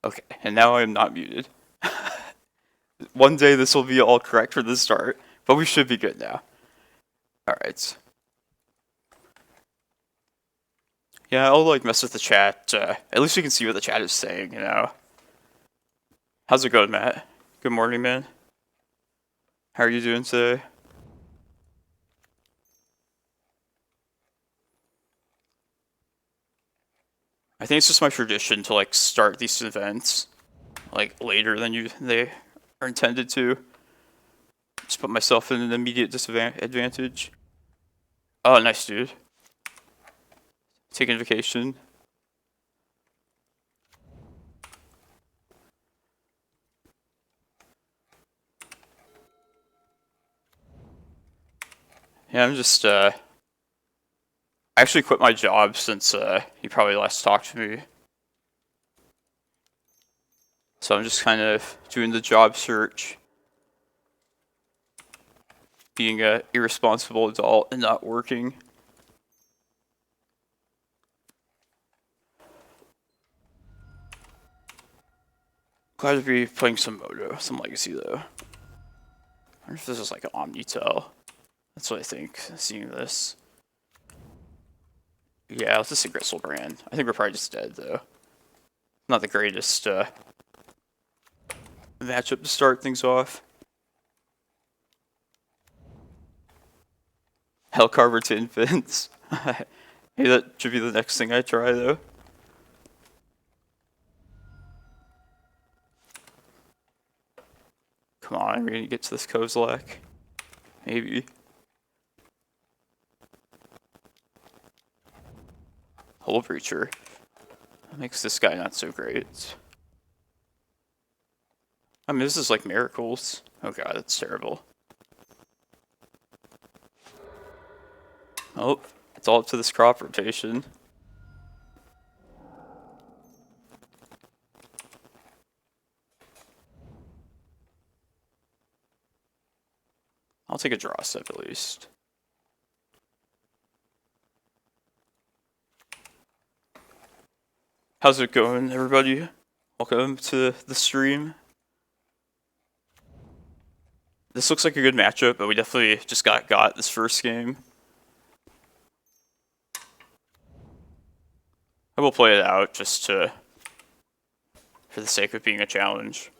Okay, and now I am not muted. One day this will be all correct for the start, but we should be good now. Alright. Yeah, I'll like mess with the chat. At least we can see what the chat is saying, you know. How's it going, Matt? Good morning, man. How are you doing today? I think it's just my tradition to like start these events like later than they are intended to. Just put myself in an immediate disadvantage. Oh, nice, dude. Taking vacation. Yeah, I'm just, I actually quit my job since, you probably last talked to me. So I'm just kind of doing the job search. Being a irresponsible adult and not working. Glad to be playing some Moto, some Legacy though. I wonder if this is like an Omnitel. That's what I think, seeing this. Yeah, let's just say Gristle Brand. I think we're probably just dead though. Not the greatest matchup to start things off. Hellcarver to Infants. Hey, that should be the next thing I try though. Come on, we're gonna get to this Kozilek. Maybe. Hole Breacher. That makes this guy not so great. I mean, this is like miracles. Oh god, that's terrible. Oh, it's all up to this crop rotation. I'll take a draw step at least. How's it going, everybody? Welcome to the stream. This looks like a good matchup, but we definitely just got this first game. I will play it out just for the sake of being a challenge.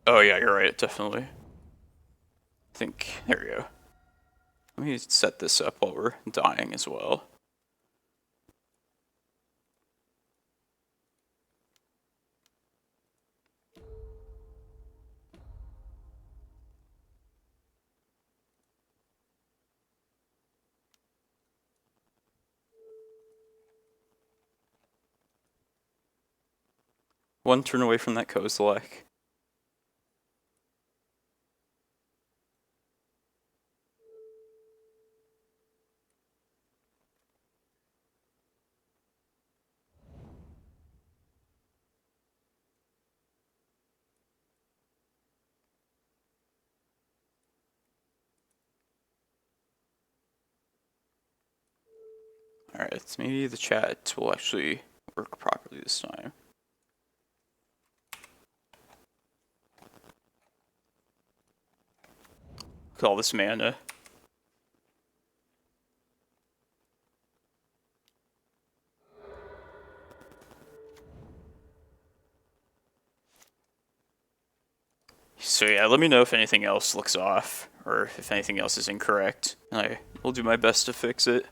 Oh yeah, you're right, definitely. I think, there we go. Let me set this up while we're dying as well. One turn away from that Kozilek. Alright, maybe the chat will actually work properly this time. Look at all this mana. So yeah, let me know if anything else looks off, or if anything else is incorrect, and I will do my best to fix it.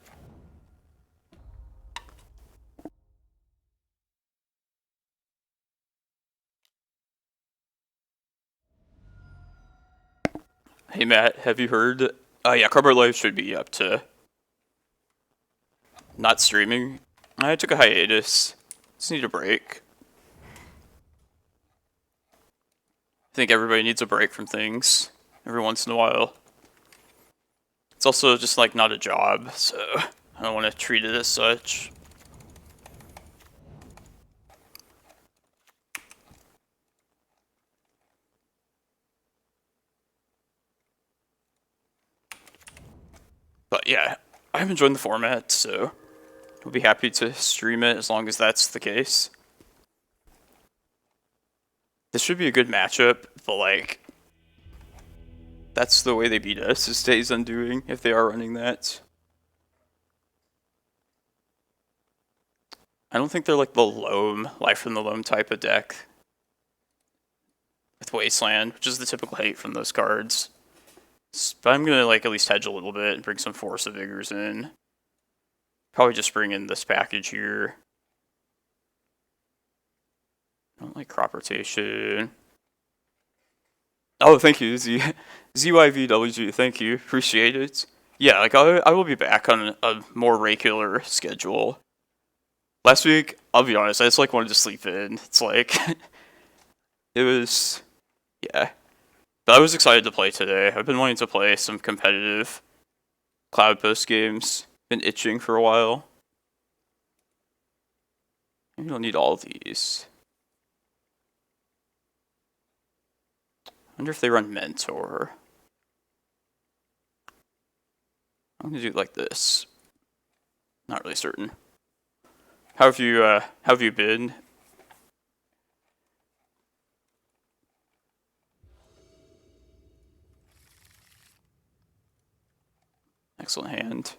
Hey Matt, have you heard? Yeah, Cardboard Life should be up to not streaming. I took a hiatus. Just need a break. I think everybody needs a break from things every once in a while. It's also just like not a job, so I don't want to treat it as such. But yeah, I'm enjoying the format, so we'll be happy to stream it as long as that's the case. This should be a good matchup, but like, that's the way they beat us, is Days Undoing, if they are running that. I don't think they're like the Loam, Life from the Loam type of deck. With Wasteland, which is the typical hate from those cards. But I'm gonna like at least hedge a little bit and bring some Force of Vigors in. Probably just bring in this package here. I don't like crop rotation. Oh, thank you, ZYVWG. Thank you, appreciate it. Yeah, like I will be back on a more regular schedule. Last week, I'll be honest, I just like wanted to sleep in. It's like it was, yeah. But I was excited to play today. I've been wanting to play some competitive Cloudpost games. Been itching for a while. Maybe don't need all of these. I wonder if they run Mentor. I'm gonna do it like this. Not really certain. How have you been? Excellent hand.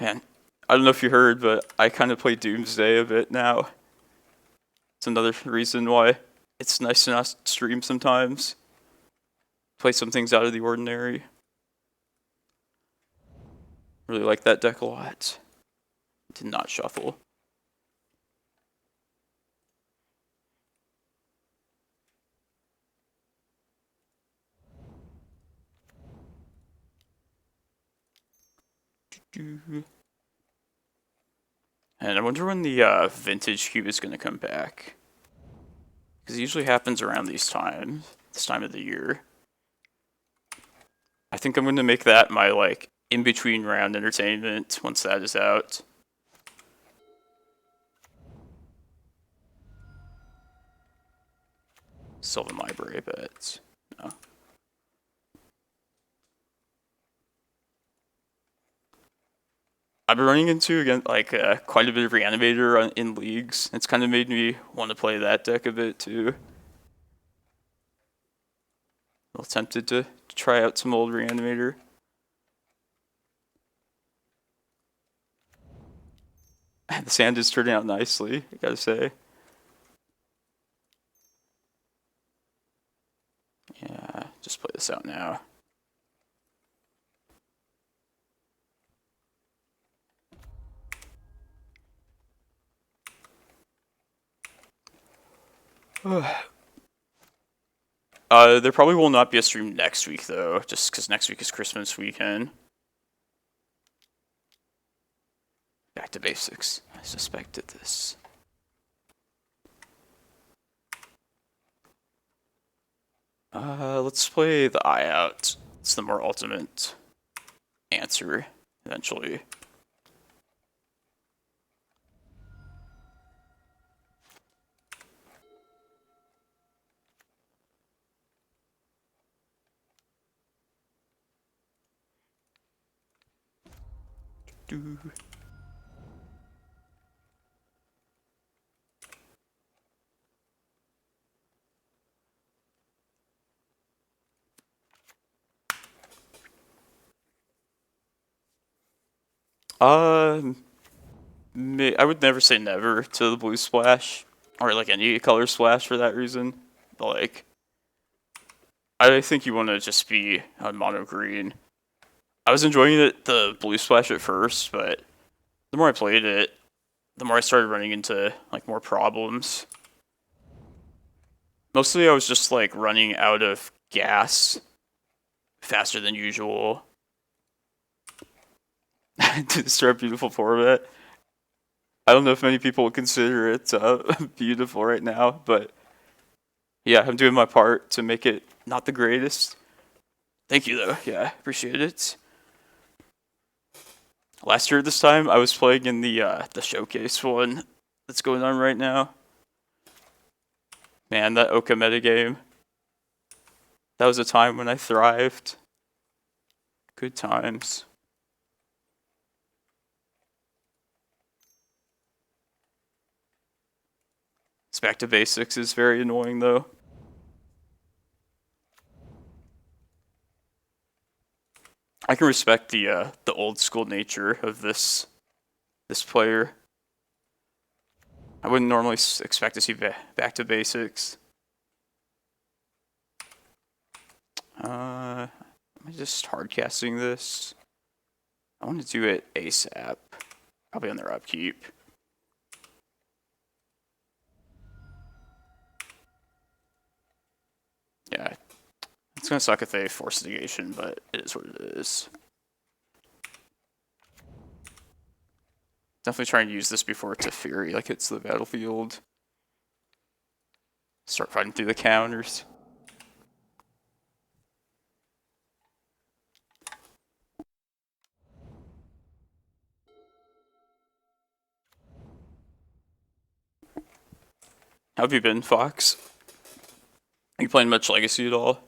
Man, I don't know if you heard, but I kind of play Doomsday a bit now. It's another reason why it's nice to not stream sometimes. Play some things out of the ordinary. Really like that deck a lot. Did not shuffle. And I wonder when the vintage cube is going to come back. Because it usually happens around this time of the year. I think I'm going to make that my like in-between round entertainment once that is out. Sylvan Library, but no. I've been running into again like quite a bit of Reanimator in leagues. It's kind of made me want to play that deck a bit too. A little tempted to try out some old Reanimator. The sand is turning out nicely, I gotta say. Yeah, just play this out now. There probably will not be a stream next week though, just because next week is Christmas weekend. Back to basics. I suspected this. Let's play the Eye Out. It's the more ultimate answer, eventually. I would never say never to the blue splash, or like any color splash for that reason. But like, I think you want to just be on mono green. I was enjoying the blue splash at first, but the more I played it, the more I started running into like more problems. Mostly I was just like running out of gas faster than usual. To start beautiful format. I don't know if many people would consider it beautiful right now, but yeah, I'm doing my part to make it not the greatest. Thank you though, yeah, appreciate it. Last year at this time, I was playing in the showcase one that's going on right now. Man, that Oka metagame. That was a time when I thrived. Good times. This back to basics is very annoying though. I can respect the old school nature of this player. I wouldn't normally expect to see back to basics. Am I just hardcasting this? I want to do it ASAP. Probably on their upkeep. Yeah. It's gonna suck if they force negation, but it is what it is. Definitely try and use this before Teferi like hits the battlefield. Start fighting through the counters. How have you been, Fox? Are you playing much Legacy at all?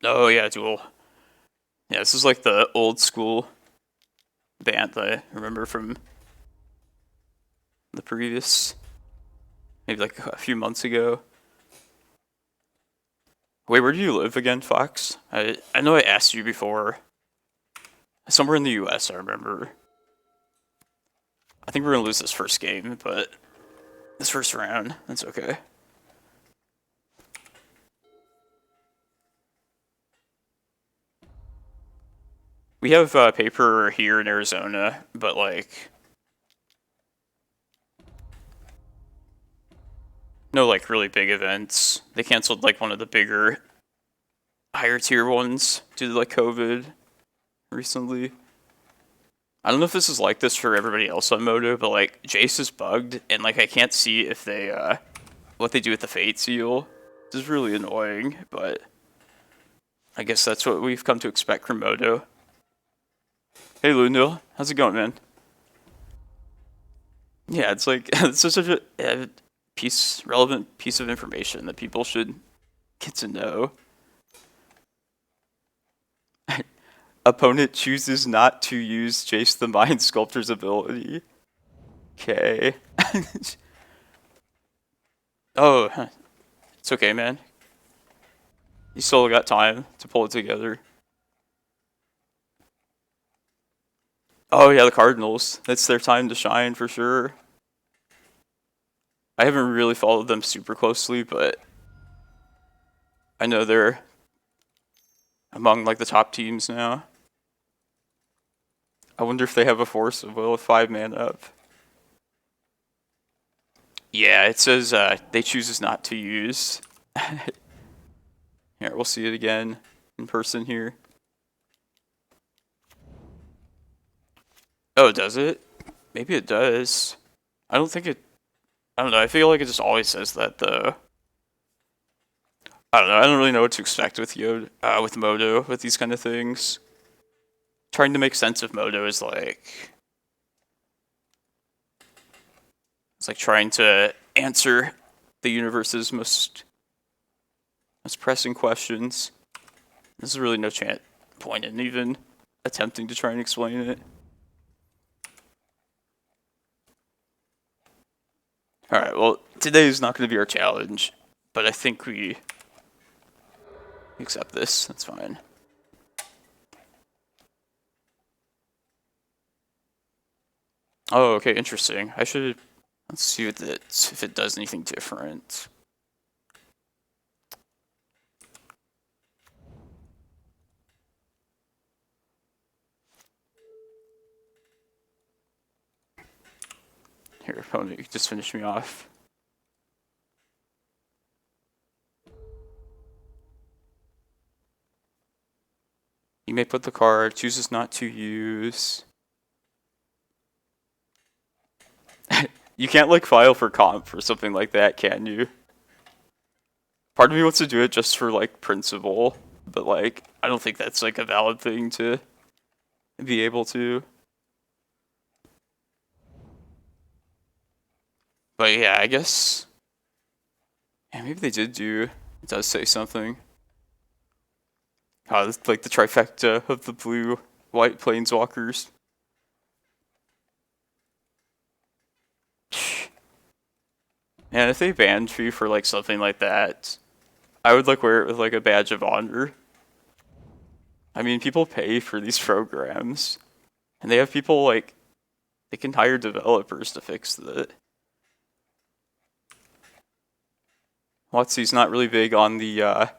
Oh yeah, duel. Yeah, this is like the old school band that I remember from the previous, maybe like a few months ago. Wait, where do you live again, Fox? I know I asked you before. Somewhere in the US, I remember. I think we're gonna lose this first game, but this first round, that's okay. We have paper here in Arizona, but like no like really big events. They canceled like one of the bigger higher tier ones due to like COVID recently. I don't know if this is like this for everybody else on Moto, but like Jace is bugged and like I can't see if they what they do with the Fate Seal. This is really annoying, but I guess that's what we've come to expect from Moto. Hey Lundil, how's it going, man? Yeah, it's like it's just such a relevant piece of information that people should get to know. Opponent chooses not to use Jace the Mind Sculptor's ability. Okay. Oh, it's okay, man. You still got time to pull it together. Oh yeah, the Cardinals. That's their time to shine for sure. I haven't really followed them super closely, but I know they're among like the top teams now. I wonder if they have a Force of Will with 5 mana up. Yeah, it says they chooses not to use. Here, we'll see it again in person here. Oh, does it? Maybe it does. I don't think it... I don't know, I feel like it just always says that, though. I don't know, I don't really know what to expect with with Moto, with these kind of things. Trying to make sense of Moto is like... It's like trying to answer the universe's most pressing questions. There's really no point in even attempting to try and explain it. Alright, well, today is not going to be our challenge, but I think we accept this. That's fine. Oh, okay, interesting. I should... Let's see if it does anything different. Here, opponent, you just finish me off. You may put the card, chooses not to use. You can't like file for comp for something like that, can you? Part of me wants to do it just for like principle, but like I don't think that's like a valid thing to be able to. But yeah, I guess. Yeah, maybe they did do. It does say something. It's like the trifecta of the blue-white planeswalkers. And if they banned you for like something like that, I would like wear it with like a badge of honor. I mean, people pay for these programs, and they have people like they can hire developers to fix it. Watsy's not really big on the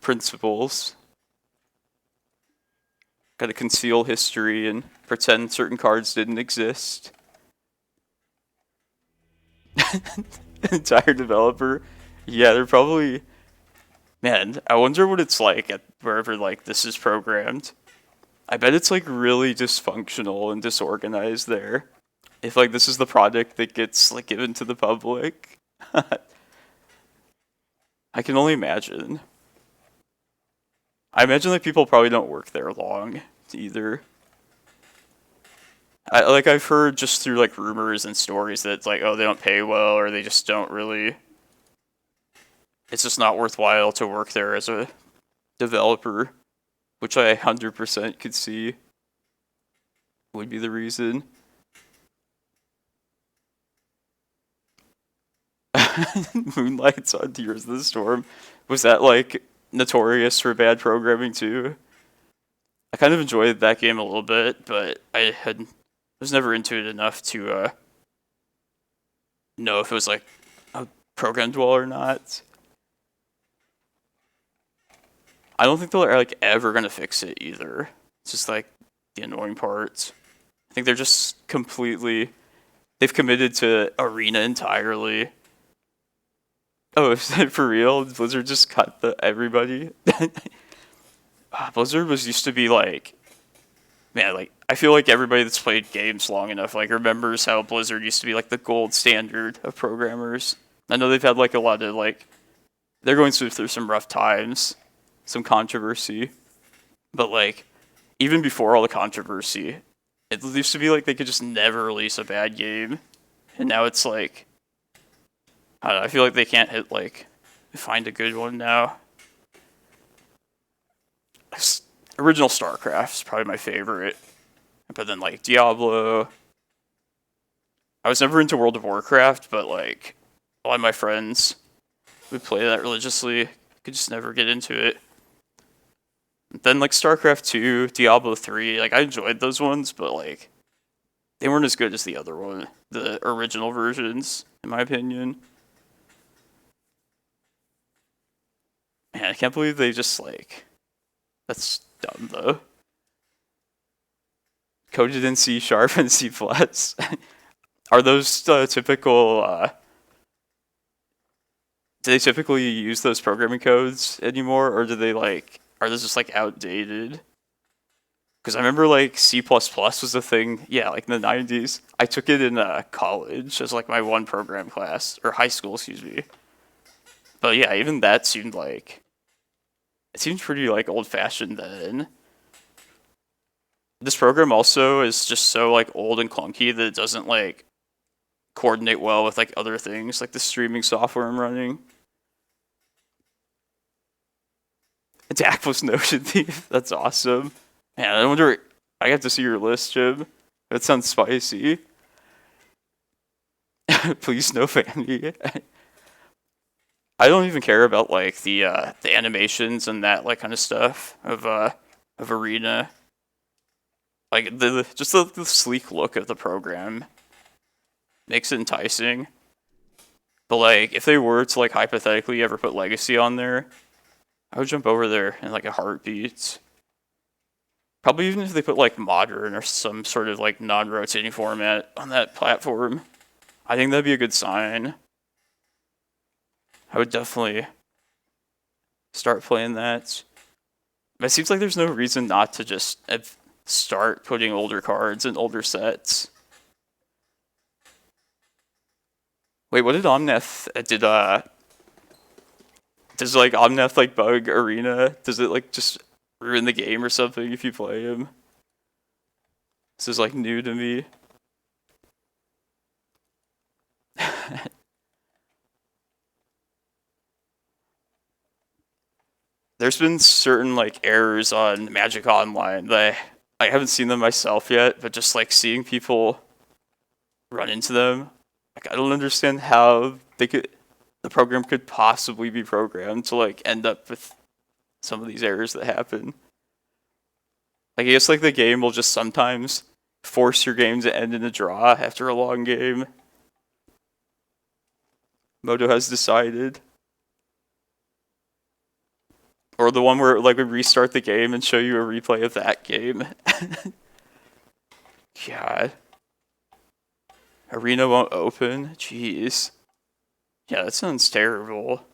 principles. Gotta conceal history and pretend certain cards didn't exist. Entire developer. Yeah, they're probably... Man, I wonder what it's like at wherever like this is programmed. I bet it's like really dysfunctional and disorganized there. If like this is the product that gets like given to the public. I can only imagine. I imagine that people probably don't work there long either. I've heard just through like rumors and stories that it's like, oh, they don't pay well, or they just don't really. It's just not worthwhile to work there as a developer, which I 100% could see would be the reason. Moonlight's on Tears of the Storm. Was that like notorious for bad programming too? I kind of enjoyed that game a little bit, but I was never into it enough to know if it was like programmed well or not. I don't think they're like ever gonna fix it either. It's just like the annoying parts. I think they're just completely. They've committed to Arena entirely. Oh, is that for real? Blizzard just cut everybody? Blizzard was used to be like, man, like I feel like everybody that's played games long enough like remembers how Blizzard used to be like the gold standard of programmers. I know they've had like a lot of like, they're going through some rough times, some controversy, but like even before all the controversy, it used to be like they could just never release a bad game, and now it's like, I don't know, I feel like they can't find a good one now. Original StarCraft's probably my favorite, but then like Diablo. I was never into World of Warcraft, but like a lot of my friends would play that religiously. Could just never get into it. Then like StarCraft 2, Diablo 3, like I enjoyed those ones, but like they weren't as good as the other one, the original versions, in my opinion. Man, I can't believe they just like, that's dumb though. Coded in C# and C+. Are those typical, do they typically use those programming codes anymore, or do they like, are those just like outdated? Because I remember like C++ was a thing, yeah, like in the 90s. I took it in college as like my one program class, or high school, excuse me. But yeah, even that seemed like, it seemed pretty like old-fashioned then. This program also is just so like old and clunky that it doesn't like coordinate well with like other things, like the streaming software I'm running. Attack plus Notion Thief, that's awesome. Man, I wonder, I got to see your list, Jim. That sounds spicy. Please no Fanny. I don't even care about like the animations and that like kind of stuff of Arena. Like the sleek look of the program makes it enticing. But like if they were to like hypothetically ever put Legacy on there, I would jump over there in like a heartbeat. Probably even if they put like Modern or some sort of like non-rotating format on that platform. I think that'd be a good sign. I would definitely start playing that. But it seems like there's no reason not to just start putting older cards in older sets. Wait, what did Omnath does like Omnath like bug Arena? Does it like just ruin the game or something if you play him? This is like new to me. There's been certain like errors on Magic Online that I haven't seen them myself yet, but just like seeing people run into them, like I don't understand how the program could possibly be programmed to like end up with some of these errors that happen. Like I guess like the game will just sometimes force your game to end in a draw after a long game. Moto has decided. Or the one where like we restart the game and show you a replay of that game. God. Arena won't open? Jeez. Yeah, that sounds terrible.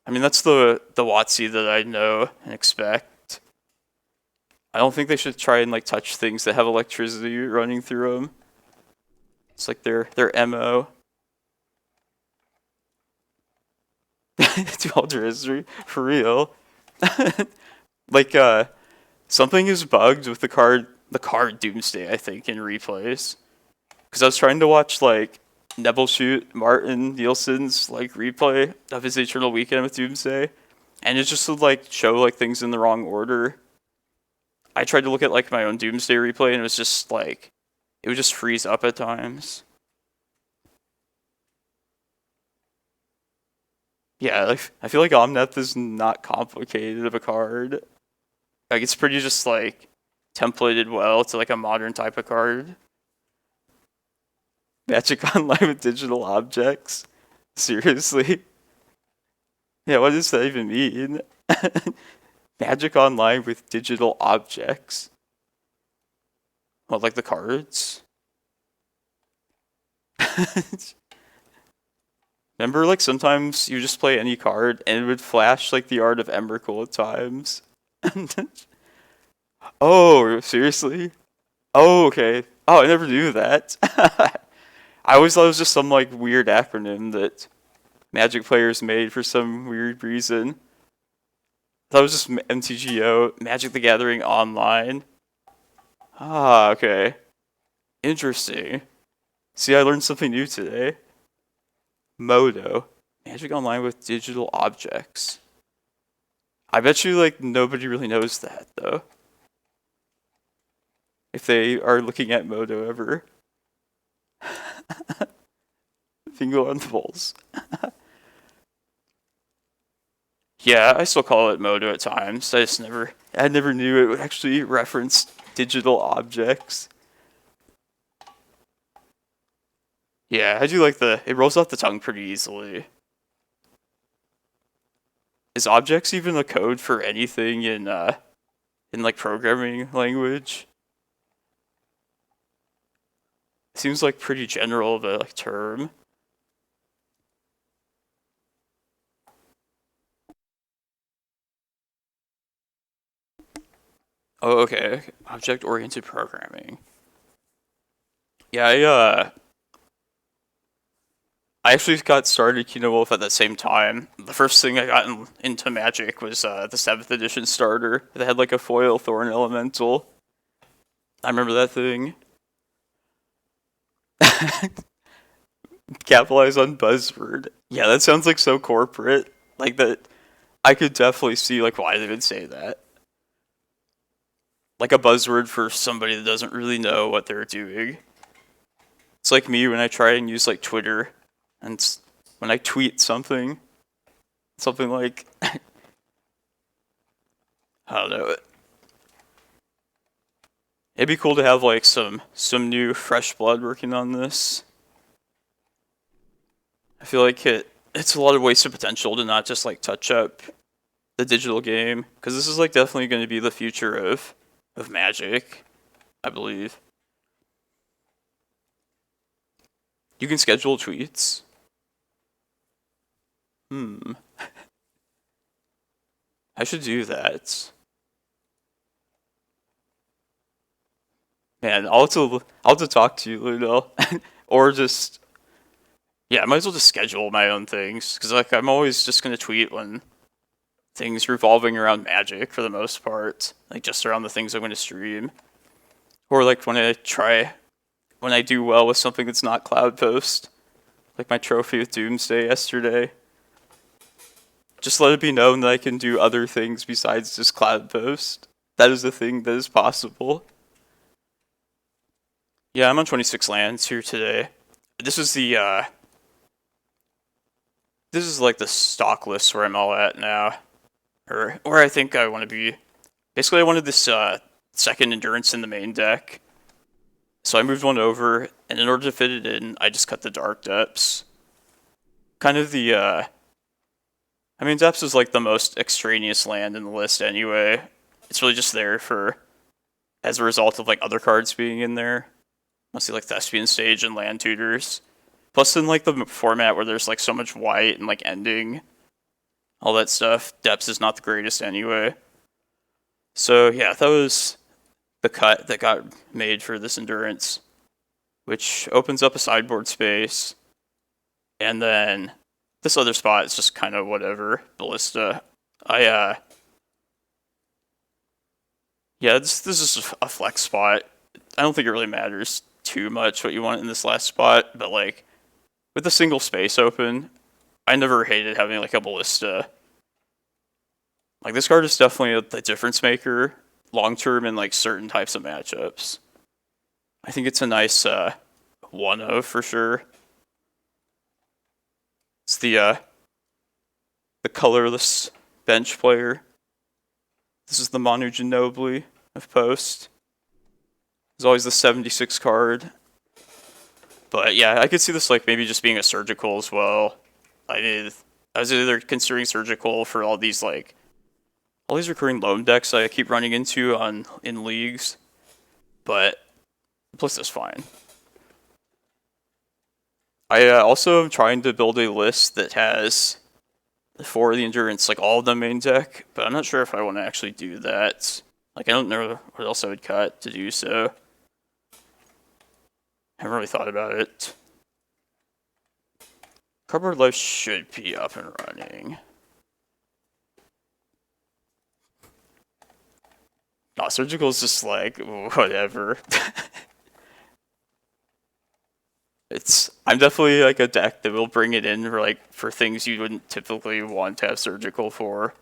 I mean, that's the WotC that I know and expect. I don't think they should try and like touch things that have electricity running through them. It's like their MO. To alter history? For real? Like, something is bugged with the card Doomsday, I think, in replays. Because I was trying to watch, like, Nebbleshoot Martin Nielsen's, like, replay of his Eternal Weekend with Doomsday. And it just would, like, show, like, things in the wrong order. I tried to look at, like, my own Doomsday replay, and it was just, like, it would just freeze up at times. Yeah, like, I feel like Omnath is not complicated of a card. Like, it's pretty just, like, templated well to, like, a modern type of card. Magic Online with digital objects? Seriously? Yeah, what does that even mean? Magic Online with digital objects? What, like the cards? Remember, like, sometimes you just play any card and it would flash, like, the art of Emrakul at times? Oh, seriously? Oh, okay. Oh, I never knew that. I always thought it was just some, like, weird acronym that Magic players made for some weird reason. I thought it was just MTGO, Magic the Gathering Online. Ah, okay. Interesting. See, I learned something new today. Modo. Magic Online with digital objects. I bet you, like, nobody really knows that, though. If they are looking at Modo ever. Finger on the pulse. Yeah, I still call it Modo at times. I never knew it would actually reference digital objects. Yeah, I do like it rolls off the tongue pretty easily. Is objects even a code for anything in like programming language? It seems like pretty general of a like term. Oh, okay. Object-oriented programming. Yeah, I actually got started Kino Wolf at the same time. The first thing I got into Magic was the 7th edition starter that had like a foil Thorn Elemental. I remember that thing. Capitalize on buzzword. Yeah, that sounds like so corporate. Like that, I could definitely see like why they would say that. Like a buzzword for somebody that doesn't really know what they're doing. It's like me when I try and use like Twitter, and when I tweet something like I don't know. It'd be cool to have like some new fresh blood working on this. I feel like it's a lot of wasted potential to not just like touch up the digital game, because this is like definitely going to be the future of Magic, I believe. You can schedule tweets. I should do that. Man, I'll have to talk to you, Ludo. Or just Yeah, I might as well just schedule my own things, because like I'm always just gonna tweet when things revolving around Magic for the most part, like just around the things I'm gonna stream, or like when I do well with something that's not Cloudpost, like my trophy with Doomsday yesterday. Just let it be known that I can do other things besides just Cloudpost. That is a thing that is possible. Yeah, I'm on 26 lands here today. This is this is like the stock list where I'm all at now, or where I think I want to be. Basically, I wanted this second endurance in the main deck, so I moved one over, and in order to fit it in, I just cut the Dark Depths. Kind of the I mean, Depths is like the most extraneous land in the list anyway. It's really just there for as a result of like other cards being in there, mostly like Thespian Sage and Land Tutors. Plus, in like the format where there's like so much white and like ending, all that stuff, Depths is not the greatest anyway. So yeah, that was the cut that got made for this endurance, which opens up a sideboard space, and then this other spot is just kind of whatever. Ballista. Yeah, this is a flex spot. I don't think it really matters too much what you want in this last spot, but like with a single space open, I never hated having like a Ballista. Like this card is definitely a difference maker long term in like certain types of matchups. I think it's a nice 1-0 for sure. It's the colorless bench player. This is the Manu Ginobili of Post. There's always the 76 card. But yeah, I could see this like maybe just being a surgical as well. I was either considering surgical for all these recurring loam decks I keep running into in leagues, but plus that's fine. I also am trying to build a list that has for the endurance like all of the main deck, but I'm not sure if I want to actually do that. Like I don't know what else I would cut to do so. I haven't really thought about it. Cardboard Life should be up and running. No, surgical is just like whatever. I'm definitely like a deck that will bring it in for things you wouldn't typically want to have surgical for.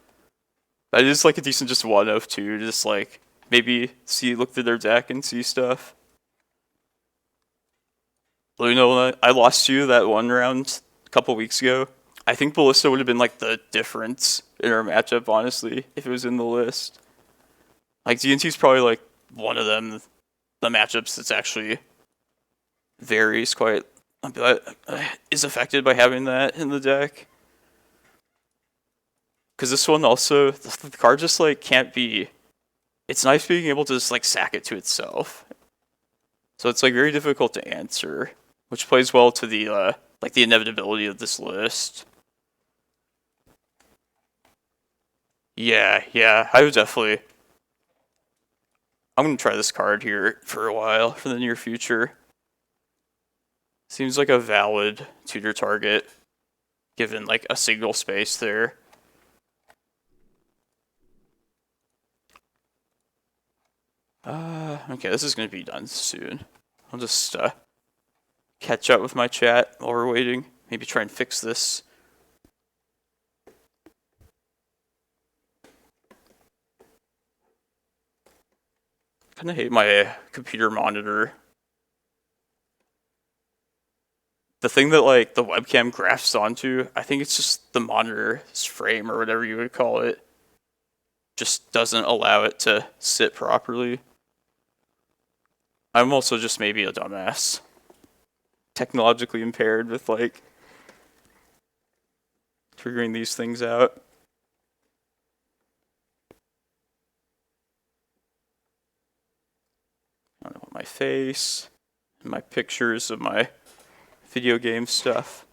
But it is like a decent just 1-0 too, just like maybe look through their deck and see stuff. Luna, I lost you that one round a couple weeks ago. I think Ballista would have been like the difference in our matchup, honestly, if it was in the list. Like DNT's probably like one of them, the matchups that's actually varies quite, is affected by having that in the deck. Because this one also, the card just like can't be, it's nice being able to just like sack it to itself. So it's like very difficult to answer, which plays well to the like the inevitability of this list. Yeah, I would definitely, I'm gonna try this card here for a while, for the near future. Seems like a valid tutor target, given like a single space there. Okay, this is gonna be done soon. I'll just catch up with my chat while we're waiting. Maybe try and fix this. Kinda hate my computer monitor. The thing that like the webcam graphs onto, I think it's just the monitor's frame or whatever you would call it, just doesn't allow it to sit properly. I'm also just maybe a dumbass. Technologically impaired with like figuring these things out. I don't know, my face, and my pictures of my video game stuff.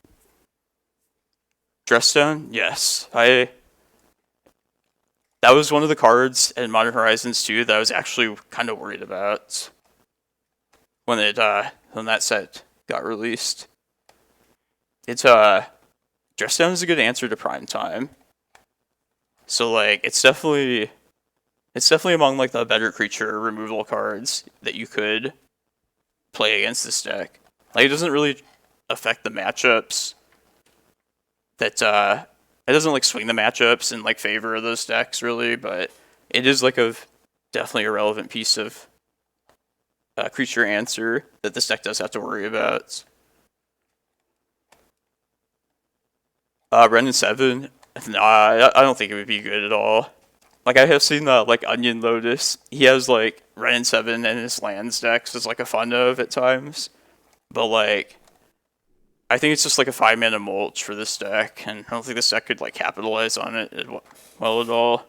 Dress down? Yes. That was one of the cards in Modern Horizons 2 that I was actually kind of worried about when that set got released. It's Dress Down is a good answer to Prime Time. So like it's definitely among like the better creature removal cards that you could play against this deck. Like it doesn't really affect the matchups that it doesn't like swing the matchups in like favor of those decks really, but it is like definitely a relevant piece of creature answer that this deck does have to worry about. Ren and 7, no, I don't think it would be good at all. Like I have seen like Onion Lotus, he has like Ren and 7 in his lands decks as like a fun of at times, but like I think it's just like a 5-mana mulch for this deck, and I don't think this deck could like capitalize on it well at all.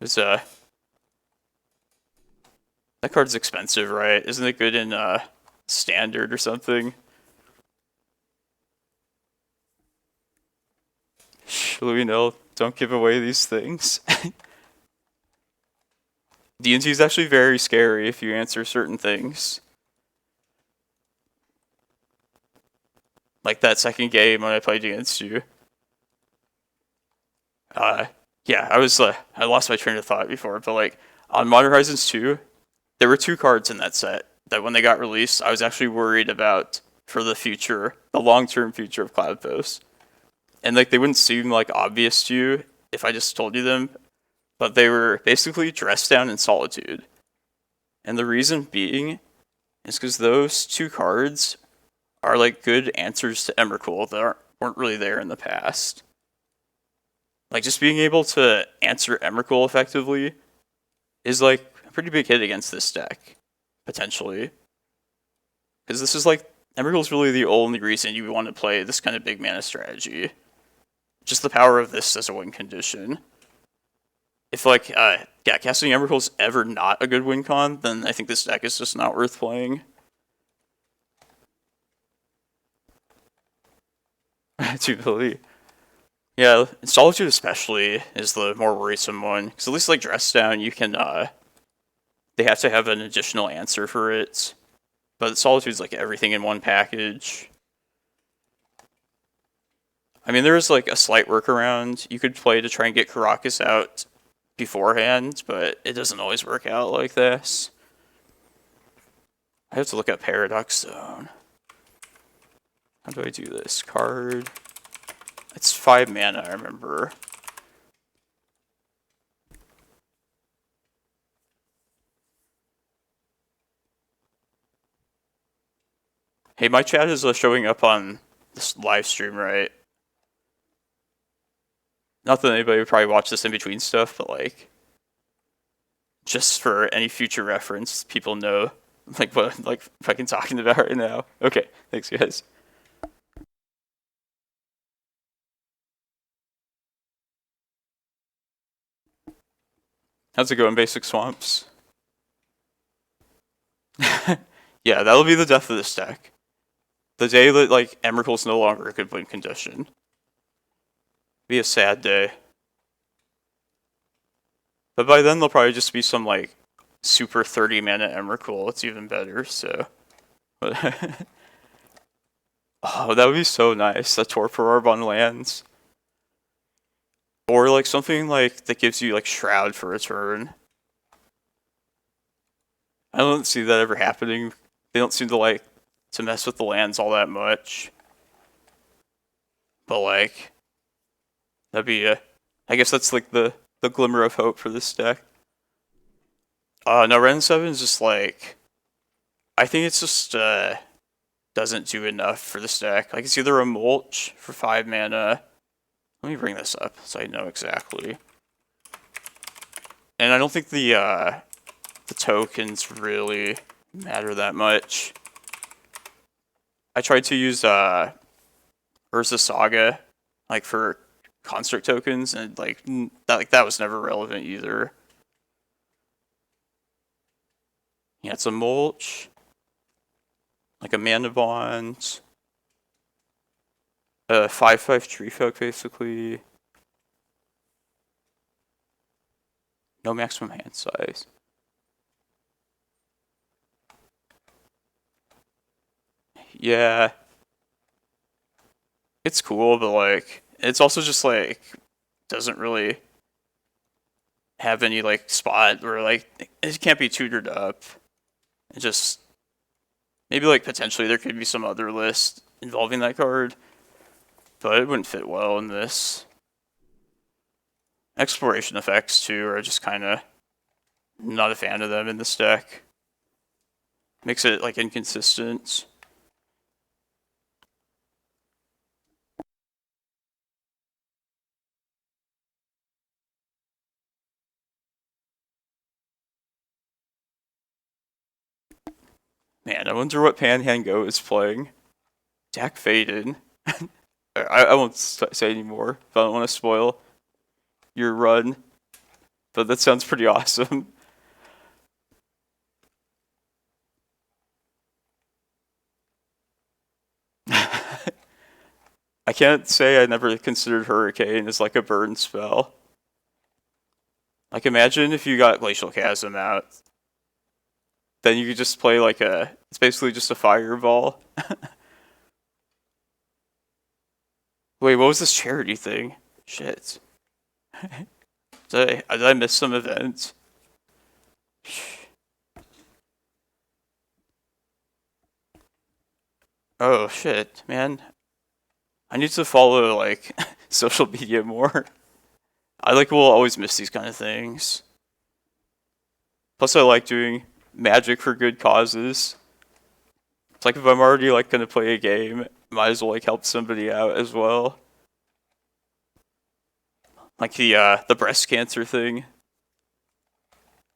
It's that card's expensive, right? Isn't it good in standard or something? Louis, no, don't give away these things. D&T is actually very scary if you answer certain things. Like that second game when I played against you. Yeah, I lost my train of thought before, but like on Modern Horizons 2, there were 2 cards in that set that when they got released, I was actually worried about for the future, the long-term future of Cloudpost. And like they wouldn't seem like obvious to you if I just told you them, but they were basically Dress Down and Solitude. And the reason being is because those 2 cards are like good answers to Emrakul that weren't really there in the past. Like just being able to answer Emrakul effectively is like a pretty big hit against this deck, potentially. Because this is like, Emrakul's really the only reason you want to play this kind of big mana strategy. Just the power of this as a win condition. If like, casting Emrakul's ever not a good win con, then I think this deck is just not worth playing. To believe. Yeah, Solitude especially is the more worrisome one. Because at least like Dress Down, you can, they have to have an additional answer for it. But Solitude's like everything in one package. I mean, there is like a slight workaround you could play to try and get Karakas out beforehand, but it doesn't always work out like this. I have to look at Paradox Zone. How do I do this? Card. It's 5 mana, I remember. Hey, my chat is showing up on this live stream, right? Not that anybody would probably watch this in between stuff, but like, just for any future reference, people know like what I'm like fucking talking about right now. Okay, thanks guys. How's it going, Basic Swamps? Yeah, that'll be the death of this deck. The day that like Emrakul's no longer a good win condition. Be a sad day. But by then there'll probably just be some like super 30 mana Emrakul. It's even better, so. Oh, that would be so nice. A Torpor Orb on lands. Or like something like that gives you like Shroud for a turn. I don't see that ever happening. They don't seem to like to mess with the lands all that much. But like, that'd be I guess that's like the glimmer of hope for this deck. No, Ren 7 is just like, I think it's just doesn't do enough for this deck. Like it's either a mulch for 5 mana. Let me bring this up so I know exactly. And I don't think the tokens really matter that much. I tried to use Urza Saga like for construct tokens, and that was never relevant either. Yeah, it's a mulch, like a mana bond, 5/5 tree folk basically. No maximum hand size. Yeah, it's cool, but like it's also just like doesn't really have any like spot where like it can't be tutored up. It just maybe like potentially there could be some other list involving that card, but it wouldn't fit well in this. Exploration effects too are just kind of not a fan of them in this deck. Makes it like inconsistent. Man, I wonder what Panhand Go is playing. Dak Faded. I won't say anymore if I don't want to spoil your run, but that sounds pretty awesome. I can't say I never considered Hurricane as like a burn spell. Like imagine if you got Glacial Chasm out, then you could just play like it's basically just a fireball. Wait, what was this charity thing? Shit. Did I miss some event? Oh shit, man. I need to follow like social media more. I like will always miss these kind of things. Plus I like doing magic for good causes. It's like if I'm already like gonna play a game, might as well like help somebody out as well. Like the breast cancer thing.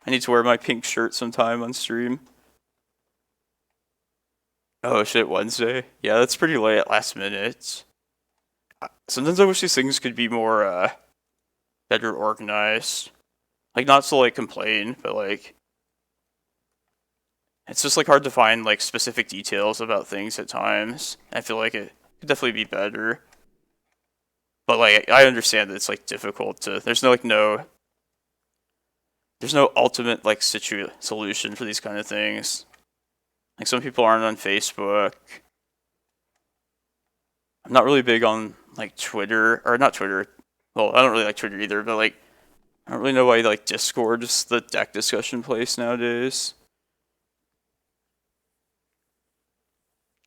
I need to wear my pink shirt sometime on stream. Oh shit, Wednesday? Yeah, that's pretty late at last minute. Sometimes I wish these things could be more better organized. Like not to like complain, but like it's just like hard to find like specific details about things at times. I feel like it could definitely be better. But like I understand that it's like difficult to there's no ultimate like solution for these kind of things. Like some people aren't on Facebook. I'm not really big on like Twitter or not Twitter. Well, I don't really like Twitter either, but like I don't really know why like Discord is the deck discussion place nowadays.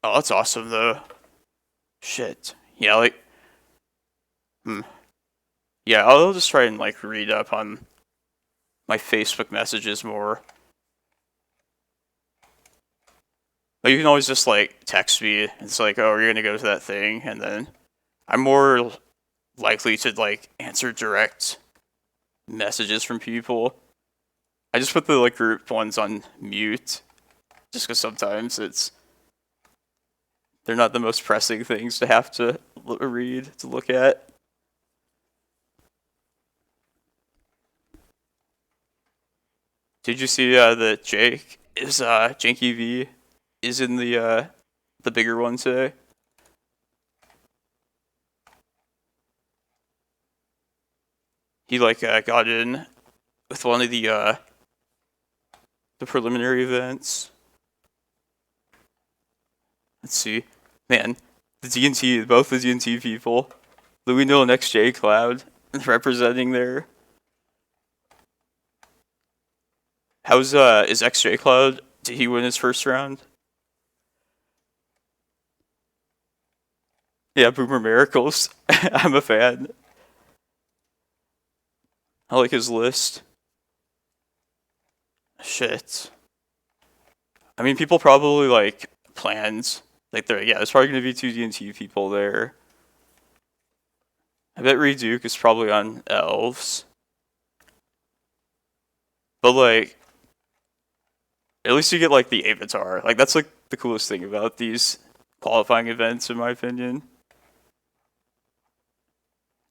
Oh, that's awesome though. Shit. Yeah, like yeah, I'll just try and like read up on my Facebook messages more. But you can always just like text me. It's like, oh, you're gonna go to that thing, and then I'm more likely to like answer direct messages from people. I just put the like group ones on mute, just because sometimes they're not the most pressing things to have to read to look at. Did you see that Jake is Janky V is in the bigger one today? He like got in with one of the preliminary events. Let's see, man, the DNT, both the DNT people, Louis Neal and XJ Cloud representing there. How's is XJ Cloud? Did he win his first round? Yeah, Boomer Miracles. I'm a fan. I like his list. Shit. I mean, people probably like planned. Like, there's probably gonna be two DNT people there. I bet Reduke is probably on Elves. But like, at least you get like the avatar. Like, that's like the coolest thing about these qualifying events, in my opinion.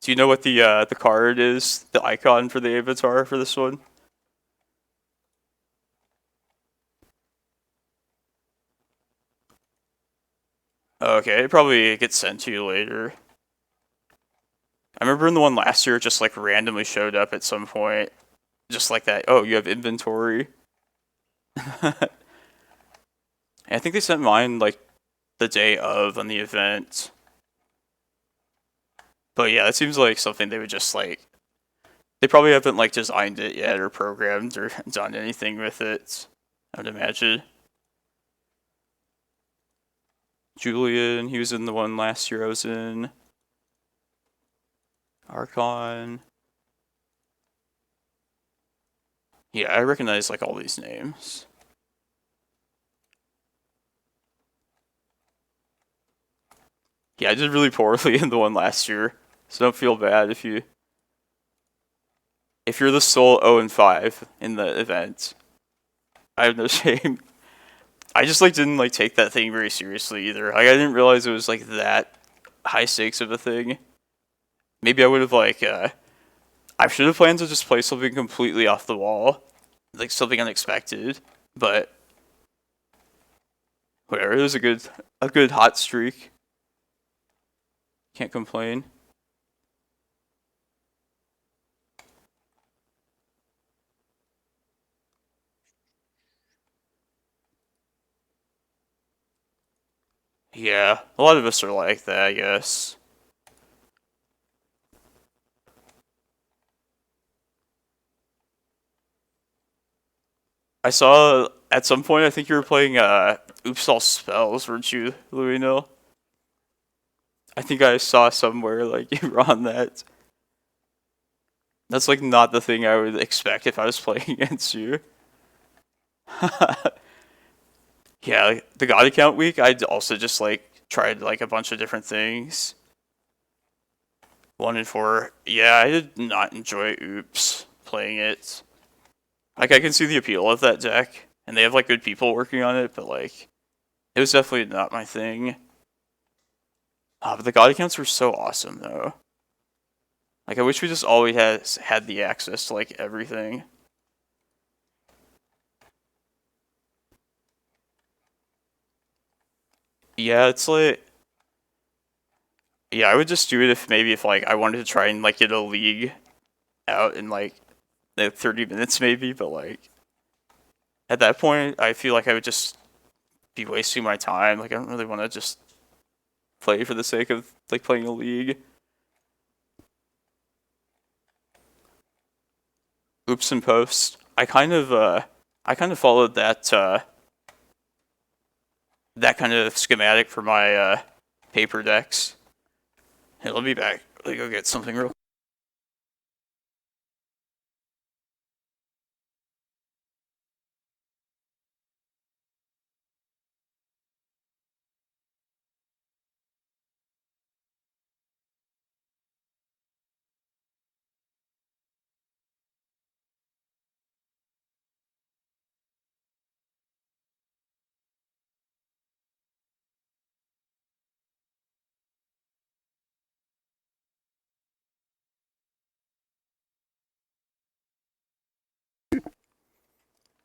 Do you know what the card is? The icon for the avatar for this one? Okay, it probably gets sent to you later. I remember in the one last year, it just like randomly showed up at some point. Just like that. Oh, you have inventory. I think they sent mine like the day of on the event. But yeah, it seems like something they would just like. They probably haven't like designed it yet or programmed or done anything with it, I would imagine. Julian, he was in the one last year I was in. Archon. Yeah, I recognize like all these names. Yeah, I did really poorly in the one last year, so don't feel bad if you're the sole 0-5 in the event. I have no shame. I just like didn't like take that thing very seriously either. Like I didn't realize it was like that high stakes of a thing. Maybe I would have like I should have planned to just play something completely off the wall, like something unexpected. But whatever, it was a good hot streak. Can't complain. Yeah, a lot of us are like that, I guess. I saw at some point, I think you were playing Oops All Spells, weren't you, Louis? I think I saw somewhere like you were on that. That's like not the thing I would expect if I was playing against you. Yeah, like, the God account week, I'd also just like tried like a bunch of different things. 1 and 4. Yeah, I did not enjoy Oops playing it. Like I can see the appeal of that deck, and they have like good people working on it, but like it was definitely not my thing. But the God accounts were so awesome though. Like I wish we just always had the access to like everything. Yeah, it's like yeah, I would just do it if like I wanted to try and like get a league out in like 30 minutes maybe, but like at that point I feel like I would just be wasting my time. Like I don't really want to just play for the sake of like playing a league. Oops and post. I kind of followed that kind of schematic for my paper decks. Hey, let me back. Let me go get something real.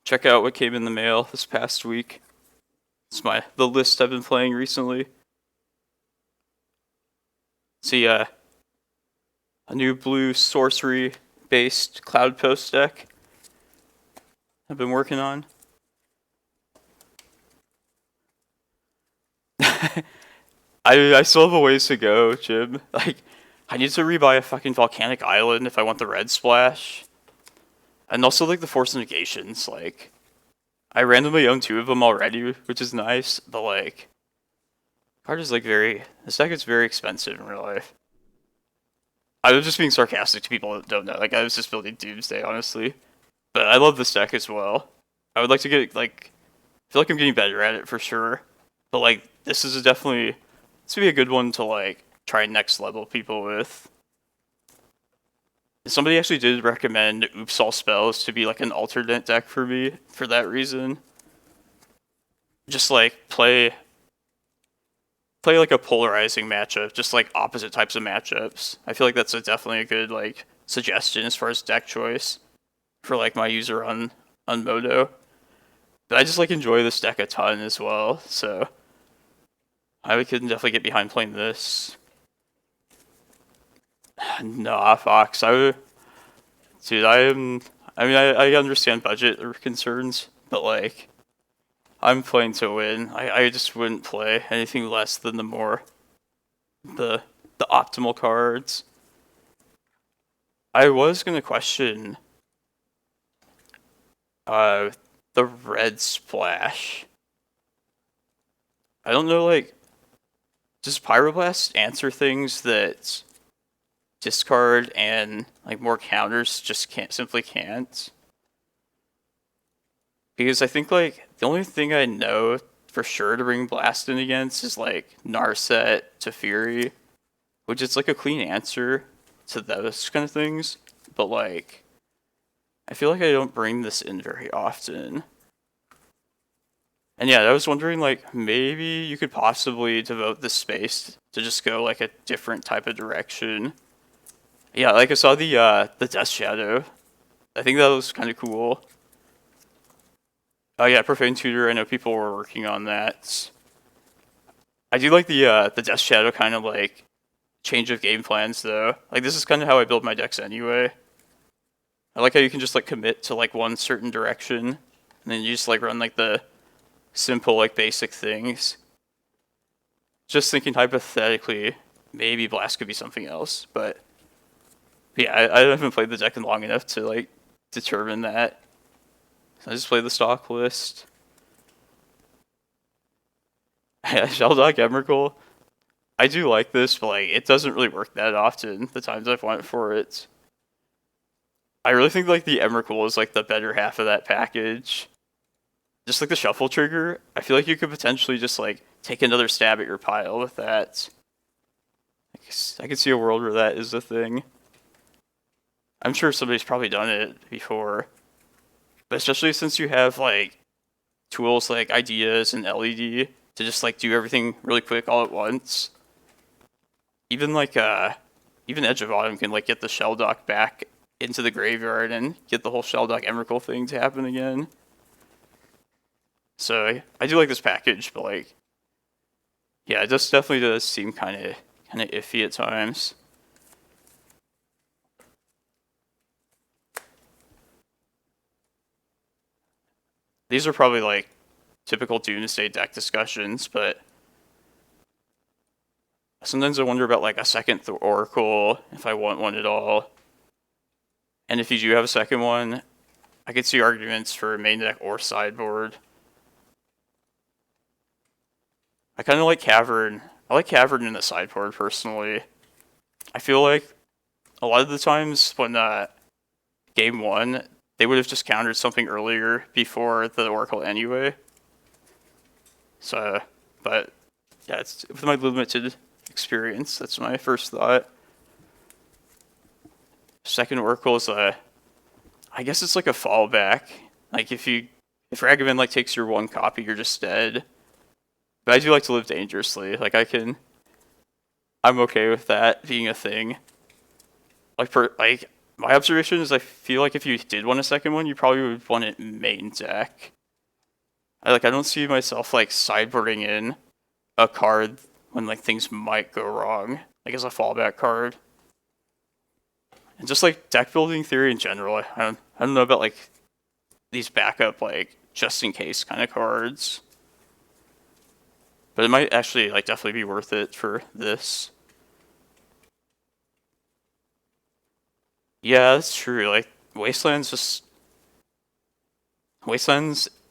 Check out what came in the mail this past week. It's the list I've been playing recently. See, a new blue sorcery based Cloudpost deck I've been working on. I still have a ways to go, Jim. Like, I need to rebuy a fucking volcanic island if I want the red splash. And also, like, the Force of Negations. Like, I randomly own 2 of them already, which is nice, but, like, card is, like, this deck is very expensive in real life. I was just being sarcastic to people that don't know. Like, I was just building Doomsday, honestly. But I love this deck as well. I would like to get, like, I feel like I'm getting better at it for sure. But, like, this would be a good one to, like, try next level people with. Somebody actually did recommend Oops All Spells to be, like, an alternate deck for me for that reason. Just, like, play like a polarizing matchup, just like opposite types of matchups. I feel like that's definitely a good like suggestion as far as deck choice for like my user on Modo. But I just like enjoy this deck a ton as well, so I could definitely get behind playing this. Nah, Fox. Dude. I understand budget concerns, but like I'm playing to win. I just wouldn't play anything less than the the optimal cards. I was gonna question the red splash. I don't know, like, does Pyroblast answer things that discard and like more counters just simply can't? Because I think like the only thing I know for sure to bring Blast in against is like Narset to Fury, which is like a clean answer to those kind of things. But like, I feel like I don't bring this in very often. And yeah, I was wondering like maybe you could possibly devote this space to just go like a different type of direction. Yeah, like I saw the Death Shadow. I think that was kind of cool. Oh yeah, Profane Tutor. I know people were working on that. I do like the Death Shadow kind of like change of game plans though. Like this is kind of how I build my decks anyway. I like how you can just like commit to like one certain direction, and then you just like run like the simple like basic things. Just thinking hypothetically, maybe Blast could be something else, but yeah, I haven't played the deck in long enough to like determine that. So I just play the stock list. Yeah, Sheldog Emrakul. I do like this, but like it doesn't really work that often. The times I've went for it, I really think like the Emrakul is like the better half of that package. Just like the shuffle trigger, I feel like you could potentially just like take another stab at your pile with that. I could see a world where that is a thing. I'm sure somebody's probably done it before, but especially since you have like tools like Ideas and LED to just like do everything really quick all at once. Even like even Edge of Autumn can like get the Shelldock back into the graveyard and get the whole Shelldock Emrakul thing to happen again. So I do like this package, but like, yeah, it just definitely does seem kind of iffy at times. These are probably like typical Doomsday deck discussions, but sometimes I wonder about like a second Oracle if I want one at all. And if you do have a second one, I could see arguments for main deck or sideboard. I kind of like Cavern. I like Cavern in the sideboard personally. I feel like a lot of the times when game one, they would have just countered something earlier before the Oracle anyway. So, but yeah, it's with my limited experience, that's my first thought. Second Oracle is I guess it's like a fallback. Like if Ragavan like takes your one copy, you're just dead. But I do like to live dangerously. Like I'm okay with that being a thing. Like my observation is I feel like if you did want a second one, you probably would want it main deck. I don't see myself like sideboarding in a card when like things might go wrong, like as a fallback card. And just like deck building theory in general, I don't know about like these backup like just in case kind of cards. But it might actually like definitely be worth it for this. Yeah, that's true. Like Wasteland's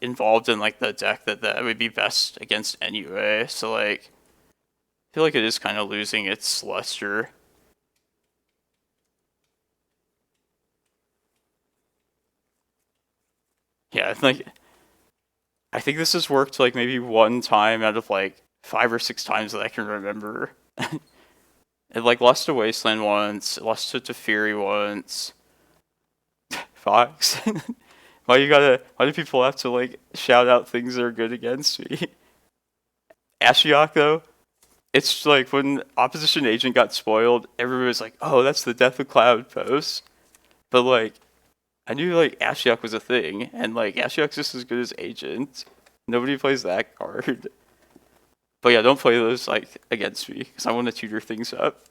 involved in like the deck that would be best against anyway. So like I feel like it is kind of losing its luster. Yeah, I think this has worked like maybe one time out of like 5 or 6 times that I can remember. It like lost to Wasteland once, it lost to Teferi once. Fox. Why do people have to like shout out things that are good against me? Ashiok though, it's like when Opposition Agent got spoiled, everybody was like, oh, that's the death of Cloudpost. But like I knew like Ashiok was a thing, and like Ashiok's just as good as Agent. Nobody plays that card. But yeah, don't play those like against me, because I want to tutor things up.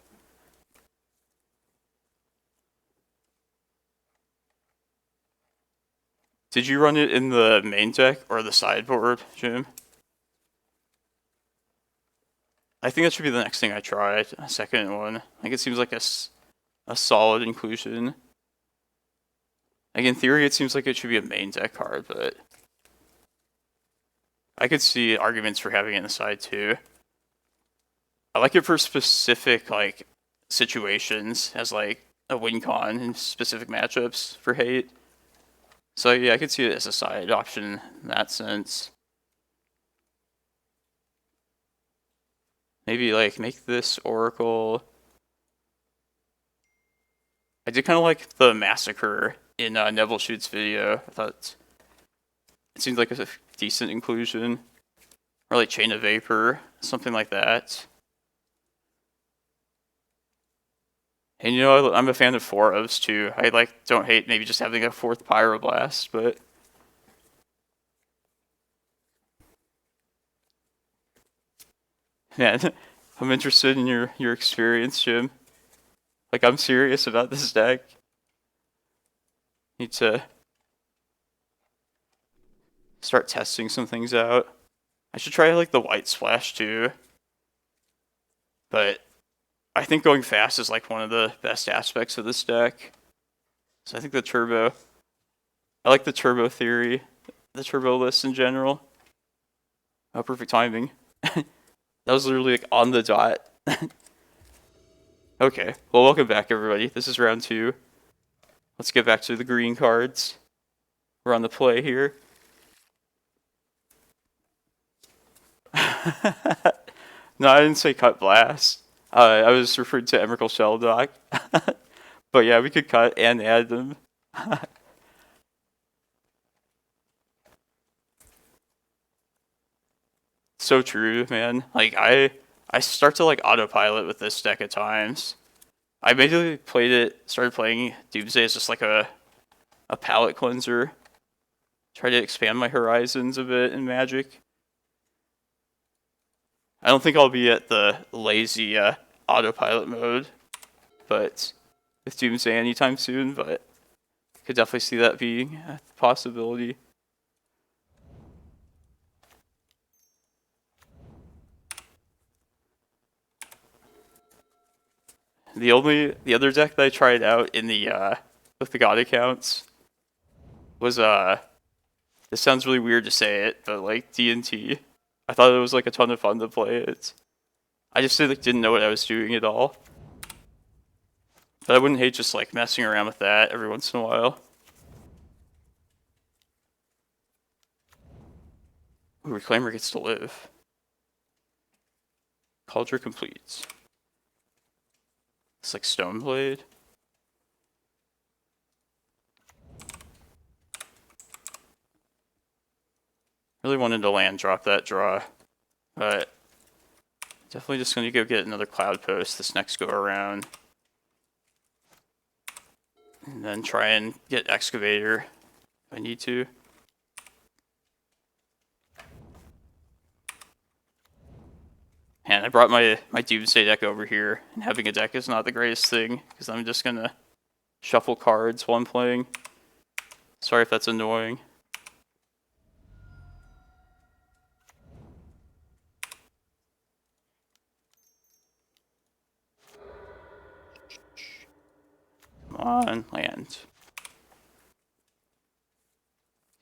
Did you run it in the main deck or the sideboard, Jim? I think that should be the next thing I try. A second one. I think it seems like a solid inclusion. Like in theory, it seems like it should be a main deck card, but I could see arguments for having it in the side too. I like it for specific like situations as like a win con in specific matchups for hate. So yeah, I could see it as a side option in that sense. Maybe like make this Oracle. I did kind of like the Massacre in Neville Shoot's video. I thought it seemed like a decent inclusion. Or like Chain of Vapor, something like that. And you know, I'm a fan of 4-ofs too. I like don't hate maybe just having a 4th Pyroblast, but man, I'm interested in your experience, Jim. Like I'm serious about this deck. Need to start testing some things out. I should try like the White Splash too. But I think going fast is like one of the best aspects of this deck. So I think the turbo. I like the turbo theory, the turbo list in general. Oh, perfect timing. That was literally like on the dot. Okay, well, welcome back, everybody. This is round 2. Let's get back to the green cards. We're on the play here. No, I didn't say cut blast. I was referring to Emrakul Shell Dock. But yeah, we could cut and add them. So true, man. Like I start to like autopilot with this deck at times. I basically started playing Doomsday as just like a palette cleanser. Try to expand my horizons a bit in Magic. I don't think I'll be at the lazy autopilot mode, but with Doomsday anytime soon, but could definitely see that being a possibility. The other deck that I tried out in the with the God accounts was this sounds really weird to say it, but like D&T. I thought it was like a ton of fun to play it. I just like, didn't know what I was doing at all. But I wouldn't hate just like messing around with that every once in a while. Ooh, Reclaimer gets to live. Culture completes. It's like Stoneblade. Really wanted to land drop that draw, but definitely just going to go get another Cloudpost this next go around. And then try and get Excavator if I need to. And I brought my Doomsday deck over here, and having a deck is not the greatest thing, because I'm just going to shuffle cards while I'm playing. Sorry if that's annoying. Come on, land.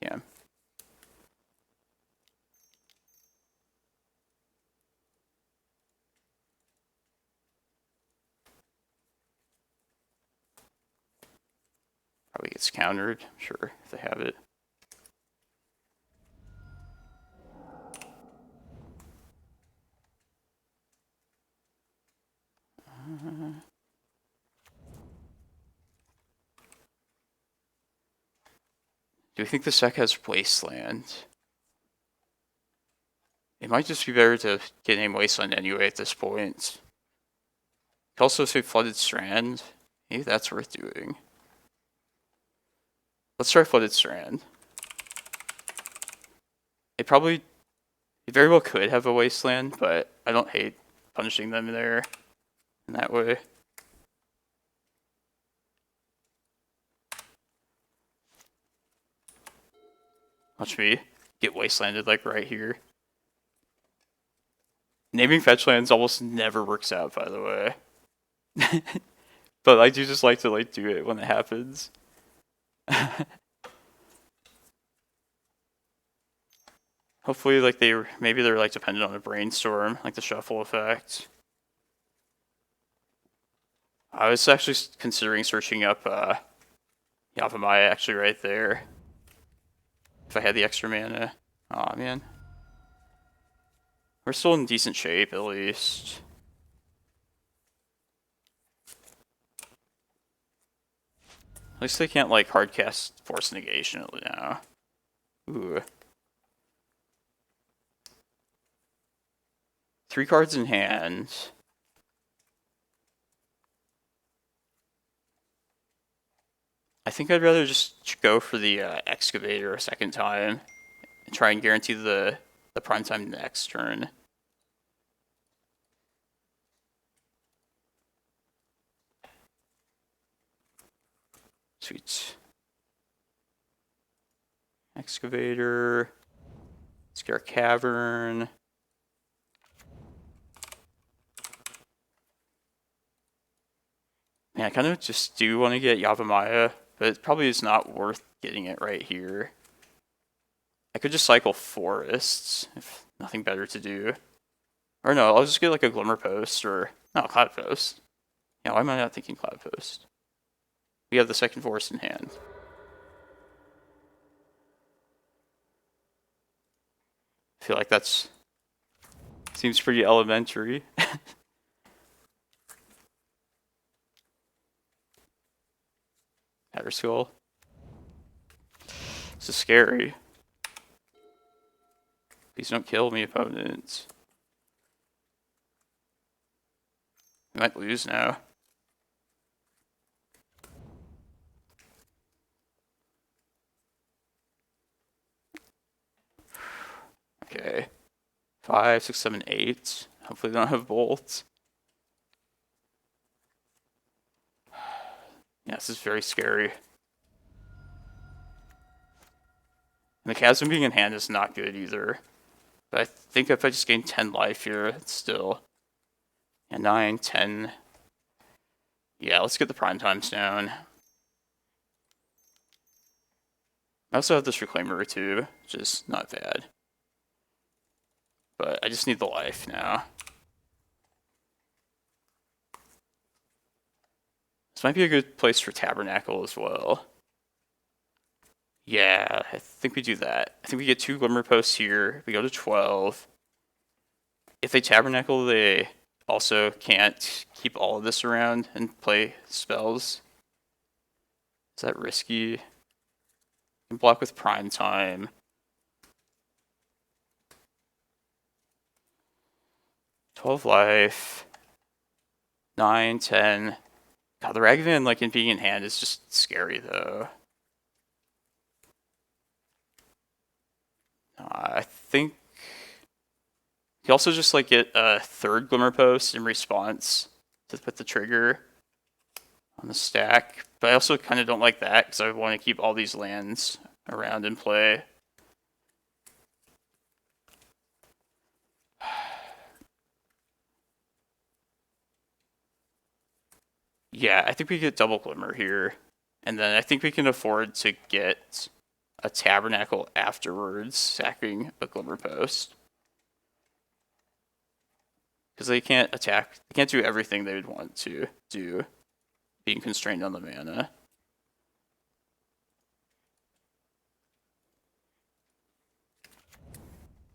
Yeah. Probably gets countered, sure, if they have it. Do we think this deck has Wasteland? It might just be better to get name Wasteland anyway at this point. Could also say Flooded Strand. Maybe that's worth doing. Let's try Flooded Strand. It very well could have a Wasteland, but I don't hate punishing them there in that way. Watch me get Wastelanded like right here. Naming fetch lands almost never works out, by the way. But I do just like to like do it when it happens. Hopefully, like maybe they're like dependent on a brainstorm, like the shuffle effect. I was actually considering searching up Yavimaya actually right there. If I had the extra mana. Aw, man. We're still in decent shape, at least. At least they can't, like, hardcast Force Negation now. Ooh. 3 cards in hand. I think I'd rather just go for the Excavator a second time and try and guarantee the prime time next turn. Sweet. Excavator. Let's get our Cavern. Man, I kind of just do want to get Yavimaya, but it probably is not worth getting it right here. I could just cycle Forests, if nothing better to do. Or no, I'll just get like a Glimmerpost, or... No, Cloudpost. Yeah, why am I not thinking Cloudpost? We have the second Forest in hand. I feel like that's... Seems pretty elementary. Skull. This is scary. Please don't kill me, opponents. We might lose now. Okay. 5, 6, 7, 8. Hopefully they don't have bolts. Yeah, this is very scary. And the Chasm being in hand is not good either. But I think if I just gain 10 life here, it's still... Yeah, 9, 10... Yeah, let's get the prime times down. I also have this Reclaimer too, which is not bad. But I just need the life now. This might be a good place for Tabernacle as well. Yeah, I think we do that. I think we get 2 Glimmerposts here. We go to 12. If they Tabernacle, they also can't keep all of this around and play spells. Is that risky? You can block with Prime Time. $12 life. 9, 10. God, the Ragavan, like, in being in hand is just scary, though. I think... You also just, like, get a 3rd Glimmerpost in response to put the trigger on the stack. But I also kind of don't like that, because I want to keep all these lands around in play. Yeah, I think we get double Glimmer here. And then I think we can afford to get a Tabernacle afterwards, sacking a Glimmerpost. Because they can't attack, they can't do everything they would want to do, being constrained on the mana.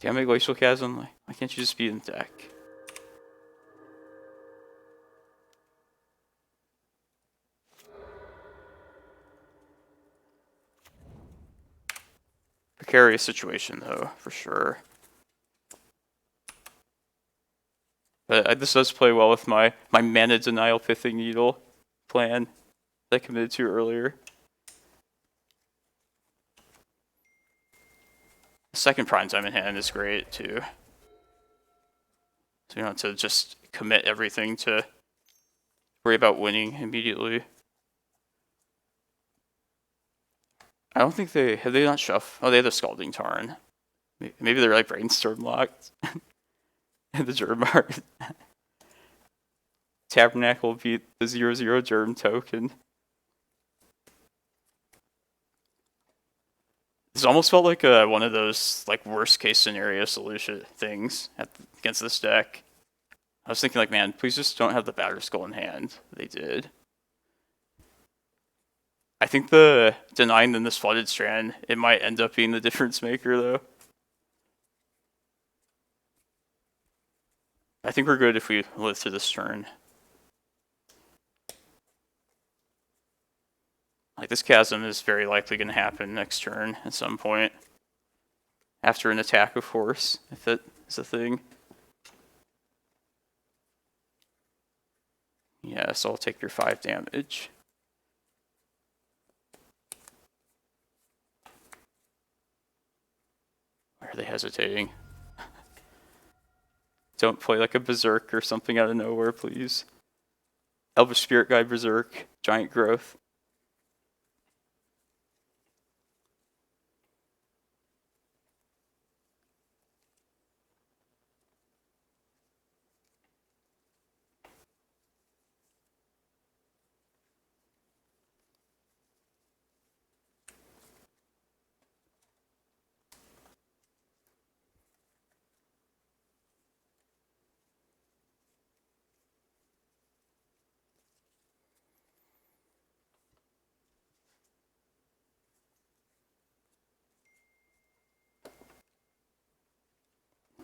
Damn it, Glacial Chasm, why can't you just be in deck? Precarious situation, though, for sure. But this does play well with my mana denial Pithing Needle plan that I committed to earlier. The second prime time in hand is great, too. So you don't have to just commit everything to worry about winning immediately. I don't think have they not shuffled? Oh, they have the Scalding Tarn. Maybe they're like brainstorm locked. the germ art. Tabernacle beat the 0/0 germ token. This almost felt like one of those like worst case scenario solution things against this deck. I was thinking like, man, please just don't have the Batter Skull in hand. They did. I think the denying them this Flooded Strand, it might end up being the difference maker though. I think we're good if we live through this turn. Like, this chasm is very likely going to happen next turn at some point. After an attack, of course, if it is a thing. Yeah, so I'll take your 5 damage. Why are they hesitating? Don't play like a Berserk or something out of nowhere, please. Elvish Spirit Guide Berserk, Giant Growth.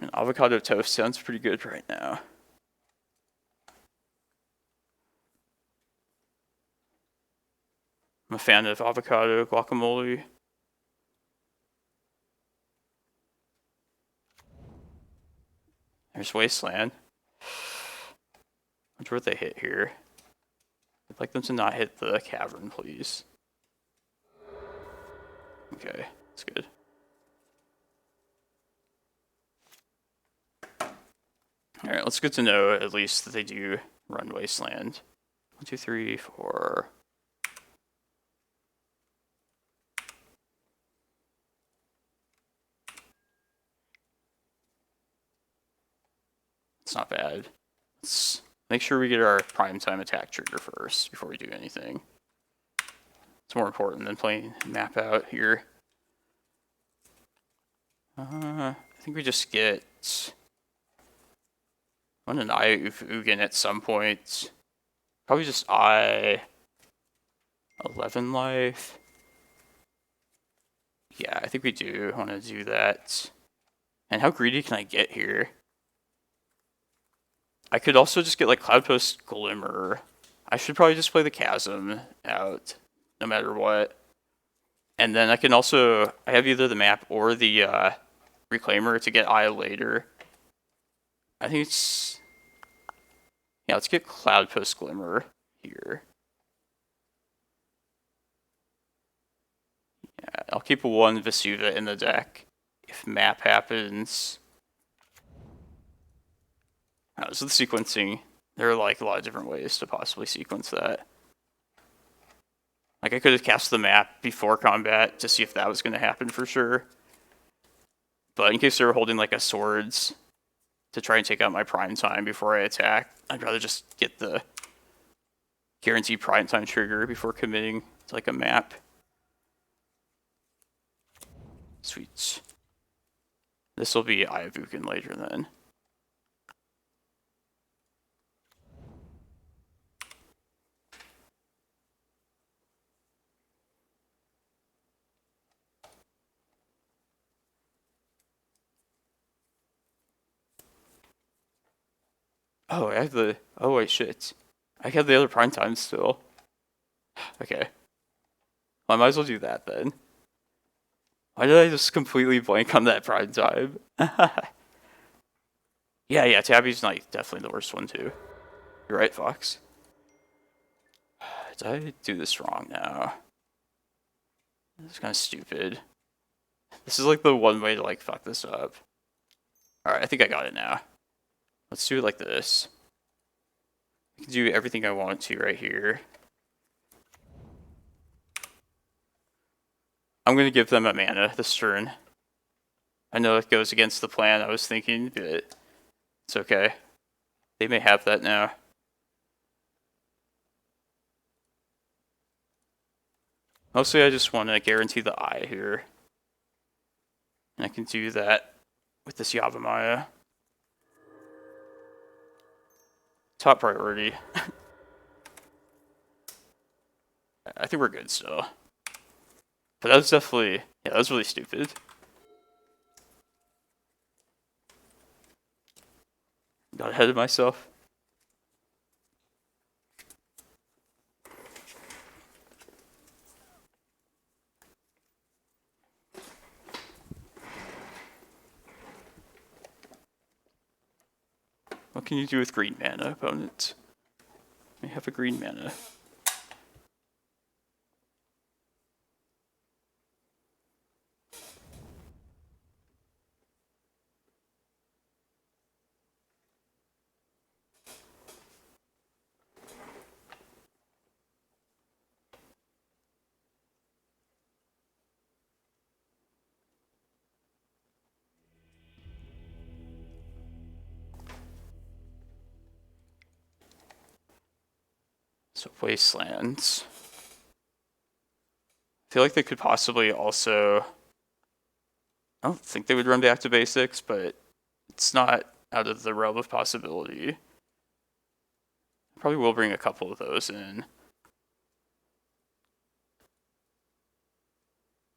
And avocado toast sounds pretty good right now. I'm a fan of avocado guacamole. There's Wasteland. I wonder what they hit here. I'd like them to not hit the cavern, please. Okay, that's good. Alright, let's get to know at least that they do run Wasteland. 1, 2, 3, 4. It's not bad. Let's make sure we get our prime time attack trigger first before we do anything. It's more important than playing map out here. I think we just get an Eye of Ugin at some point. Probably just Eye 11 life. Yeah, I think we do want to do that. And how greedy can I get here? I could also just get like Cloudpost Glimmer. I should probably just play the Chasm out, no matter what. And then I can also, I have either the map or the Reclaimer to get Eye later. I think it's, yeah, let's get Cloudpost Glimmer here. Yeah, I'll keep 1 Vesuva in the deck if map happens. So the sequencing, there are like a lot of different ways to possibly sequence that. Like I could have cast the map before combat to see if that was going to happen for sure. But in case they were holding like a swords to try and take out my prime time before I attack, I'd rather just get the guaranteed prime time trigger before committing to like a map. Sweet. This will be Eye of Ugin later then. Oh, I have the... Oh, wait, shit. I have the other prime time still. Okay. Well, I might as well do that, then. Why did I just completely blank on that prime time? Yeah, Tabby's like definitely the worst one, too. You're right, Fox. Did I do this wrong now? This is kind of stupid. This is like the one way to like fuck this up. Alright, I think I got it now. Let's do it like this. I can do everything I want to right here. I'm going to give them a mana this turn. I know it goes against the plan I was thinking, but It's okay. They may have that now. Mostly I just want to guarantee the eye here. And I can do that with this Yavimaya. Top priority. I think we're good still. But that was definitely, yeah, that was really stupid. Got ahead of myself. What can you do with green mana, opponent? We have a green mana. So Wastelands. I feel like they could possibly also... I don't think they would run back to basics, but it's not out of the realm of possibility. Probably will bring a couple of those in.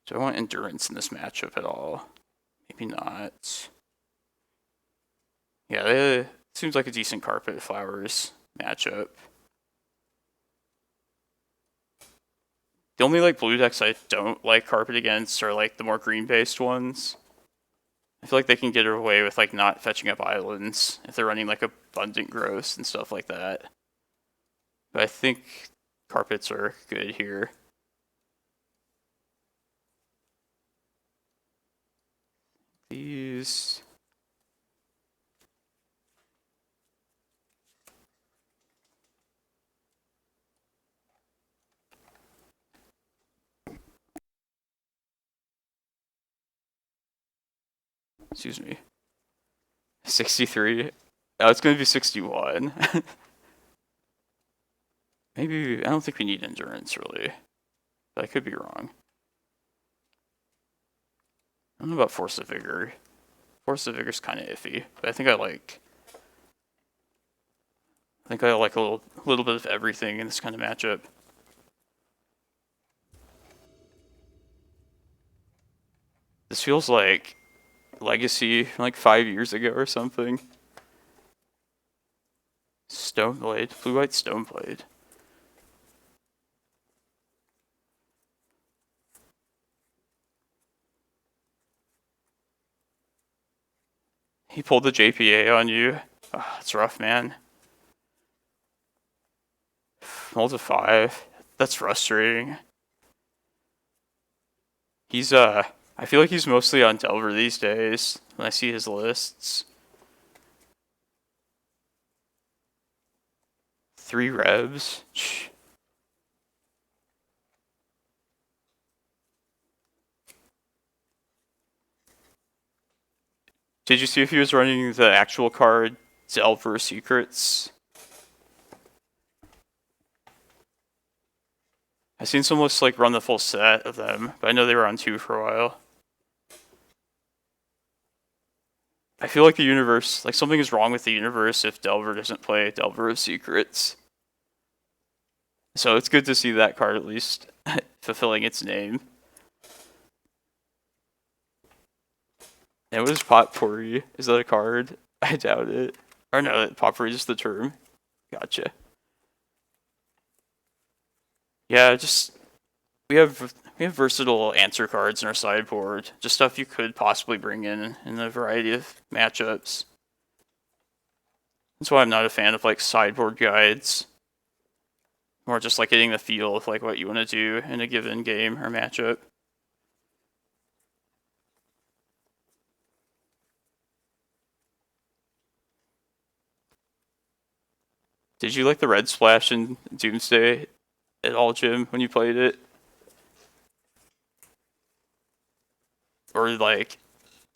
Do I want endurance in this matchup at all? Maybe not. Yeah, it seems like a decent carpet flowers matchup. The only like blue decks I don't like carpet against are like the more green based ones. I feel like they can get away with like not fetching up islands if they're running like abundant growth and stuff like that. But I think carpets are good here. These... Excuse me. 63? Oh, it's going to be 61. Maybe, I don't think we need endurance, really. But I could be wrong. I don't know about Force of Vigor. Force of Vigor's kind of iffy, but I think I like a little bit of everything in this kind of matchup. This feels like Legacy like 5 years ago or something. Stoneblade, blue-white Stoneblade. He pulled the JPA on you. Oh, that's rough, man. Roll to 5. That's frustrating. He's I feel like he's mostly on Delver these days when I see his lists. 3 revs. Did you see if he was running the actual card Delver Secrets? I've seen some lists like run the full set of them, but I know they were on 2 for a while. I feel like the universe, like something is wrong with the universe if Delver doesn't play Delver of Secrets. So it's good to see that card at least fulfilling its name. And what is Potpourri? Is that a card? I doubt it. Or no, Potpourri is just the term. Gotcha. Yeah, just we have versatile answer cards in our sideboard. Just stuff you could possibly bring in a variety of matchups. That's why I'm not a fan of like sideboard guides. More just like getting the feel of like what you want to do in a given game or matchup. Did you like the red splash in Doomsday at all, Jim, when you played it? Or like,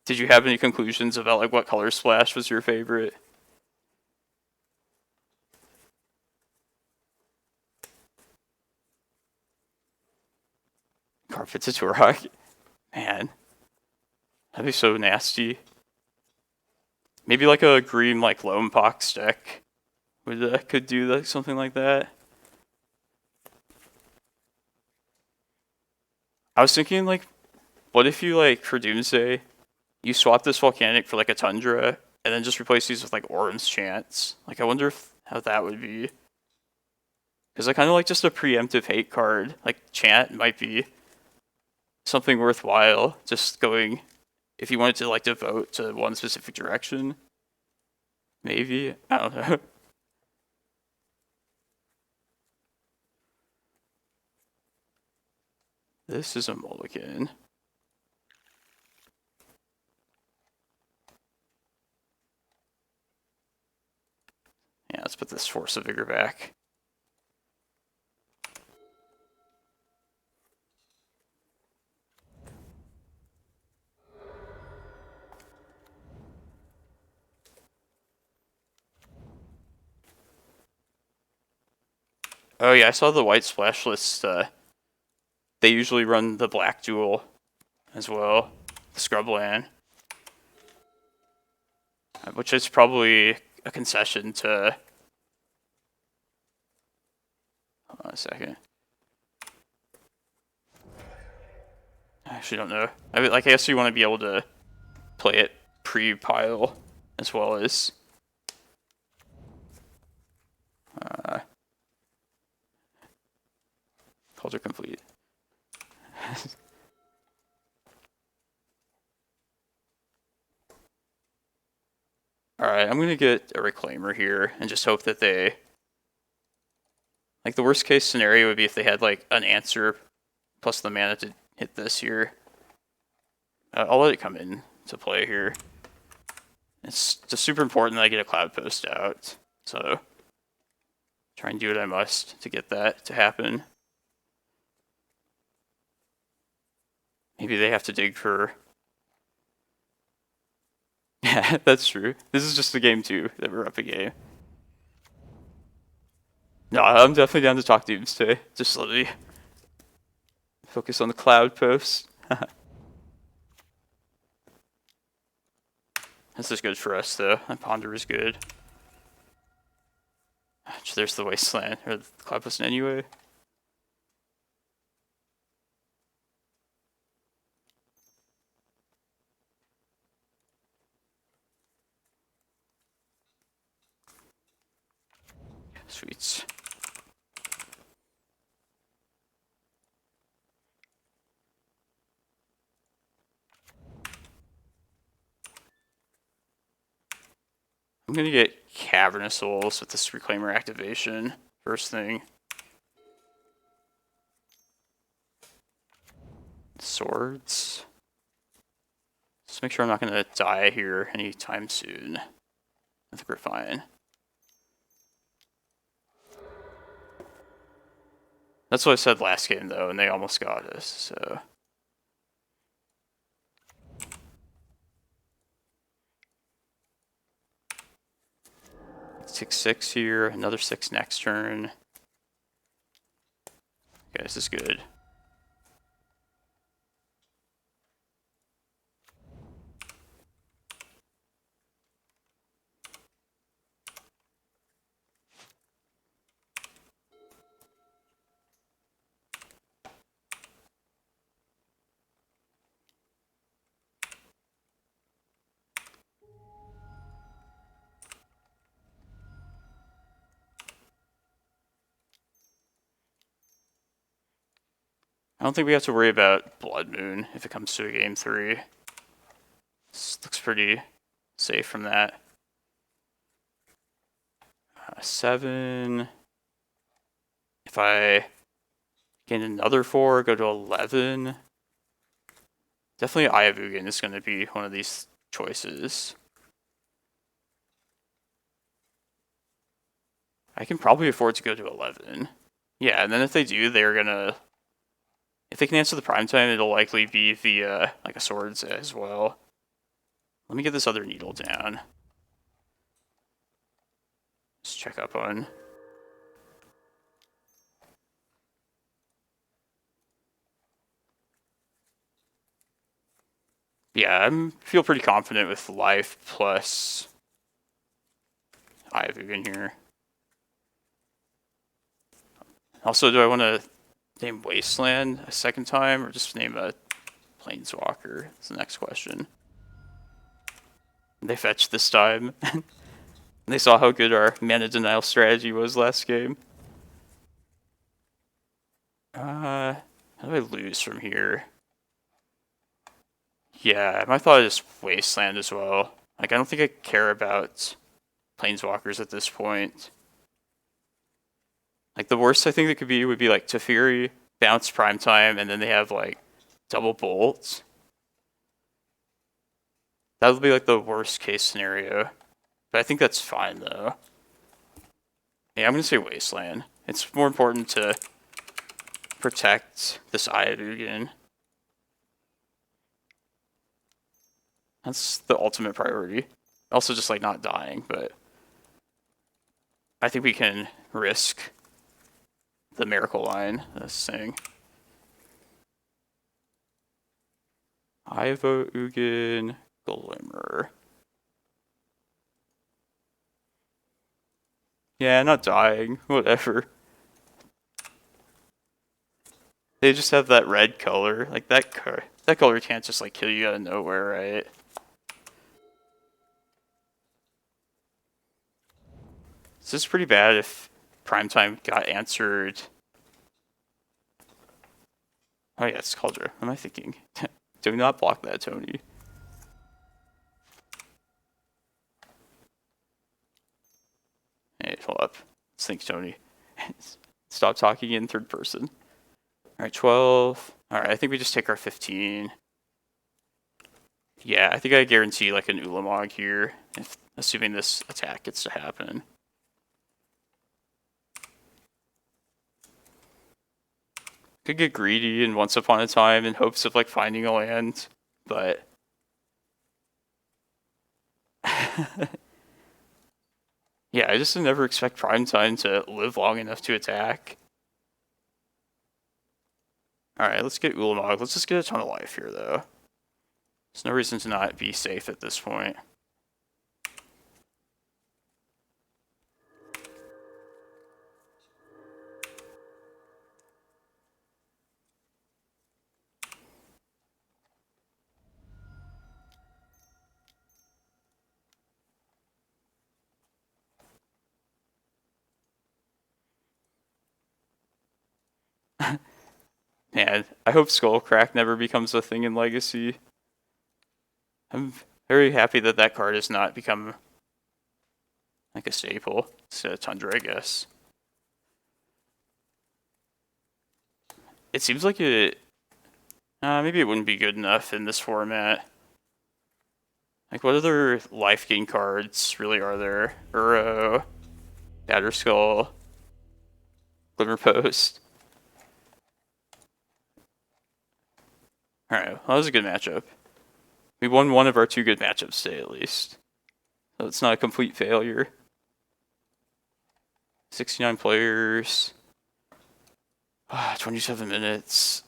did you have any conclusions about like what color splash was your favorite? Carpet to Turok. Man. That'd be so nasty. Maybe like a green like Lone Pox deck could do like something like that. I was thinking like, what if you like for Doomsday, you swap this Volcanic for like a Tundra, and then just replace these with like Orim's Chants. Like I wonder how that would be. Because I kind of like just a preemptive hate card. Like Chant might be something worthwhile. Just going, if you wanted to like devote to one specific direction. Maybe, I don't know. This is a mulligan. Yeah, let's put this Force of Vigor back. Oh yeah, I saw the white splash list. They usually run the black duel as well, the Scrubland. Which is probably a concession to... Hold on a second. I actually don't know. I mean, like, I guess you want to be able to play it pre-pile as well as... Culture complete. Alright, I'm gonna get a Reclaimer here and just hope that they... Like, the worst case scenario would be if they had, like, an answer plus the mana to hit this here. I'll let it come in to play here. It's just super important that I get a Cloudpost out. So, try and do what I must to get that to happen. Maybe they have to dig for... Yeah, that's true. This is just a game 2 that we're up a game. No, I'm definitely down to talk Doomsday. Just let me focus on the Cloudpost. This is good for us, though. My Ponder is good. There's the Wasteland, or the Cloudpost anyway. Sweets. I'm gonna get Cavern of Souls with this Reclaimer activation. First thing. Swords. Just make sure I'm not gonna die here anytime soon. I think we're fine. That's what I said last game though, and they almost got us, so. Take 6 here, another 6 next turn. Okay, this is good. I don't think we have to worry about Blood Moon if it comes to a game 3. This looks pretty safe from that. 7. If I gain another 4, go to 11. Definitely Eye of Ugin is going to be one of these choices. I can probably afford to go to 11. Yeah, and then if they do, they're going to... If they can answer the prime time, it'll likely be via like a swords as well. Let me get this other needle down. Just check up on. Yeah, I feel pretty confident with life plus Eye of Ugin here. Also, do I want to name Wasteland a second time or just name a Planeswalker? That's the next question. They fetched this time. They saw how good our mana denial strategy was last game. How do I lose from here? Yeah, my thought is Wasteland as well. Like, I don't think I care about Planeswalkers at this point. Like, the worst I think that could be would be like Teferi, bounce Primetime, and then they have like double bolts. That would be like the worst case scenario. But I think that's fine though. Yeah, I'm gonna say Wasteland. It's more important to protect this Eye of Ugin. That's the ultimate priority. Also just like not dying, but I think we can risk the Miracle line, this thing. Eye of Ugin, Glimmer. Yeah, not dying, whatever. They just have that red color. Like, that color can't just, like, kill you out of nowhere, right? This is pretty bad if Primetime got answered. Oh yeah, it's Cauldron. What am I thinking? Do not block that, Tony. Hey, hold up. Let's think, Tony. Stop talking in third person. Alright, 12. Alright, I think we just take our 15. Yeah, I think I guarantee like an Ulamog here, assuming this attack gets to happen. Could get greedy in Once Upon a Time in hopes of like finding a land, but yeah, I just never expect Primetime to live long enough to attack. Alright, let's get Ulamog. Let's just get a ton of life here though. There's no reason to not be safe at this point. Man, I hope Skullcrack never becomes a thing in Legacy. I'm very happy that that card has not become like a staple. It's a Tundra, I guess. It seems like it... maybe it wouldn't be good enough in this format. Like, what other life gain cards really are there? Uro, Batterskull, Glimmerpost. Alright, well, that was a good matchup. We won one of our two good matchups today, at least. So it's not a complete failure. 69 players. 27 minutes.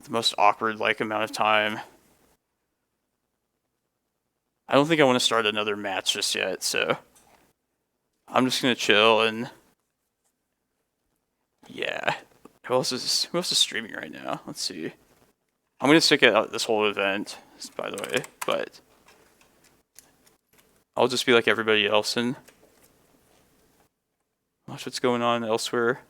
The most awkward, like, amount of time. I don't think I want to start another match just yet, so... I'm just gonna chill and... Yeah. Who else is streaming right now? Let's see. I'm gonna stick out this whole event, by the way, but... I'll just be like everybody else and... watch what's going on elsewhere.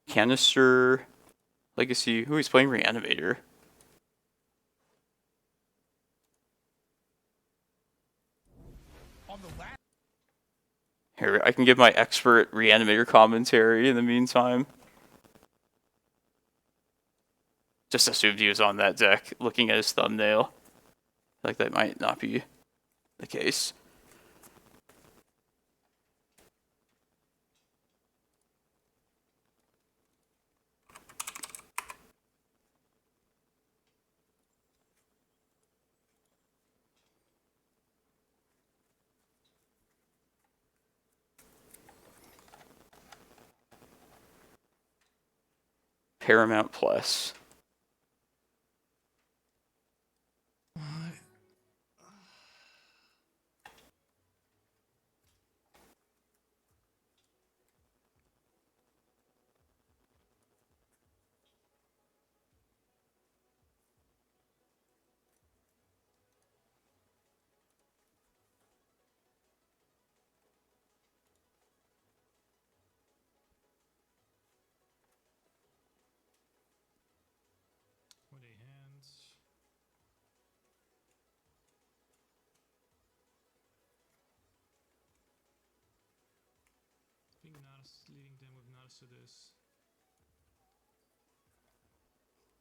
Canister... Legacy... Who is playing Reanimator? Here, I can give my expert Reanimator commentary in the meantime. Just assumed he was on that deck, looking at his thumbnail. Like that might not be the case. Paramount Plus.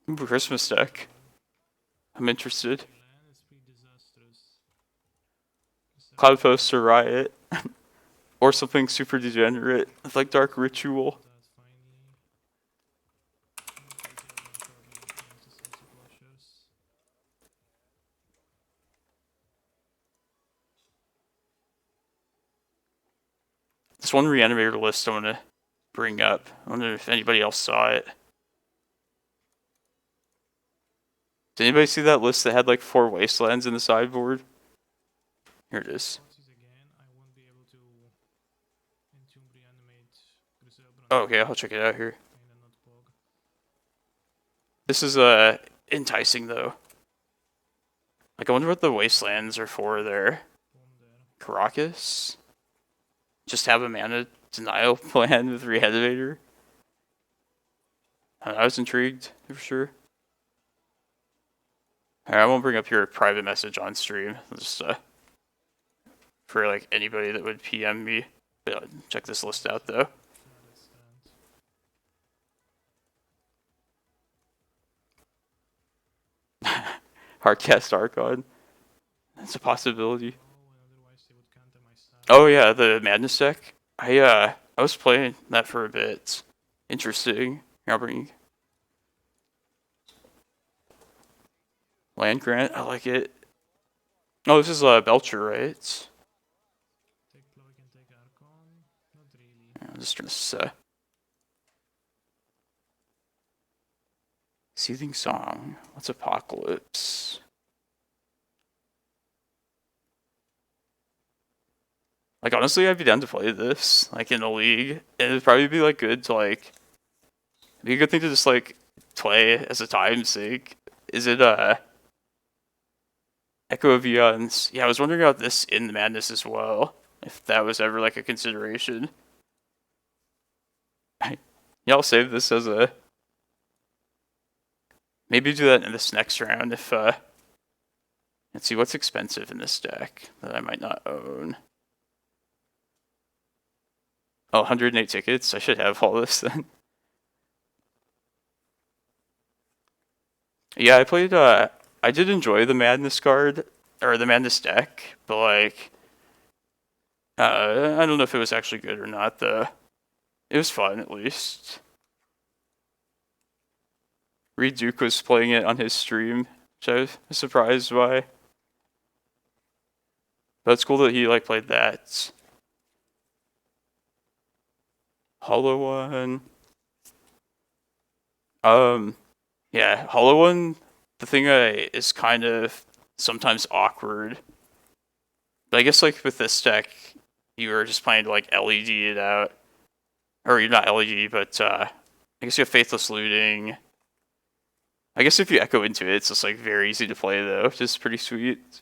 Ooh, Christmas deck. I'm interested. Cloudpost or Riot. Or something super degenerate, like Dark Ritual. This one Reanimator list I want to bring up. I wonder if anybody else saw it. Did anybody see that list that had like 4 Wastelands in the sideboard? Here it is. Oh, okay, I'll check it out here. This is enticing though. Like I wonder what the Wastelands are for there. Karakas? Just have a mana denial plan with Reanimator? I was intrigued for sure. Alright, I won't bring up your private message on stream. Just for like anybody that would PM me. But check this list out though. Hardcast Archon. That's a possibility. Oh yeah, the Madness deck. I was playing that for a bit. Interesting. Here, I'll bring Land Grant. I like it. Oh, this is Belcher, right? I'm just trying to Seething Song. What's Apocalypse? Like honestly, I'd be down to play this like in a league. It'd probably be like good to like be a good thing to just like play as a time's sake. Is it Echo of Eons? Yeah, I was wondering about this in the Madness as well. If that was ever like a consideration. Yeah, I'll save this as a maybe do that in this next round if let's see what's expensive in this deck that I might not own. Oh, 108 tickets. I should have all this then. Yeah, I played I did enjoy the Madness card or the Madness deck, but like I don't know if it was actually good or not though. It was fun at least. Reed Duke was playing it on his stream, which I was surprised by. But it's cool that he like played that. Hollow One. Yeah, Hollow One, the thing is kind of sometimes awkward. But I guess like with this deck, you were just playing to like LED it out. Or you're not LED, but I guess you have Faithless Looting. I guess if you echo into it, it's just like very easy to play though, which is pretty sweet.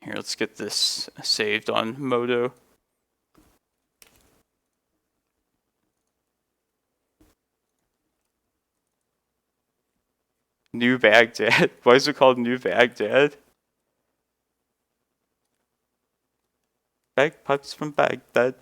Here, let's get this saved on Modo. New Baghdad? Why is it called New Baghdad? Bagpipes from Baghdad.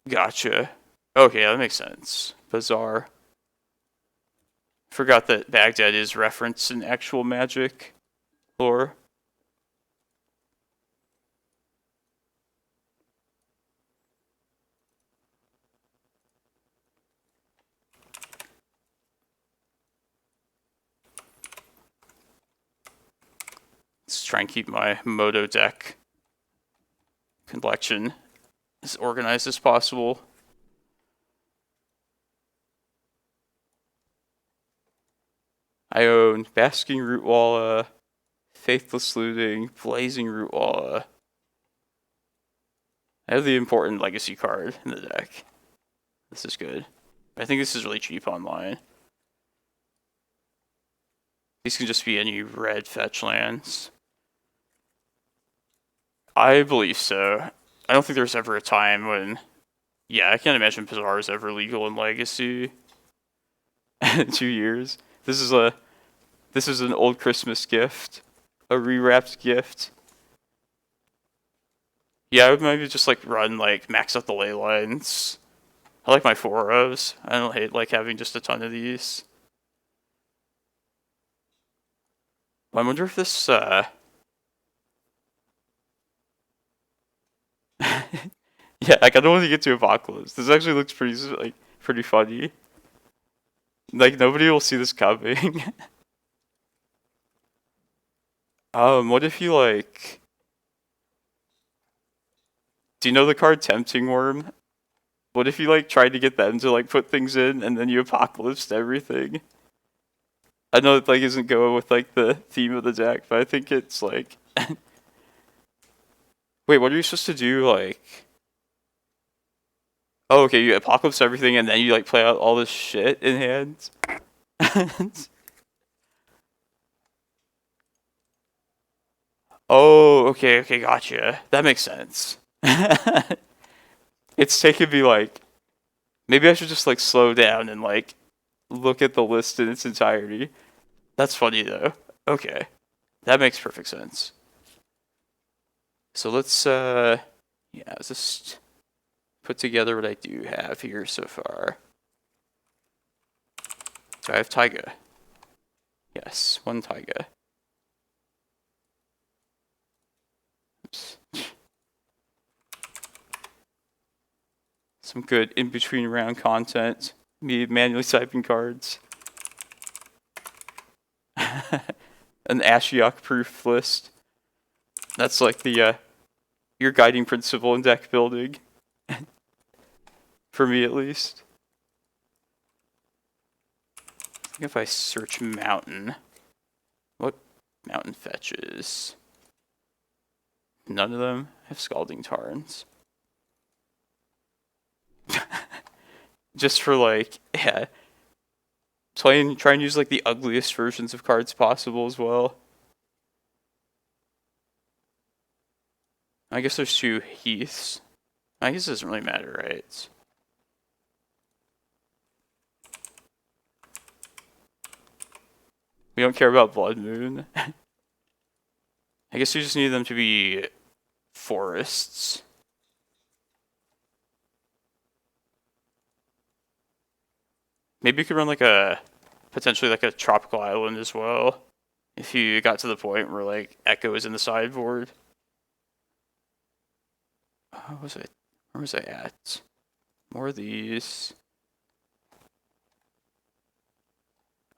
Gotcha. Okay, that makes sense. Bizarre. Forgot that Baghdad is referenced in actual Magic lore. try and keep my Moto deck collection as organized as possible. I own Basking Rootwalla, Faithless Looting, Blazing Rootwalla. I have the important legacy card in the deck. This is good. I think this is really cheap online. These can just be any red fetch lands. I believe so. I don't think there's ever a time when... Yeah, I can't imagine Bazaar is ever legal in Legacy. In 2 years. This is an old Christmas gift. A rewrapped gift. Yeah, I would maybe just like run like max out the ley lines. I like my 4-ofs. I don't hate like having just a ton of these. I wonder if this yeah, like I don't want to get to Apocalypse. This actually looks pretty funny. Like nobody will see this coming. What if you like... Do you know the card Tempting Worm? What if you like tried to get them to like put things in and then you apocalypsed everything? I know it like isn't going with like the theme of the deck, but I think it's like... Wait, what are you supposed to do like... Oh, okay, you apocalypse everything and then you like play out all this shit in hand? Oh, okay, gotcha. That makes sense. It's taken me like... Maybe I should just like slow down and like look at the list in its entirety. That's funny though. Okay. That makes perfect sense. So let's just put together what I do have here so far. So I have Taiga. Yes, 1 Taiga. Oops. Some good in-between round content. Me manually typing cards. An Ashiok proof list. That's like the your guiding principle in deck building. For me at least. I think if I search mountain, what mountain fetches? None of them have Scalding Tarns. Just for like, yeah. Try and use like the ugliest versions of cards possible as well. I guess there's 2 Heaths. I guess it doesn't really matter, right? We don't care about Blood Moon. I guess we just need them to be forests. Maybe you could run like potentially like a tropical island as well. If you got to the point where like Echo is in the sideboard. Where was I at? More of these.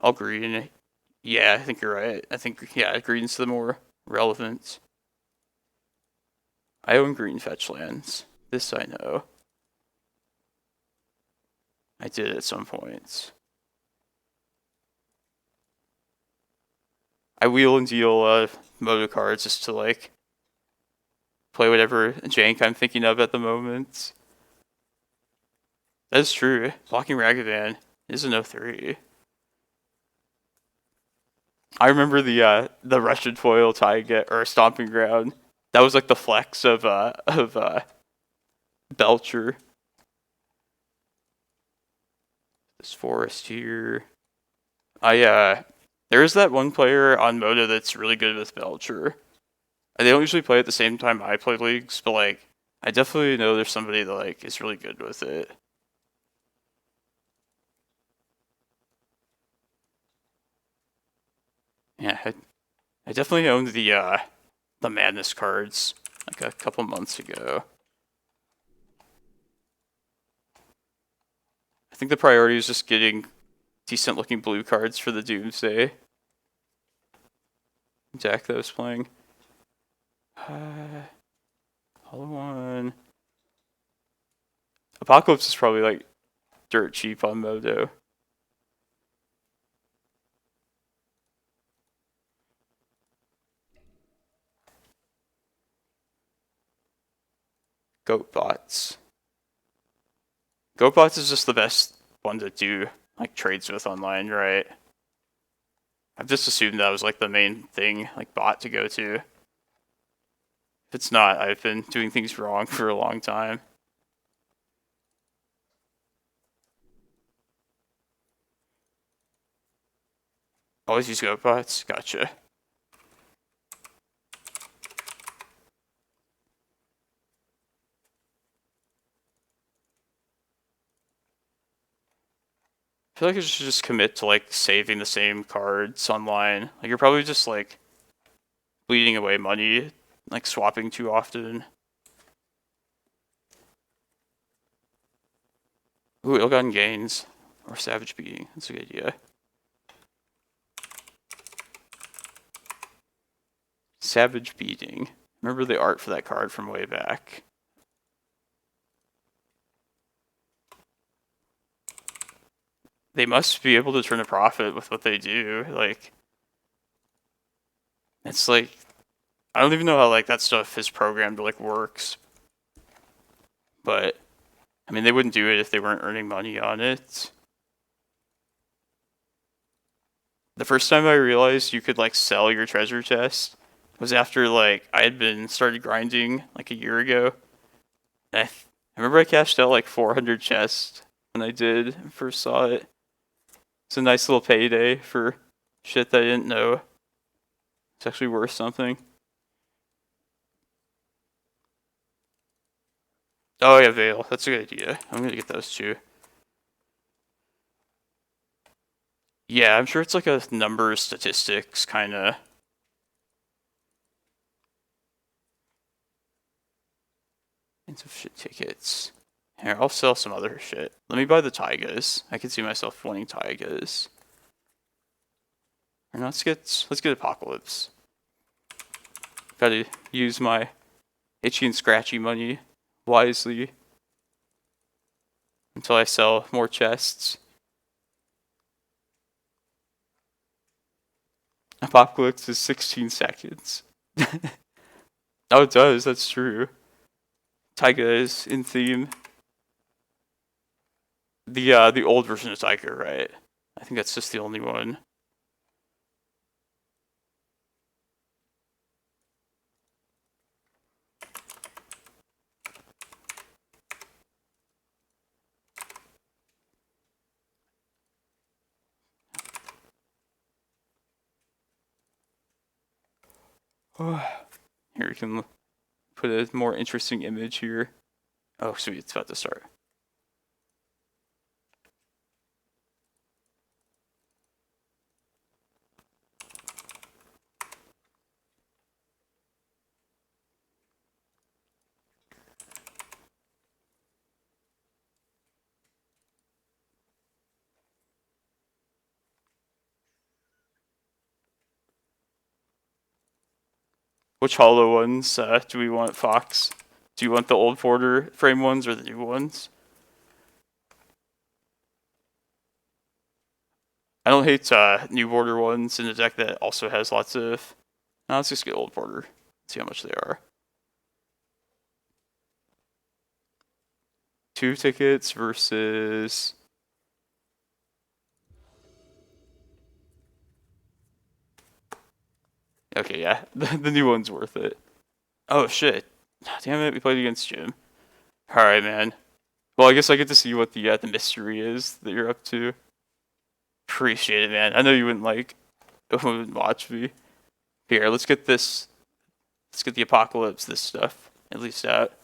All green. Yeah, I think you're right. I think, yeah, green's the more relevant. I own green fetch lands. This I know. I did at some point. I wheel and deal moto cards just to like play whatever jank I'm thinking of at the moment. That's true. Blocking Ragavan is an 0-3. I remember the Russian foil Taiga or Stomping Ground. That was like the flex of Belcher. This forest here. There's that one player on Moto that's really good with Belcher. They don't usually play at the same time I play leagues, but like I definitely know there's somebody that like is really good with it. Yeah, I definitely owned the Madness cards like a couple months ago. I think the priority is just getting decent looking blue cards for the Doomsday deck that I was playing. Hollow one. Apocalypse is probably like dirt cheap on Modo. Goatbots. Goatbots is just the best one to do like trades with online, right? I've just assumed that was like the main thing, like bot to go to. If it's not, I've been doing things wrong for a long time. Always use Goatbots? Gotcha. I feel like I should just commit to like saving the same cards online. Like you're probably just like bleeding away money, like swapping too often. Ooh, Ill-Gotten Gains or Savage Beating. That's a good idea. Savage Beating. Remember the art for that card from way back. They must be able to turn a profit with what they do. Like, it's like, I don't even know how like that stuff is programmed to like works. But, I mean, they wouldn't do it if they weren't earning money on it. The first time I realized you could like sell your treasure chest was after like I had been started grinding like a year ago. And I remember I cashed out like 400 chests when I first saw it. It's a nice little payday for shit that I didn't know. It's actually worth something. Oh yeah, Vale. That's a good idea. I'm gonna get those too. Yeah, I'm sure it's like a numbers statistics kinda. Into shit tickets. Here, I'll sell some other shit. Let me buy the Taigas. I can see myself wanting Taigas. Or let's get Apocalypse. Gotta use my itchy and scratchy money wisely until I sell more chests. Apocalypse is 16 seconds. Oh, it does. That's true. Taiga is in theme. The old version of Taiga, right? I think that's just the only one. Here we can put a more interesting image here. Oh, sweet, it's about to start. Which hollow ones do we want, Fox? Do you want the old border frame ones or the new ones? I don't hate new border ones in a deck that also has lots of... No, let's just get old border. See how much they are. 2 tickets versus... Okay, yeah, the new one's worth it. Oh shit! Damn it, we played against Jim. All right, man. Well, I guess I get to see what the mystery is that you're up to. Appreciate it, man. I know you wouldn't watch me. Here, let's get this. Let's get the Apocalypse, this stuff at least out.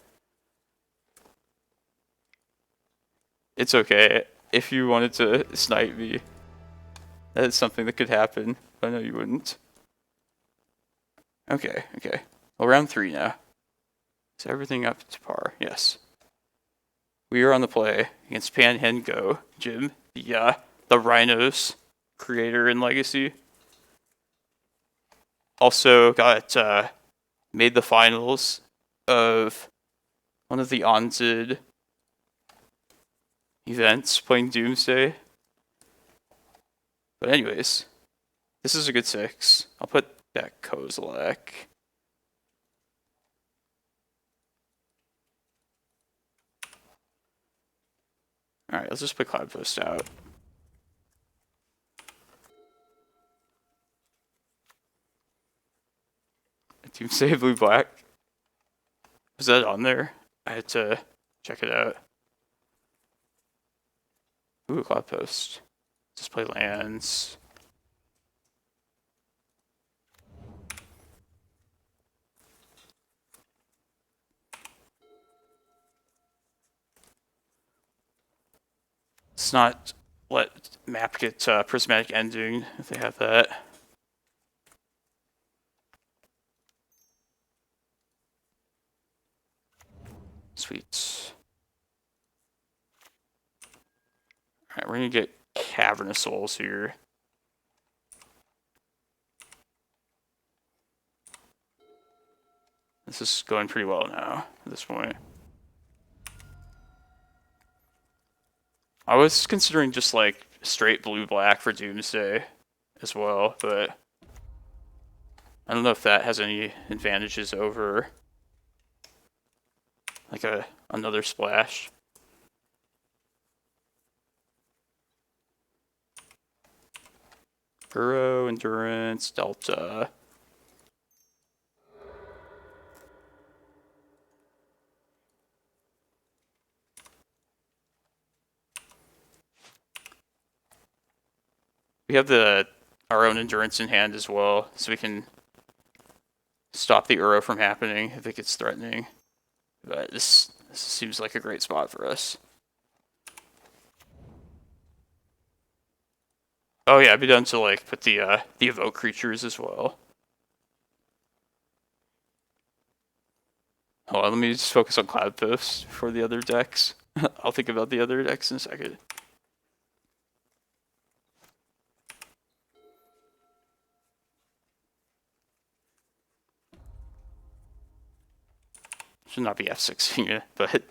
It's okay if you wanted to snipe me. That is something that could happen. But I know you wouldn't. Okay. Well, round 3 now. Is everything up to par? Yes. We are on the play against Panhen Go, Jim, the Rhinos creator in Legacy. Also got made the finals of one of the Onzid events playing Doomsday. But anyways, this is a good 6. I'll put that Kozilek. Alright, let's just put Cloudpost out. Doomsday blue black. Was that on there? I had to check it out. Ooh, Cloudpost. Just play lands. Let's not let map get prismatic ending if they have that. Sweet. Alright, we're gonna get Cavern of Souls here. This is going pretty well now at this point. I was considering just like straight blue-black for Doomsday as well, but I don't know if that has any advantages over like another splash. Burrow, Endurance, Delta. We have our own Endurance in hand as well, so we can stop the Uro from happening if it gets threatening. But this seems like a great spot for us. Oh yeah, I'd be done to like put the evoke creatures as well. Hold on, let me just focus on Cloudpost for the other decks. I'll think about the other decks in a second. Should not be F6ing it, but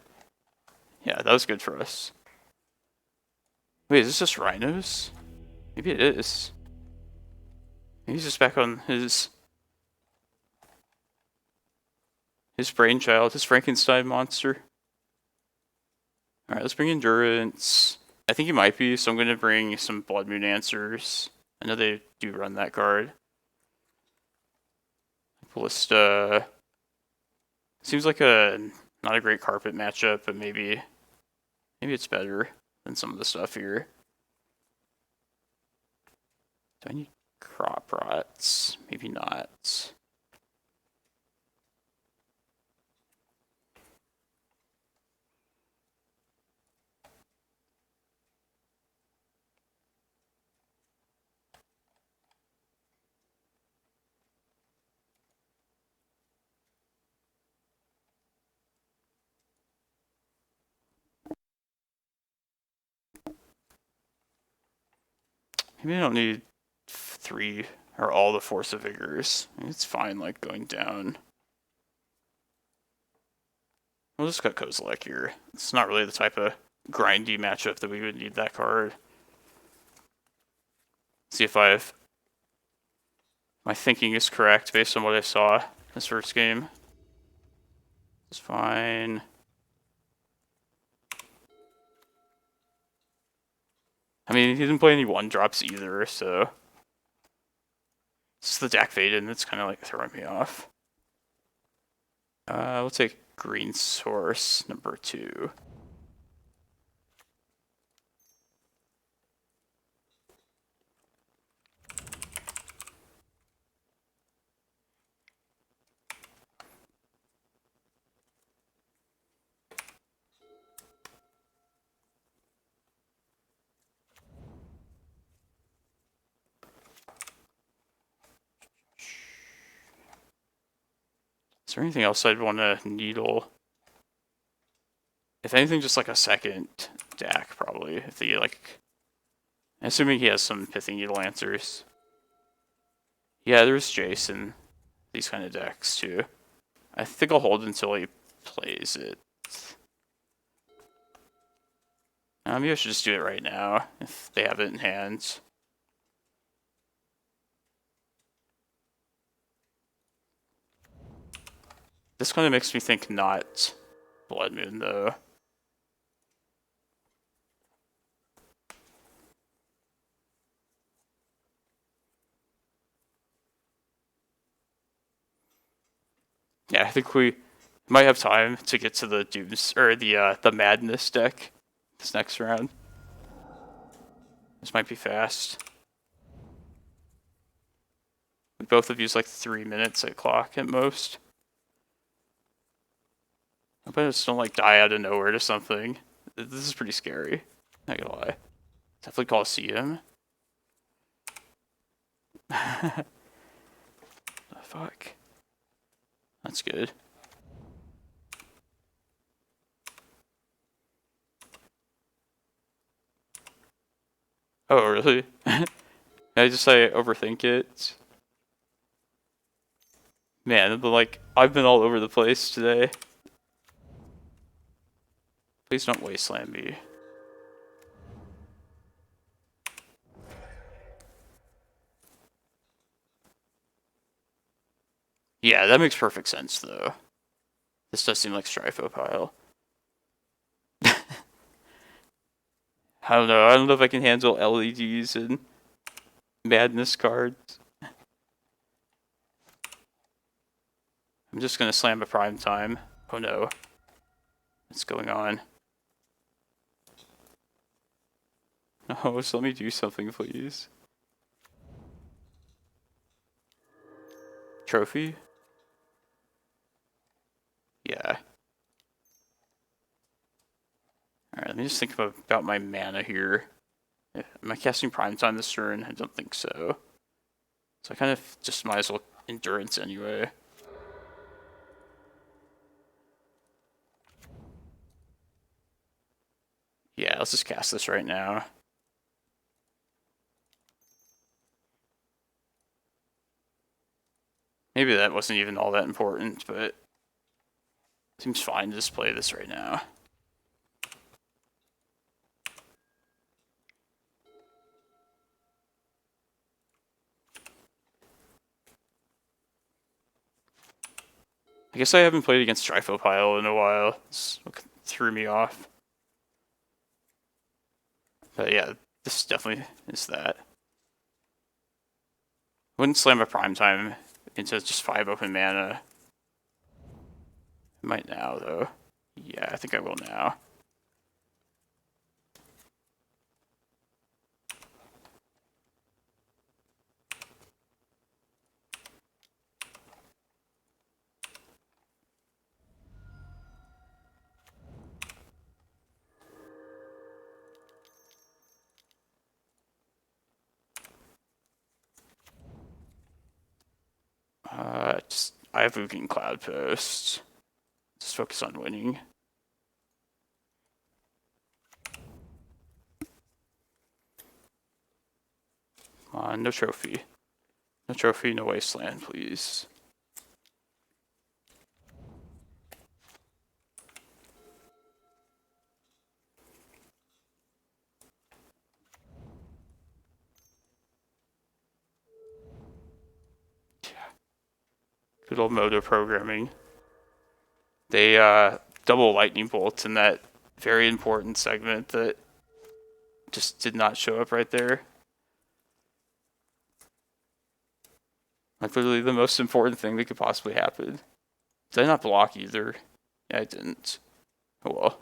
yeah, that was good for us. Wait, is this just Rhinos? Maybe it is. Maybe he's just back on his brainchild, his Frankenstein monster. Alright, let's bring Endurance. I think he might be, so I'm going to bring some Blood Moon Answers. I know they do run that card. Ballista. Seems like not a great carpet matchup, but maybe it's better than some of the stuff here. Do I need Crop Rots? Maybe not. Maybe I don't need 3 or all the Force of Vigors. It's fine, like, going down. We'll just cut Kozilek here. It's not really the type of grindy matchup that we would need that card. See if my thinking is correct based on what I saw this first game. It's fine. I mean, he didn't play any 1-drops either, so it's the Dak Vaden that's kind of like throwing me off. We'll take Green Source number 2. Is there anything else I'd want to needle? If anything, just like a second Dak, probably. If he like, assuming he has some Pithing Needle answers. Yeah, there's Jason. These kind of decks too. I think I'll hold until he plays it. Maybe I should just do it right now, if they have it in hand. This kind of makes me think not Blood Moon, though. Yeah, I think we might have time to get to the Dooms, or the Madness deck this next round. This might be fast. We both have used like 3 minutes at clock at most. I hope I just don't like die out of nowhere to something. This is pretty scary. Not gonna lie. Definitely Coliseum. Fuck. That's good. Oh, really? I just say overthink it. Man, but like, I've been all over the place today. Please don't wasteland me. Yeah, that makes perfect sense, though. This does seem like Strifopile. I don't know. I don't know if I can handle LEDs and Madness cards. I'm just gonna slam a Prime Time. Oh no. What's going on? No, just let me do something, please. Trophy? Yeah. Alright, let me just think about my mana here. Am I casting Prime Time this turn? I don't think so. So I kind of just might as well Endurance anyway. Yeah, let's just cast this right now. Maybe that wasn't even all that important, but it seems fine to just play this right now. I guess I haven't played against Strifopile in a while. This threw me off. But yeah, this definitely is that. Wouldn't slam a Prime Time into just 5 open mana. Might now, though. Yeah, I think I will now. Just Eye of Ugin Cloudpost. Just focus on winning. Come on, no trophy. No trophy, no wasteland, please. Good old Moto programming. They double lightning bolts in that very important segment that just did not show up right there. Like literally the most important thing that could possibly happen. Did I not block either? Yeah, I didn't. Oh well.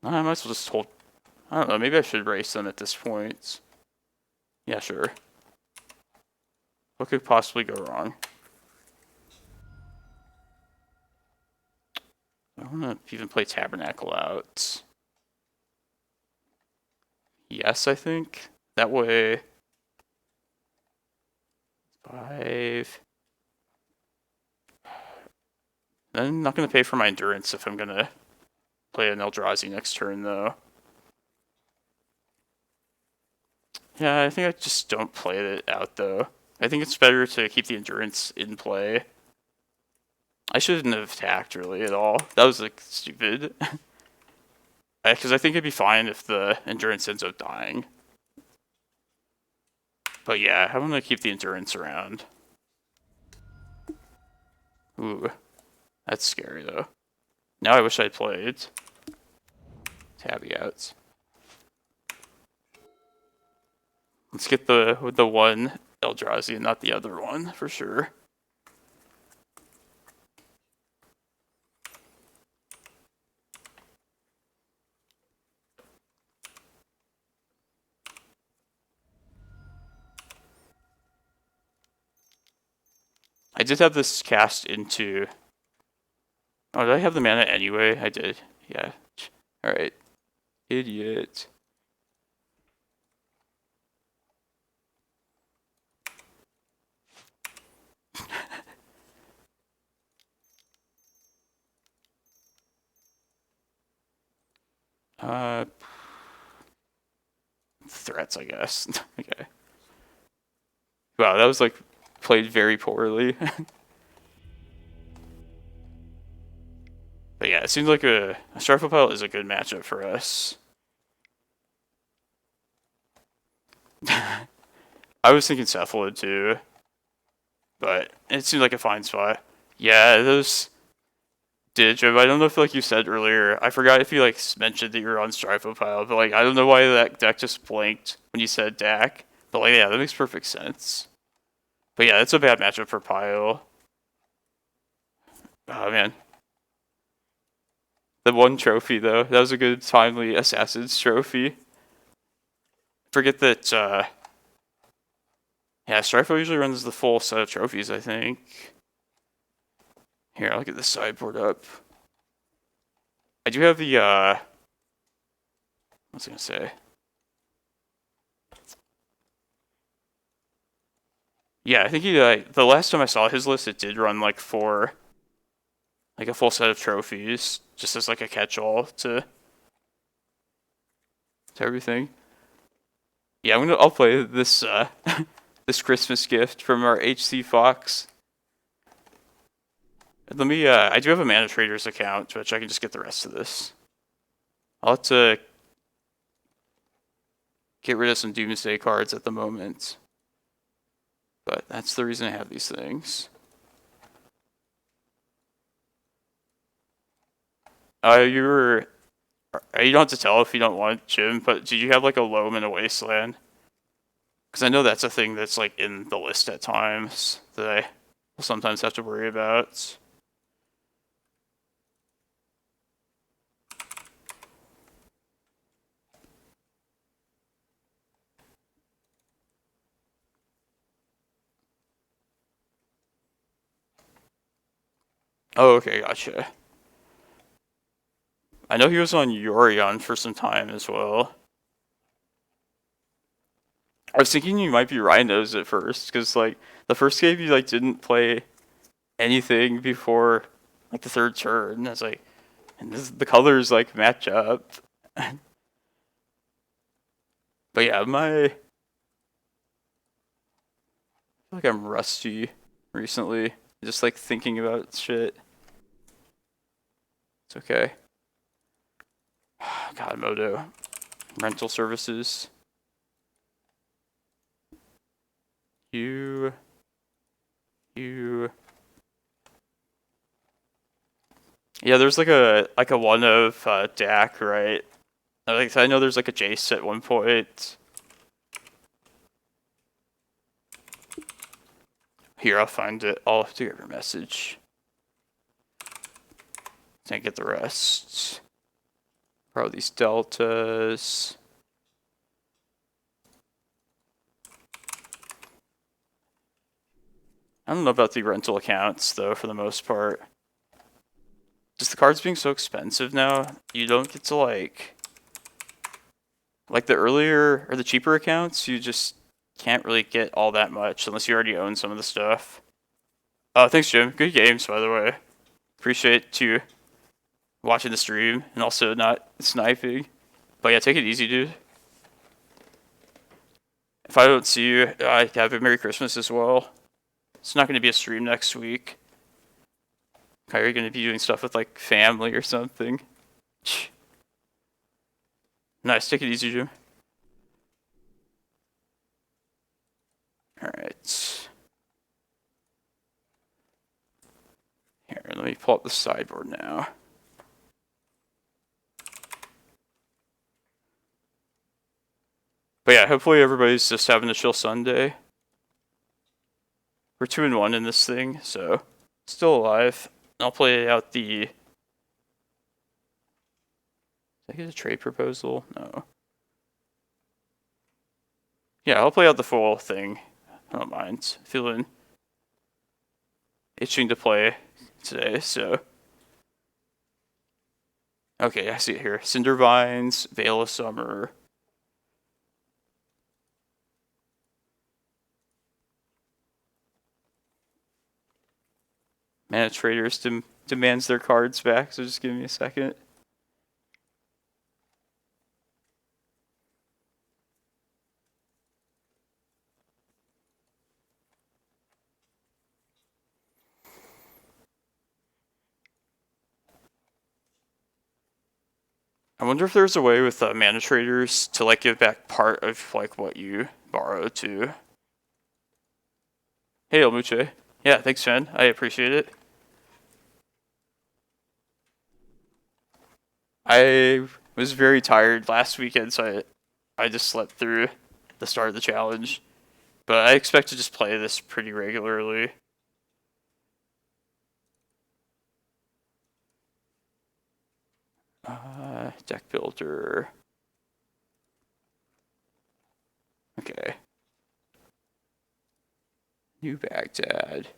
I might as well just hold. I don't know, maybe I should race them at this point. Yeah, sure. What could possibly go wrong? I want to even play Tabernacle out. Yes, I think. That way. 5. I'm not going to pay for my endurance if I'm going to play an Eldrazi next turn, though. Yeah, I think I just don't play it out, though. I think it's better to keep the endurance in play. I shouldn't have attacked, really, at all. That was, like, stupid. Because I think it'd be fine if the endurance ends up dying. But yeah, I'm going to keep the endurance around. Ooh. That's scary, though. Now I wish I'd played Tabby Outs. Let's get the one Eldrazi and not the other one, for sure. I did have this cast into... Oh, did I have the mana anyway? I did. Yeah. Alright. Idiot. Threats, I guess. Okay. Wow, that was like played very poorly. But yeah, it seems like a Starfall Pile is a good matchup for us. I was thinking Cephalid too, but it seems like a fine spot. Yeah, those Jim, I don't know if like you said earlier, I forgot if you like mentioned that you were on Starfall Pile, but like I don't know why that deck just blinked when you said Dak. But like yeah, that makes perfect sense. But yeah, it's a bad matchup for Pile. Oh man. The one trophy though, that was a good timely Assassin's trophy. Forget that yeah, Strifo usually runs the full set of trophies, I think. Here, I'll get the sideboard up. I do have the what was I gonna say? Yeah, I think he the last time I saw his list it did run like a full set of trophies, just as like a catch-all to everything. Yeah, I'll play this this Christmas gift from our HC Fox. Let me I do have a Mana Traders account, which I can just get the rest of this. I'll have to get rid of some Doomsday cards at the moment. But that's the reason I have these things. You don't have to tell if you don't want, Jim, but did you have like a Loam and a Wasteland? Because I know that's a thing that's like in the list at times that I will sometimes have to worry about. Oh, okay, gotcha. I know he was on Yorion for some time as well. I was thinking you might be Rhinos at first, because like the first game you like didn't play anything before like the third turn. It's like, and the colors like match up. But yeah, I feel like I'm rusty recently. Just like thinking about shit. It's okay. God, Modo. Rental services. You. Yeah, there's like a one of Dak, right? Like I know there's like a Jace at one point. Here, I'll find it. I'll have to get her message. Can't get the rest. Probably these deltas. I don't know about the rental accounts though, for the most part. Just the cards being so expensive now, you don't get to like the earlier or the cheaper accounts, you just can't really get all that much unless you already own some of the stuff. Oh, thanks, Jim. Good games, by the way. Appreciate you watching the stream and also not sniping. But yeah, take it easy, dude. If I don't see you, I have a Merry Christmas as well. It's not going to be a stream next week. Are you going to be doing stuff with like family or something? Nice, take it easy, Jim. Alright. Here, let me pull up the sideboard now. But yeah, hopefully everybody's just having a chill Sunday. We're 2-1 in this thing, so still alive. I'll play out the... Did I get a trade proposal? No. Yeah, I'll play out the full thing. I don't mind. Feeling itching to play today, so... Okay, I see it here. Cinder Vines, Vale of Summer... Mana Traders demands their cards back, so just give me a second. I wonder if there's a way with Mana Traders to like give back part of like what you borrow too. Hey, Elmuche. Yeah, thanks, man. I appreciate it. I was very tired last weekend, so I just slept through the start of the challenge. But I expect to just play this pretty regularly. Deck builder. Okay. New Baghdad.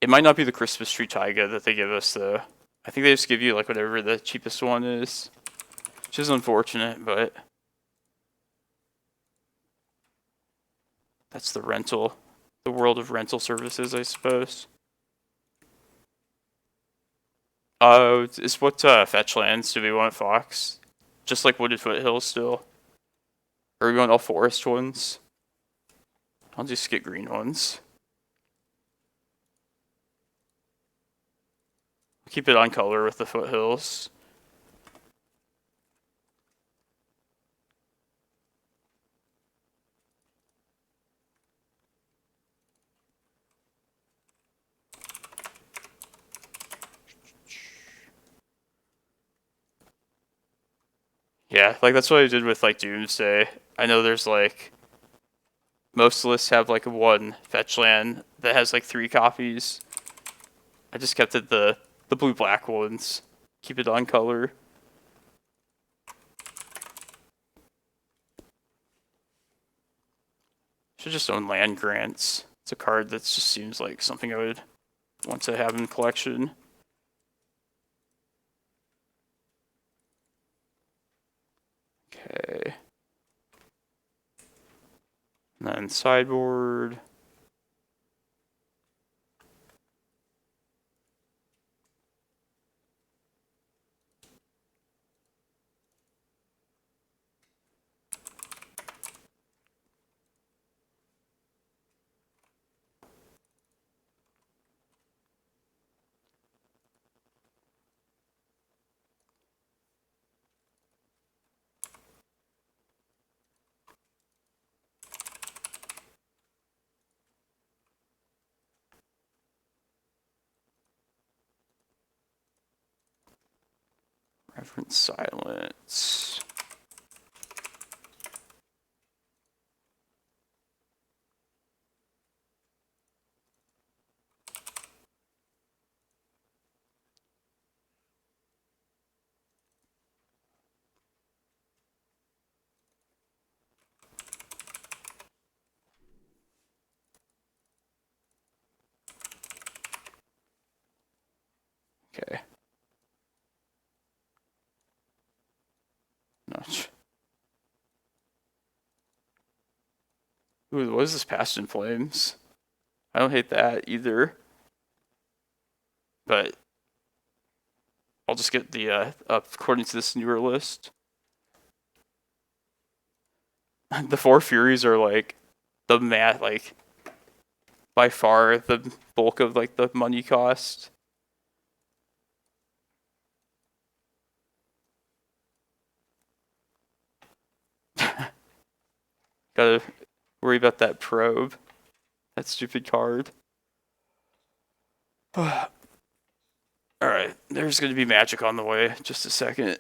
It might not be the Christmas tree taiga that they give us, though. I think they just give you like whatever the cheapest one is, which is unfortunate, but that's the rental, the world of rental services, I suppose. Is what fetch lands do we want at Fox? Just like Wooded Foothills still? Or are we want all forest ones? I'll just get green ones. Keep it on color with the foothills. Yeah, like that's what I did with like Doomsday. I know there's like most lists have like one fetch land that has like 3 copies. I just kept it the blue-black ones. Keep it on color. Should just own Land Grants. It's a card that just seems like something I would want to have in collection. Okay. And then sideboard. Reverent Silence. Okay. Ooh, what is this? Past in Flames? I don't hate that either. But I'll just get the up according to this newer list. The Four Furies are like the like by far the bulk of like the money cost. Gotta worry about that probe. That stupid card. Alright, there's gonna be magic on the way. Just a second.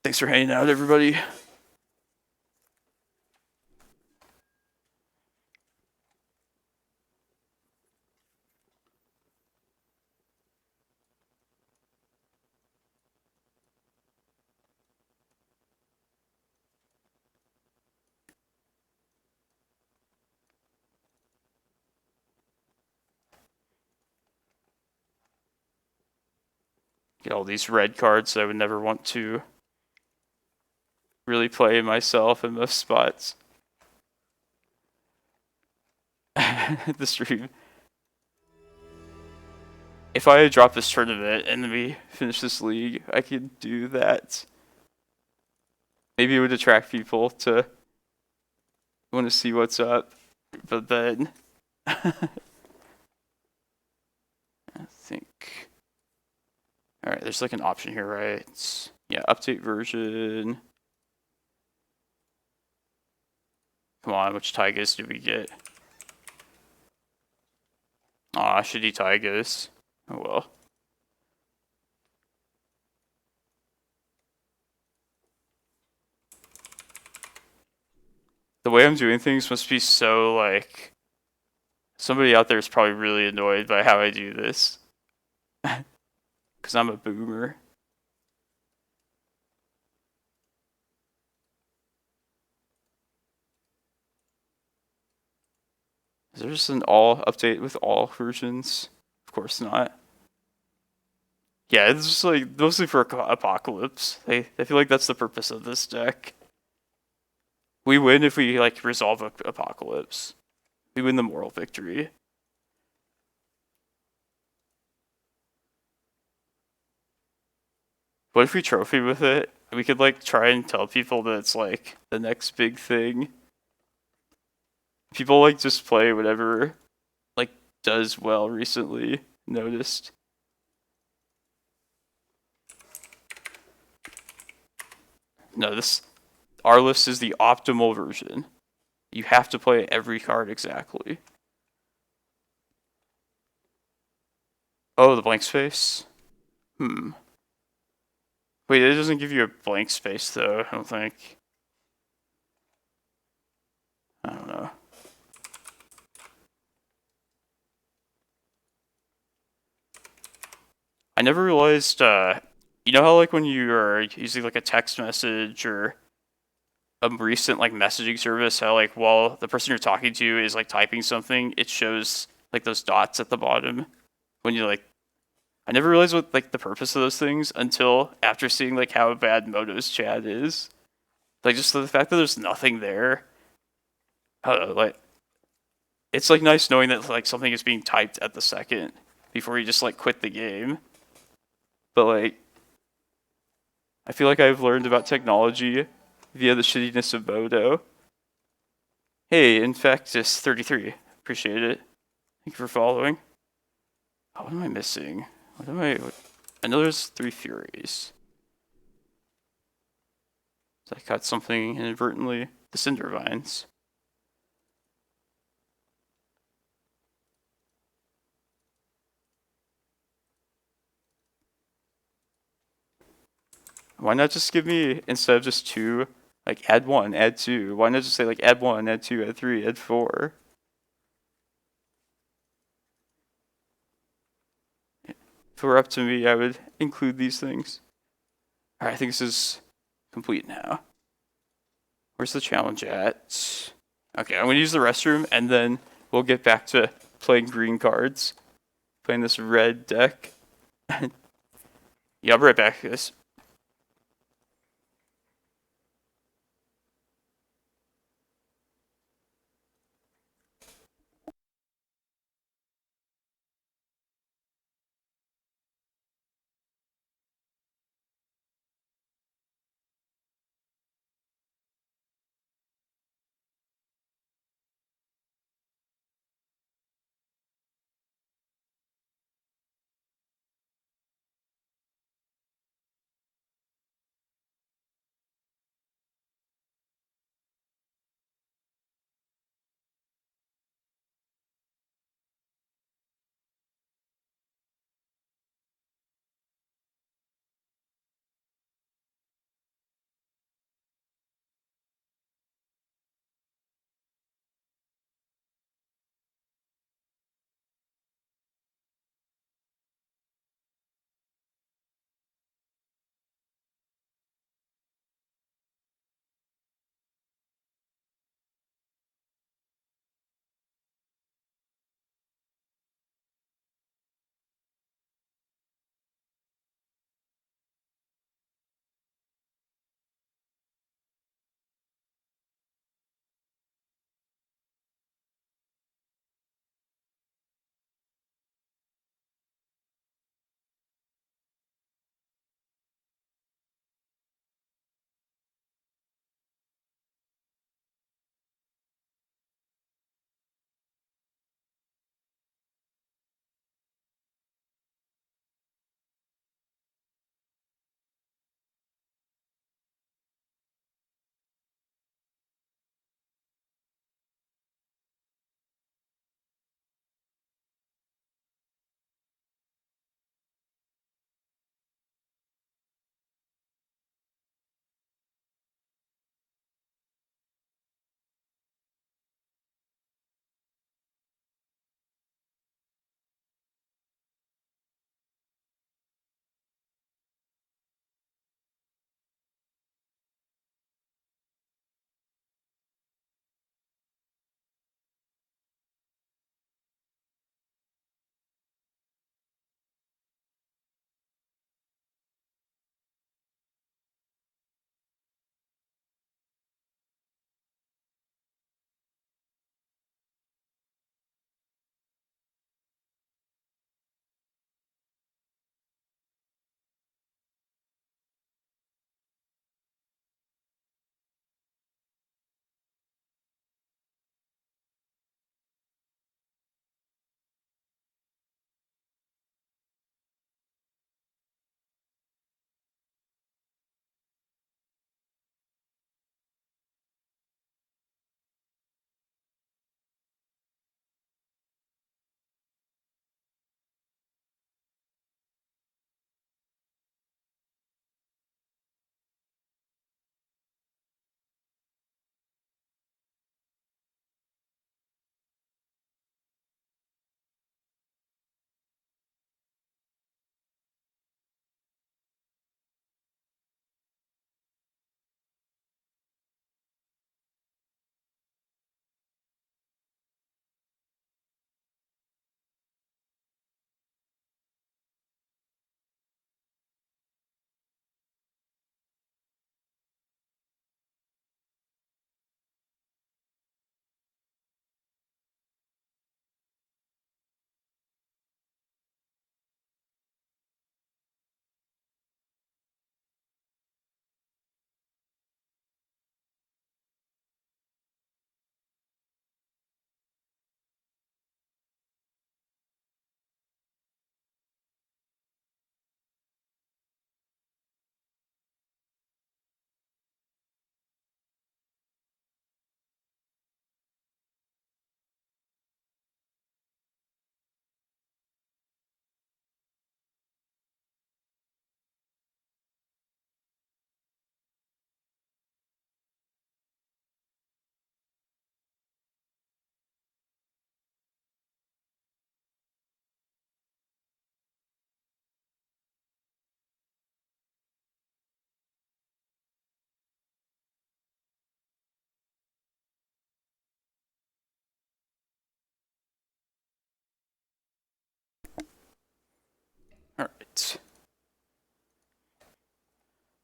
Thanks for hanging out, everybody. Get all these red cards that I would never want to really play myself in most spots. The stream. If I drop this tournament and then we finish this league, I could do that. Maybe it would attract people to want to see what's up, but then I think. Alright, there's like an option here, right? Yeah, update version. Come on, which Taigas do we get? Aw, shitty Taigas. Oh well. The way I'm doing things must be so like... Somebody out there is probably really annoyed by how I do this. Because I'm a boomer. Is there just an all update with all versions? Of course not. Yeah, it's just like mostly for Apocalypse. I feel like that's the purpose of this deck. We win if we like resolve Apocalypse. We win the moral victory. What if we trophy with it? We could like try and tell people that it's like the next big thing. People like just play whatever like does well recently, noticed. No, our list is the optimal version. You have to play every card exactly. Oh, the blank space? Wait, it doesn't give you a blank space though, I don't think. I don't know. I never realized, you know how like when you are using like a text message or a recent like messaging service, how like while the person you're talking to is like typing something, it shows like those dots at the bottom when you like... I never realized what like the purpose of those things until after seeing like how bad Moto's chat is. Like just the fact that there's nothing there. I don't know, like it's like nice knowing that like something is being typed at the second before you just like quit the game. But like I feel like I've learned about technology via the shittiness of Moto. Hey, Infectus 33. Appreciate it. Thank you for following. Oh, what am I missing? I know there's 3 Furies. So I got something inadvertently. The Cinder Vines. Why not just give me, instead of just 2, like add 1, add 2? Why not just say like add 1, add 2, add 3, add 4? If it were up to me, I would include these things. Alright, I think this is complete now. Where's the challenge at? Okay, I'm going to use the restroom, and then we'll get back to playing green cards. Playing this red deck. Yeah, I'll be right back, guys.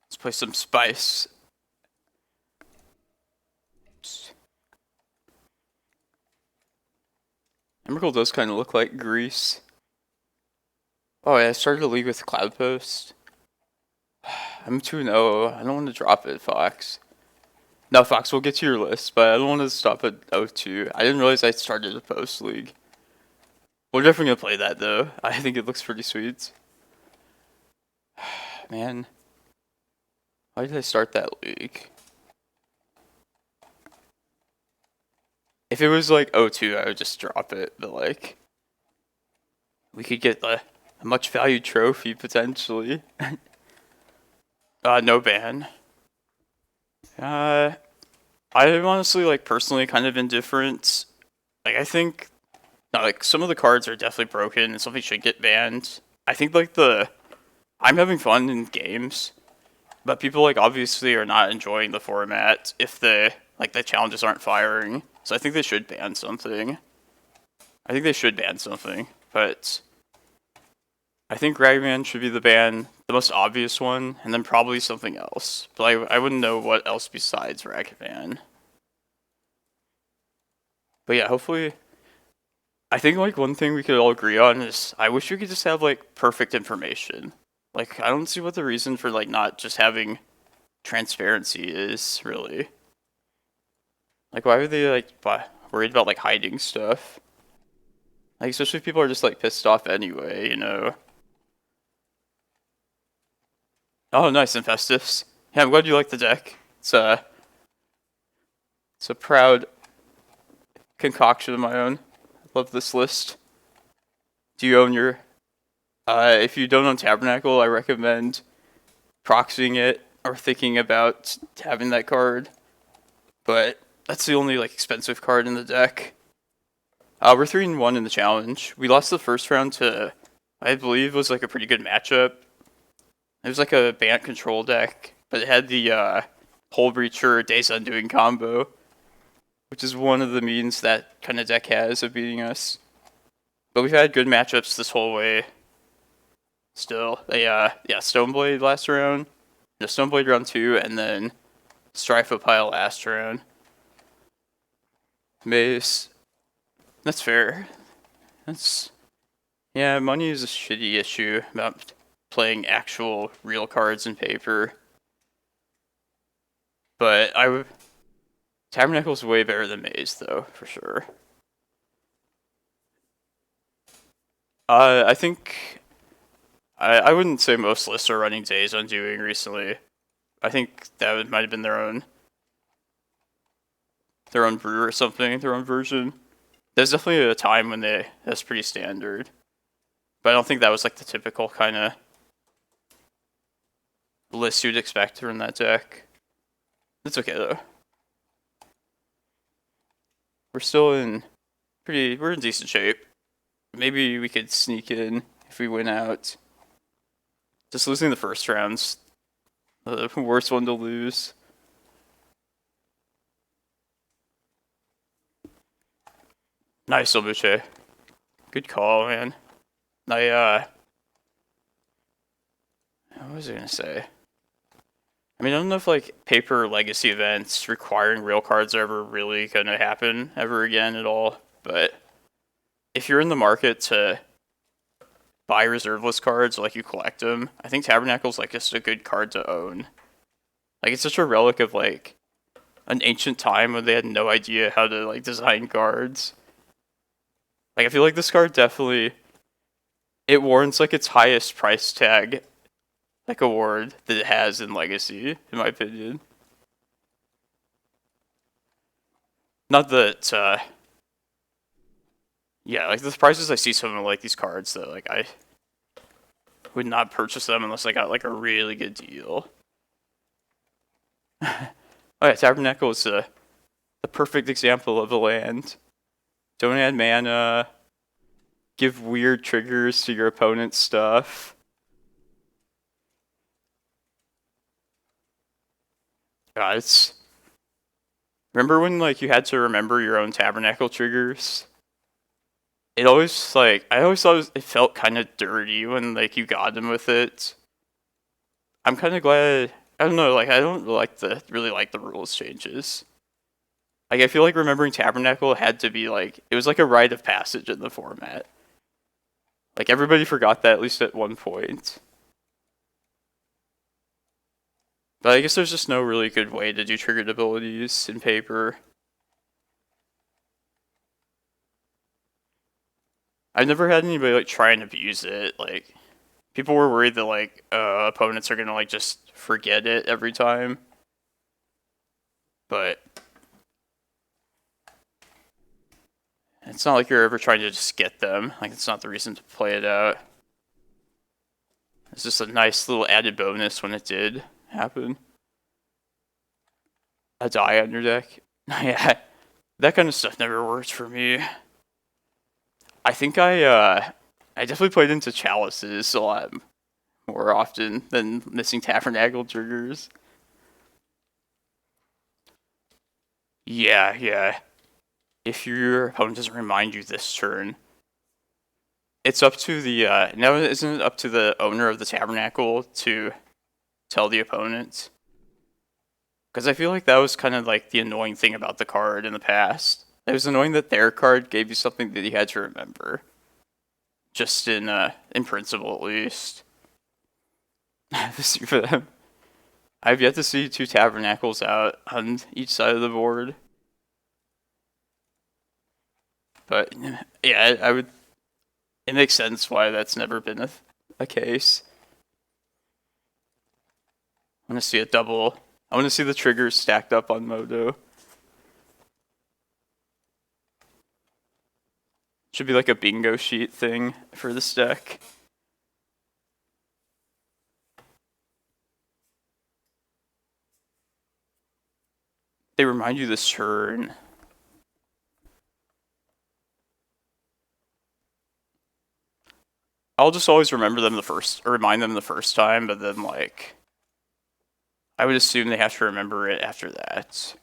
Let's play some spice. Emrakul does kind of look like Greece. Oh yeah, I started a league with Cloudpost. I'm 2-0. I don't want to drop it, Fox. No, Fox, we'll get to your list, but I don't want to stop at 0-2. I didn't realize I started a post league. We're definitely gonna play that though. I think it looks pretty sweet. Man, why did I start that league? If it was like 0-2, I would just drop it, but like, we could get a much valued trophy potentially. No ban. I'm honestly like personally kind of indifferent. Like I think, no, like some of the cards are definitely broken and something should get banned. I think like I'm having fun in games, but people like obviously are not enjoying the format if the challenges aren't firing. So I think they should ban something. But I think Ragman should be the most obvious one, and then probably something else. But I wouldn't know what else besides Ragman. But yeah, hopefully, I think like one thing we could all agree on is I wish we could just have like perfect information. Like I don't see what the reason for like not just having transparency is really. Like why are they like worried about like hiding stuff? Like especially if people are just like pissed off anyway, you know. Oh, nice, Infestus. Yeah, I'm glad you like the deck. It's a proud concoction of my own. I love this list. Do you own your... if you don't own Tabernacle, I recommend proxying it or thinking about having that card. But that's the only like expensive card in the deck. We're 3-1 in the challenge. We lost the first round to, I believe, was like a pretty good matchup. It was like a Bant control deck, but it had the Hole Breacher Days Undoing combo, which is one of the means that kind of deck has of beating us. But we've had good matchups this whole way. Still, yeah, Stoneblade last round, Stoneblade round 2, and then Stryfopile last round. Mace, that's fair. Yeah, money is a shitty issue about playing actual real cards in paper. But Tabernacle's way better than Maze though, for sure. I think I wouldn't say most lists are running Days Undoing recently. I think that might have been their own brew or something, their own version. There's definitely a time when that's pretty standard. But I don't think that was like the typical kind of list you'd expect to run that deck. It's okay though. We're in decent shape. Maybe we could sneak in if we win out. Just losing the first round's the worst one to lose. Nice, Obuche. Good call, man. What was I gonna say? I mean, I don't know if like paper legacy events requiring real cards are ever really gonna happen ever again at all. But if you're in the market to buy reserveless cards, like you collect them, I think Tabernacle's like just a good card to own. Like it's such a relic of like an ancient time when they had no idea how to like design cards. Like I feel like this card definitely it warrants like its highest price tag like award that it has in Legacy, in my opinion. Not that yeah, like the prices I see some of like these cards that like I would not purchase them unless I got like a really good deal. Oh yeah, Tabernacle is the perfect example of a land. Don't add mana. Give weird triggers to your opponent's stuff. God, remember when like you had to remember your own Tabernacle triggers? it always like I always thought it felt kind of dirty when like you got him with it. I'm kind of glad. I don't know. Like I don't really like the rules changes. Like I feel like remembering Tabernacle had to be like it was like a rite of passage in the format. Like everybody forgot that at least at one point. But I guess there's just no really good way to do triggered abilities in paper. I've never had anybody like try and abuse it. Like people were worried that like opponents are gonna like just forget it every time. But it's not like you're ever trying to just get them. Like it's not the reason to play it out. It's just a nice little added bonus when it did happen. A die on your deck. Yeah, that kind of stuff never works for me. I think I definitely played into chalices a lot more often than missing Tabernacle triggers. Yeah. If your opponent doesn't remind you this turn, it's up to the now isn't it up to the owner of the Tabernacle to tell the opponent? Because I feel like that was kind of like the annoying thing about the card in the past. It was annoying that their card gave you something that you had to remember. Just in principle, at least. For them. I've yet to see 2 Tabernacles out on each side of the board. But yeah, I would. It makes sense why that's never been a case. I want to see a double. I want to see the triggers stacked up on Modo. Should be like a bingo sheet thing for this deck. They remind you this turn. I'll just always remember them remind them the first time, but then like I would assume they have to remember it after that.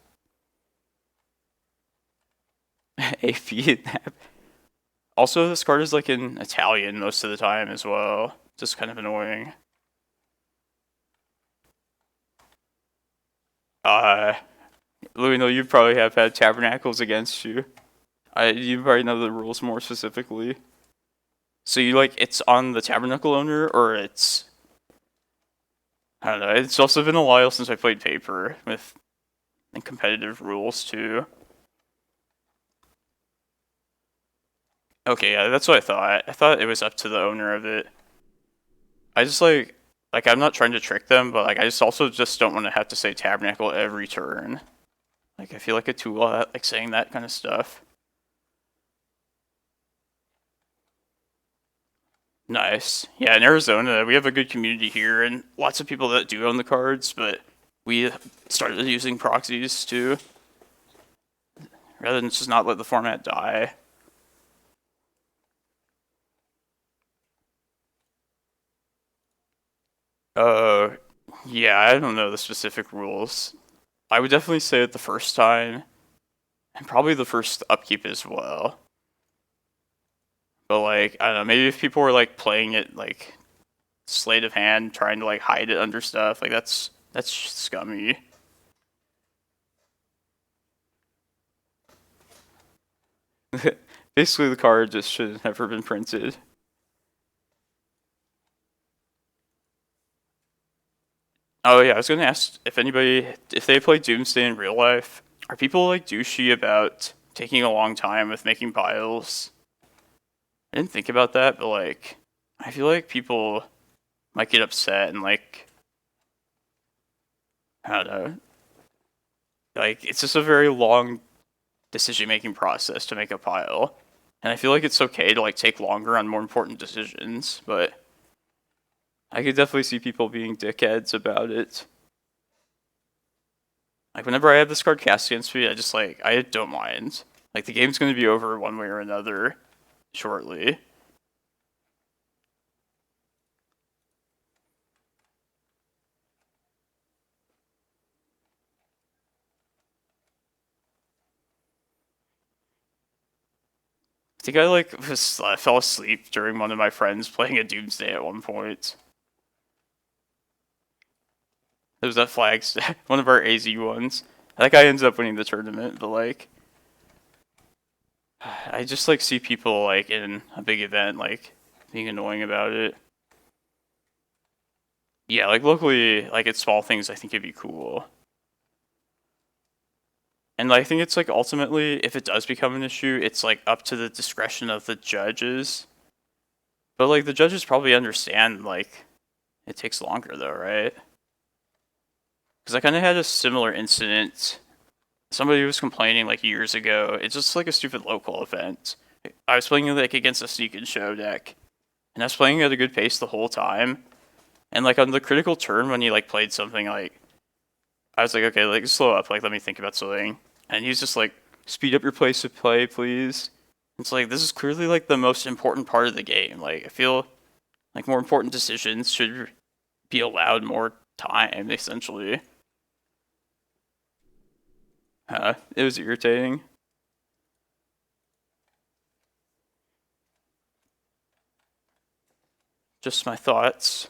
AP. Also, this card is like in Italian most of the time as well. Just kind of annoying. Louis, you probably have had Tabernacles against you. You probably know the rules more specifically. So you like it's on the Tabernacle owner, or it's I don't know. It's also been a while since I played paper with competitive rules too. Okay, yeah, that's what I thought. I thought it was up to the owner of it. I just like I'm not trying to trick them, but like I just also just don't want to have to say Tabernacle every turn. Like I feel like a tool at like saying that kind of stuff. Nice. Yeah, in Arizona, we have a good community here and lots of people that do own the cards, but we started using proxies too. Rather than just not let the format die. Yeah, I don't know the specific rules. I would definitely say it the first time, and probably the first upkeep as well. But like, I don't know, maybe if people were like playing it like sleight of hand, trying to like hide it under stuff, like that's scummy. Basically, the card just should have never been printed. Oh yeah, I was gonna ask if they play Doomsday in real life, are people like douchey about taking a long time with making piles? I didn't think about that, but like, I feel like people might get upset and like, I don't know, like it's just a very long decision-making process to make a pile, and I feel like it's okay to like take longer on more important decisions, but I could definitely see people being dickheads about it. Like whenever I have this card cast against me, I don't mind. Like the game's gonna be over one way or another shortly. I think I like fell asleep during one of my friends playing a Doomsday at one point. It was that flag, one of our AZ ones. That guy ends up winning the tournament, but like, I just like see people like in a big event like being annoying about it. Yeah, like locally, like it's small things. I think it'd be cool. And I think it's like ultimately, if it does become an issue, it's like up to the discretion of the judges. But like the judges probably understand like it takes longer though, right? Because I kind of had a similar incident. Somebody was complaining like years ago. It's just like a stupid local event. I was playing like against a sneak and show deck, and I was playing at a good pace the whole time. And like on the critical turn when he like played something like, I was like, okay, like slow up, like let me think about something. And he's just like, speed up your pace of play, please. It's like this is clearly like the most important part of the game. Like I feel like more important decisions should be allowed more time, essentially. It was irritating. Just my thoughts.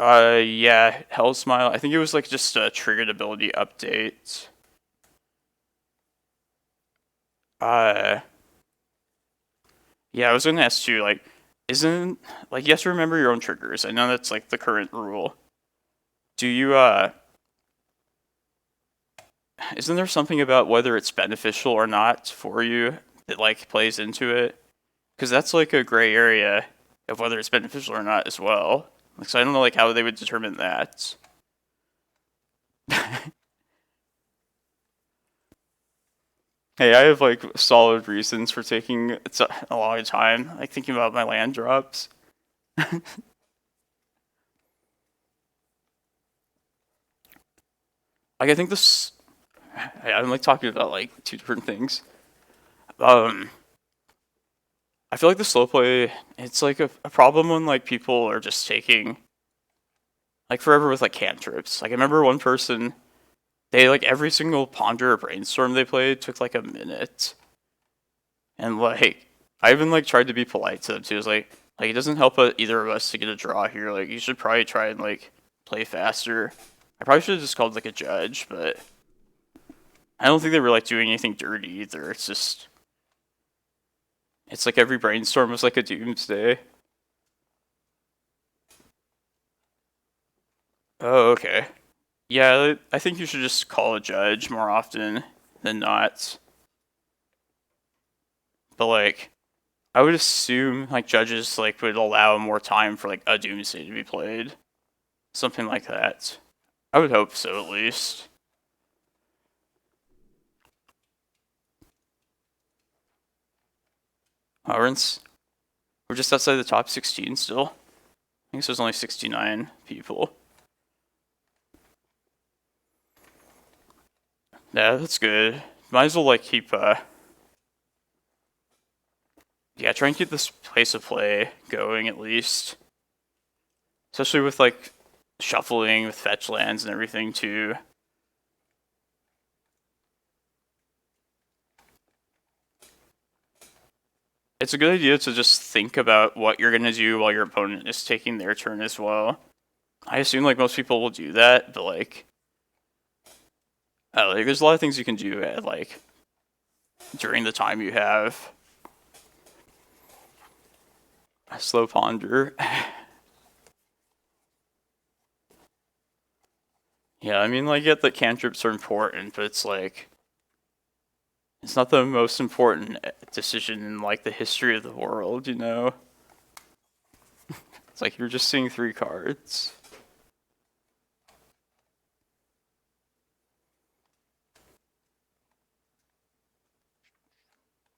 Yeah, Hell Smile. I think it was like just a triggered ability update. Yeah, I was gonna ask you, like, isn't, like, you have to remember your own triggers. I know that's, like, the current rule. Do you, isn't there something about whether it's beneficial or not for you that, like, plays into it? Because that's, like, a gray area of whether it's beneficial or not as well. Like, so I don't know, like, how they would determine that. Hey, I have, like, solid reasons for taking a long time, like, thinking about my land drops. Like, I think this... I'm, like, talking about, like, two different things. I feel like the slow play, it's, like, a problem when, like, people are just taking, like, forever with, like, cantrips. Like, I remember one person, they, like, every single Ponder or Brainstorm they played took, like, a minute. And, like, I even, like, tried to be polite to them, too. It was like, it doesn't help either of us to get a draw here. Like, you should probably try and, like, play faster. I probably should have just called, like, a judge, but I don't think they were, like, doing anything dirty either. It's just, it's like every Brainstorm was, like, a Doomsday. Oh, okay. Yeah, I think you should just call a judge more often than not. But, like, I would assume, like, judges, like, would allow more time for, like, a Doomsday to be played. Something like that. I would hope so, at least. We're just outside the top 16 still. I think there's only 69 people. Yeah, that's good. Might as well, like, keep, yeah, try and keep this pace of play going, at least. Especially with, like, shuffling with fetch lands and everything, too. It's a good idea to just think about what you're gonna do while your opponent is taking their turn as well. I assume, like, most people will do that, but, like, like, there's a lot of things you can do at, like, during the time you have. A slow ponder. Yeah, I mean, like, yeah, the cantrips are important, but it's like, it's not the most important decision in, like, the history of the world, you know? It's like you're just seeing 3 cards.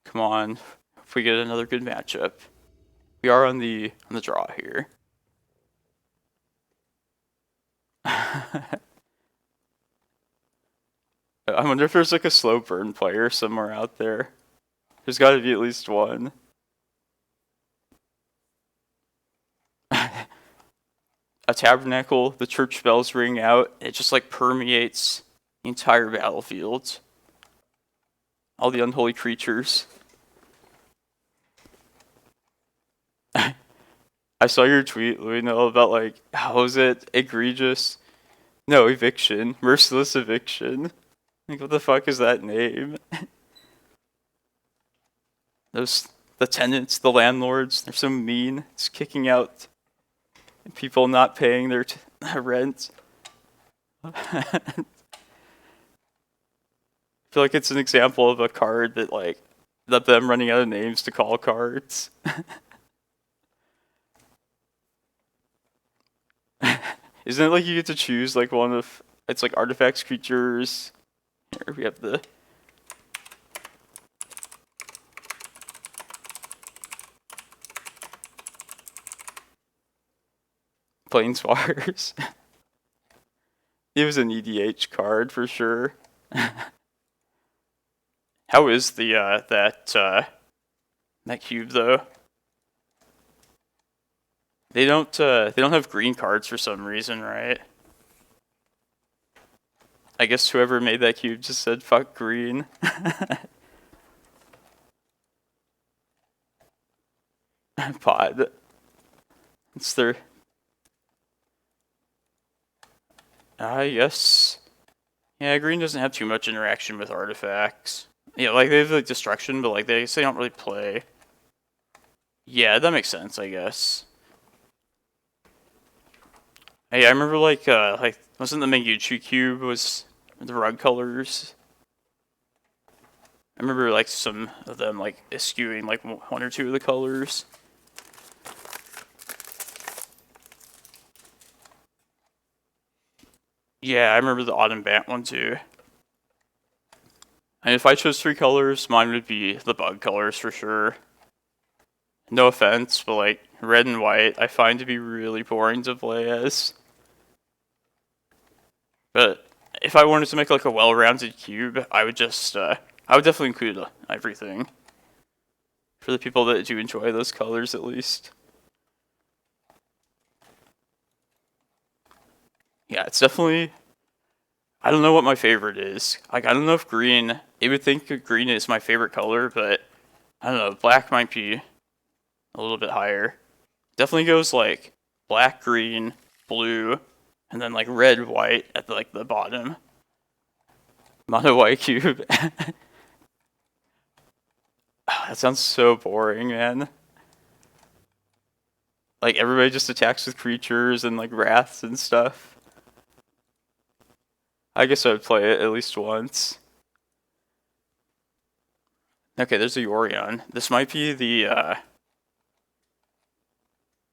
Come on, if we get another good matchup. We are on the draw here. I wonder if there's like a slow burn player somewhere out there. There's got to be at least one. A Tabernacle, the church bells ring out. It just like permeates The entire battlefield. All the unholy creatures. I saw your tweet, Luino, about like, how was it? Egregious? No, eviction. Merciless eviction. Like, what the fuck is that name? The tenants, the landlords, they're so mean. It's kicking out people not paying their rent. I feel like it's an example of a card that like them running out of names to call cards. Isn't it like you get to choose like one of it's like artifacts, creatures. Here we have the Planeswalkers. It was an EDH card for sure. How is the that cube though? They don't have green cards for some reason, right? I guess whoever made that cube just said fuck green. Pod. It's their yes. Yeah, green doesn't have too much interaction with artifacts. Yeah, like they have like destruction, but like they don't really play. Yeah, that makes sense, I guess. Hey, I remember like wasn't the Menguchi cube was the rug colors? I remember like some of them like eschewing like one or two of the colors. Yeah, I remember the Autumn Bat one too. And if I chose 3 colors, mine would be the bug colors for sure. No offense, but like red and white I find to be really boring to play as. But if I wanted to make like a well-rounded cube, I would just I would definitely include everything. For the people that do enjoy those colors at least. Yeah, it's definitely I don't know what my favorite is. Like I don't know if green you would think green is my favorite color, but I don't know, black might be a little bit higher. Definitely goes like black, green, blue, and then like red, white at the bottom. Mono white cube. That sounds so boring, man. Like everybody just attacks with creatures and like wraths and stuff. I guess I would play it at least once. Okay, there's a Yorion. This might be the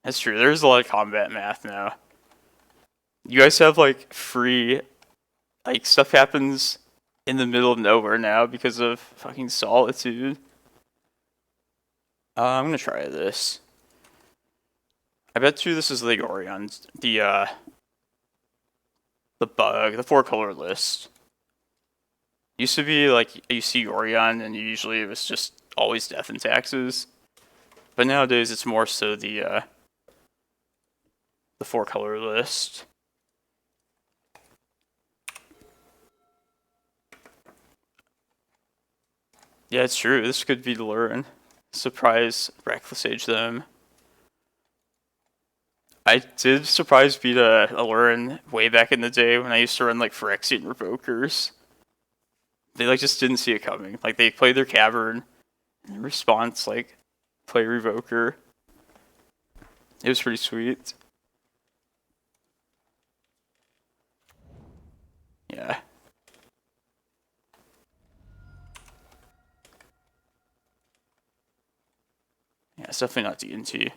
That's true, there's a lot of combat math now. You guys have like free like stuff happens in the middle of nowhere now because of fucking solitude. I'm gonna try this. I bet you this is the Yorion, the bug, the 4-color list. Used to be like you see Yorion and usually it was just always death and taxes. But nowadays it's more so the 4-color list. Yeah, it's true. This could be to learn. Surprise Reclamation Sage them. I did surprise beat a Lurin way back in the day when I used to run like Phyrexian Revokers. They like just didn't see it coming. Like they played their Cavern, and in response like play Revoker. It was pretty sweet. Yeah. Yeah, it's definitely not D&T.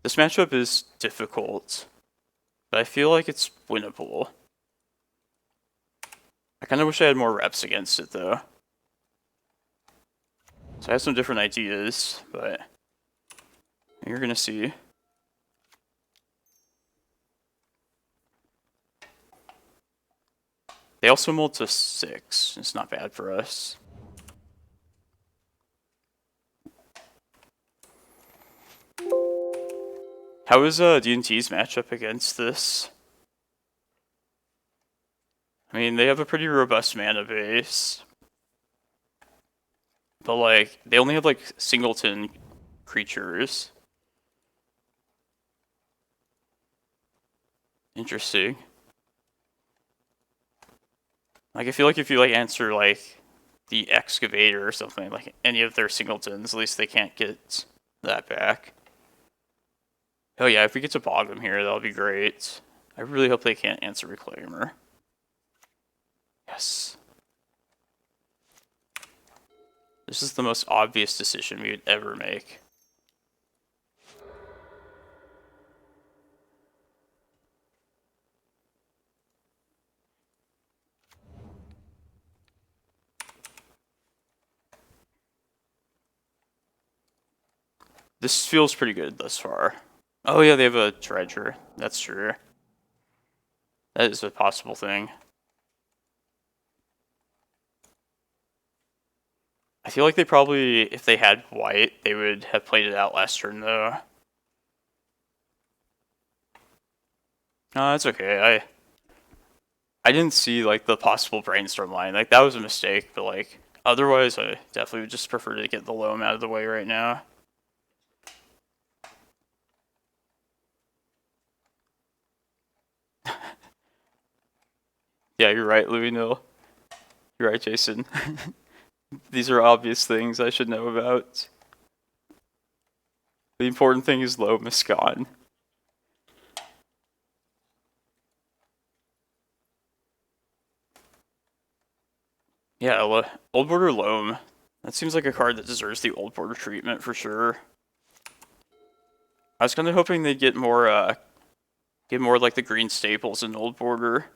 This matchup is difficult, but I feel like it's winnable. I kind of wish I had more reps against it, though. So I have some different ideas, but you're going to see. They also mold to 6. It's not bad for us. How is D&T's matchup against this? I mean, they have a pretty robust mana base. But, like, they only have, like, singleton creatures. Interesting. Like, I feel like if you, like, answer, like, the Excavator or something, like, any of their singletons, at least they can't get that back. Oh yeah, if we get to bog them here, that'll be great. I really hope they can't answer Reclaimer. Yes. This is the most obvious decision we would ever make. This feels pretty good thus far. Oh yeah, they have a treasure. That's true. That is a possible thing. I feel like they probably, if they had white, they would have played it out last turn though. No, that's okay. I didn't see like the possible brainstorm line. Like that was a mistake, but like otherwise I definitely would just prefer to get the loam out of the way right now. Yeah, you're right, Louis Nil. You're right, Jason. These are obvious things I should know about. The important thing is loam is gone. Yeah, Old Border Loam. That seems like a card that deserves the Old Border treatment for sure. I was kind of hoping they'd get more like the green staples in Old Border.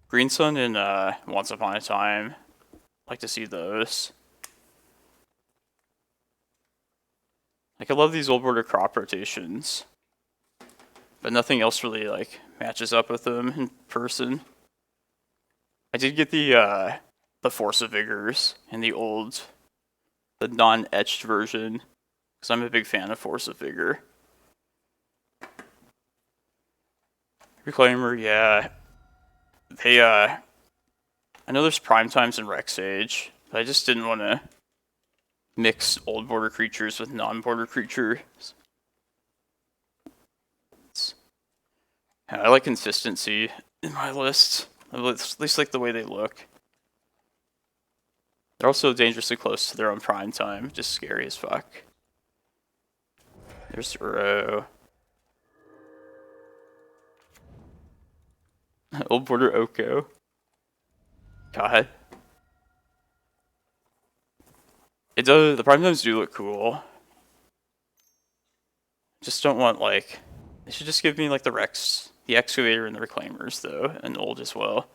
Green Sun and Once Upon a Time. Like to see those. Like I love these Old Border crop rotations, but nothing else really like matches up with them in person. I did get the Force of Vigors in the non-etched version, because I'm a big fan of Force of Vigor. Reclaimer, yeah. They I know there's prime times in Rec Sage, but I just didn't want to mix old border creatures with non-border creatures. I like consistency in my list. At least like the way they look. They're also dangerously close to their own prime time, just scary as fuck. There's Uro. Old border Oko. God. It does, the prime times do look cool. Just don't want like, they should just give me like the Rex, the Excavator and the Reclaimers though, and old as well.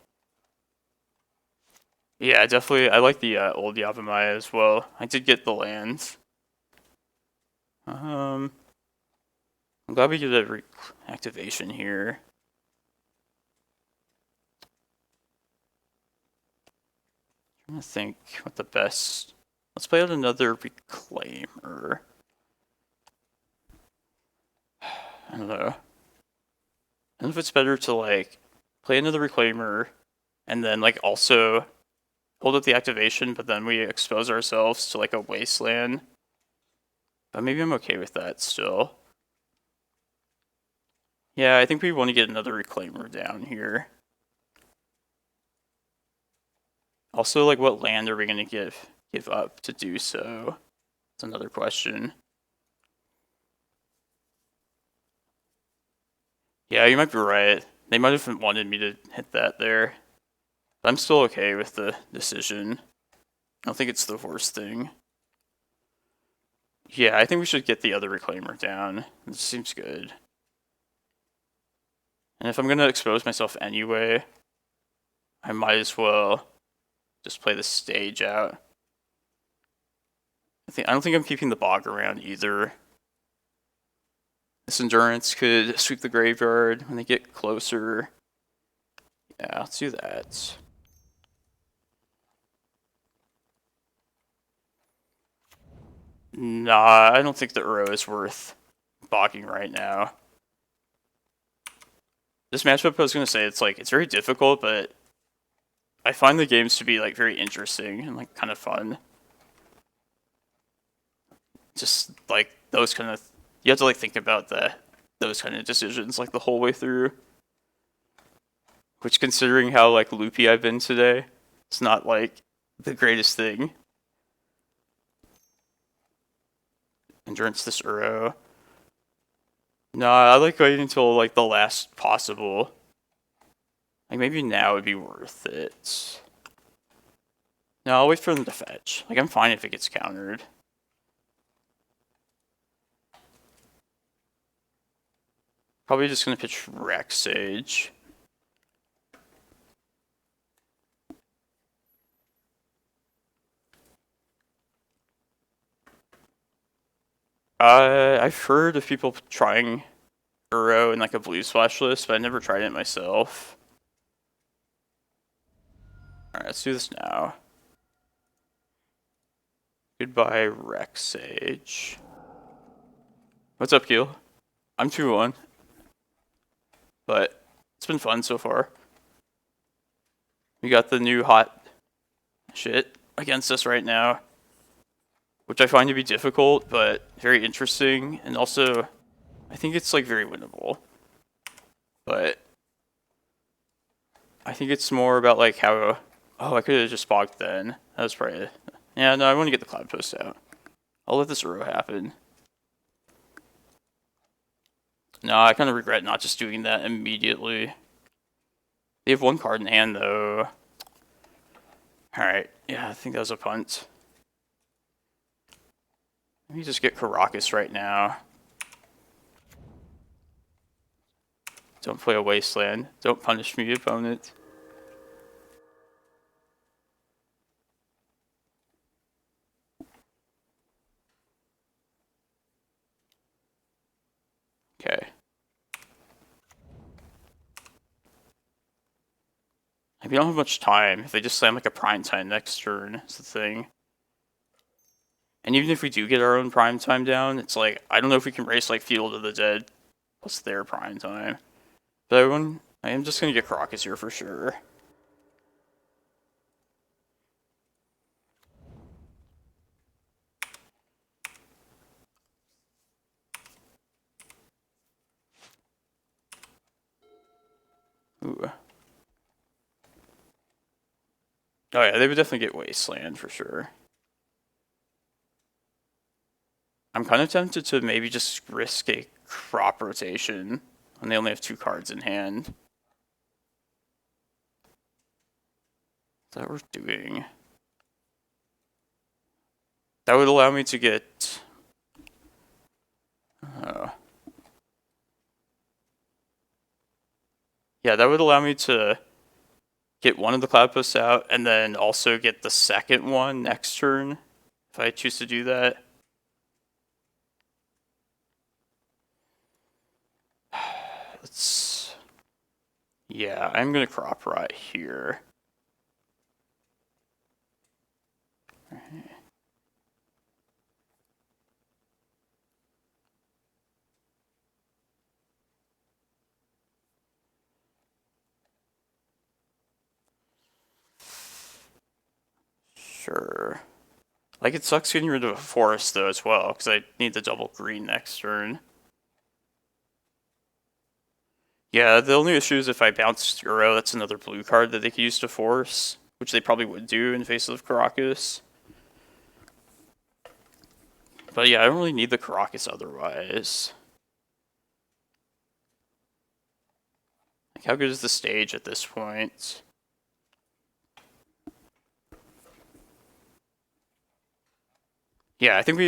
Yeah, definitely. I like the old Yavimaya as well. I did get the lands. I'm glad we get a activation here. I'm trying to think what the best. Let's play out another Reclaimer. I don't know. I don't know if it's better to like play another Reclaimer and then like also hold up the activation, but then we expose ourselves to like a wasteland. But maybe I'm okay with that still. Yeah, I think we want to get another Reclaimer down here. Also, like, what land are we going to give up to do so? That's another question. Yeah, you might be right. They might have wanted me to hit that there. But I'm still okay with the decision. I don't think it's the worst thing. Yeah, I think we should get the other Reclaimer down. This seems good. And if I'm going to expose myself anyway, I might as well just play the stage out. I don't think I'm keeping the bog around either. This endurance could sweep the graveyard when they get closer. Yeah, let's do that. Nah, I don't think the Uro is worth bogging right now. This matchup, I was gonna say, it's like it's very difficult, but I find the games to be like very interesting and like kind of fun. Just like those kind of, you have to like think about those kind of decisions like the whole way through. Which, considering how like loopy I've been today, it's not like the greatest thing. Endurance this Uro. No, I like waiting until like the last possible. Like maybe now would be worth it. No, I'll wait for them to fetch. Like I'm fine if it gets countered. Probably just gonna pitch Reclamation Sage. I've heard of people trying Uro in like a blue splash list, but I never tried it myself. Alright, let's do this now. Goodbye, Reclamation Sage. What's up, Gil? I'm 2-1. But it's been fun so far. We got the new hot shit against us right now, which I find to be difficult, but very interesting, and also I think it's like very winnable. But I think it's more about like how, oh, I could have just bogged then. That was probably, yeah, no, I want to get the Cloudpost out. I'll let this Uro happen. No, I kind of regret not just doing that immediately. They have one card in hand though. Alright, yeah, I think that was a punt. Let me just get Karakas right now. Don't play a wasteland. Don't punish me, opponent. Okay. We don't have much time. If they just slam like a prime time next turn, is the thing. And even if we do get our own prime time down, it's like, I don't know if we can race like Field of the Dead plus their prime time. But everyone, I am just going to get Karakas here for sure. Ooh. Oh yeah, they would definitely get Wasteland for sure. I'm kind of tempted to maybe just risk a crop rotation when they only have 2 cards in hand. Is that what we're doing? That would allow me to get... yeah, that would allow me to get one of the Cloudposts out and then also get the second one next turn if I choose to do that. Let's... yeah, I'm going to crop right here. Right. Sure. Like, it sucks getting rid of a forest, though, as well, because I need the double green next turn. Yeah, the only issue is if I bounce Uro, that's another blue card that they could use to force, which they probably would do in face of Karakas. But yeah, I don't really need the Karakas otherwise. Like, how good is the stage at this point? Yeah, I think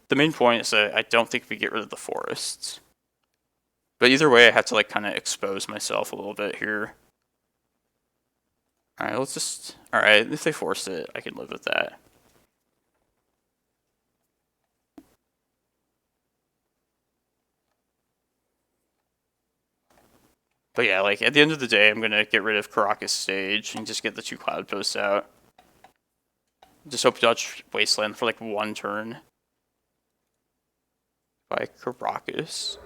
the main point is that I don't think we get rid of the forests. But either way, I have to like kind of expose myself a little bit here. Alright, let's just... alright, if they force it, I can live with that. But yeah, like, at the end of the day, I'm gonna get rid of Karakas stage and just get the 2 Cloudposts out. Just hope to dodge Wasteland for like 1 turn. By Karakas.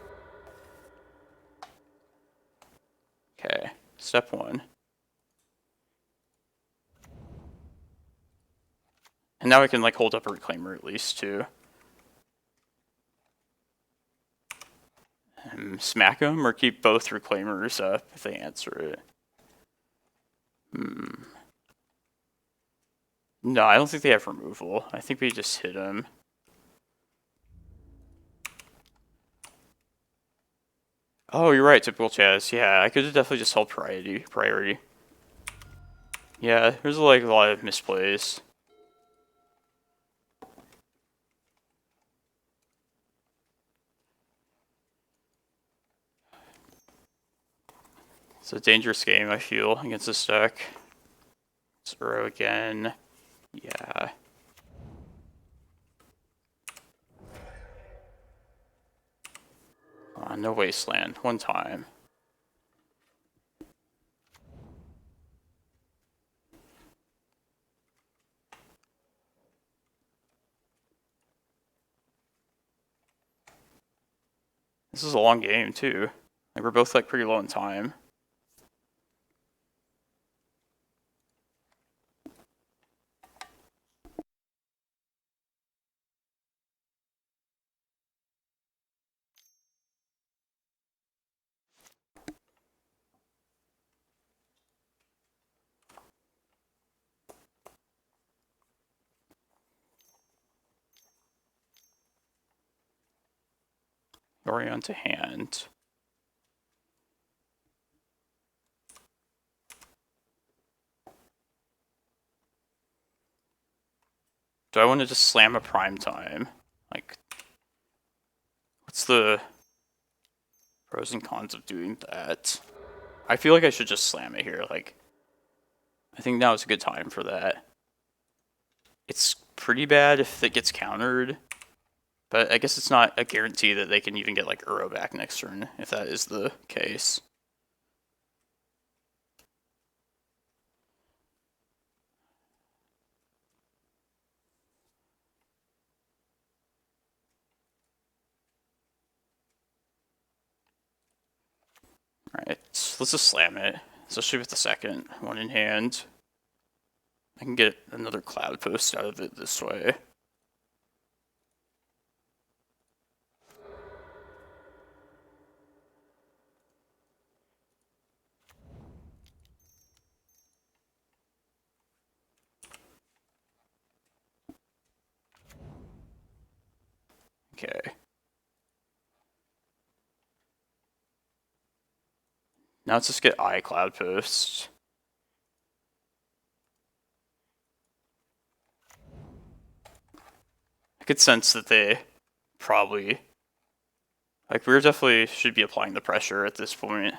Okay, step 1. And now I can like hold up a Reclaimer at least too. Smack them or keep both Reclaimers up if they answer it. No, I don't think they have removal. I think we just hit them. Oh, you're right, typical Chaz. Yeah, I could have definitely just held priority. Yeah, there's like a lot of misplays. It's a dangerous game, I feel, against this deck. Zero again. Yeah. No Wasteland. One time. This is a long game, too. Like, we're both, like, pretty low in time. Orion to hand. Do I want to just slam a prime time? Like, what's the pros and cons of doing that? I feel like I should just slam it here. Like, I think now is a good time for that. It's pretty bad if it gets countered, but I guess it's not a guarantee that they can even get like Uro back next turn, if that is the case. Alright, let's just slam it. Especially with the second one in hand. I can get another Cloudpost out of it this way. Okay. Now let's just get Cloudpost. I could sense that they probably... Like, we definitely should be applying the pressure at this point.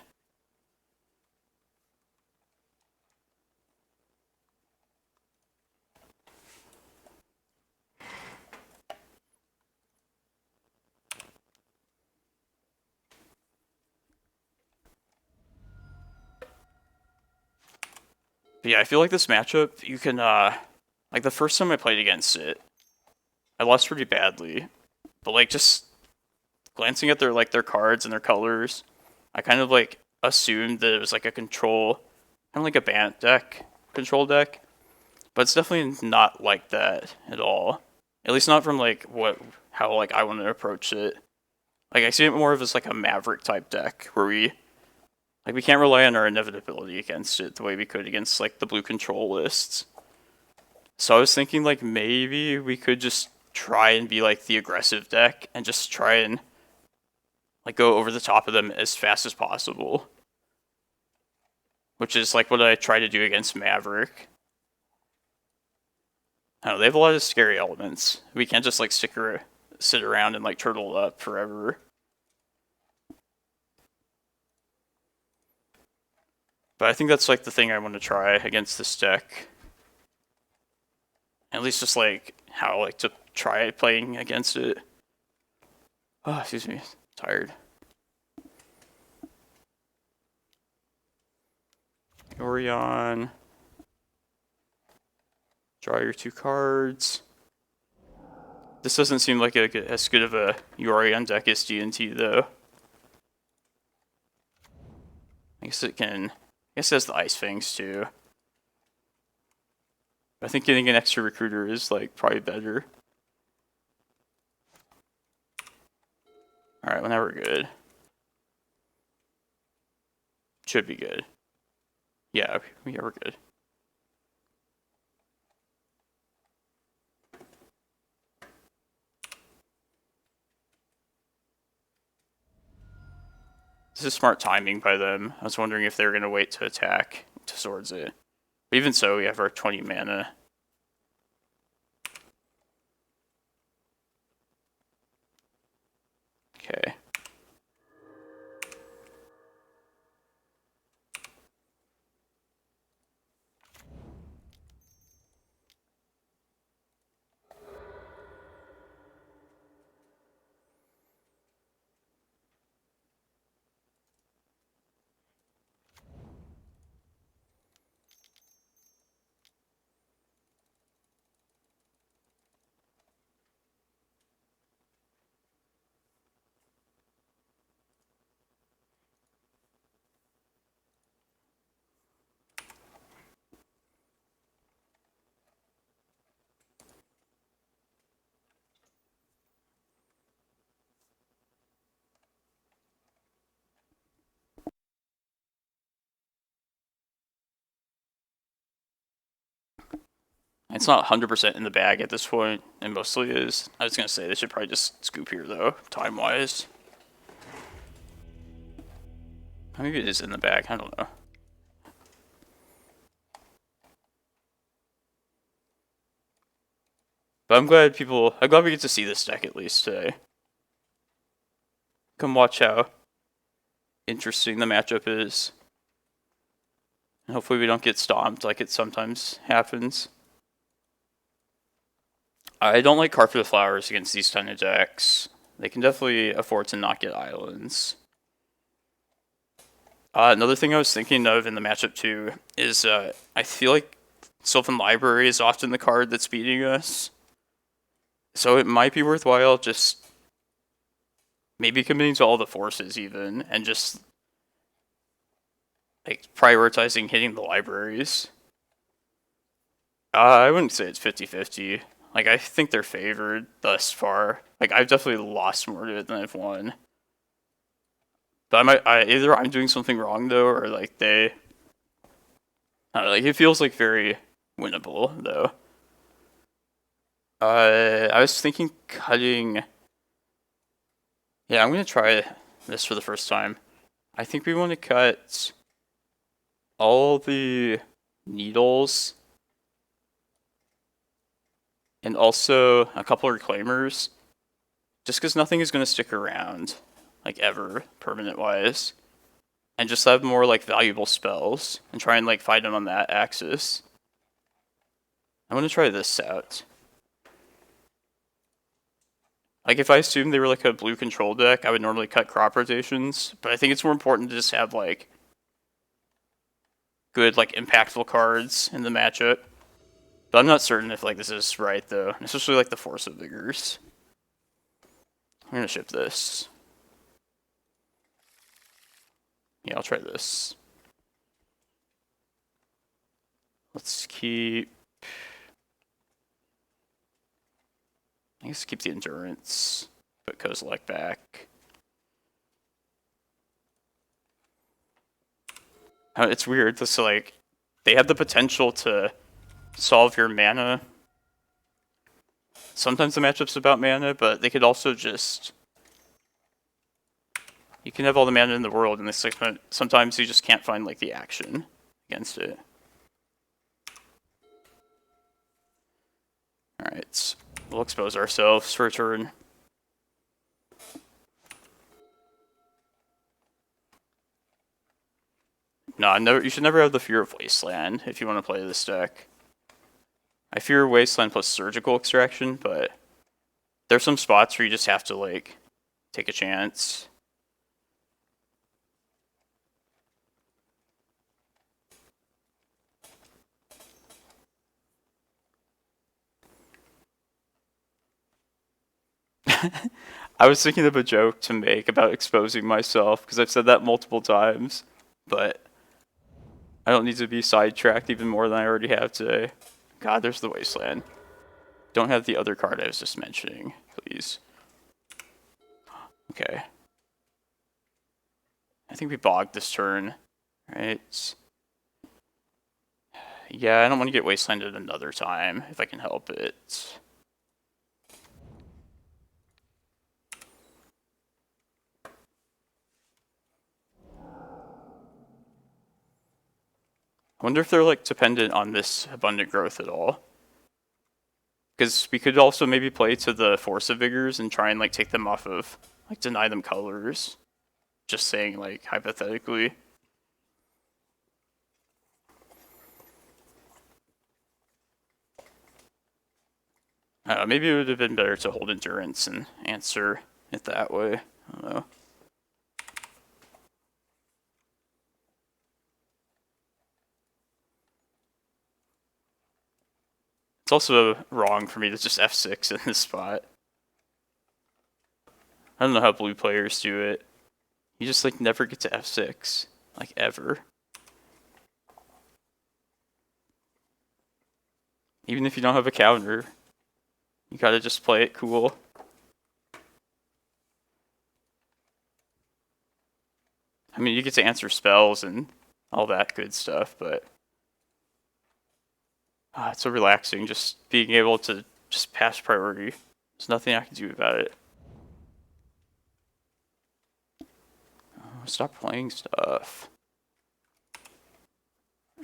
But yeah, I feel like this matchup, you can, like the first time I played against it, I lost pretty badly. But like just glancing at their cards and their colors, I kind of like assumed that it was like a control, kind of like a bant deck, control deck. But it's definitely not like that at all. At least not from like how like I want to approach it. Like I see it more of as like a Maverick type deck where we can't rely on our inevitability against it the way we could against like the blue control lists. So I was thinking like maybe we could just try and be like the aggressive deck and just try and like go over the top of them as fast as possible. Which is like what I try to do against Maverick. I don't know, they have a lot of scary elements. We can't just like sit around and like turtle up forever. But I think that's like the thing I want to try against this deck. At least just like how like to try playing against it. Oh, excuse me, tired. Orion. Draw your 2 cards. This doesn't seem like as good of a Orion deck as D&T though. I guess it can. I guess it has the ice fangs too. I think getting an extra recruiter is like probably better. Alright, well now we're good. Should be good. Yeah, we're good. This is smart timing by them. I was wondering if they were going to wait to attack to swords it. But even so, we have our 20 mana. Okay. It's not 100% in the bag at this point, and mostly is. I was going to say they should probably just scoop here, though, time-wise. Maybe it is in the bag, I don't know. But I'm glad we get to see this deck at least today. Come watch how interesting the matchup is. And hopefully we don't get stomped like it sometimes happens. I don't like Carpet of Flowers against these kind of decks. They can definitely afford to not get islands. Another thing I was thinking of in the matchup too is I feel like Sylvan Library is often the card that's beating us. So it might be worthwhile just maybe committing to all the forces even and just like prioritizing hitting the libraries. I wouldn't say it's 50-50. Like, I think they're favored thus far. Like, I've definitely lost more to it than I've won. But either I'm doing something wrong, though, or, like, I don't know, like, it feels, like, very winnable, though. I was thinking cutting... Yeah, I'm going to try this for the first time. I think we want to cut all the needles and also a couple of reclaimers, just because nothing is going to stick around, like, ever, permanent-wise. And just have more, like, valuable spells, and try and, like, fight them on that axis. I'm going to try this out. Like, if I assumed they were, like, a blue control deck, I would normally cut crop rotations, but I think it's more important to just have, like, good, like, impactful cards in the matchup. But I'm not certain if, like, this is right, though. Especially, like, the Force of Vigors. I'm gonna ship this. Yeah, I'll try this. Let's keep... I guess keep the Endurance. Put Kozilek back. It's weird. This, like, they have the potential to solve your mana. Sometimes the matchup's about mana, but they could also just... You can have all the mana in the world, and this, like, sometimes you just can't find, like, the action against it. Alright, we'll expose ourselves for a turn. No, you should never have the fear of Wasteland if you want to play this deck. I fear Wasteland plus Surgical Extraction, but there's some spots where you just have to, like, take a chance. I was thinking of a joke to make about exposing myself, because I've said that multiple times. but I don't need to be sidetracked even more than I already have today. God, there's the Wasteland. Don't have the other card I was just mentioning, please. Okay. I think we bogged this turn, right? Yeah, I don't want to get Wastelanded another time, if I can help it. I wonder if they're, like, dependent on this Abundant Growth at all. Because we could also maybe play to the Force of Vigors and try and, like, take them off of, like, deny them colors. Just saying, like, hypothetically. Maybe it would have been better to hold Endurance and answer it that way. I don't know. It's also wrong for me to just F6 in this spot. I don't know how blue players do it. You just, like, never get to F6. Like, ever. Even if you don't have a counter, you gotta just play it cool. I mean, you get to answer spells and all that good stuff, but it's so relaxing just being able to just pass priority. There's nothing I can do about it. Stop playing stuff.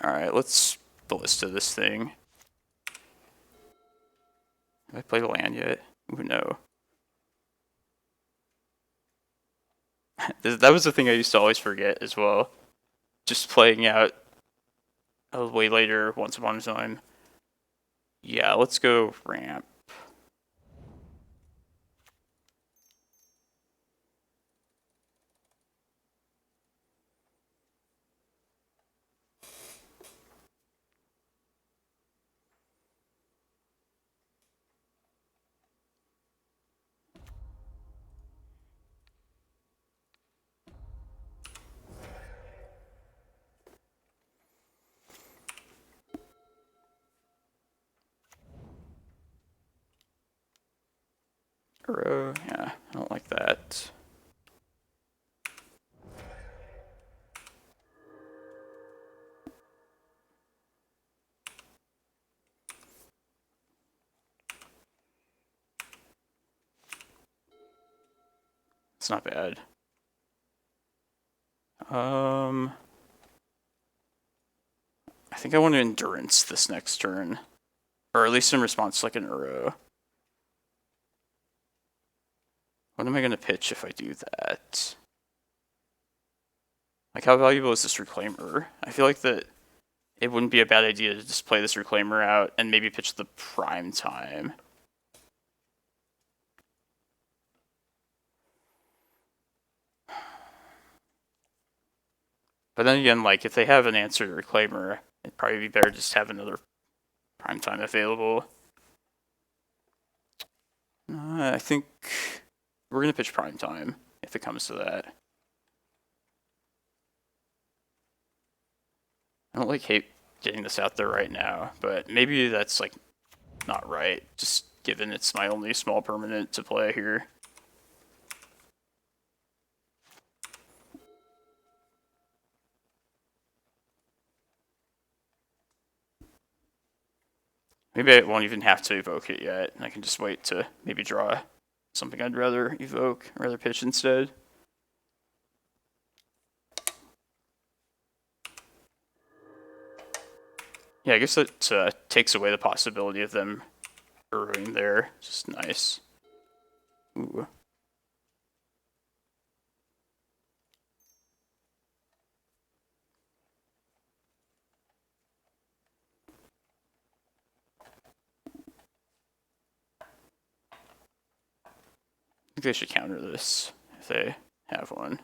Alright, let's ballista this thing. Have I played a land yet? Ooh, no. That was the thing I used to always forget as well. Just playing out way later, once upon a time. Yeah, let's go ramp. Yeah, I don't like that. It's not bad. I think I want to Endurance this next turn. Or at least in response to, like, an Uro. What am I going to pitch if I do that? Like, how valuable is this Reclaimer? I feel like that it wouldn't be a bad idea to just play this Reclaimer out and maybe pitch the Prime Time. But then again, like, if they have an answered Reclaimer, it'd probably be better just have another Prime Time available. I think we're going to pitch Prime Time if it comes to that. I don't like hate getting this out there right now, but maybe that's, like, not right, just given it's my only small permanent to play here. Maybe I won't even have to evoke it yet. I can just wait to maybe draw something I'd rather evoke, rather pitch instead. Yeah, I guess that takes away the possibility of them burrowing there. Just nice. Ooh. I think they should counter this if they have one.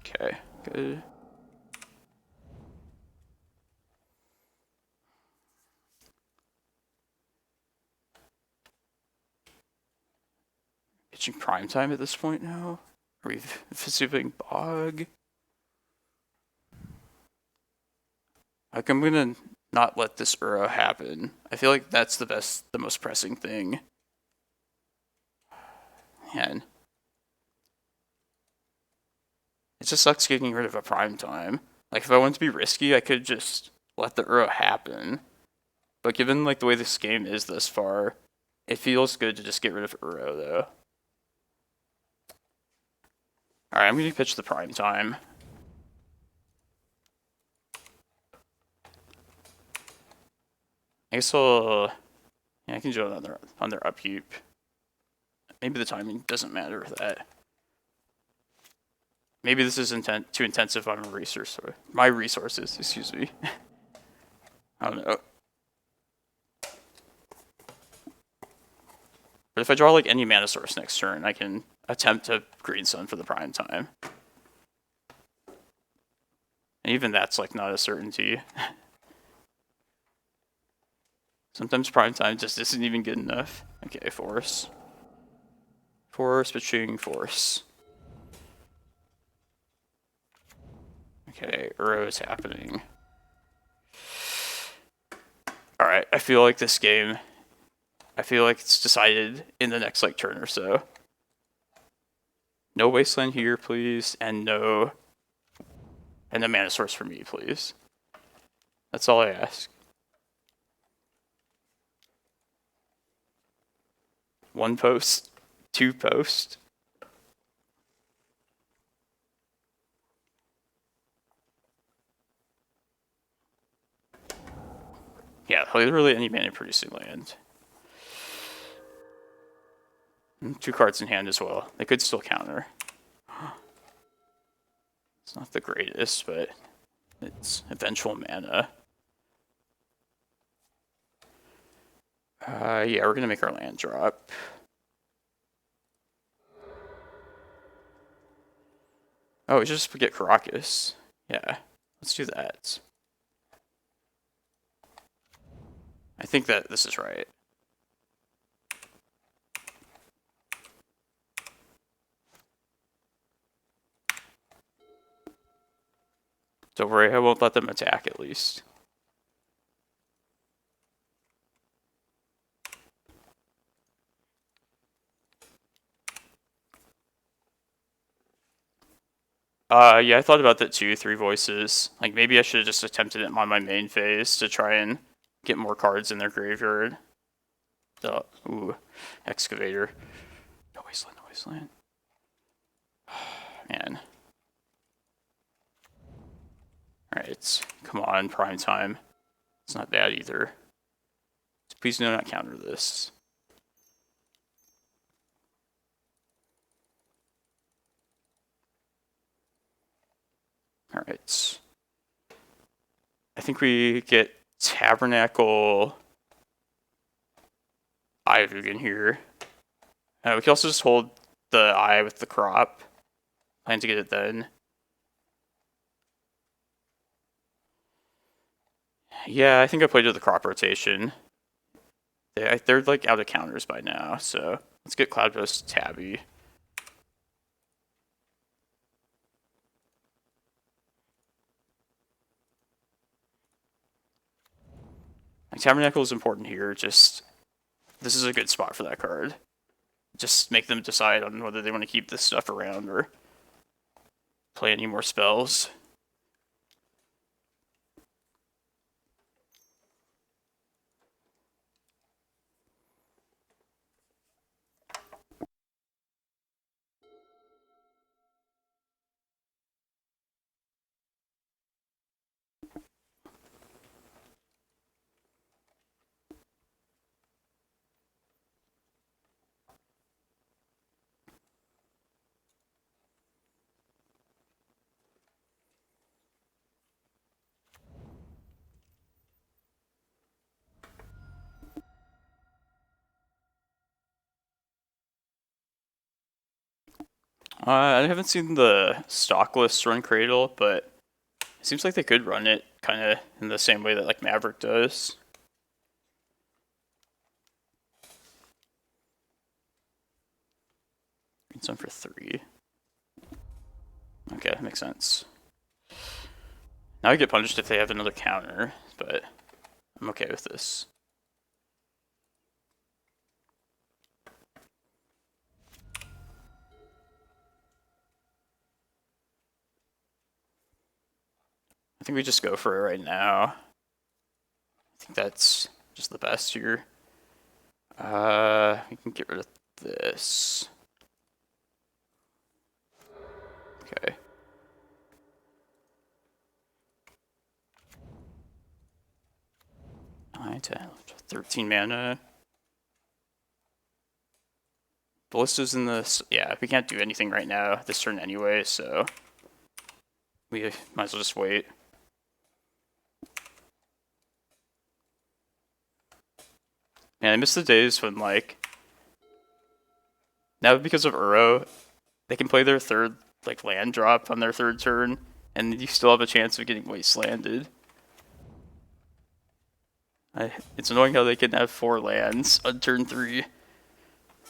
Okay, good. pitching prime time at this point now? Are we Vesuva Bog? Like, I'm gonna not let this Uro happen. I feel like that's the most pressing thing. Man. It just sucks getting rid of a prime time. Like, if I wanted to be risky, I could just let the Uro happen. But given, like, the way this game is thus far, it feels good to just get rid of Uro, though. Alright, I'm gonna pitch the prime time. I guess I'll... Yeah, I can do it on their upkeep. Maybe the timing doesn't matter with that. Maybe this is too intensive on my resources, excuse me. I don't know. But if I draw like any mana source next turn, I can attempt to Green Sun for the prime time. And even that's like not a certainty. Sometimes prime time just isn't even good enough. Okay, Force. Force, pitching, Force. Okay, Uro is happening. Alright, I feel like this game, I feel like it's decided in the next like turn or so. No Wasteland here, please, and no... And a mana source for me, please. That's all I ask. 1 post, 2 post. Yeah, literally any mana producing land. 2 cards in hand as well. They could still counter. It's not the greatest, but it's eventual mana. Yeah, we're gonna make our land drop. Oh, we should just get Karakas. Yeah, let's do that. I think that this is right. Don't worry, I won't let them attack at least. Yeah, I thought about that too, 3 voices. Like, maybe I should have just attempted it on my main phase to try and get more cards in their graveyard. Ooh, Excavator. No Wasteland, no Wasteland. Man. Alright, come on, prime time. It's not bad either. Please do not counter this. Alright. I think we get Tabernacle, Eye of Ugin here. We can also just hold the Eye with the crop. Plan to get it then. Yeah, I think I played with the crop rotation. They're like out of counters by now, so let's get Cloudpost Tabby. Like, Tabernacle is important here, just this is a good spot for that card. Just make them decide on whether they want to keep this stuff around or play any more spells. I haven't seen the stock list run Cradle, but it seems like they could run it kind of in the same way that like Maverick does. It's on for 3. Okay, that makes sense. Now I get punished if they have another counter, but I'm okay with this. I think we just go for it right now. I think that's just the best here. We can get rid of this. Okay. Nine, 10, 13 mana. Ballista's in this. Yeah, we can't do anything right now this turn anyway, so we might as well just wait. Man, I miss the days when, like, now because of Uro, they can play their third, like, land drop on their third turn, and you still have a chance of getting wastelanded. It's annoying how they can have 4 lands on turn 3.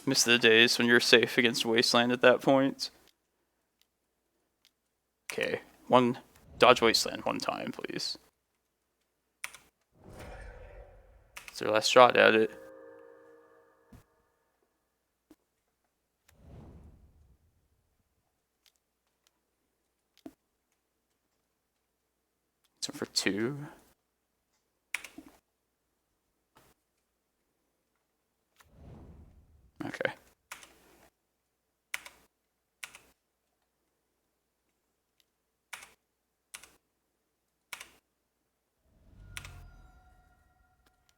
Miss the days when you're safe against wasteland at that point. Okay, dodge wasteland one time, please. It's their last shot at it. So for 2. Okay.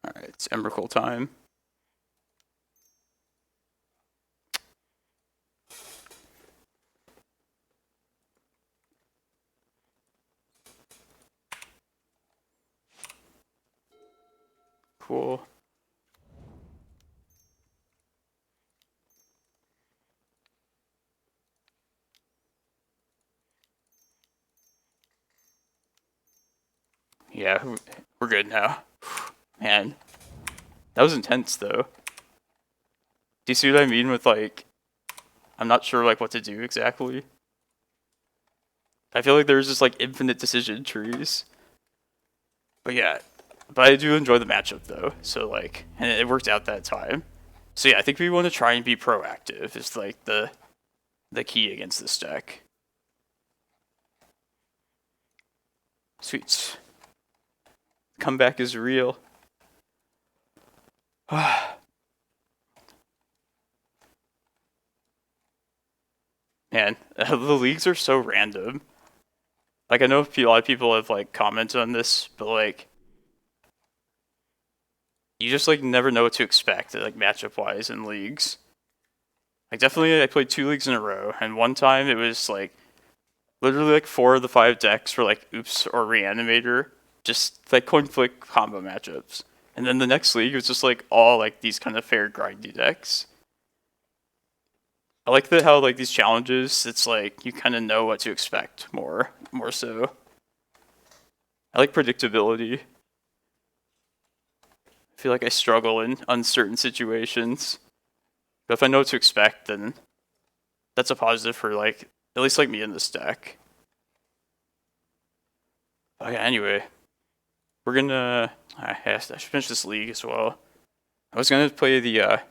Alright, it's Emrakul time. Cool. Yeah, we're good now. Man, that was intense though. Do you see what I mean with, like, I'm not sure, like, what to do exactly? I feel like there's just, like, infinite decision trees. But yeah, but I do enjoy the matchup though, so, like, and it worked out that time. So yeah, I think we want to try and be proactive is, like, the key against this deck. Sweet. Comeback is real. Man, the leagues are so random. Like, I know a lot of people have, like, commented on this, but, like, you just, like, never know what to expect, like, matchup-wise in leagues. Like, definitely, I played 2 leagues in a row, and one time it was, like, literally, like, 4 of the 5 decks were, like, Oops or Reanimator, just, like, coin flip combo matchups. And then the next league was just, like, all, like, these kind of fair grindy decks. I like how, like, these challenges, it's like you kind of know what to expect more so. I like predictability. I feel like I struggle in uncertain situations, but if I know what to expect, then that's a positive for, like, at least, like, me in this deck. Okay, anyway, we're gonna. I should finish this league as well. I was gonna play the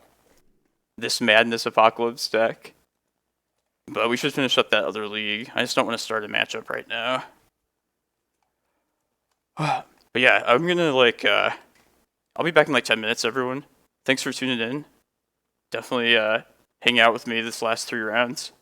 this Madness Apocalypse deck, but we should finish up that other league. I just don't want to start a matchup right now. But yeah, I'm gonna, like, I'll be back in like 10 minutes, everyone. Thanks for tuning in. Definitely hang out with me this last 3 rounds.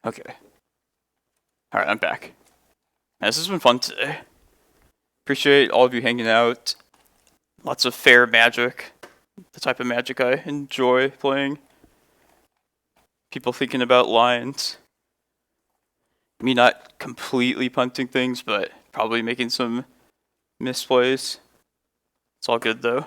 Okay. Alright, I'm back. This has been fun today. Appreciate all of you hanging out. Lots of fair magic. The type of magic I enjoy playing. People thinking about lines. Me not completely punting things, but probably making some misplays. It's all good though.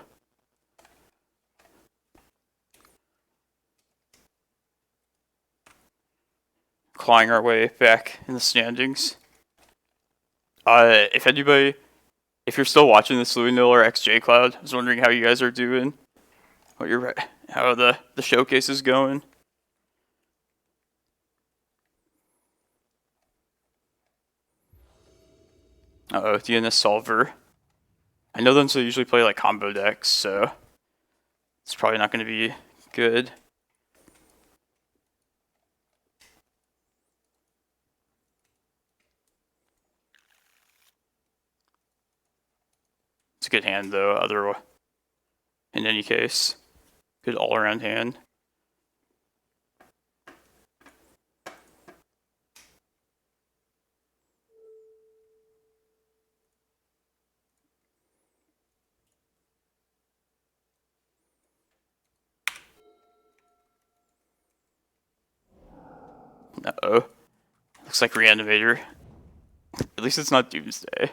Clawing our way back in the standings. If you're still watching this, Louis Miller XJ Cloud, I was wondering how you guys are doing. How the showcase is going. Uh-oh, DNS Solver. I know them to usually play like combo decks, so it's probably not going to be good. It's a good hand though, in any case. Good all-around hand. Uh-oh. Looks like Reanimator. At least it's not Doomsday.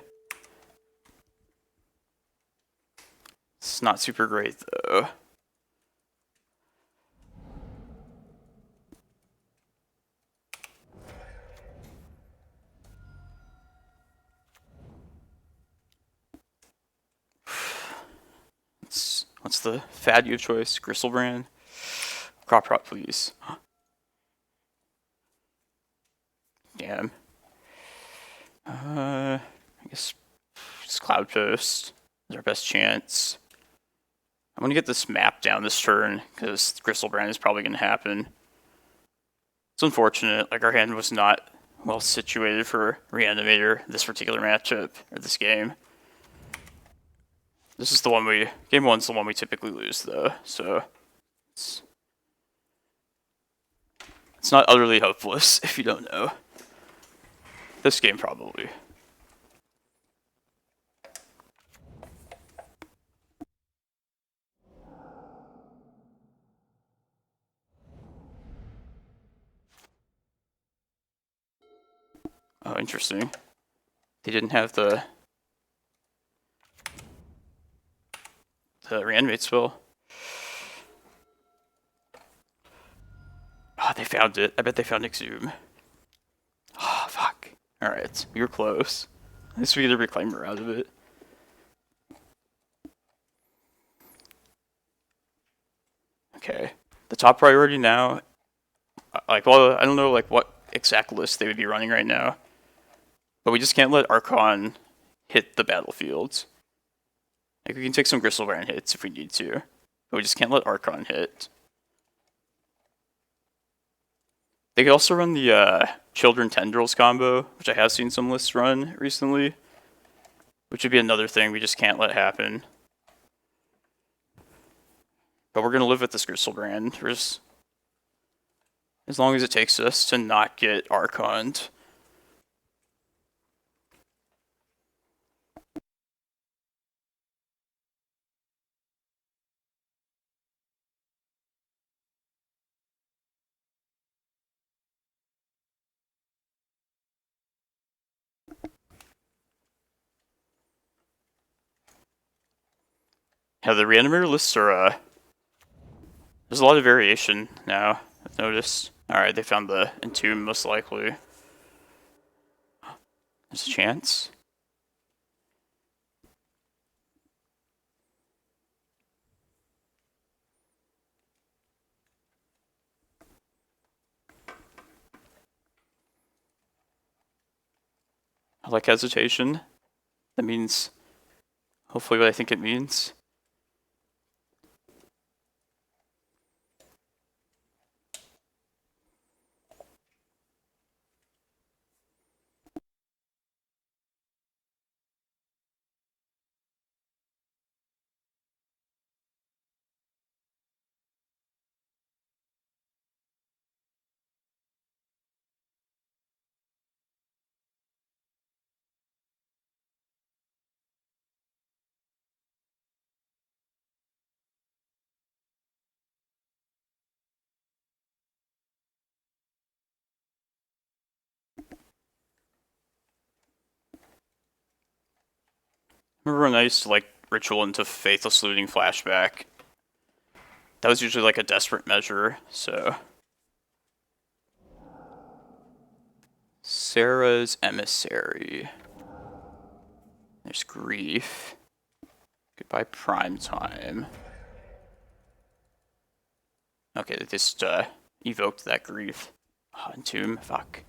It's not super great though. What's the fad you choice? Gristlebrand? Crop Rot, please. Damn. I guess just Cloudpost is our best chance. I'm gonna get this map down this turn because Gristlebrand is probably gonna happen. It's unfortunate. Like our hand was not well situated for Reanimator this particular matchup or this game. This is the one game one's the one we typically lose though, so it's not utterly hopeless if you don't know. This game probably. Oh, interesting. They didn't have the reanimate spell. Oh, they found it. I bet they found Exhume. Oh, fuck. Alright, we were close. At least we get a Reclaimer out of it. Okay. The top priority now, well, I don't know what exact list they would be running right now, but we just can't let Archon hit the battlefield. Like, we can take some Gristlebrand hits if we need to, but we just can't let Archon hit. They could also run the Children Tendrils combo, which I have seen some lists run recently, which would be another thing we just can't let happen. But we're going to live with this Gristlebrand as long as it takes us to not get Archoned. Yeah, the Reanimator lists are, there's a lot of variation now, I've noticed. Alright, they found the Entomb most likely. There's a chance. I like hesitation. That means hopefully what I think it means. Remember when I used to like ritual into Faithless Looting flashback? That was usually like a desperate measure, so. Sarah's Emissary. There's Grief. Goodbye Prime Time. Okay, they just evoked that Grief. Oh, Entomb, fuck.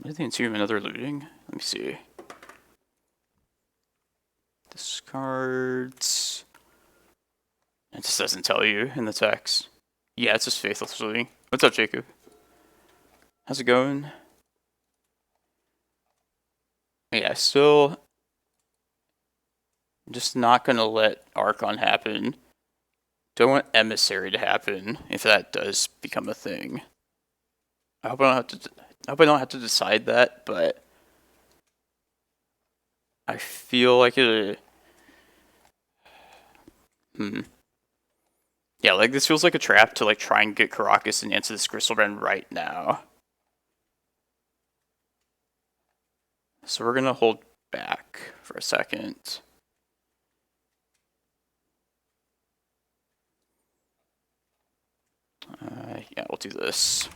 What did they Entomb? Another looting? Let me see. Discards. It just doesn't tell you in the text. Yeah, it's just Faithless Looting. What's up, Jacob? How's it going? Yeah, still. I'm just not gonna let Archon happen. Don't want Emissary to happen if that does become a thing. I hope I don't have to decide that, but I feel like it. Yeah, like this feels like a trap to like try and get Karakas and answer this Crystal Brand right now. So we're gonna hold back for a second. Yeah, we'll do this.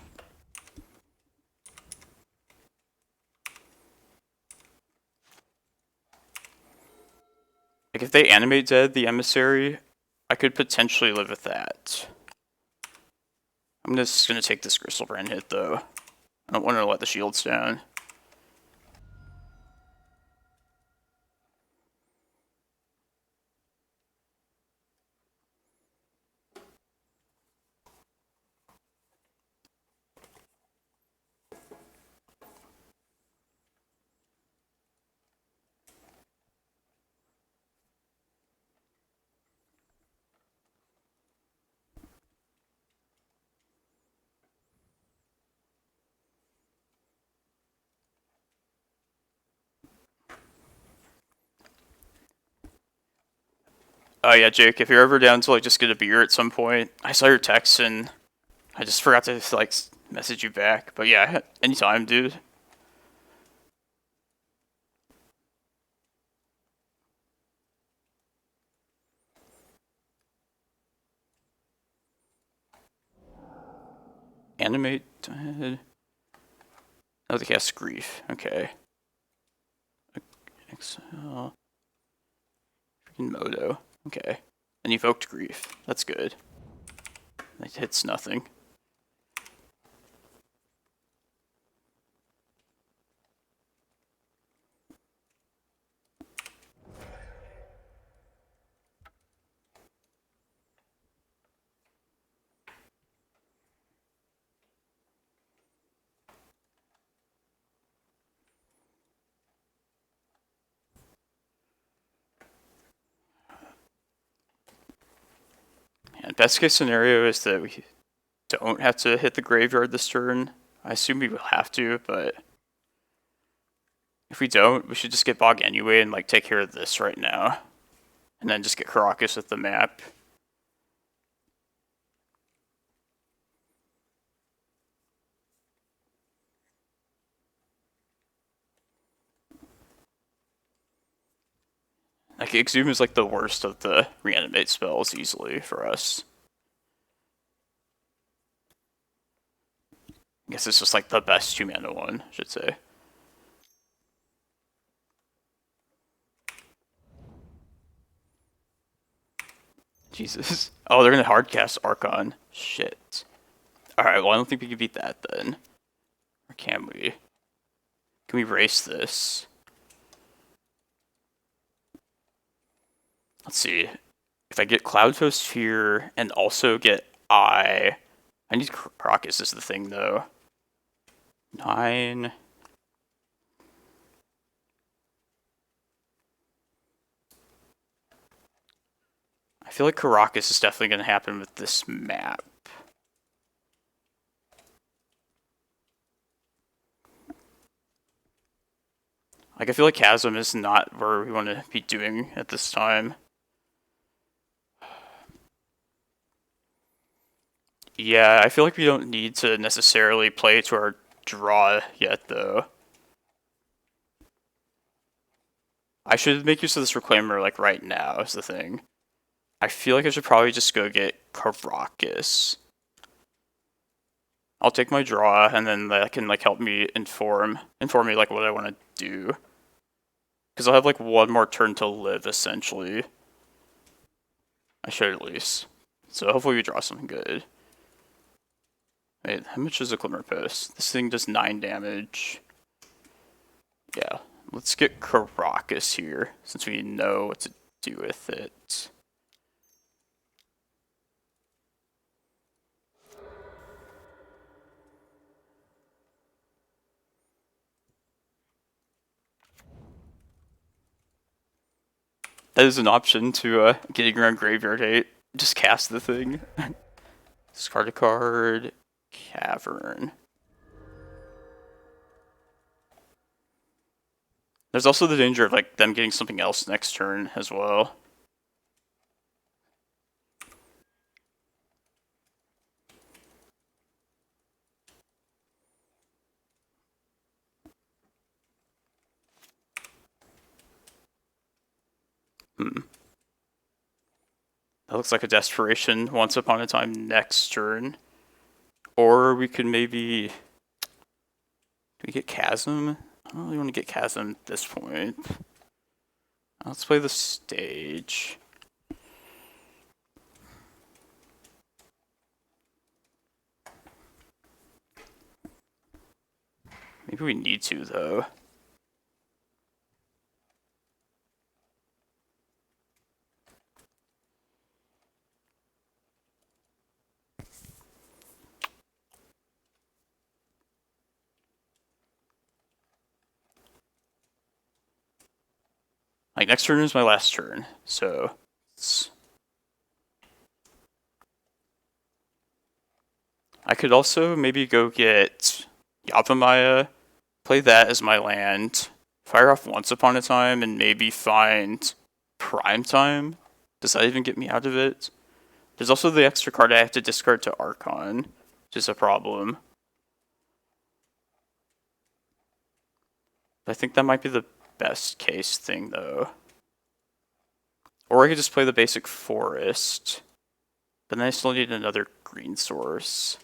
Like if they animate dead the Emissary, I could potentially live with that. I'm just gonna take this Crystal Brand hit though. I don't want to let the shields down. Oh yeah, Jake, if you're ever down to like just get a beer at some point, I saw your text and I just forgot to like message you back. But yeah, anytime, dude. Animate. Oh, the cast Grief. Okay. Exile. Freaking Modo. Okay. And evoked Grief. That's good. That hits nothing. And best case scenario is that we don't have to hit the graveyard this turn. I assume we will have to, but if we don't, we should just get Bog anyway and like take care of this right now. And then just get Karakas with the map. Like Exhume is like the worst of the reanimate spells easily for us. I guess it's just like the best 2-mana one, I should say. Jesus. Oh, they're gonna hardcast Archon. Shit. Alright, well I don't think we can beat that then. Or can we? Can we race this? Let's see. If I get Cloudpost here and also get I need Karakas is the thing though. 9. I feel like Karakas is definitely going to happen with this map. Like, I feel like Chasm is not where we want to be doing at this time. Yeah, I feel like we don't need to necessarily play to our draw yet, though. I should make use of this Reclaimer, like, right now, is the thing. I feel like I should probably just go get Karakas. I'll take my draw, and then that can, like, help me inform me, like, what I want to do. Because I'll have, like, one more turn to live, essentially. I should, at least. So hopefully we draw something good. Wait, how much is a Glimmerpost? This thing does 9 damage. Yeah, let's get Karakas here, since we know what to do with it. That is an option to getting around Graveyard Hate. Just cast the thing. Discard a card. Cavern. There's also the danger of like them getting something else next turn as well. That looks like a desperation once upon a time next turn. Or we could maybe... Do we get Chasm? I don't really want to get Chasm at this point. Let's play the stage. Maybe we need to, though. Like, next turn is my last turn, so... I could also maybe go get Yavimaya, play that as my land, fire off Once Upon a Time, and maybe find Prime Time. Does that even get me out of it? There's also the extra card I have to discard to Archon, which is a problem. I think that might be the best case thing, though. Or I could just play the basic Forest, but then I still need another green source.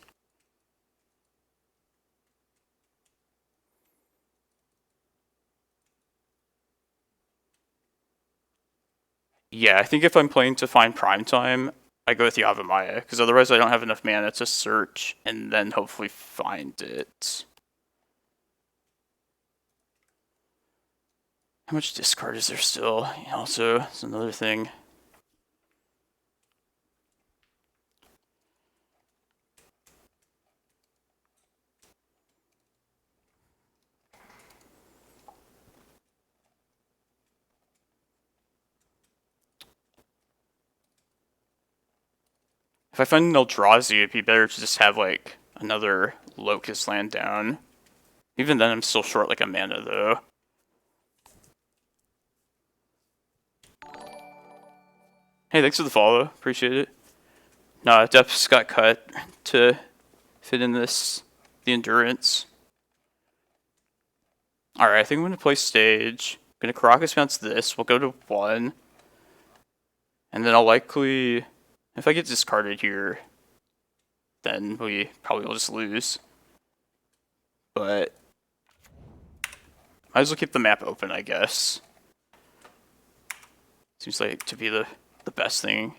Yeah, I think if I'm playing to find Prime Time, I go with Yavimaya, because otherwise I don't have enough mana to search and then hopefully find it. How much discard is there still? Also, it's another thing. If I find an Eldrazi, it'd be better to just have, like, another Locust land down. Even then, I'm still short, like, a mana, though. Hey, thanks for the follow. Appreciate it. No, depths got cut to fit in this, the endurance. Alright, I think I'm going to play stage. I'm going to Karakas bounce this. We'll go to 1. And then I'll likely... If I get discarded here, then we probably will just lose. But... might as well keep the map open, I guess. Seems like to be the best thing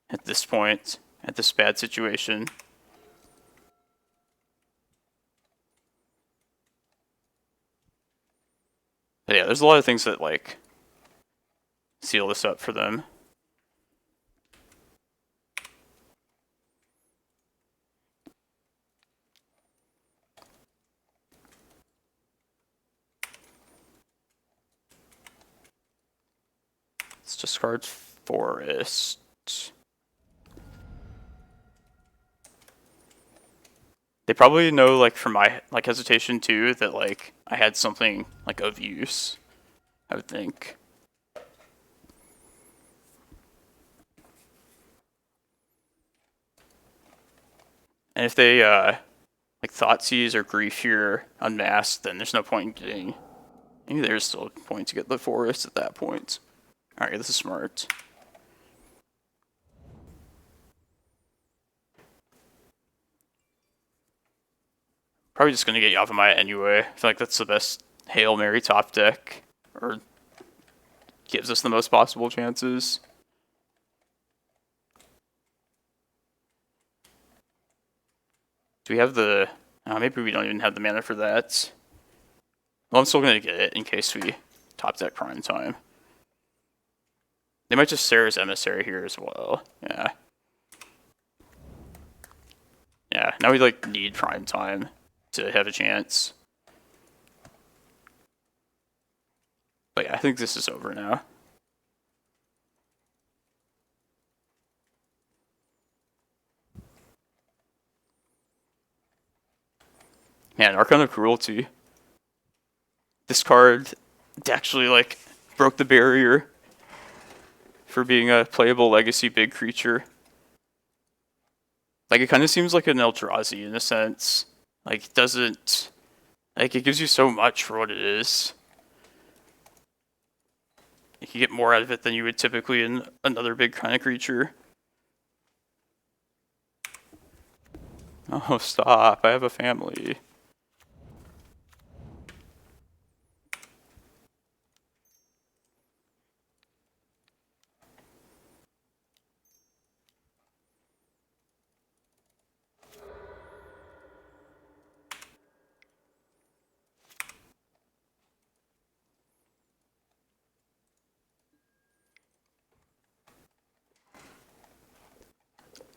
at this point, at this bad situation. But yeah, there's a lot of things that, like, seal this up for them. Let's discard Forest. They probably know, like, from my, like, hesitation too, that, like, I had something, like, of use, I would think. And if they like Thoughtseize or Grief here unmasked, then there's no point in getting. Maybe there's still a point to get the forest at that point. All right, this is smart. Probably just gonna get Yavimaya anyway. I feel like that's the best Hail Mary top deck, or gives us the most possible chances. Do we have the... maybe we don't even have the mana for that. Well, I'm still going to get it in case we top deck Prime Time. They might just Sarah's Emissary here as well. Yeah. Yeah, now we like need Prime Time to have a chance. But yeah, I think this is over now. Man, Archon of Cruelty. This card actually like broke the barrier for being a playable legacy big creature. Like it kind of seems like an Eldrazi in a sense. Like it doesn't, like it gives you so much for what it is. You can get more out of it than you would typically in another big kind of creature. Oh, stop. I have a family.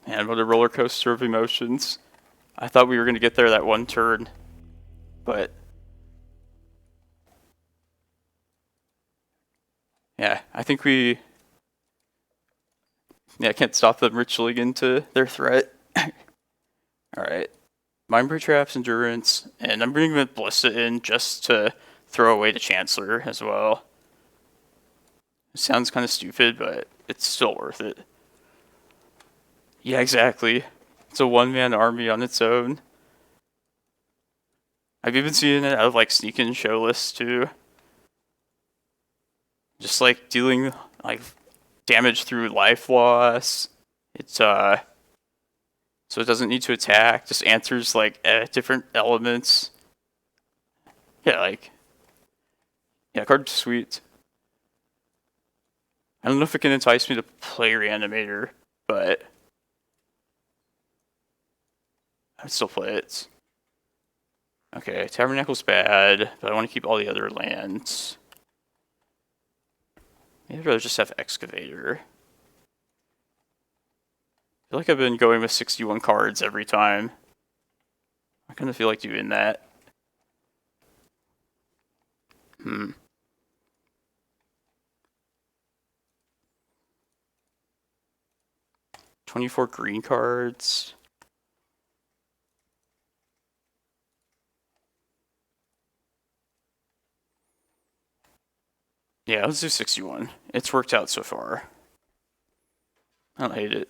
Man, what a roller coaster of emotions. I thought we were going to get there that one turn, but yeah, I think we can't stop them ritualing into their threat. Alright. Mindbreak Traps, Endurance, and I'm bringing Ballista in just to throw away the Chancellor as well. It sounds kind of stupid, but it's still worth it. Yeah, exactly. It's a one-man army on its own. I've even seen it out of like sneak-in show lists too. Just like dealing like damage through life loss. It's so it doesn't need to attack. Just answers like different elements. Yeah, like card's sweet. I don't know if it can entice me to play Reanimator, but I'd still play it. Okay, Tabernacle's bad, but I want to keep all the other lands. Maybe I'd rather just have Excavator. I feel like I've been going with 61 cards every time. I kind of feel like doing that. 24 green cards. Yeah, let's do 61. It's worked out so far. I don't hate it.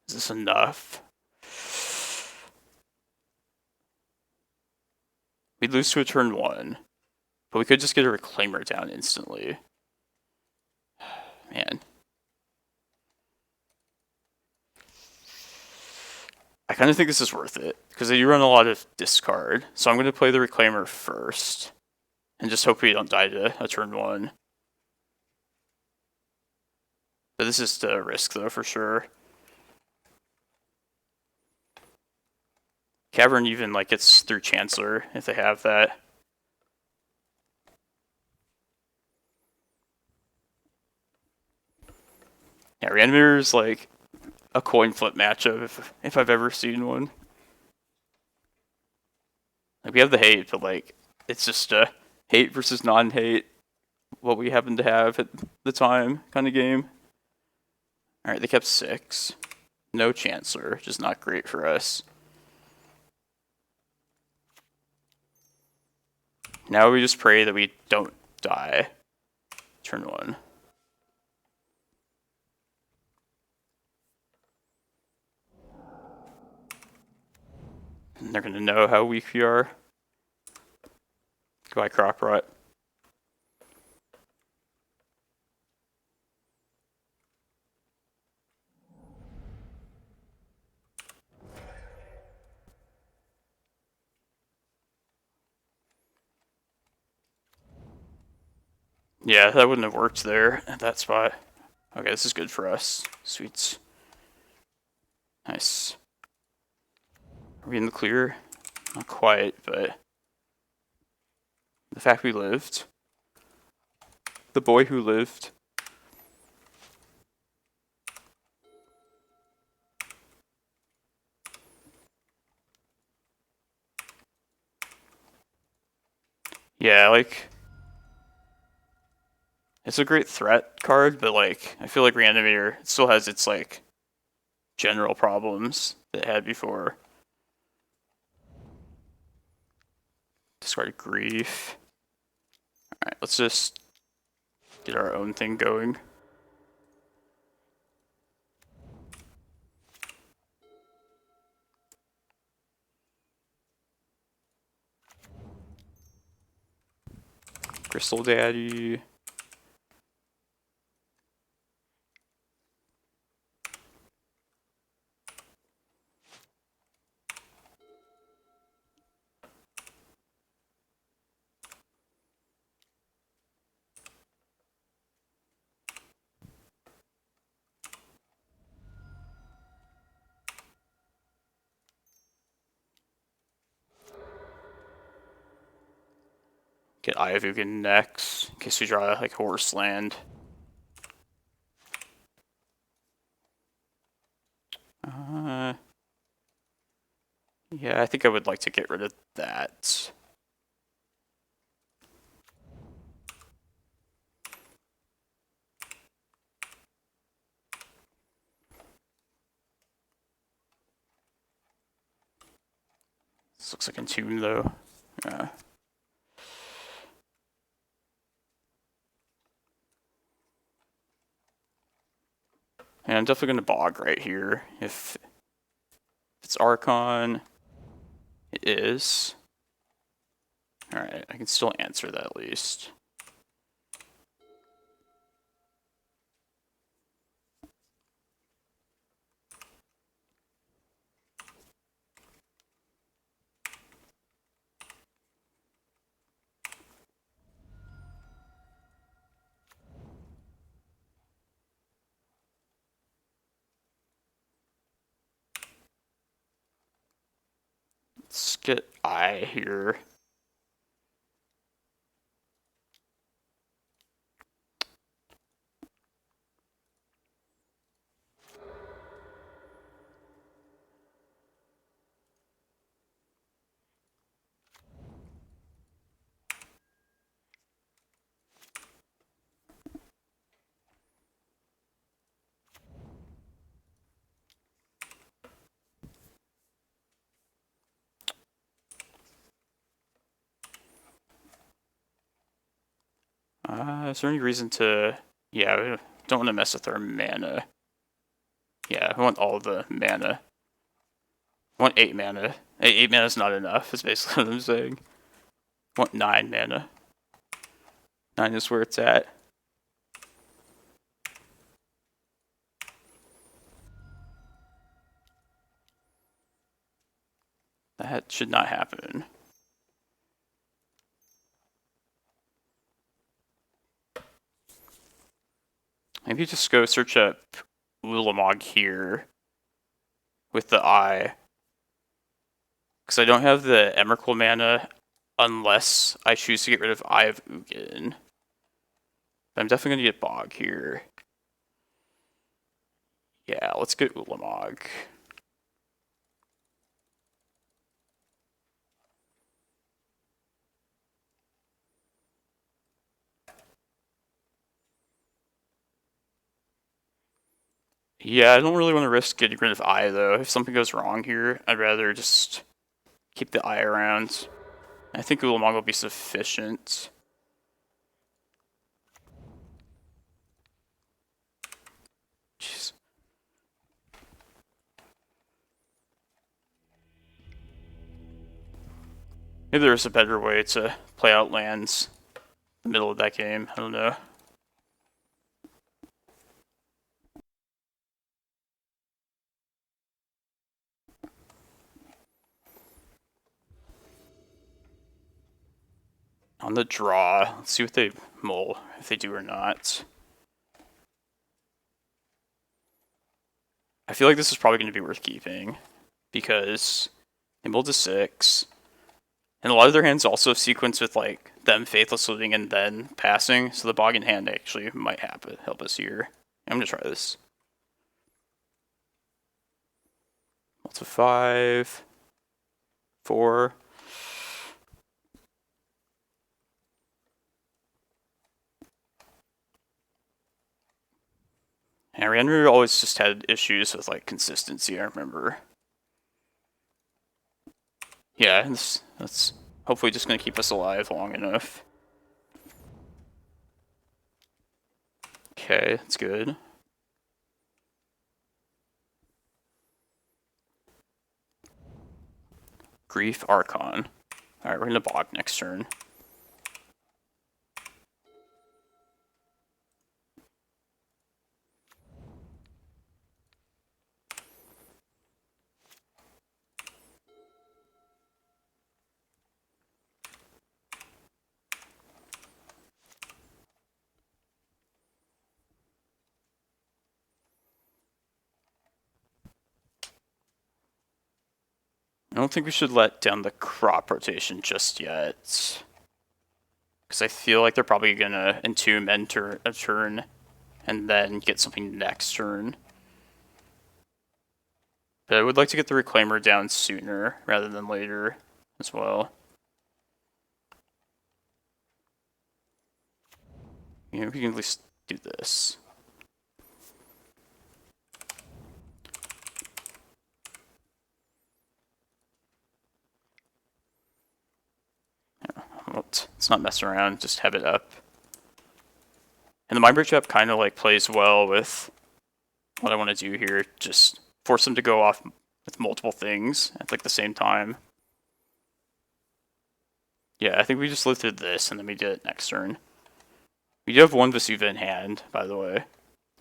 Is this enough? We'd lose to a turn 1. But we could just get a Reclaimer down instantly. Man. I kind of think this is worth it, because they do run a lot of discard. So I'm going to play the Reclaimer first, and just hope we don't die to a turn 1. But this is the risk, though, for sure. Cavern even like gets through Chancellor, if they have that. Yeah, Reanimator is like a coin flip matchup if I've ever seen one. Like we have the hate, but like it's just a hate versus non-hate, what we happen to have at the time kind of game. Alright, they kept 6. No Chancellor, which is not great for us. Now we just pray that we don't die. Turn 1. And they're gonna know how weak we are. Goodbye, Croc Rot. Yeah, that wouldn't have worked there at that spot. Okay, this is good for us. Sweets. Nice. Are we in the clear? Not quite, but the fact we lived. The boy who lived. Yeah, like, it's a great threat card, but like, I feel like Reanimator still has its like general problems that it had before. Discard Grief. Alright, let's just get our own thing going. Crystal Daddy. Get Eye of Ugin next, in case we draw like Horse Land. Yeah, I think I would like to get rid of that. This looks like Entomb though. Yeah. And I'm definitely going to Bog right here. If it's Archon, it is. Alright, I can still answer that at least. Let's get Eye here. Is there any reason to... Yeah, we don't want to mess with our mana. Yeah, I want all the mana. I want 8 mana. 8 mana is not enough, is basically what I'm saying. I want 9 mana. 9 is where it's at. That should not happen. Maybe just go search up Ulamog here with the Eye. Because I don't have the Emrakul mana unless I choose to get rid of Eye of Ugin. But I'm definitely going to get Bog here. Yeah, let's get Ulamog. Yeah, I don't really want to risk getting rid of Eye though. If something goes wrong here, I'd rather just keep the Eye around I think Ulamog will be sufficient. Jeez. Maybe there's a better way to play out lands in the middle of that game. I don't know. On the draw, let's see what they mull, if they do or not. I feel like this is probably going to be worth keeping, because they mulled to 6, and a lot of their hands also sequence with like them Faithless Looting and then passing, so the Bog in hand actually might help us here. I'm going to try this. Mull to 5, 4. And Random always just had issues with like consistency, I remember. Yeah, that's hopefully just going to keep us alive long enough. Okay, that's good. Grief Archon. Alright, we're going to Bog next turn. I don't think we should let down the crop rotation just yet. Because I feel like they're probably going to entomb enter a turn and then get something next turn. But I would like to get the Reclaimer down sooner rather than later as well. You know, we can at least do this. Let's not mess around, just have it up. And the Mindbreak Trap kind of like plays well with what I want to do here. Just force them to go off with multiple things at like the same time. Yeah, I think we just lived through this and then we did it next turn. We do have one Vesuva in hand, by the way,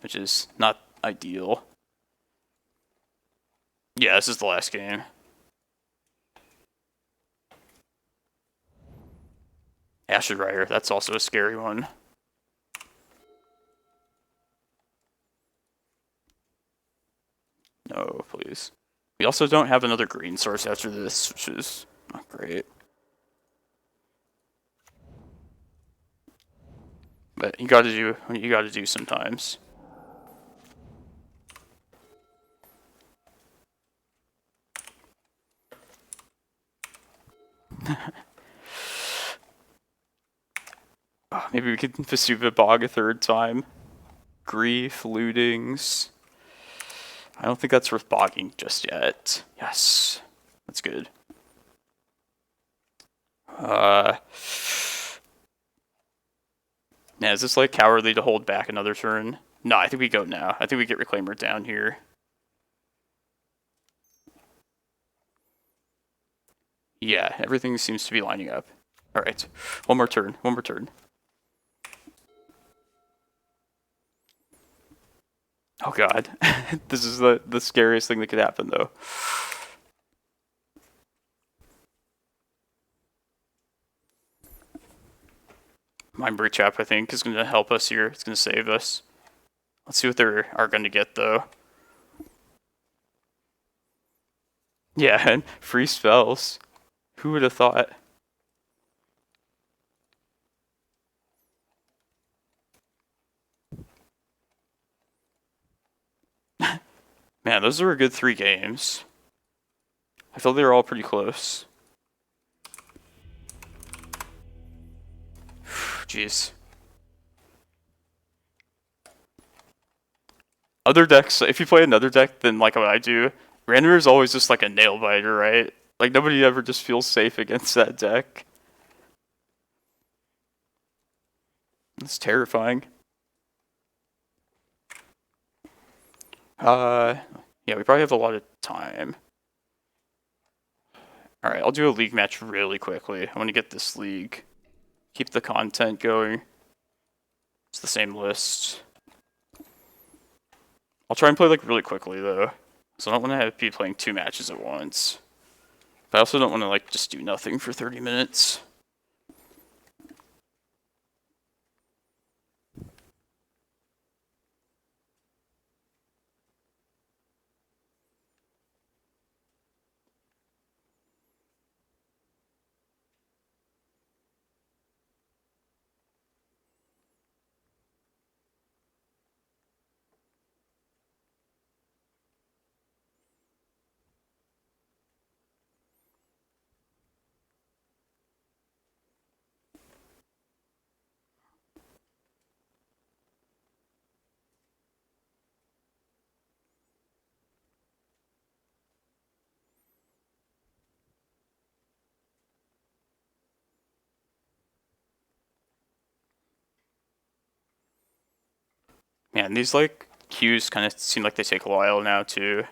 which is not ideal. Yeah, this is the last game. Acid Rider, that's also a scary one. No, please. We also don't have another green source after this, which is not great. But you gotta do what you gotta do sometimes. Maybe we could Vesuva Bog a third time. Grief, lootings. I don't think that's worth bogging just yet. Yes, that's good. Yeah, is this like cowardly to hold back another turn? No, I think we go now. I think we get Reclaimer down here. Yeah, everything seems to be lining up. Alright, one more turn, one more turn. Oh god, this is the scariest thing that could happen though. Mindbreak Trap, I think, is going to help us here. It's going to save us. Let's see what they are going to get, though. Yeah, and free spells. Who would have thought? Man, those were a good 3 games. I felt they were all pretty close. Jeez. Other decks, if you play another deck than like what I do, Randomer is always just like a nail biter, right? Like nobody ever just feels safe against that deck. It's terrifying. Yeah, we probably have a lot of time. Alright, I'll do a league match really quickly. I want to get this league. Keep the content going. It's the same list. I'll try and play like really quickly though. So I don't want to be playing 2 matches at once. But I also don't want to like just do nothing for 30 minutes. Man, these like queues kind of seem like they take a while now too.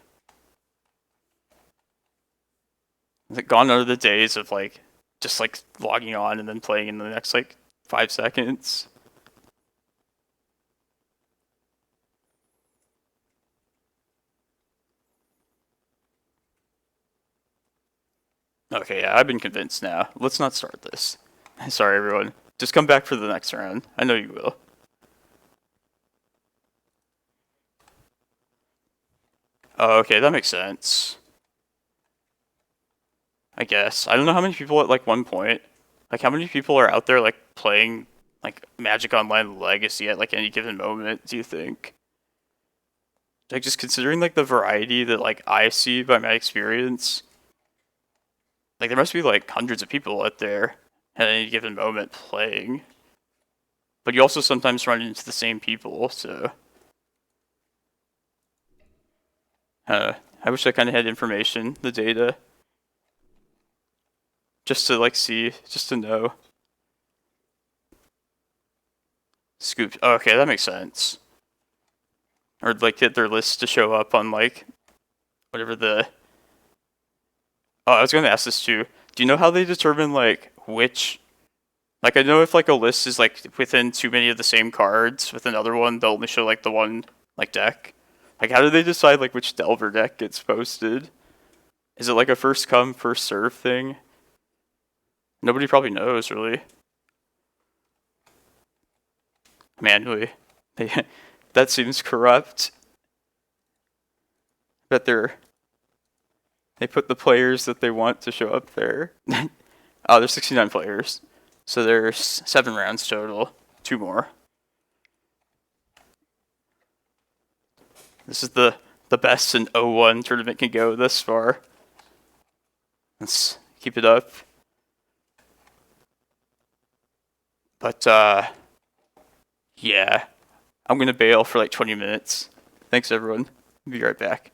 Like gone are the days of like just like logging on and then playing in the next like 5 seconds. Okay, yeah, I've been convinced now. Let's not start this. Sorry, everyone. Just come back for the next round. I know you will. Oh, okay, that makes sense. I guess. I don't know how many people at like one point. Like how many people are out there like playing like Magic Online Legacy at like any given moment, do you think? Like just considering like the variety that like I see by my experience, like there must be like hundreds of people out there at any given moment playing. But you also sometimes run into the same people, so I wish I kind of had information, the data, just to like see, just to know. Scoop. Oh, okay, that makes sense. Or like get their list to show up on like whatever the. Oh, I was going to ask this too. Do you know how they determine like which? Like I know if like a list is like within too many of the same cards with another one, they'll only show like the one like deck. Like how do they decide like which Delver deck gets posted? Is it like a first come first serve thing? Nobody probably knows really. Manually, that seems corrupt. Bet they put the players that they want to show up there. Oh, there's 69 players. So there's 7 rounds total. 2 more. This is the best an O1 tournament can go thus far. Let's keep it up. But, yeah. I'm gonna bail for like 20 minutes. Thanks, everyone. Be right back.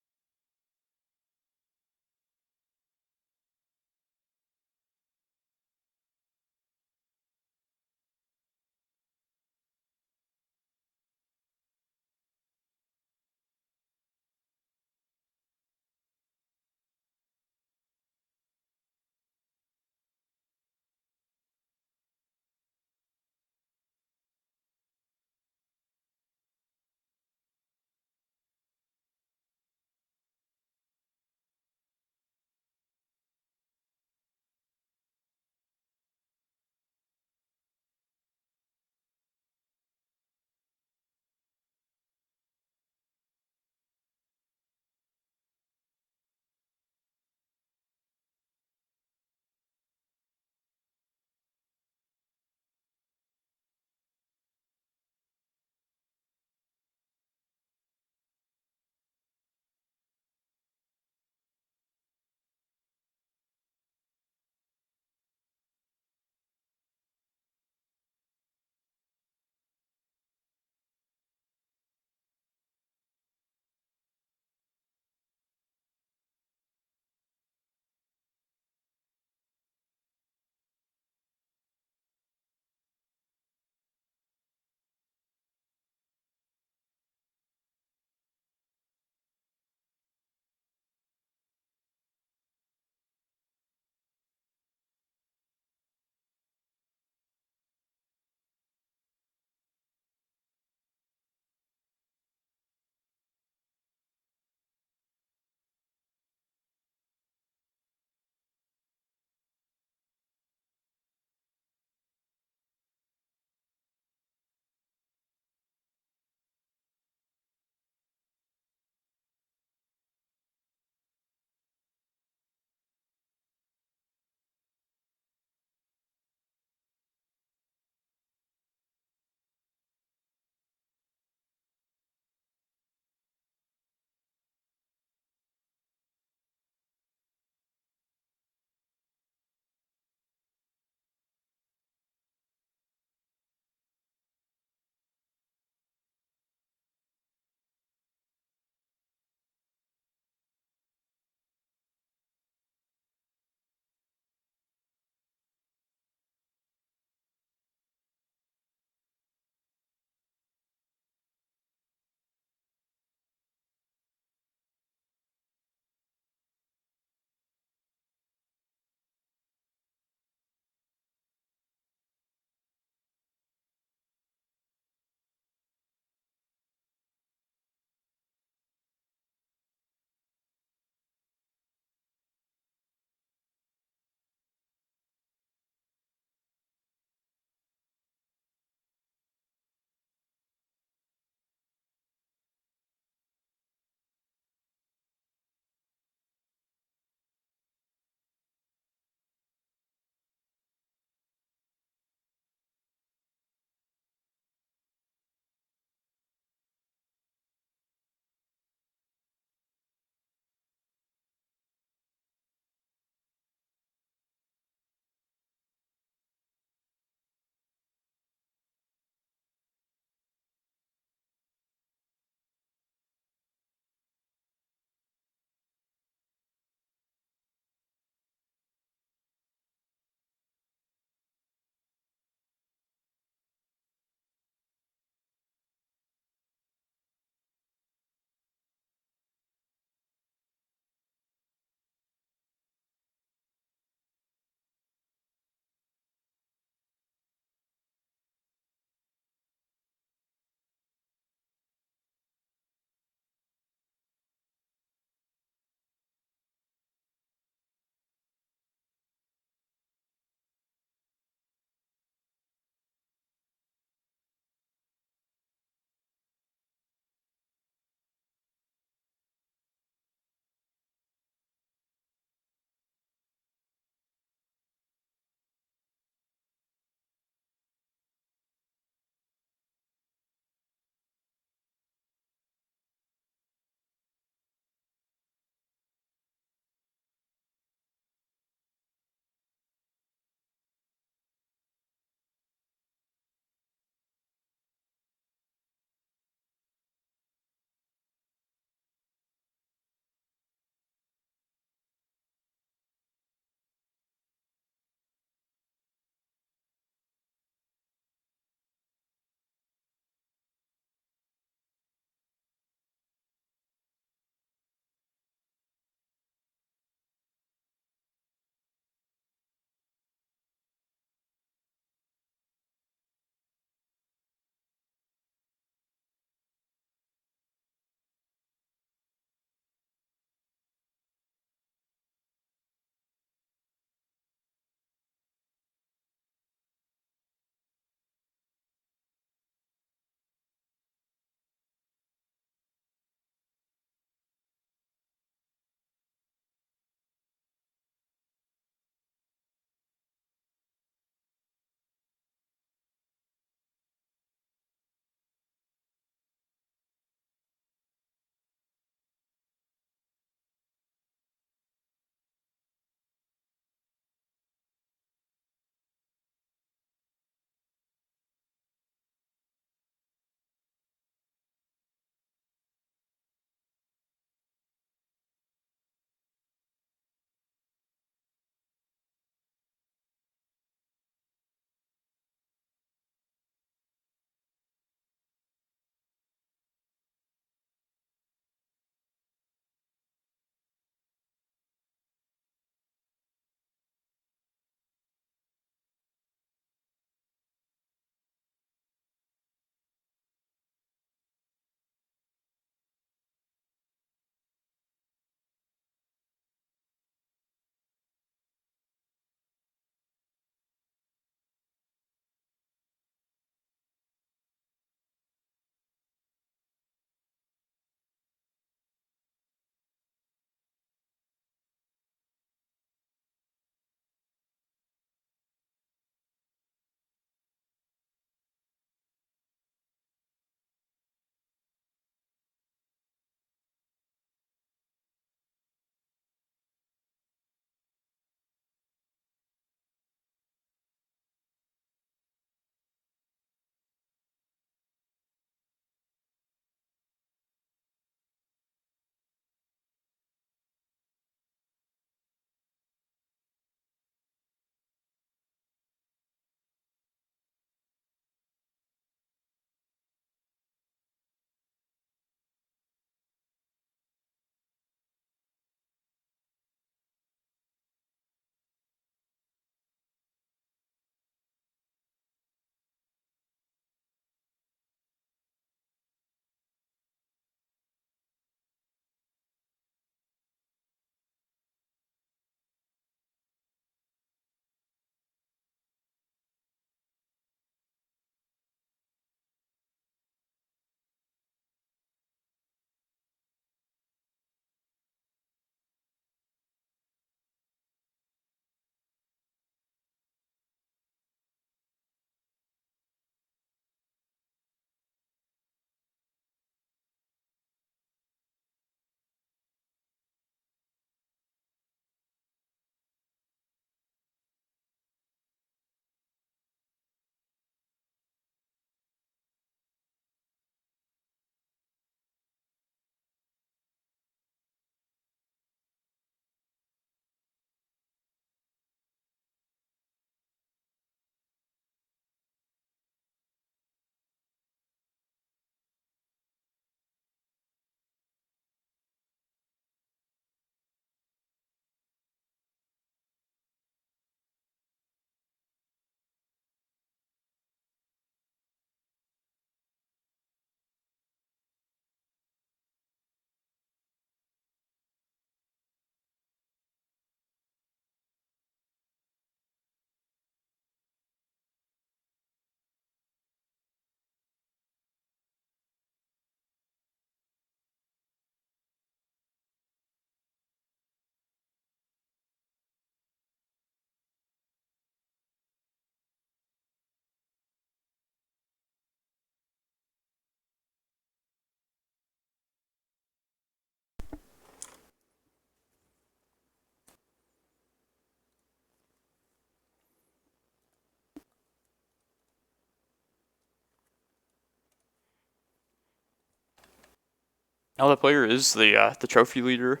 Now the player is the trophy leader,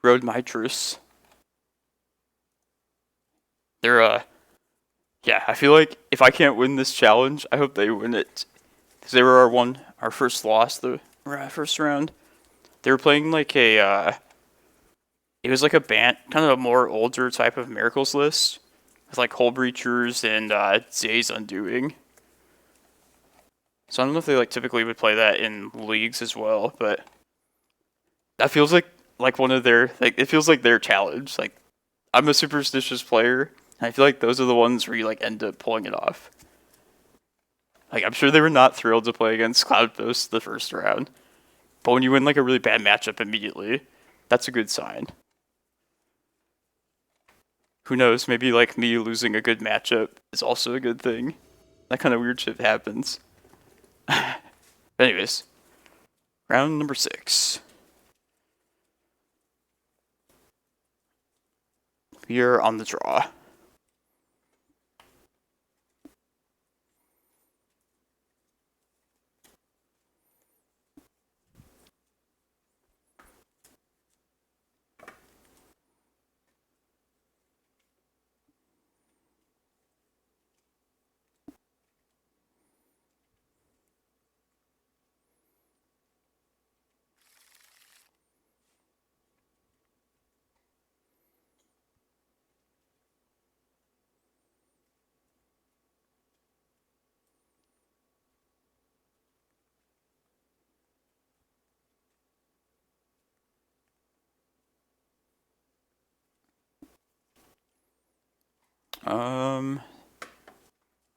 Road Mitress. They're yeah, I feel like if I can't win this challenge, I hope they win it. Because they were our first loss the first round. They were playing like it was like a kind of a more older type of Miracles list. With like Hull Breachers and Zay's Undoing. So I don't know if they like typically would play that in leagues as well, but that feels like one of their it feels like their challenge. Like I'm a superstitious player, and I feel like those are the ones where you like end up pulling it off. Like I'm sure they were not thrilled to play against Cloudpost the first round, but when you win like a really bad matchup immediately, that's a good sign. Who knows? Maybe like me losing a good matchup is also a good thing. That kind of weird shit happens. But anyways, round number 6. We are on the draw.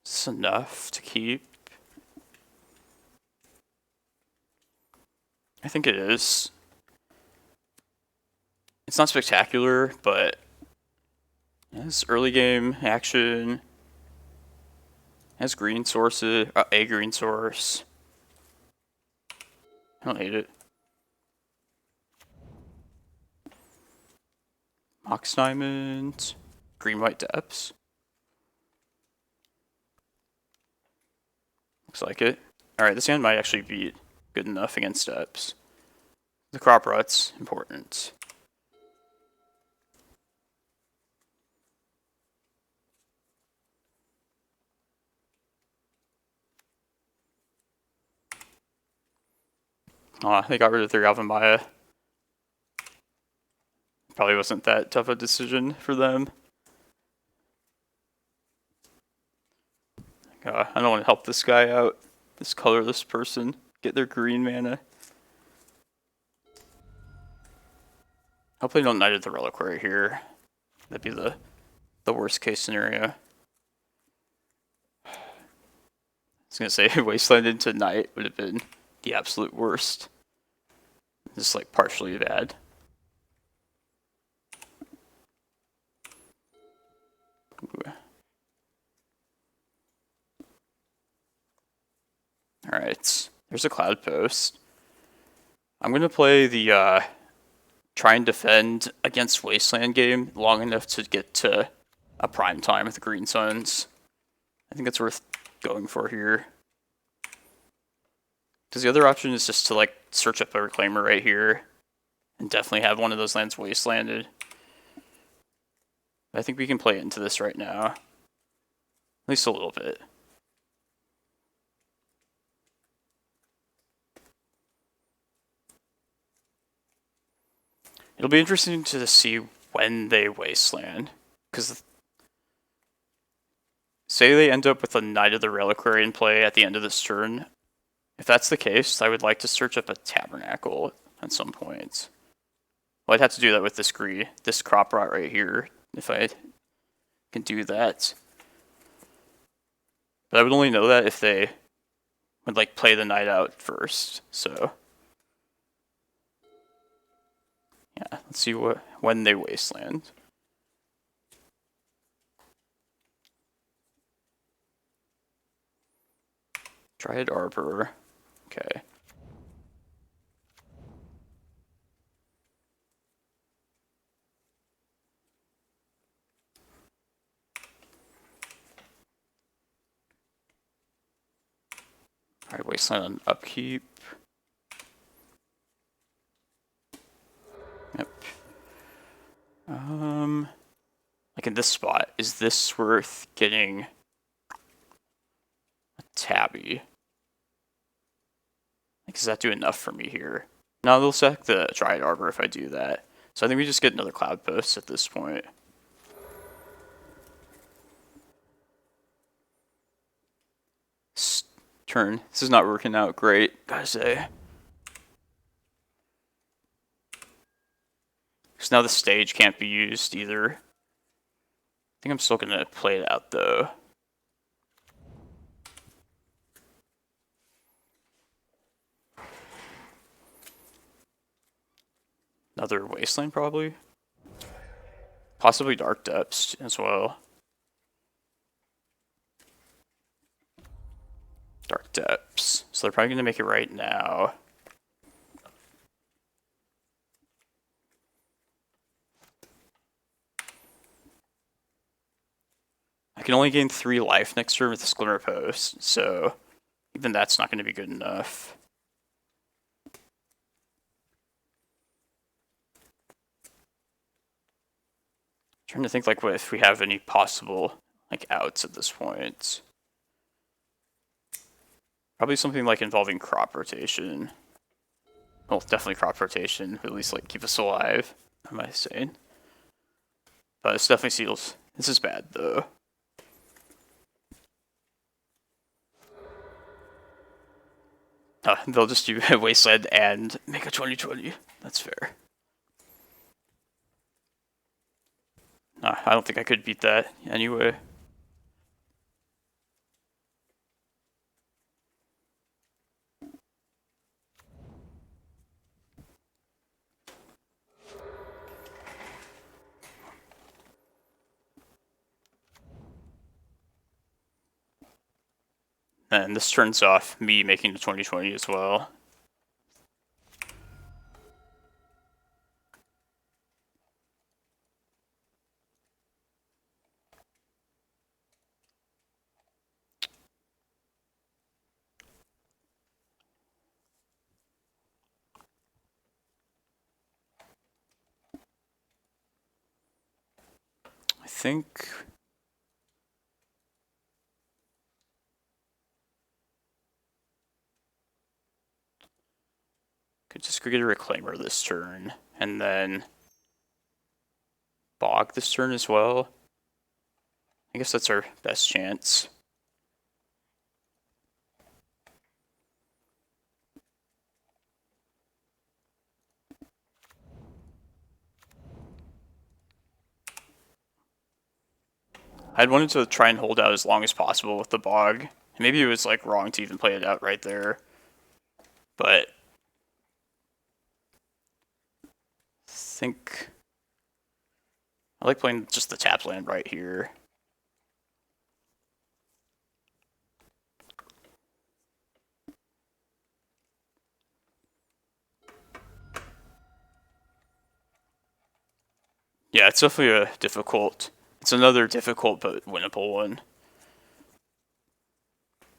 It's enough to keep. I think it is. It's not spectacular, but it's early game action. Has green sources, a green source. I don't hate it. Mox Diamond, green white depths. Looks like it. Alright, this hand might actually be good enough against depths. The crop rut's important. They got rid of their Yavimaya. Probably wasn't that tough a decision for them. I don't want to help this guy out, this colorless person, get their green mana. Hopefully, don't Knight of the Reliquary here. That'd be the worst case scenario. I was gonna say Wasteland into Knight would have been the absolute worst. Just like partially bad. Ooh. Alright, there's a Cloudpost. I'm gonna play the try and defend against Wasteland game long enough to get to a prime time with the Green Suns. I think that's worth going for here. Because the other option is just to like search up a Reclaimer right here and definitely have one of those lands wastelanded. I think we can play into this right now. At least a little bit. It'll be interesting to see when they wasteland. Because say they end up with a Knight of the Reliquary in play at the end of this turn. If that's the case, I would like to search up a Tabernacle at some point. Well, I'd have to do that with this crop rot right here, if I can do that. But I would only know that if they would like play the Knight out first, so. Yeah, let's see when they wasteland. Dryad Arbor. Okay. Alright, wasteland on upkeep. Like in this spot, is this worth getting a tabby? Like, does that do enough for me here? No, they'll sack the Dryad Arbor if I do that. So I think we just get another Cloudpost at this point. Turn. This is not working out great, gotta say. Because now the stage can't be used either. I think I'm still gonna play it out though. Another Wasteland probably. Possibly Dark Depths as well. Dark Depths. So they're probably gonna make it right now. I can only gain 3 life next turn with this Glimmerpost, so even that's not going to be good enough. Trying to think like what if we have any possible like outs at this point. Probably something like involving crop rotation. Well, definitely crop rotation, at least like keep us alive, am I saying? But it's definitely seals. This is bad though. They'll just do a Wasteland and make a 2020. That's fair. I don't think I could beat that anyway. And this turns off me making the 2020 as well. I think could just go get a Reclaimer this turn, and then Bog this turn as well. I guess that's our best chance. I'd wanted to try and hold out as long as possible with the Bog. Maybe it was like wrong to even play it out right there. But I think I like playing just the tap land right here. Yeah, it's definitely a difficult. It's another difficult but winnable one.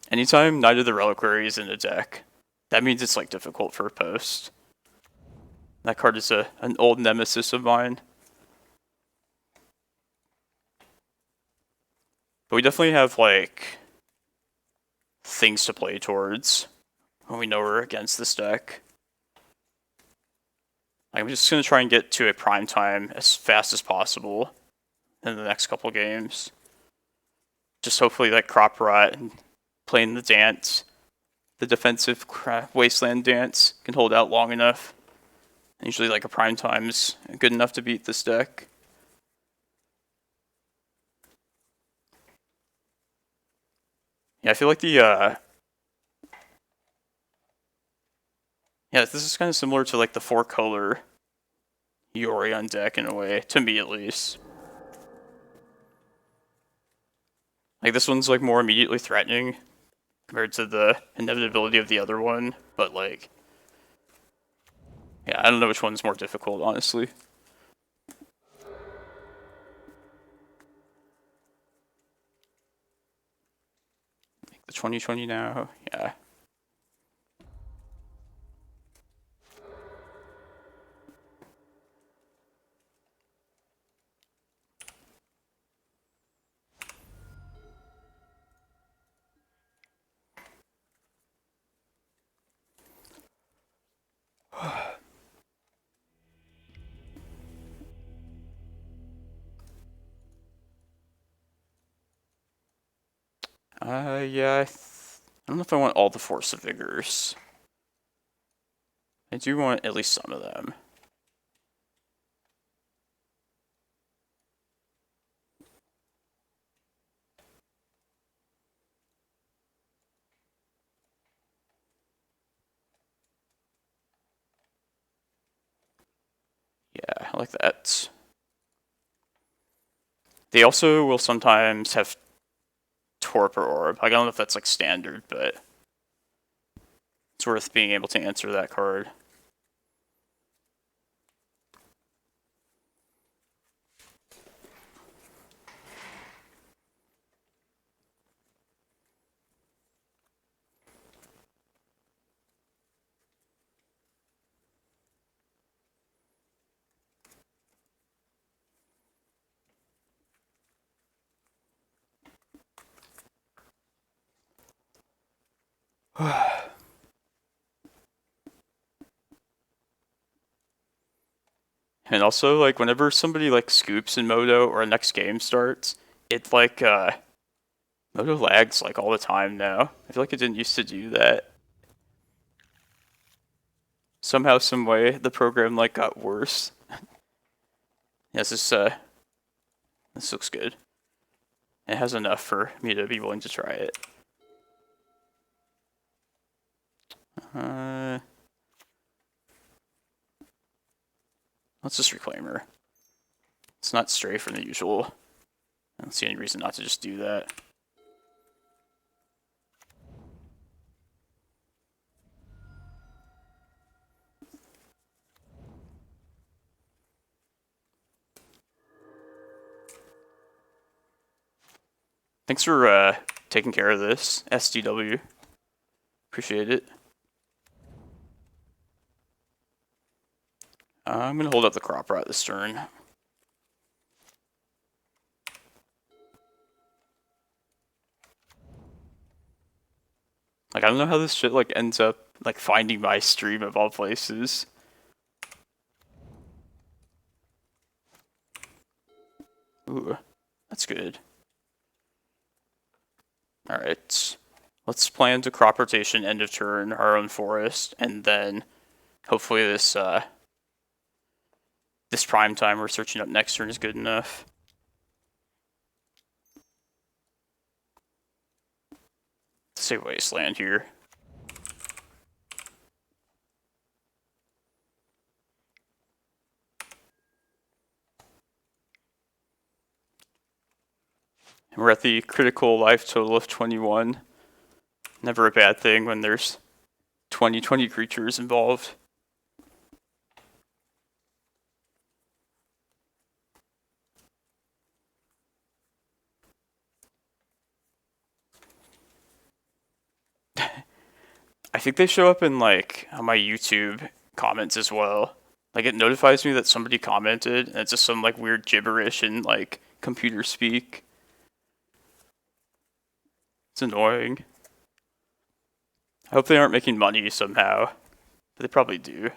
Anytime Knight of the Reliquary is in a deck, that means it's like difficult for a post. That card is an old nemesis of mine. But we definitely have like things to play towards when we know we're against this deck. I'm just going to try and get to a prime time as fast as possible in the next couple games. Just hopefully like crop rot and playing the dance, the defensive wasteland dance, can hold out long enough. And usually like a prime time is good enough to beat this deck. Yeah, I feel like the yeah, this is kind of similar to like the 4-color Yorion deck in a way, to me at least. Like this one's like more immediately threatening compared to the inevitability of the other one, but like, yeah, I don't know which one's more difficult, honestly. Make the 2020 now, yeah. Yeah, I don't know if I want all the Force of Vigors. I do want at least some of them. Yeah, I like that. They also will sometimes have Torpor Orb. I don't know if that's like standard, but it's worth being able to answer that card. And also, like, whenever somebody, like, scoops in Moto or a next game starts, it, like, Moto lags, like, all the time now. I feel like it didn't used to do that. Somehow, some way, the program, like, got worse. Yes, this looks good. It has enough for me to be willing to try it. Let's just Reclaimer. It's not stray from the usual. I don't see any reason not to just do that. Thanks for taking care of this, SDW. Appreciate it. I'm going to hold up the Crop Rot this turn. Like, I don't know how this shit, like, ends up, like, finding my stream of all places. Ooh, that's good. Alright. Let's plan to crop rotation, end of turn, our own forest, and then hopefully this, this prime time we're searching up next turn is good enough. Let's say Wasteland here. And we're at the critical life total of 21. Never a bad thing when there's 20 creatures involved. I think they show up in, like, on my YouTube comments as well. Like, it notifies me that somebody commented, and it's just some, like, weird gibberish and, like, computer speak. It's annoying. I hope they aren't making money somehow. But they probably do.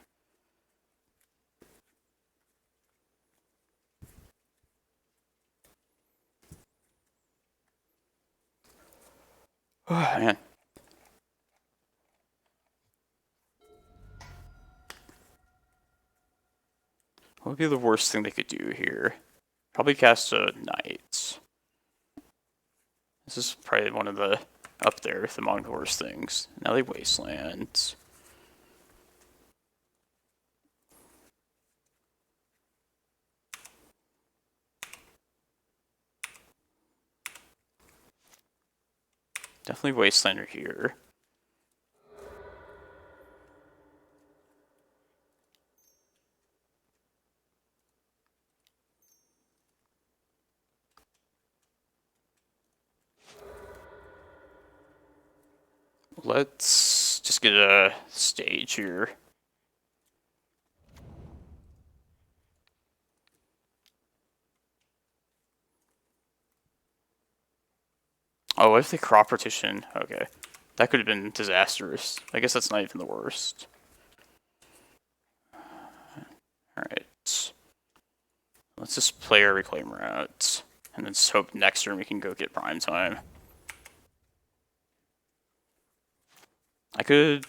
Oh, man. What would be the worst thing they could do here? Probably cast a Knight. This is probably one of the up there among the worst things. Now they Wasteland. Definitely Wastelander here. Let's just get a stage here. Oh, what if they crop partition? Okay. That could have been disastrous. I guess that's not even the worst. Alright. Let's just play our Reclaimer out. And then just hope next turn we can go get prime time. I could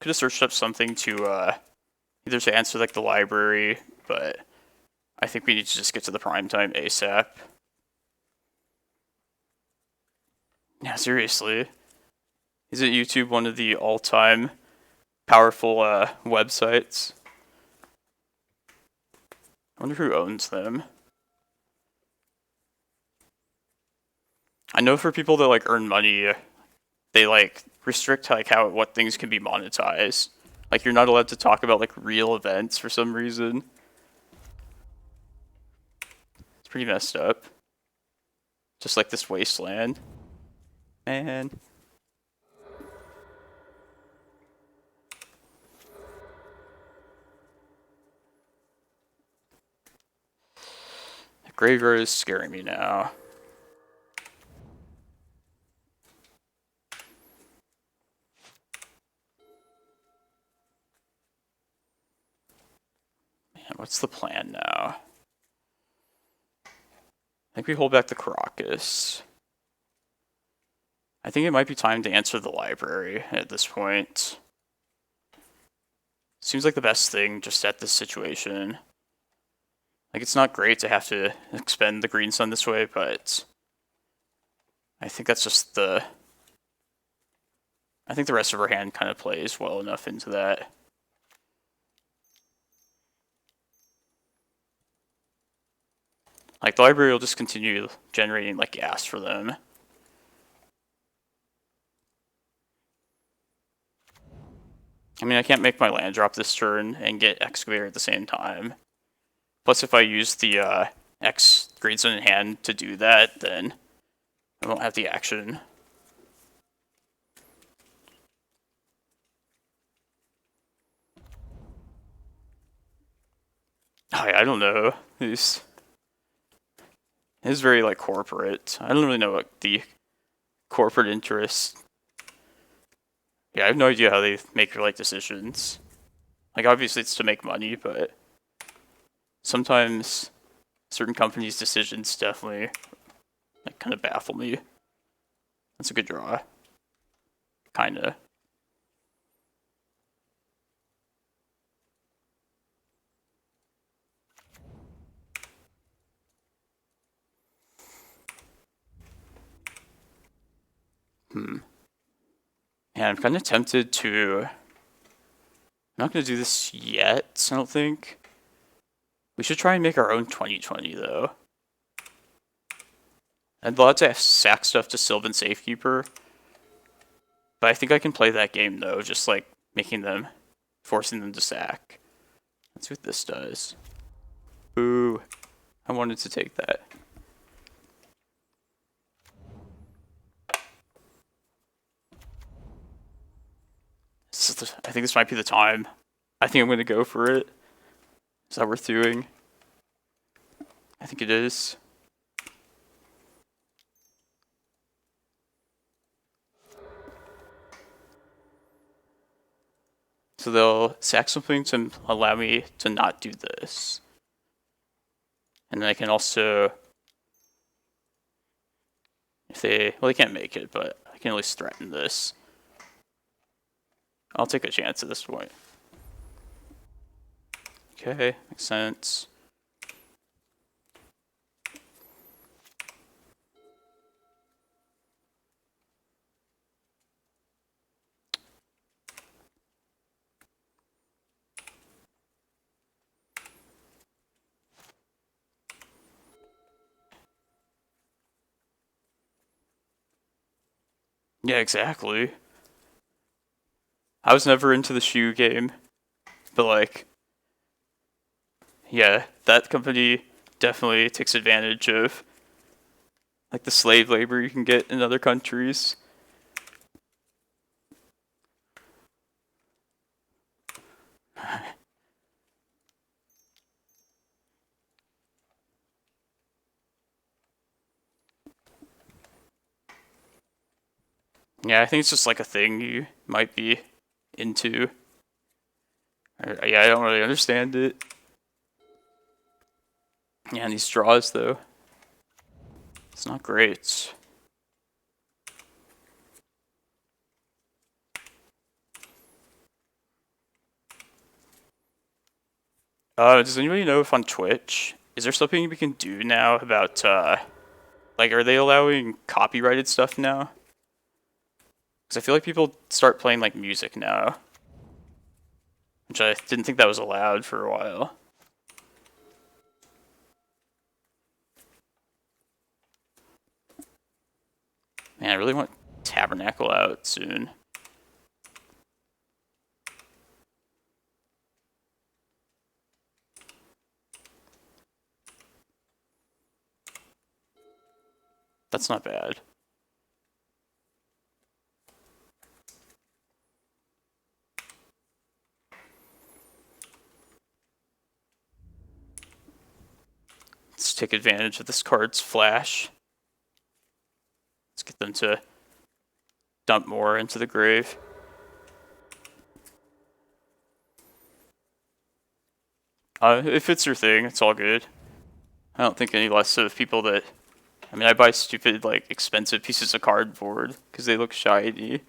have searched up something to either to answer like the library, but I think we need to just get to the prime time ASAP. Yeah, seriously. Isn't YouTube one of the all-time powerful websites? I wonder who owns them. I know for people that like earn money, they like restrict like what things can be monetized. Like you're not allowed to talk about like real events for some reason. It's pretty messed up. Just like this wasteland. Man. The graveyard is scaring me now. Man, what's the plan now? I think we hold back the Karakas. I think it might be time to answer the library at this point. Seems like the best thing just at this situation. Like, it's not great to have to expend the green sun this way, but I think that's just the... I think the rest of our hand kind of plays well enough into that. Like, the library will just continue generating, like, gas for them. I mean, I can't make my land drop this turn and get Excavator at the same time. Plus, if I use the X green sun in hand to do that, then I won't have the action. I don't know. It's very, like, corporate. I don't really know what the corporate interests... Yeah, I have no idea how they make their, like, decisions. Like, obviously it's to make money, but sometimes certain companies' decisions definitely, like, kind of baffle me. That's a good draw. Kinda. Yeah, I'm kind of tempted to... I'm not going to do this yet, I don't think. We should try and make our own 2020, though. I'd love to sack stuff to Sylvan Safekeeper. But I think I can play that game, though, just, like, forcing them to sack. Let's see what this does. Ooh, I wanted to take that. I think this might be the time. I think I'm going to go for it. Is that worth doing? I think it is. So they'll sack something to allow me to not do this. And then I can also... If they... Well, they can't make it, but I can at least threaten this. I'll take a chance at this point. Okay, makes sense. Yeah, exactly. I was never into the shoe game, but like, yeah, that company definitely takes advantage of like the slave labor you can get in other countries. Yeah, I think it's just like a thing you might be into. Yeah, I don't really understand it. Yeah, and these draws though, it's not great. Does anybody know if on Twitch, is there something we can do now about, like, are they allowing copyrighted stuff now? Because I feel like people start playing, like, music now. Which I didn't think that was allowed for a while. Man, I really want Tabernacle out soon. That's not bad. Let's take advantage of this card's flash. Let's get them to dump more into the grave. If it's your thing, it's all good. I don't think any less of people that... I mean, I buy stupid, like, expensive pieces of cardboard because they look shiny.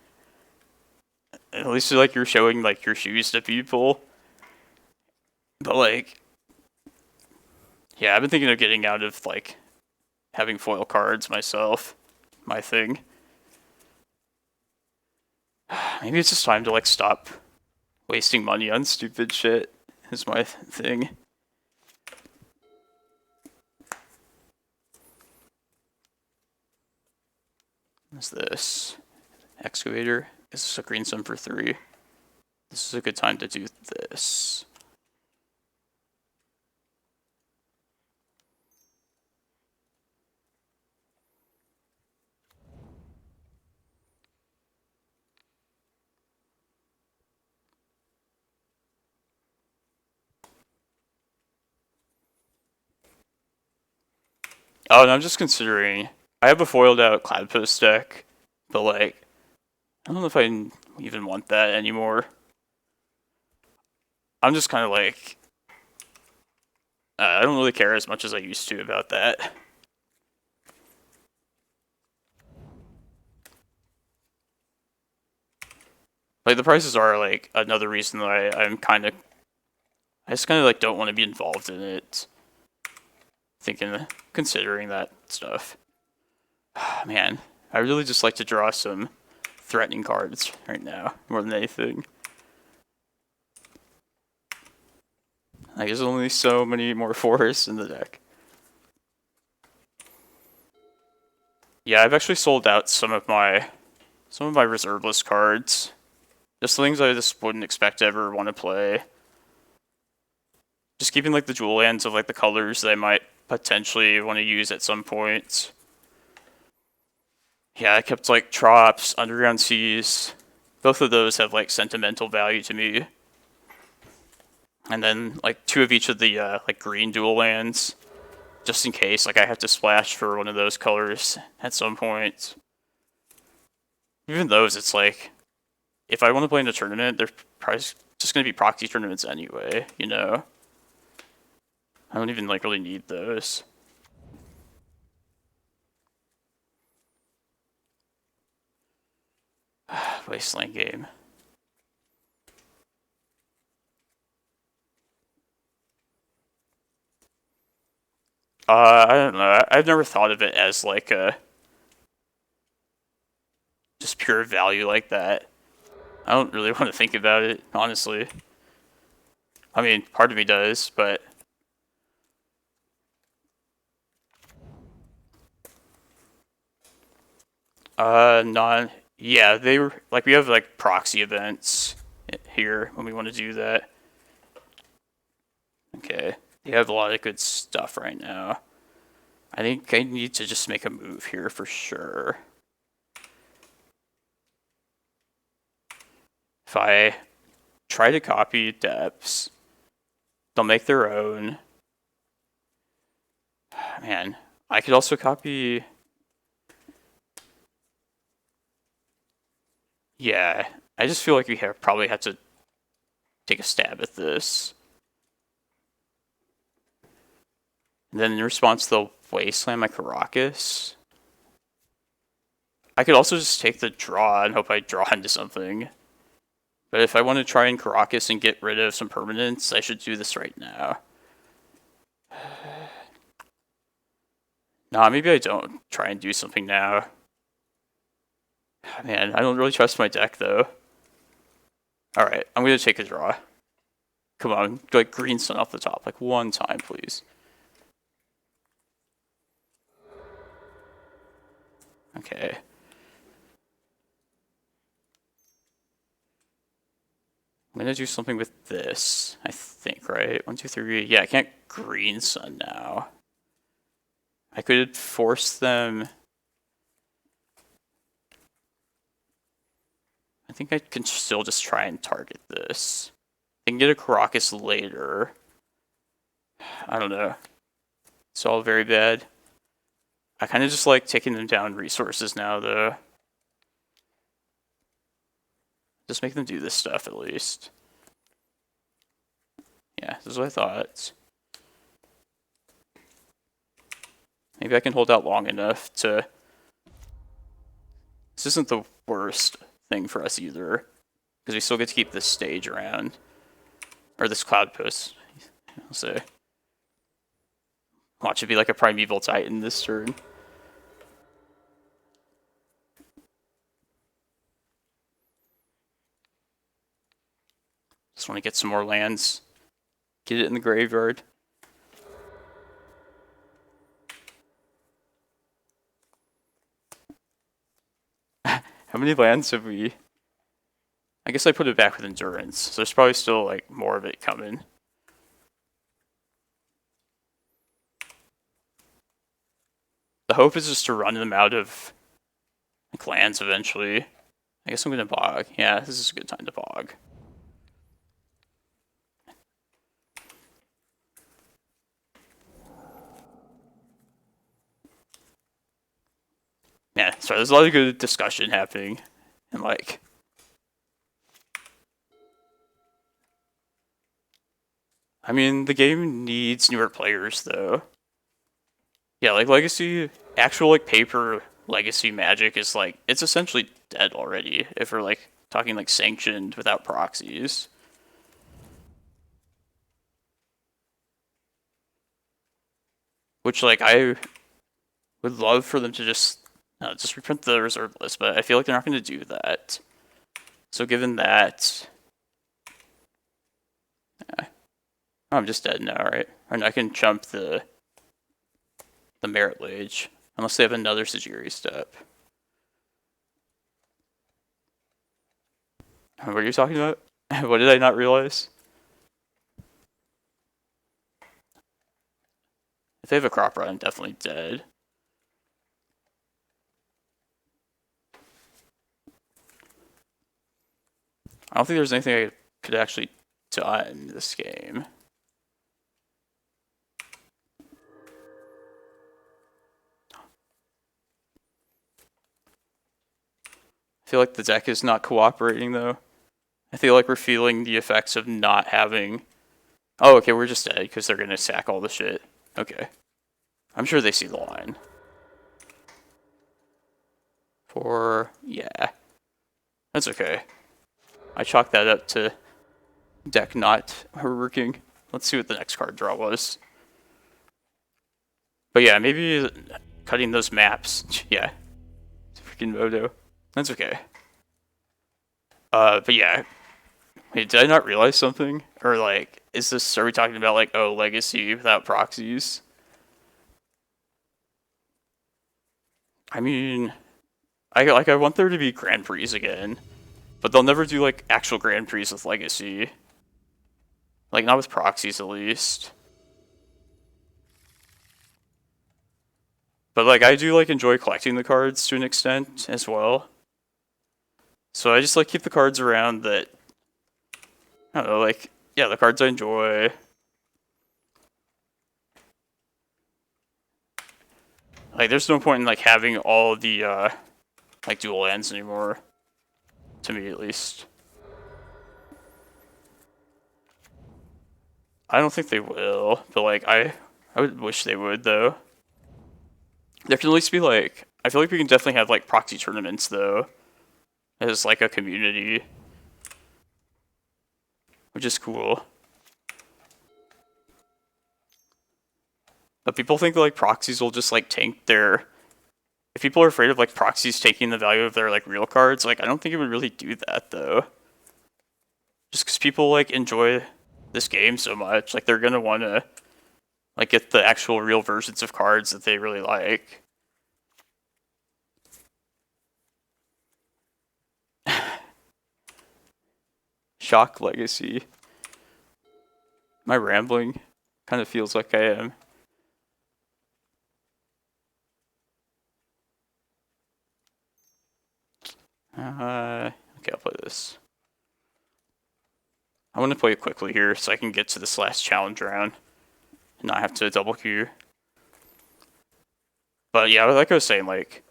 At least, like, you're showing, like, your shoes to people. But, like... Yeah, I've been thinking of getting out of, like, having foil cards myself. My thing. Maybe it's just time to, like, stop wasting money on stupid shit. Is my thing. What's this? Excavator. This is a green sum for 3. This is a good time to do this. Oh, and I'm just considering... I have a foiled out Cloudpost deck, but, like... I don't know if I even want that anymore. I'm just kind of like... I don't really care as much as I used to about that. Like, the prices are, like, another reason that I'm kind of... I just kind of, like, don't want to be involved in it. Considering that stuff. Man, I really just like to draw some threatening cards right now, more than anything. Like, there's only so many more forests in the deck. Yeah, I've actually sold out some of my reserveless cards. Just things I just wouldn't expect to ever want to play. Just keeping, like, the jewel lands of, like, the colors that I might potentially want to use at some point. Yeah, I kept, like, Trops, Underground Seas. Both of those have, like, sentimental value to me. And then, like, 2 of each of the, like, green dual lands. Just in case, like, I have to splash for one of those colors at some point. Even those, it's like... If I want to play in a tournament, they're probably just going to be proxy tournaments anyway, you know? I don't even, like, really need those. Wasteland game. I don't know. I've never thought of it as, like, a... just pure value like that. I don't really want to think about it, honestly. I mean, part of me does, but... Yeah, they were... Like, we have, like, proxy events here when we want to do that. Okay. They have a lot of good stuff right now. I think I need to just make a move here for sure. If I try to copy depths, they'll make their own. Man, I could also copy... Yeah, I just feel like we probably have to take a stab at this. And then in response, they'll wasteland my Karakas. I could also just take the draw and hope I draw into something. But if I want to try and Karakas and get rid of some permanents, I should do this right now. Nah, maybe I don't try and do something now. Man, I don't really trust my deck, though. Alright, I'm going to take a draw. Come on, like green sun off the top. Like one time, please. Okay. I'm going to do something with this, I think, right? 1, 2, 3. Yeah, I can't green sun now. I could force them... I think I can still just try and target this. I can get a Karakas later. I don't know. It's all very bad. I kind of just like taking them down resources now, though. Just make them do this stuff, at least. Yeah, this is what I thought. Maybe I can hold out long enough to... This isn't the worst thing for us either, because we still get to keep this stage around. Or this Cloudpost, I'll say. Watch it be like a Primeval Titan this turn. Just want to get some more lands. Get it in the graveyard. How many lands have we... I guess I put it back with Endurance, so there's probably still like more of it coming. The hope is just to run them out of like, lands eventually. I guess I'm gonna bog. Yeah, this is a good time to bog. Yeah, sorry, there's a lot of good discussion happening. And like... I mean, the game needs newer players, though. Yeah, like Legacy, actual like paper Legacy Magic is like, it's essentially dead already, if we're like talking like sanctioned without proxies. Which like, I would love for them to just reprint the reserve list, but I feel like they're not going to do that. So given that... Yeah. Oh, I'm just dead now, right? And I can jump the Merit Lage, unless they have another Sajiri step. What are you talking about? What did I not realize? If they have a crop run, I'm definitely dead. I don't think there's anything I could actually done in this game. I feel like the deck is not cooperating, though. I feel like we're feeling the effects of not having... Oh, okay, we're just dead because they're going to sack all the shit. Okay. I'm sure they see the line. Yeah. That's okay. I chalked that up to deck not working. Let's see what the next card draw was. But yeah, maybe cutting those maps. Yeah. Freaking Modo. That's okay. But yeah. Wait, did I not realize something? Or like, are we talking about like, oh, Legacy without proxies? I mean, I want there to be Grand Prix again. But they'll never do like actual Grand Prix with Legacy. Like, not with proxies at least. But like, I do like enjoy collecting the cards to an extent as well. So I just like keep the cards around that, I don't know, like, yeah, the cards I enjoy. Like, there's no point in like having all the like dual lands anymore. To me, at least. I don't think they will, but like, I would wish they would, though. There can at least be like, I feel like we can definitely have like proxy tournaments, though, as like a community. which is cool. But people think that, like, proxies will just, like, tank their... If people are afraid of, like, proxies taking the value of their, like, real cards, like, I don't think it would really do that, though. Just because people, like, enjoy this game so much, like, they're gonna want to, like, get the actual real versions of cards that they really like. Shock Legacy. Am I rambling? Kind of feels like I am. Okay, I'll play this. I want to play it quickly here so I can get to this last challenge round and not have to double queue. But yeah, like I was saying, like,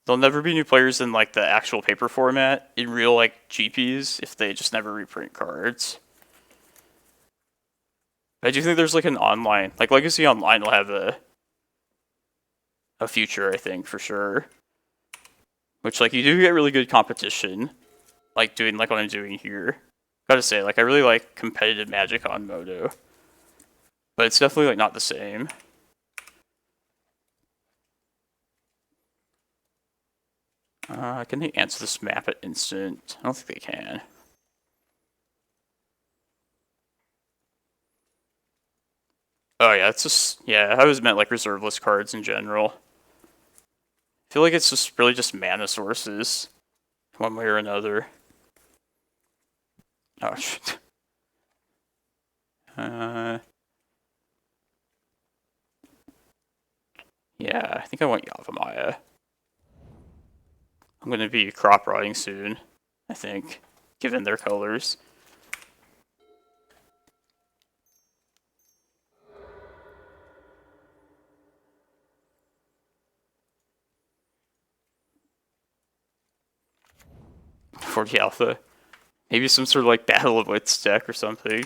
there'll never be new players in, like, the actual paper format in real, like, GPs if they just never reprint cards. But I do think there's, like, an online, like, Legacy Online will have a future, I think, for sure. Which, like, you do get really good competition, like, doing, like, what I'm doing here. Gotta say, like, I really like competitive Magic on Moto. But it's definitely, like, not the same. Can they answer this map at instant? I don't think they can. Oh yeah, it's just, yeah, I was meant, like, reserveless cards in general. I feel like it's just really just mana sources, one way or another. Oh shit. Yeah, I think I want Yavimaya. I'm gonna be crop rotting soon, I think, given their colors. For the alpha. Maybe some sort of, like, Battle of Wits deck or something.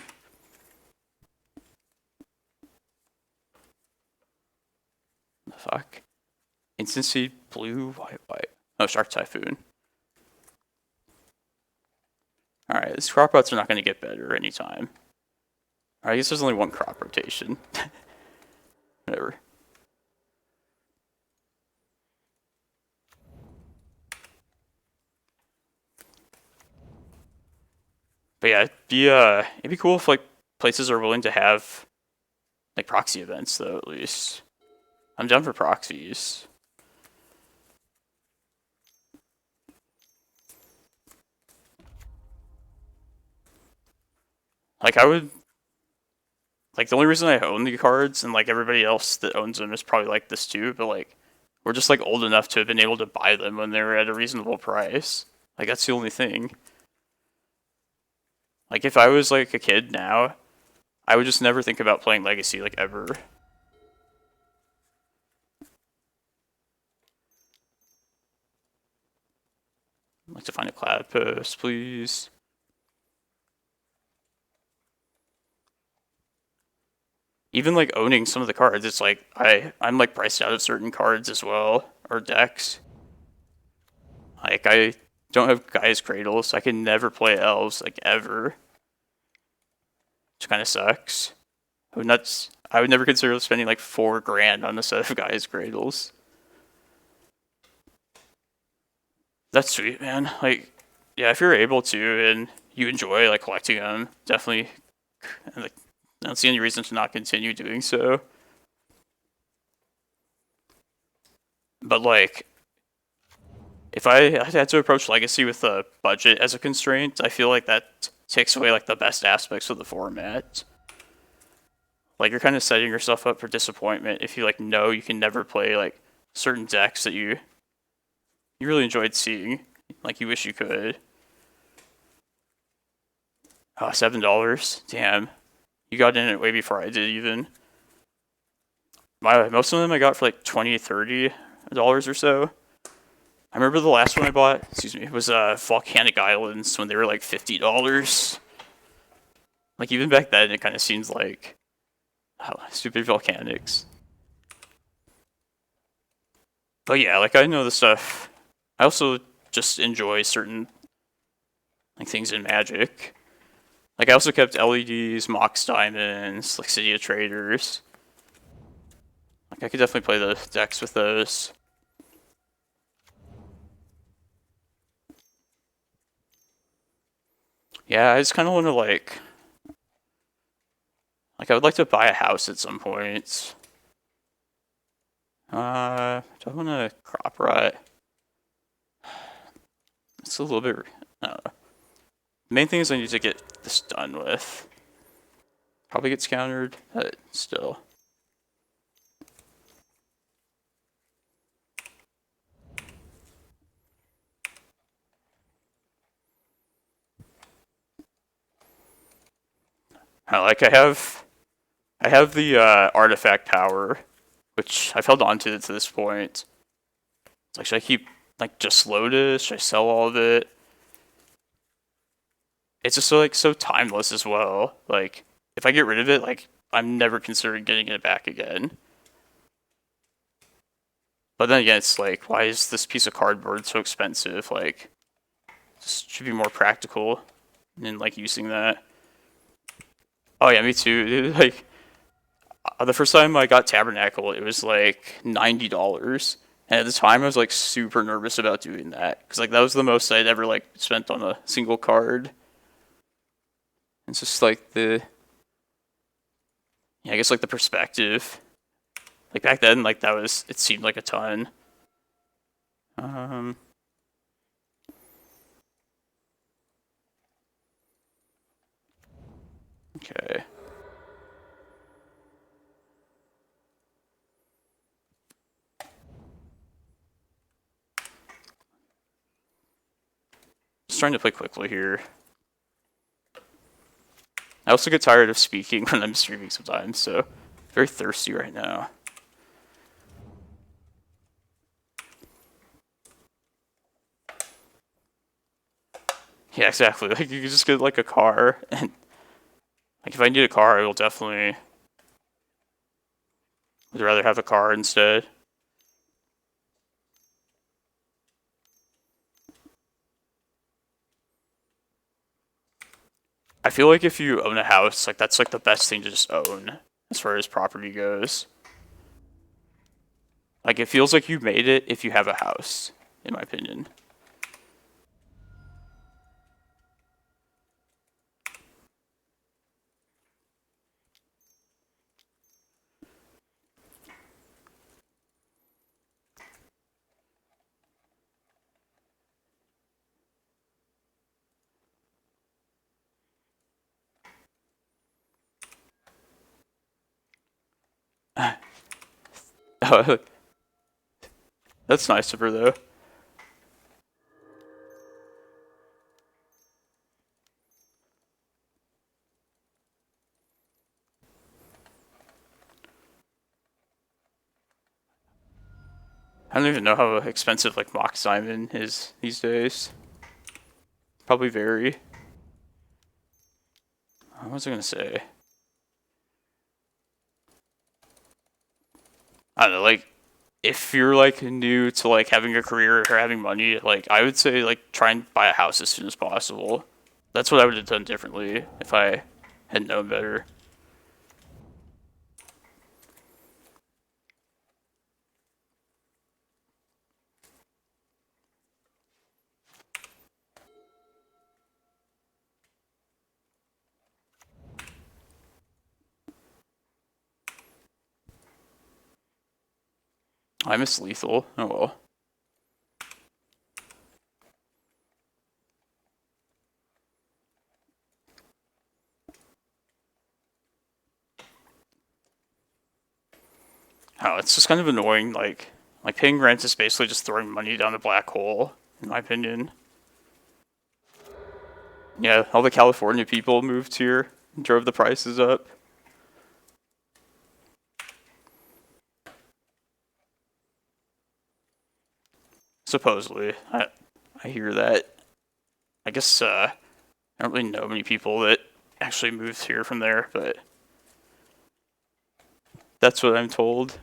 The fuck? Instant Seed, blue, white. Oh, Shark Typhoon. Alright, these crop rots are not going to get better anytime. Alright, I guess there's only one crop rotation. Whatever. But yeah, it'd be cool if, like, places are willing to have, like, proxy events, though, at least. I'm down for proxies. Like, I would... Like, the only reason I own the cards, and, like, everybody else that owns them is probably like this too, but, like, we're just, like, old enough to have been able to buy them when they were at a reasonable price. Like, that's the only thing. Like, if I was, like, a kid now, I would just never think about playing Legacy, like, ever. I'd like to find a Cloudpost, please. Even, like, owning some of the cards, it's like, I'm, like, priced out of certain cards as well, or decks. Like, I don't have Guy's Cradle, so I can never play Elves, like, ever. Which kind of sucks. I would never consider spending, like, $4,000 on a set of Guy's Cradles. That's sweet, man. Like, yeah, if you're able to and you enjoy, like, collecting them, definitely, like, I don't see any reason to not continue doing so. But, like, if I had to approach Legacy with a budget as a constraint, I feel like that takes away, like, the best aspects of the format. Like, you're kind of setting yourself up for disappointment if you, like, know you can never play, like, certain decks that you really enjoyed seeing. Like, you wish you could. Oh, $7? Damn. You got in it way before I did, even. Most of them I got for, like, $20, $30 or so. I remember the last one I bought, was Volcanic Islands when they were, like, $50. Like, even back then, it kind of seems like, oh, stupid volcanics. But yeah, like, I know the stuff. I also just enjoy certain, like, things in Magic. Like, I also kept LEDs, Mox Diamonds, like City of Traders. Like, I could definitely play the decks with those. Yeah, I just kind of want to, like, I would like to buy a house at some point. Do I want to crop rot? It's a little bit, I don't know. The main thing is I need to get this done with. Probably gets countered, but still. I have the artifact power, which I've held on to this point. It's like, should I keep like just Lotus? Should I sell all of it? It's just so timeless as well. Like, if I get rid of it, like, I'm never considering getting it back again. But then again, it's like, why is this piece of cardboard so expensive? Like, just should be more practical in like using that. Oh yeah, me too. Dude. Like, the first time I got Tabernacle, it was like $90. And at the time, I was like super nervous about doing that because like that was the most I'd ever like spent on a single card. It's just like I guess like the perspective. Like back then, like it seemed like a ton. Okay. Just trying to play quickly here. I also get tired of speaking when I'm streaming sometimes, so very thirsty right now. Yeah, exactly. Like you can just get like a car, and like if I need a car, I will definitely would rather have a car instead. I feel like if you own a house, like that's like the best thing to just own as far as property goes. Like it feels like you made it if you have a house, in my opinion. That's nice of her though. I don't even know how expensive like Mox Diamond is these days. Probably very. What was I gonna say? I don't know, like if you're like new to like having a career or having money, like I would say like try and buy a house as soon as possible. That's what I would have done differently if I had known better. I miss lethal. Oh well. Oh, it's just kind of annoying. Like paying rent is basically just throwing money down a black hole, in my opinion. Yeah, all the California people moved here and drove the prices up. Supposedly, I hear that. I guess I don't really know many people that actually moved here from there, but that's what I'm told.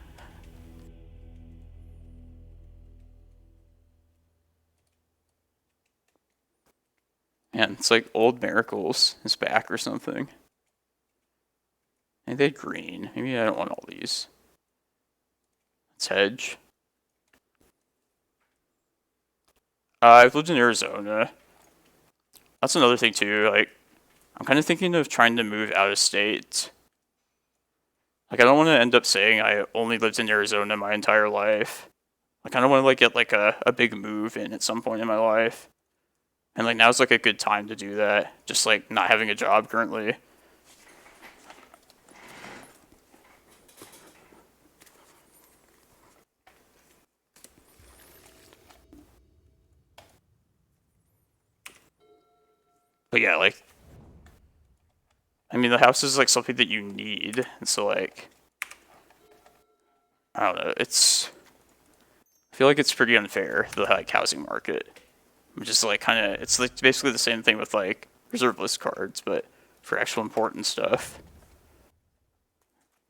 Man, it's like old Miracles is back or something. Maybe they had green. Maybe I don't want all these. Let's hedge. I've lived in Arizona. That's another thing too. Like, I'm kind of thinking of trying to move out of state. Like, I don't want to end up saying I only lived in Arizona my entire life. I kind of want to like get like a big move in at some point in my life. And like now's like a good time to do that. Just like not having a job currently. But yeah, like, I mean, the house is like something that you need, and so like, I don't know. I feel like it's pretty unfair, the like housing market. I'm just like kind of, it's like basically the same thing with like reserve list cards, but for actual important stuff,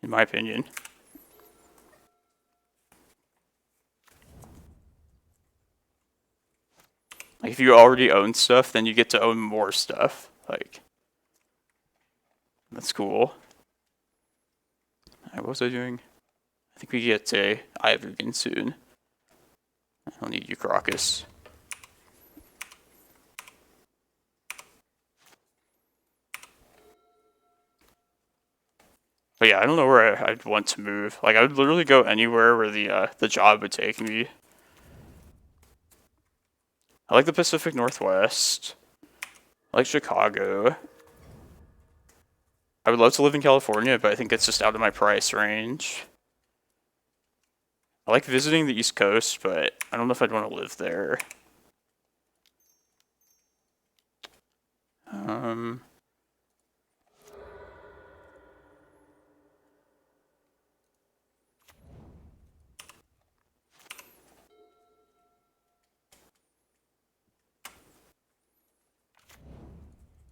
in my opinion. Like if you already own stuff, then you get to own more stuff. Like, that's cool. What was I doing? I think we get a Eye of Ugin soon. I don't need you, Karakas. But yeah, I don't know where I'd want to move. Like, I would literally go anywhere where the job would take me. I like the Pacific Northwest. I like Chicago. I would love to live in California, but I think it's just out of my price range. I like visiting the East Coast, but I don't know if I'd want to live there.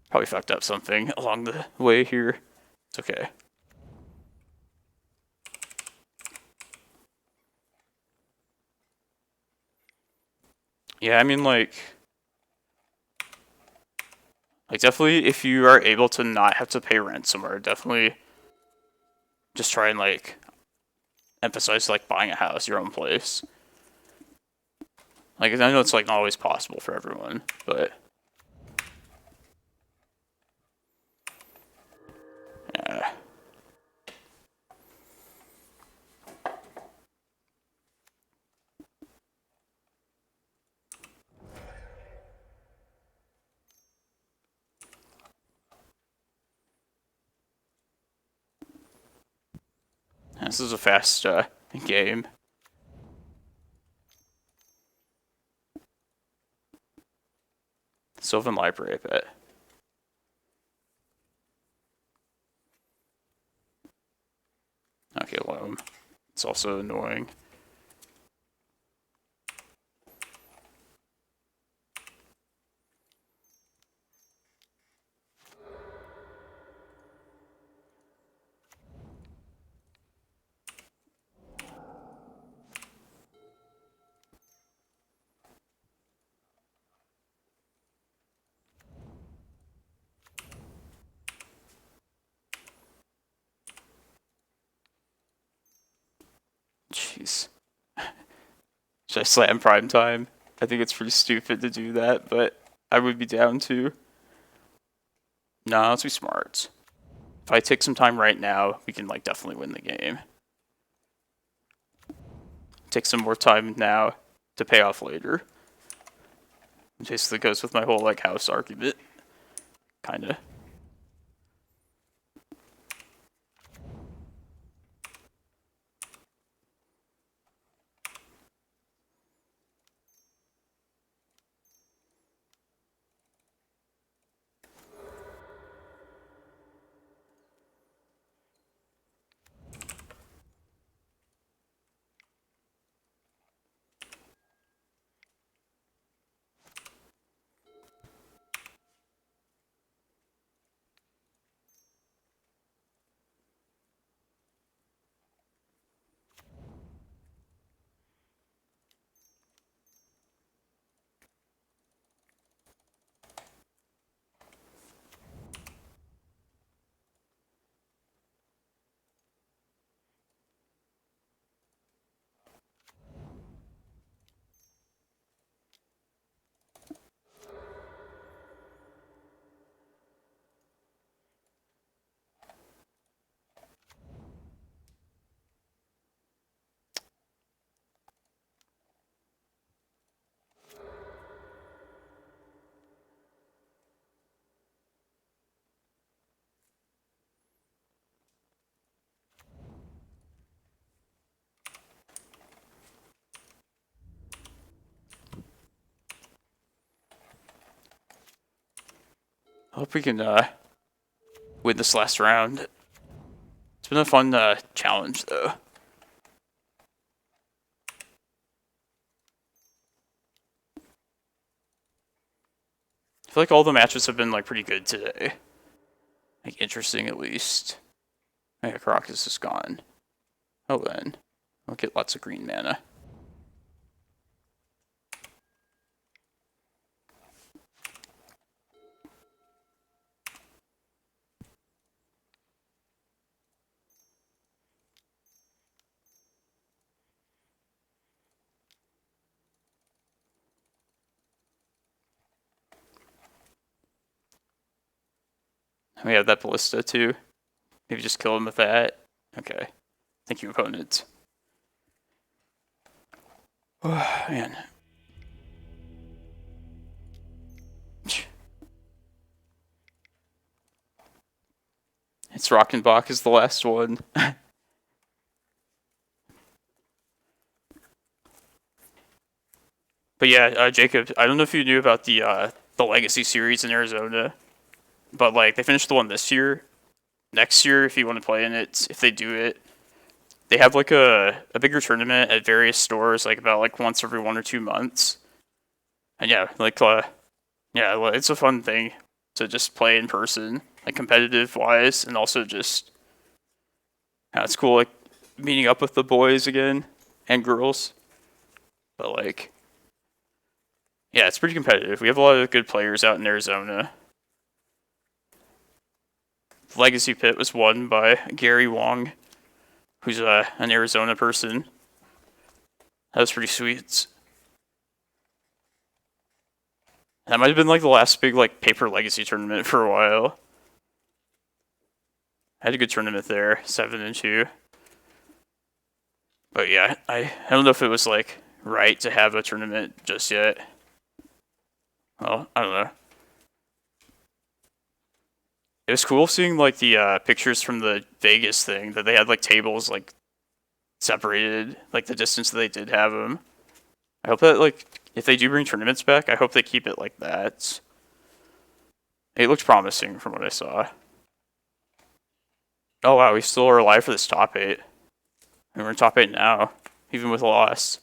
Probably fucked up something along the way here. It's okay. Yeah, I mean, like definitely if you are able to not have to pay rent somewhere, definitely just try and like emphasize like buying a house, your own place. Like, I know it's like not always possible for everyone, but yeah. This is a fast game. Sylvan Library, I bet. Okay, Loam. It's also annoying. Jeez. Should I slam prime time? I think it's pretty stupid to do that, but I would be down to. No, let's be smart. If I take some time right now, we can like definitely win the game. Take some more time now to pay off later. It basically goes with my whole like house argument. Kinda. hope we can win this last round. It's been a fun challenge, though. I feel like all the matches have been like pretty good today. Like interesting at least. Yeah, Karakas is gone. Oh then. I'll get lots of green mana. We have that ballista too. Maybe just kill him with that. Okay. Thank you, opponent. Oh, man. It's Rockenbach is the last one. But yeah, Jacob, I don't know if you knew about the Legacy series in Arizona, but like they finished the one this year. Next year, if you want to play in it, if they do it, they have like a bigger tournament at various stores, like about like once every 1 or 2 months. And yeah, like yeah, well, it's a fun thing to just play in person, like competitive wise, and also just it's cool like meeting up with the boys again and girls. But like, yeah, it's pretty competitive. We have a lot of good players out in Arizona. Legacy Pit was won by Gary Wong, who's an Arizona person. That was pretty sweet. That might have been like the last big like paper Legacy tournament for a while. I had a good tournament there, 7-2. But yeah, I don't know if it was like right to have a tournament just yet. Well, I don't know. It was cool seeing like the pictures from the Vegas thing that they had like tables like separated, like the distance that they did have them. I hope that like if they do bring tournaments back, I hope they keep it like that. It looked promising from what I saw. Oh wow, we still are alive for this top 8. And we're in top 8 now, even with a loss.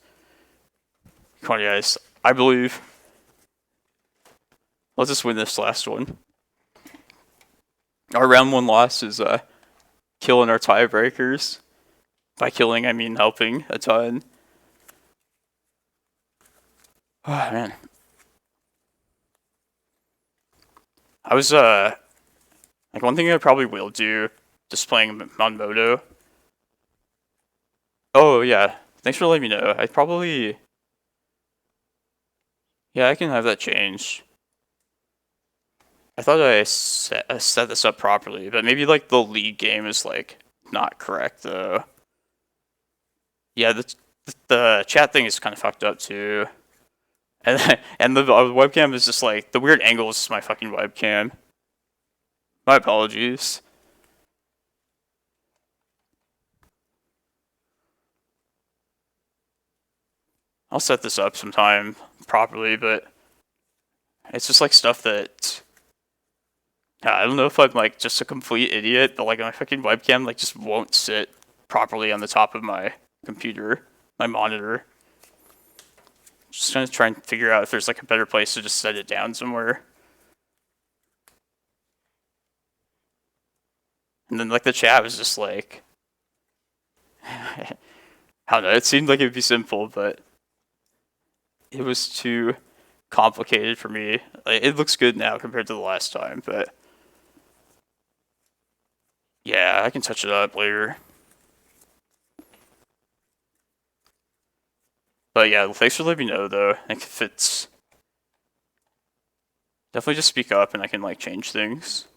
Come on guys, I believe. Let's just win this last one. Our round 1 loss is killing our tiebreakers. By killing, I mean helping a ton. Oh man. I was like one thing I probably will do, just playing on Moto. Oh yeah, thanks for letting me know. I probably, yeah, I can have that change. I thought I set this up properly, but maybe like the league game is like not correct though. Yeah, the chat thing is kind of fucked up too, and the webcam is just like the weird angle is just my fucking webcam. My apologies. I'll set this up sometime properly, but it's just like stuff that I don't know if I'm like just a complete idiot, but like my fucking webcam like just won't sit properly on the top of my computer, my monitor. Just gonna try and figure out if there's like a better place to just set it down somewhere. And then like the chat was just like, I don't know, it seemed like it'd be simple, but it was too complicated for me. Like, it looks good now compared to the last time, but yeah, I can touch it up later. But yeah, thanks for letting me know though. Like if it's definitely just speak up and I can like change things.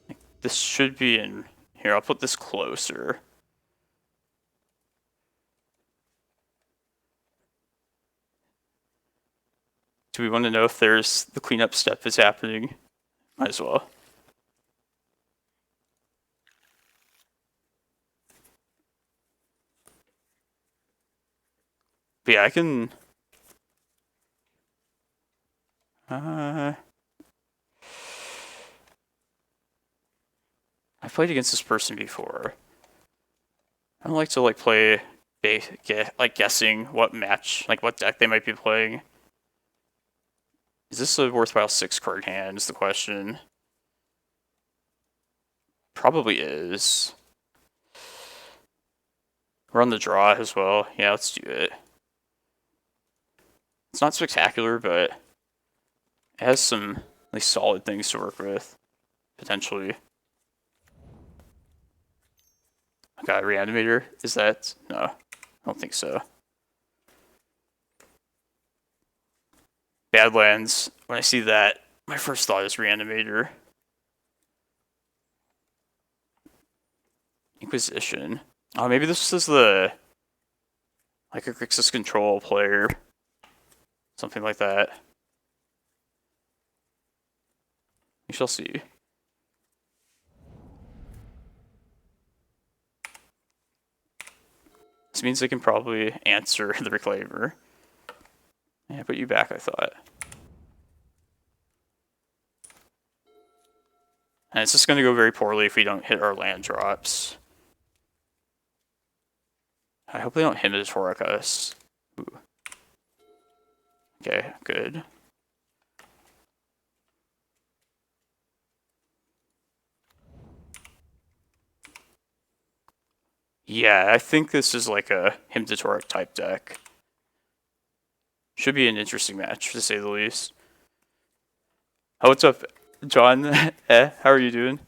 Like, this should be in here. I'll put this closer. Do we want to know if there's the cleanup step is happening? Might as well. But yeah, I can. I've played against this person before. I don't like to like play guessing what match, like what deck they might be playing. Is this a worthwhile 6-card hand is the question. Probably is. We're on the draw as well. Yeah, let's do it. It's not spectacular, but it has some like solid things to work with, potentially. I got a Reanimator. Is that? No, I don't think so. Badlands. When I see that, my first thought is Reanimator. Inquisition. Oh, maybe this is the like a Grixis control player. Something like that. We shall see. This means they can probably answer the Reclaimer. Yeah, put you back, I thought. And it's just going to go very poorly if we don't hit our land drops. I hope they don't Himitoric us. Ooh. Okay, good. Yeah, I think this is like a Himitoric type deck. Should be an interesting match, to say the least. Oh, what's up, John? How are you doing?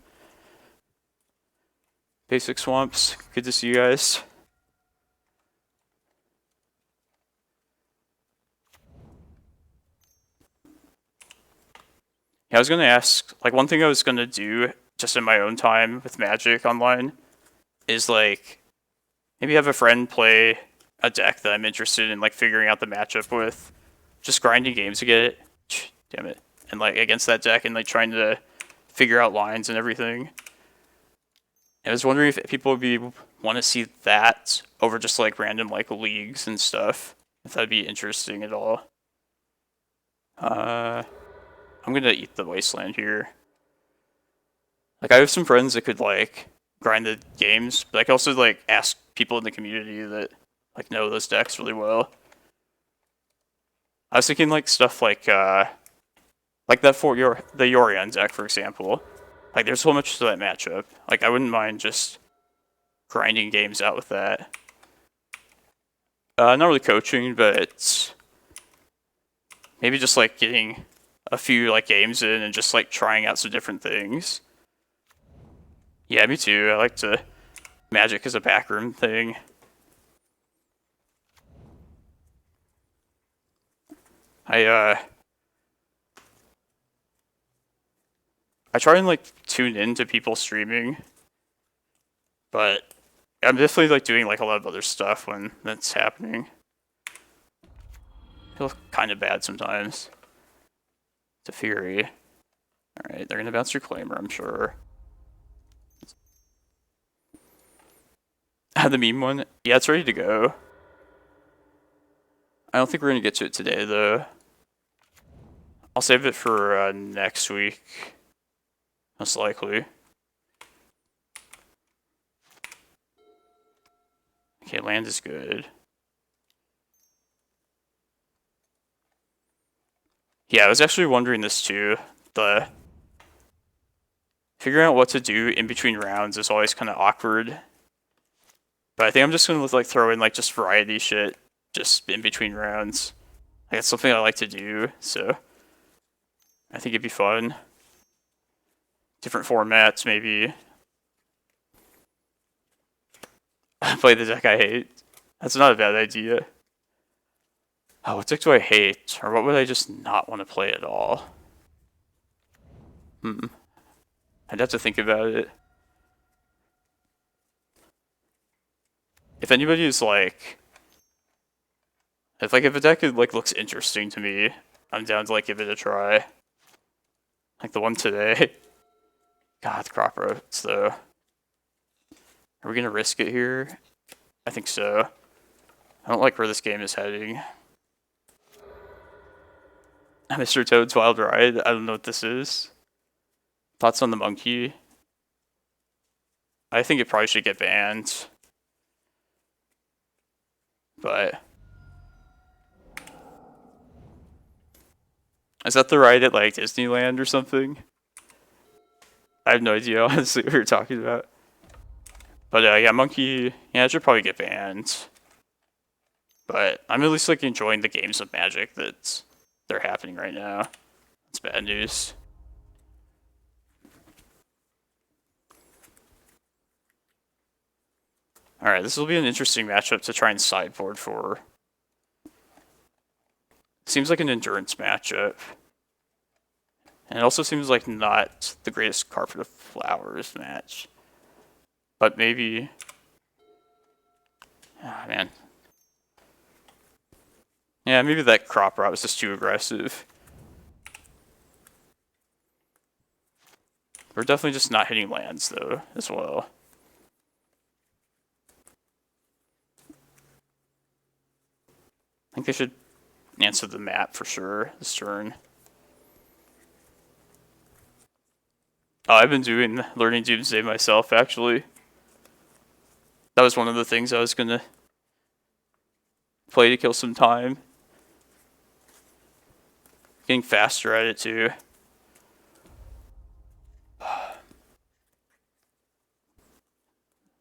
Basic Swamps, good to see you guys. Yeah, I was gonna ask, like, one thing I was gonna do just in my own time with Magic Online is like maybe have a friend play a deck that I'm interested in like figuring out the matchup with, just grinding games to get it. Damn it. And like against that deck and like trying to figure out lines and everything. I was wondering if people would want to see that over just like random like leagues and stuff. If that'd be interesting at all. I'm gonna eat the Wasteland here. Like I have some friends that could like grind the games, but I can also like ask people in the community that like know those decks really well. I was thinking like stuff like that for the Yorion deck, for example. Like there's so much to that matchup. Like I wouldn't mind just grinding games out with that. Not really coaching, but maybe just like getting a few like games in and just like trying out some different things. Yeah, me too. I like to Magic as a backroom thing. I try and like tune into people streaming, but I'm definitely like doing like a lot of other stuff when that's happening. I feel kind of bad sometimes. It's a Fury. Alright, they're gonna bounce Reclaimer, I'm sure. The meme one? Yeah, it's ready to go. I don't think we're gonna get to it today, though. I'll save it for next week. Most likely. Okay, land is good. Yeah, I was actually wondering this too. The figuring out what to do in between rounds is always kind of awkward. But I think I'm just gonna like throw in like just variety shit just in between rounds. Like it's something I like to do, so I think it'd be fun. Different formats, maybe. Play the deck I hate. That's not a bad idea. Oh, what deck do I hate? Or what would I just not want to play at all? I'd have to think about it. If anybody is like... If a deck like looks interesting to me, I'm down to like give it a try. Like the one today. God, crop roads though. Are we gonna risk it here? I think so. I don't like where this game is heading. Mr. Toad's Wild Ride? I don't know what this is. Thoughts on the monkey? I think it probably should get banned. But is that the ride at like Disneyland or something? I have no idea honestly what you're talking about. But yeah, Monkey, yeah, it should probably get banned. But I'm at least like enjoying the games of Magic that they're happening right now. It's bad news. Alright, this will be an interesting matchup to try and sideboard for. Seems like an endurance matchup. And it also seems like not the greatest Carpet of Flowers match. But maybe... Ah, man. Yeah, maybe that crop route was just too aggressive. We're definitely just not hitting lands, though, as well. I think they should answer the map for sure this turn. Oh, I've been learning Doomsday myself, actually. That was one of the things I was gonna play to kill some time. Getting faster at it, too.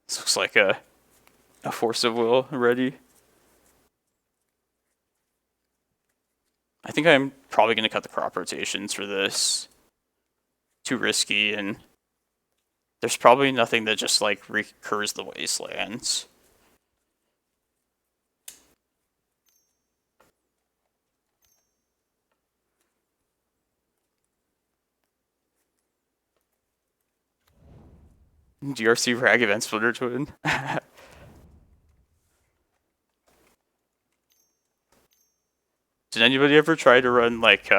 This looks like a Force of Will already. I think I'm probably going to cut the crop rotations for this. Too risky, and there's probably nothing that just like recurs the wastelands. GRC Ragavan Splitter Twin. Did anybody ever try to run like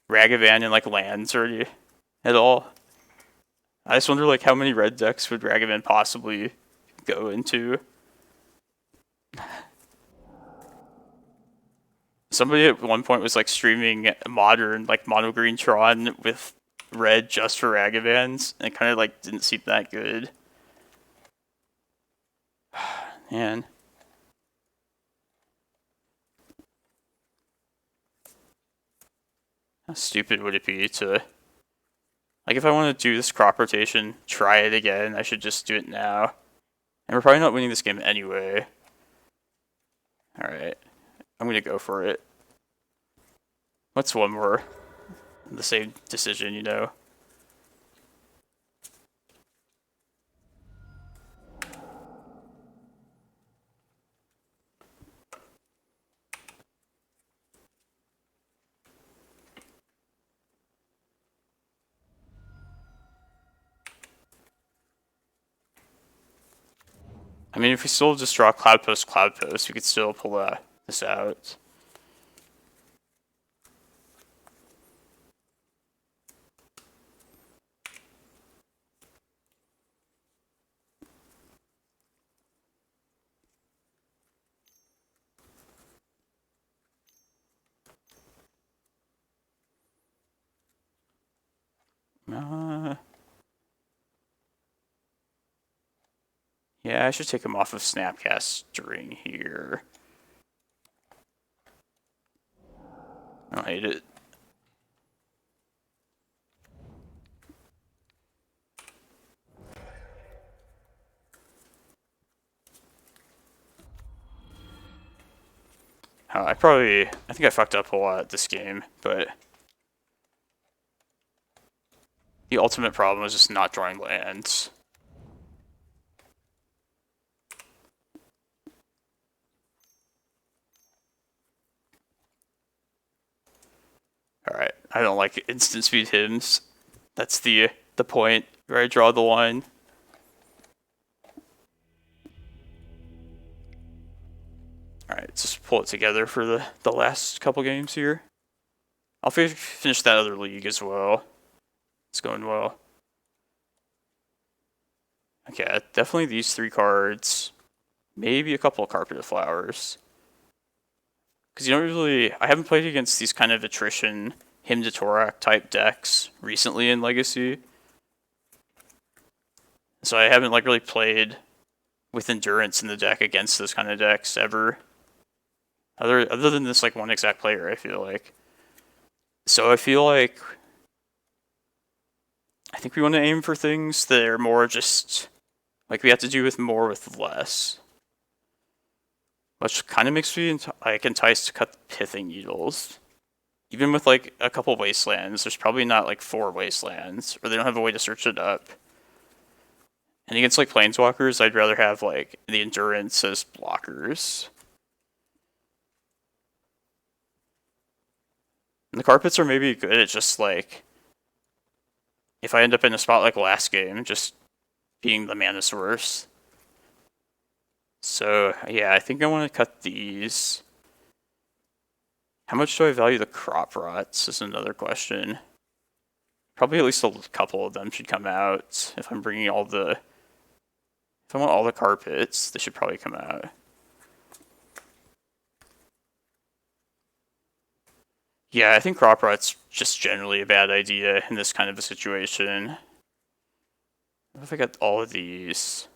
Ragavan in like lands or at all? I just wonder like how many red decks would Ragavan possibly go into? Somebody at one point was like streaming modern like mono green Tron with red just for Ragavans, and it kind of like didn't seem that good. Man. How stupid would it be to... Like, if I want to do this crop rotation, try it again, I should just do it now. And we're probably not winning this game anyway. Alright. I'm gonna go for it. What's one more? The same decision, you know? I mean, if we still just draw Cloudpost, we could still pull this out. Yeah, I should take him off of Snapcasting here. I don't hate it. I think I fucked up a lot this game, but the ultimate problem was just not drawing lands. Alright, I don't like instant speed hymns. That's the point where I draw the line. Alright, let's just pull it together for the last couple games here. I'll finish that other league as well. It's going well. Okay, definitely these three cards. Maybe a couple of Carpet of Flowers. Because you don't really... I haven't played against these kind of attrition Hymn to Torak type decks recently in Legacy. So I haven't like really played with endurance in the deck against those kind of decks ever. Other than this like one exact player, I feel like. So I feel like I think we want to aim for things that are more just like we have to do with more with less. Which kind of makes me like enticed to cut the Pithing Needles. Even with like a couple wastelands, there's probably not like 4 wastelands, or they don't have a way to search it up. And against like planeswalkers, I'd rather have like the endurance as blockers. And the carpets are maybe good at just like if I end up in a spot like last game, just being the mana source. So yeah, I think I want to cut these. How much do I value the crop rots is another question. Probably at least a couple of them should come out. If I'm bringing all the... If I want all the carpets, they should probably come out. Yeah, I think crop rot's just generally a bad idea in this kind of a situation. What if I got all of these?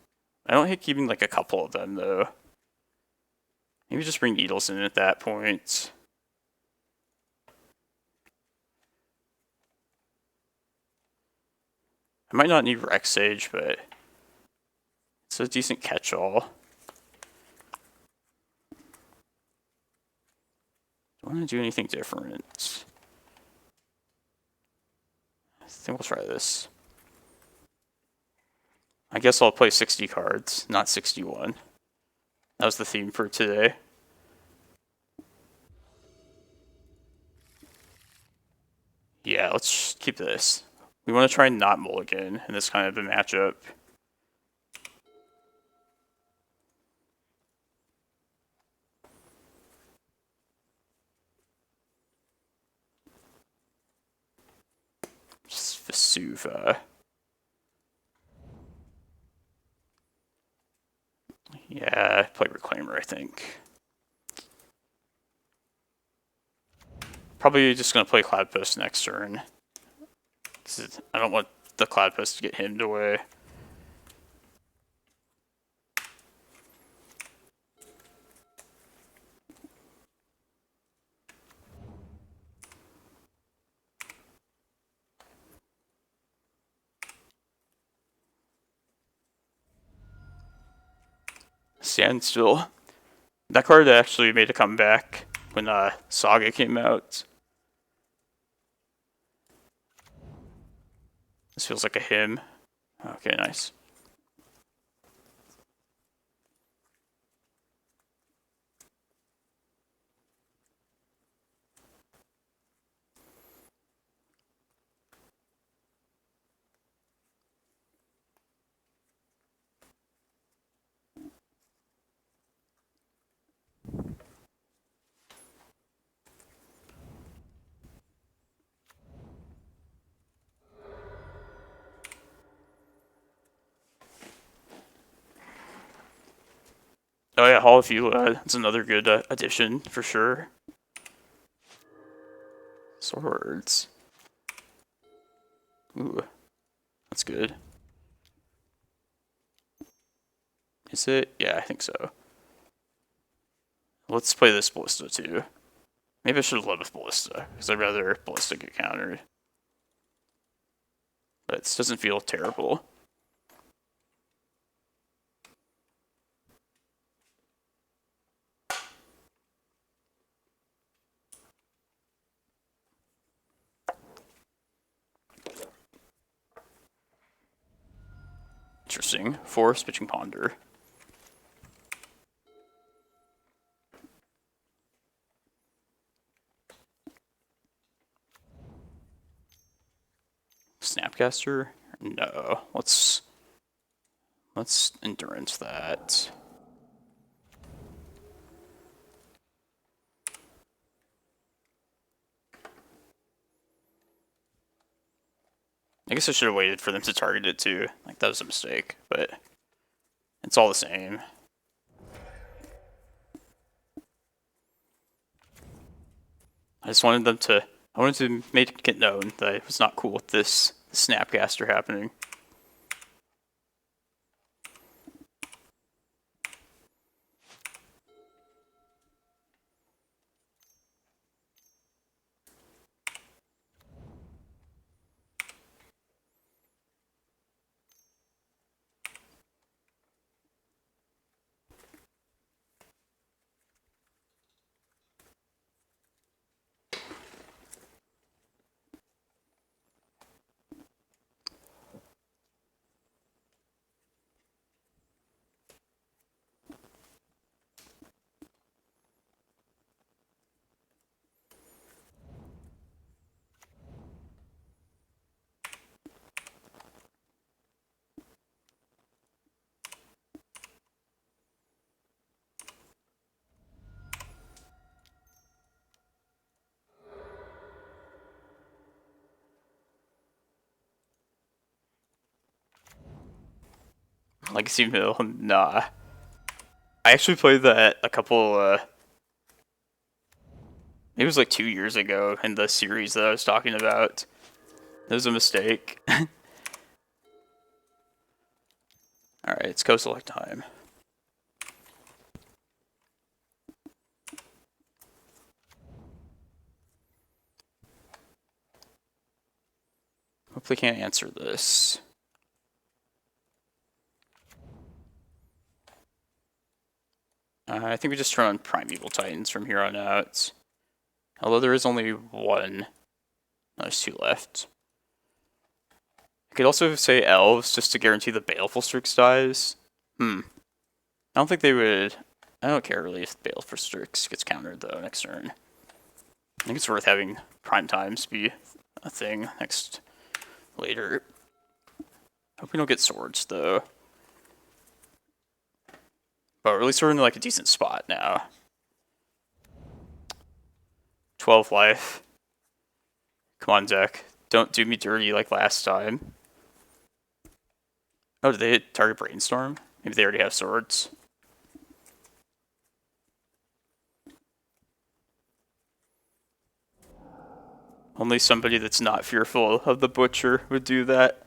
I don't hate keeping like a couple of them though. Maybe just bring needles in at that point. I might not need Rec Sage, but it's a decent catch-all. Do I want to do anything different? I think we'll try this. I guess I'll play 60 cards, not 61. That was the theme for today. Yeah, let's keep this. We want to try and not mulligan in this kind of a matchup. Just Vesuva. Yeah, play Reclaimer, I think. Probably just going to play Cloudpost next turn. I don't want the Cloudpost to get himmed away. Standstill. That card actually made a comeback when Saga came out. This feels like a hymn. Okay, nice. Oh yeah, Hall of Vila, that's another good addition for sure. Swords. Ooh, that's good. Is it? Yeah, I think so. Let's play this Ballista too. Maybe I should have led with Ballista, because I'd rather Ballista get countered. But this doesn't feel terrible. Interesting. Force, pitching Ponder. Snapcaster? No. Let's endurance that. I guess I should have waited for them to target it too. Like, that was a mistake, but it's all the same. I just wanted them to... I wanted to make it known that it was not cool with this Snapcaster happening. Legacy Mill? Nah. I actually played that a couple, it was like 2 years ago in the series that I was talking about. It was a mistake. Alright, it's Kozilek time. Hopefully can't answer this. I think we just turn on Primeval Titans from here on out. Although there is only one. No, there's 2 left. I could also say Elves, just to guarantee the Baleful Strix dies. I don't think they would... I don't care really if Baleful Strix gets countered, though, next turn. I think it's worth having Prime Times be a thing later. Hope we don't get swords, though. But at least we're in like a decent spot now. 12 life. Come on, deck. Don't do me dirty like last time. Oh, did they target Brainstorm? Maybe they already have swords. Only somebody that's not fearful of the Butcher would do that.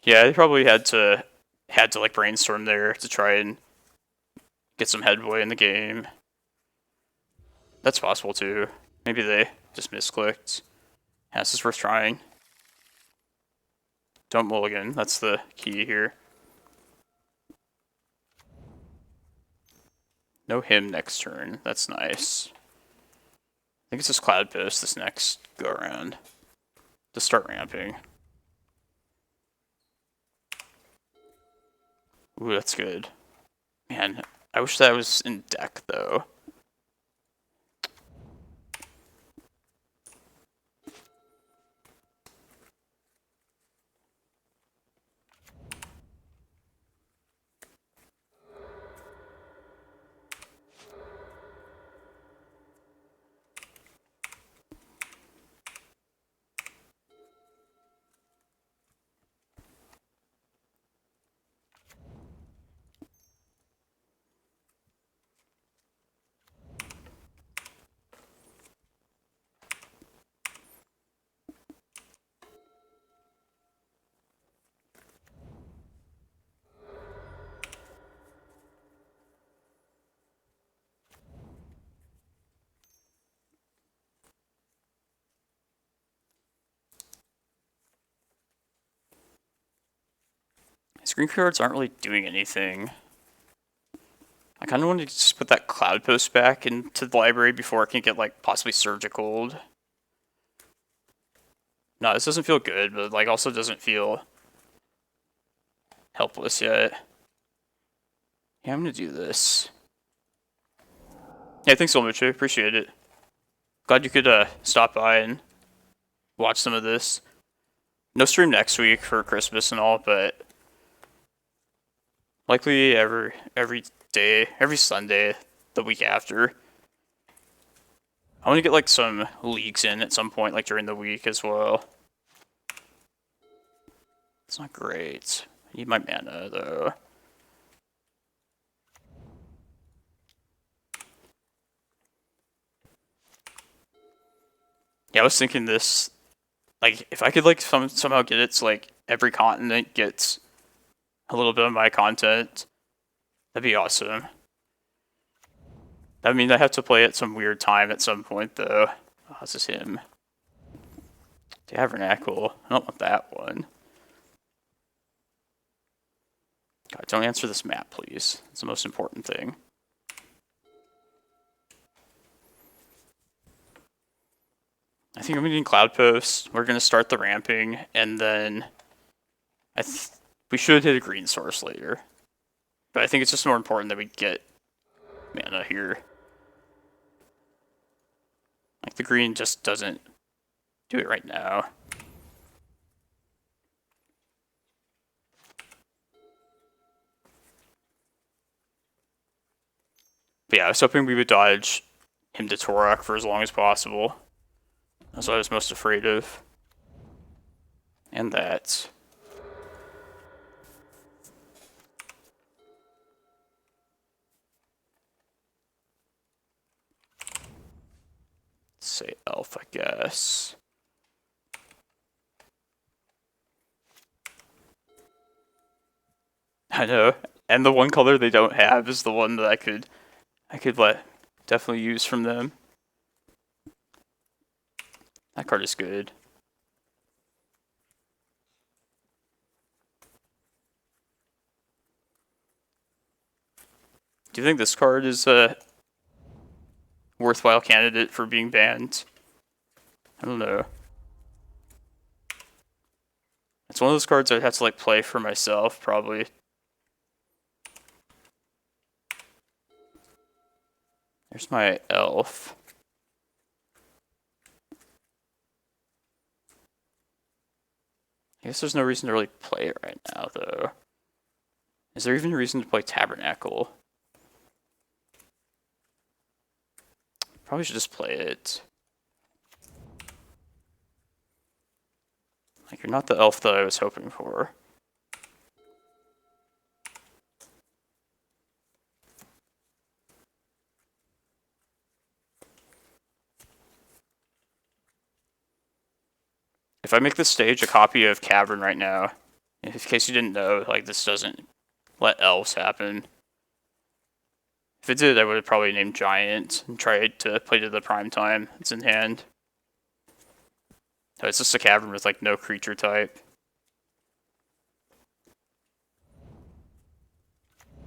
Yeah, they probably had to like brainstorm there to try and get some headway in the game. That's possible too. Maybe they just misclicked. Yeah, this is worth trying. Don't mulligan, that's the key here. No him next turn, that's nice. I think it's just Cloudpost this next go around. To start ramping. Ooh, that's good. Man, I wish that was in deck, though. Screen cards aren't really doing anything. I kind of want to just put that Cloudpost back into the library before I can get, like, possibly Surgical. No, this doesn't feel good, but, like, also doesn't feel helpless yet. Yeah, I'm gonna do this. Yeah, thanks so much. I appreciate it. Glad you could stop by and watch some of this. No stream next week for Christmas and all, but likely every day, every Sunday, the week after. I want to get like some leagues in at some point, like during the week as well. It's not great. I need my mana though. Yeah, I was thinking this, like, if I could like somehow get it so like every continent gets a little bit of my content, that'd be awesome. I mean, I have to play at some weird time at some point though. Oh, this is him. Tabernacle. I don't want that one. God, don't answer this map, please. It's the most important thing. I think I'm getting Cloudpost. We're going to start the ramping, and then we should hit a green source later. But I think it's just more important that we get mana here. Like, the green just doesn't do it right now. But yeah, I was hoping we would dodge him to Torok for as long as possible. That's what I was most afraid of. And that. Let's say elf, I guess. I know. And the one color they don't have is the one that I could definitely use from them. That card is good. Do you think this card is a worthwhile candidate for being banned? I don't know. It's one of those cards I'd have to like play for myself, probably. There's my elf. I guess there's no reason to really play it right now, though. Is there even a reason to play Tabernacle? Probably should just play it. Like, you're not the elf that I was hoping for. If I make this stage a copy of Cavern right now, in case you didn't know, like, this doesn't let elves happen. If it did, I would have probably named Giant and tried to play to the prime time it's in hand. No, it's just a Cavern with, like, no creature type.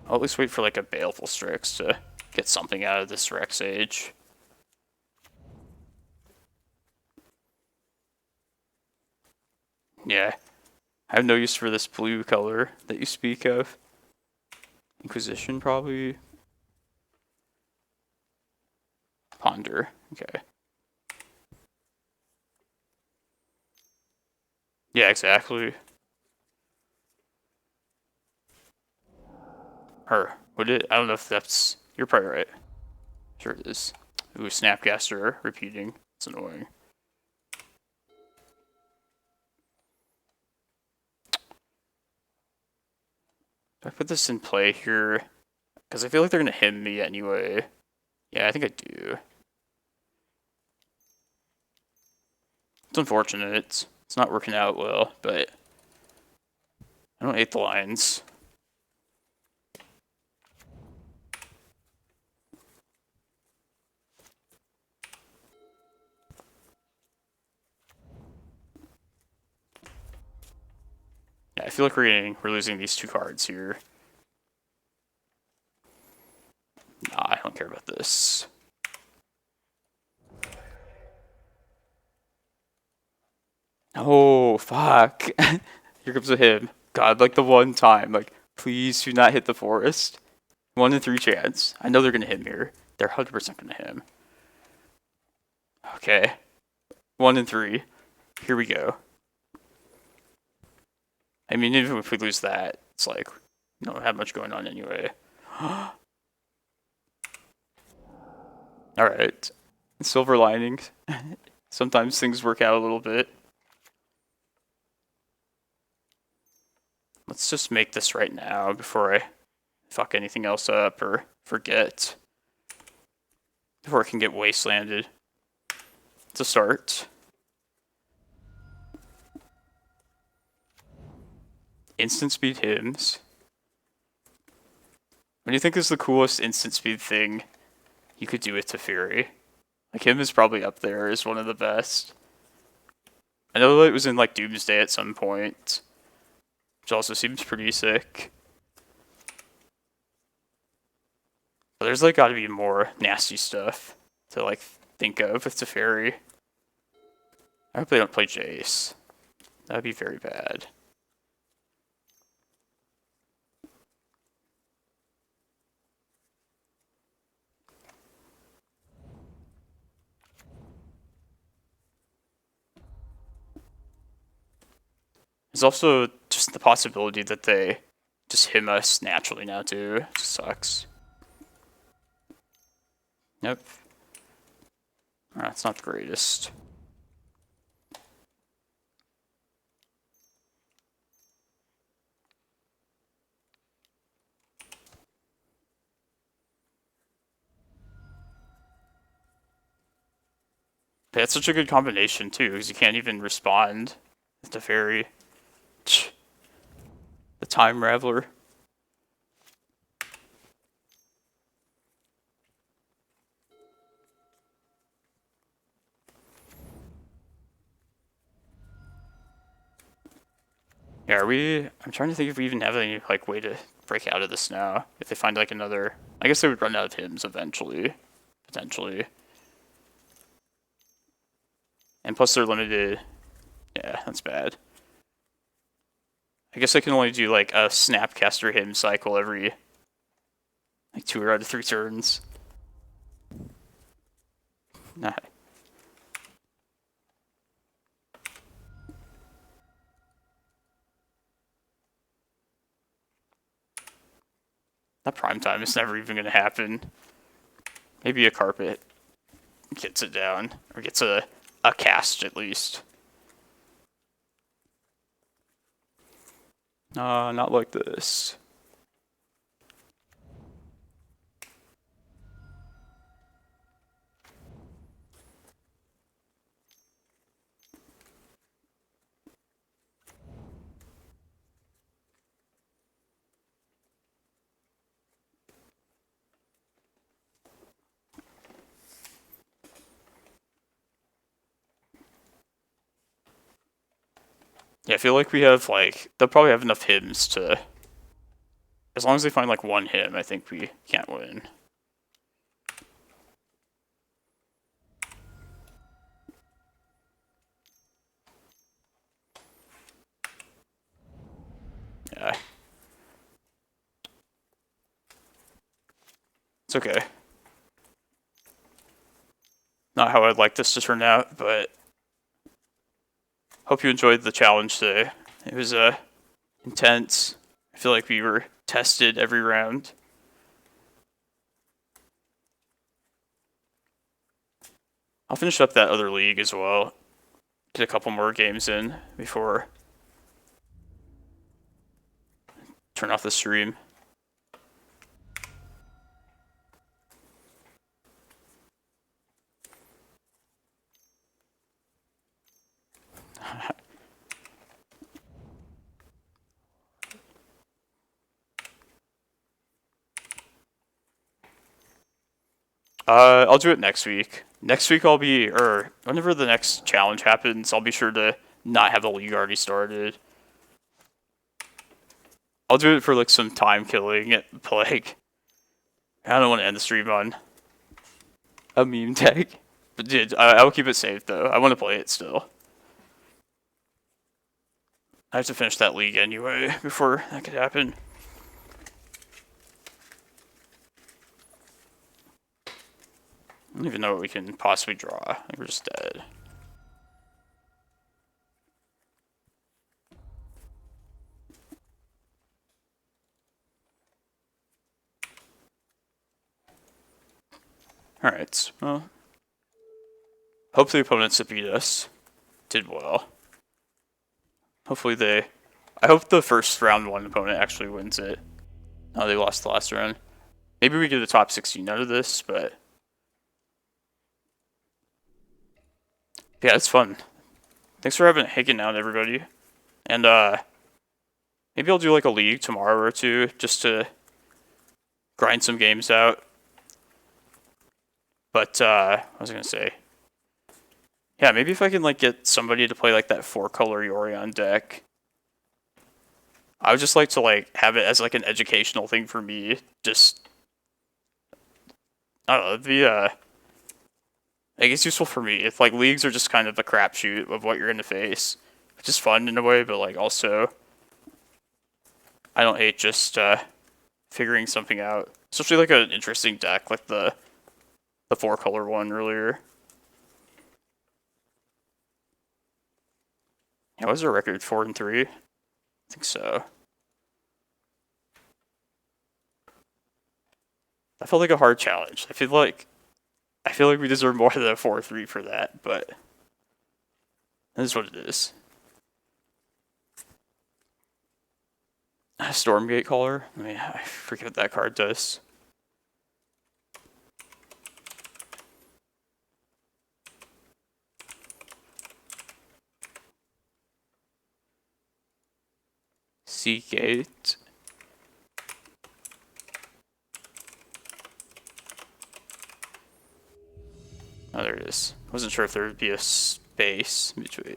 I'll at least wait for, like, a Baleful Strix to get something out of this Rec Sage. Yeah. I have no use for this blue color that you speak of. Inquisition, probably. Ponder. Okay. Yeah, exactly. Or would it? I don't know if that's. You're probably right. Sure it is. Ooh, Snapcaster repeating. It's annoying. Do I put this in play here? Because I feel like they're going to hit me anyway. Yeah, I think I do. It's unfortunate. It's not working out well, but I don't hate the lines. Yeah, I feel like we're losing these two cards here. Nah, I don't care about this. Oh, fuck. Here comes a him. God, like the one time. Like, please do not hit the forest. 1 in 3 chance. I know they're going to hit me here. They're 100% going to hit him. Okay. 1 in 3. Here we go. I mean, even if we lose that, it's like, we don't have much going on anyway. Alright. Silver linings. Sometimes things work out a little bit. Let's just make this right now before I fuck anything else up or forget. Before I can get wastelanded. To start. Instant speed hymns. What do you think is the coolest instant speed thing you could do with Teferi? Like, him is probably up there as one of the best. I know that it was in, like, Doomsday at some point. Which also seems pretty sick. But there's, like, gotta be more nasty stuff to, like, think of with Teferi. I hope they don't play Jace. That would be very bad. There's also just the possibility that they just hit us naturally now too. It just sucks. Yep. That's not the greatest. That's such a good combination too, because you can't even respond with the fairy. The Time Raveler. Yeah, are we... I'm trying to think if we even have any, like, way to break out of this now. If they find, like, another... I guess they would run out of hymns eventually. Potentially. And plus they're limited... Yeah, that's bad. I guess I can only do, like, a Snapcaster hymn cycle every... like, 2 out of 3 turns. Nah. That prime time is never even going to happen. Maybe a carpet gets it down. Or gets a cast, at least. Not like this. Yeah, I feel like we have, like... They'll probably have enough hymns to... As long as they find, like, one hymn, I think we can't win. Yeah. It's okay. Not how I'd like this to turn out, but... Hope you enjoyed the challenge today. It was, intense. I feel like we were tested every round. I'll finish up that other league as well. Get a couple more games in before... turn off the stream. I'll do it next week. Next week I'll be, or whenever the next challenge happens, I'll be sure to not have the league already started. I'll do it for like some time killing, but like, I don't want to end the stream on a meme deck. But dude, I will keep it safe though. I want to play it still. I have to finish that league anyway before that could happen. I don't even know what we can possibly draw. I think we're just dead. Alright, well. Hope the opponents that beat us did well. Hopefully they... I hope the first round 1 opponent actually wins it. Oh, they lost the last round. Maybe we get a top 16 out of this, but... yeah, it's fun. Thanks for hanging out, everybody. And, maybe I'll do, like, a league tomorrow or two, just to grind some games out. But, what was I gonna say? Yeah, maybe if I can, like, get somebody to play, like, that 4-color Yorion deck. I would just like to, like, have it as, like, an educational thing for me. Just... I don't know, it'd be, I think it's useful for me. If, like, leagues are just kind of a crapshoot of what you're gonna face. Which is fun in a way, but, like, also... I don't hate just, figuring something out. Especially, like, an interesting deck, like the 4-color one earlier. Yeah, what was our record? 4-3? I think so. That felt like a hard challenge. I feel like we deserve more than a 4-3 for that, but that is what it is. Stormgate Caller. I mean, I forget what that card does. Seagate. Oh, there it is. Wasn't sure if there would be a space between.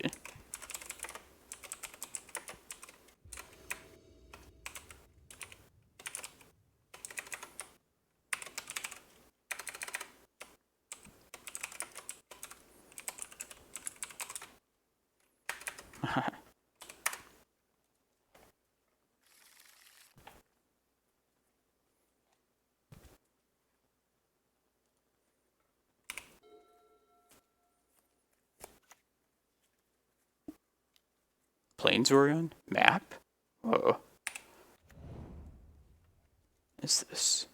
Planesorion? Map? Whoa. What is this?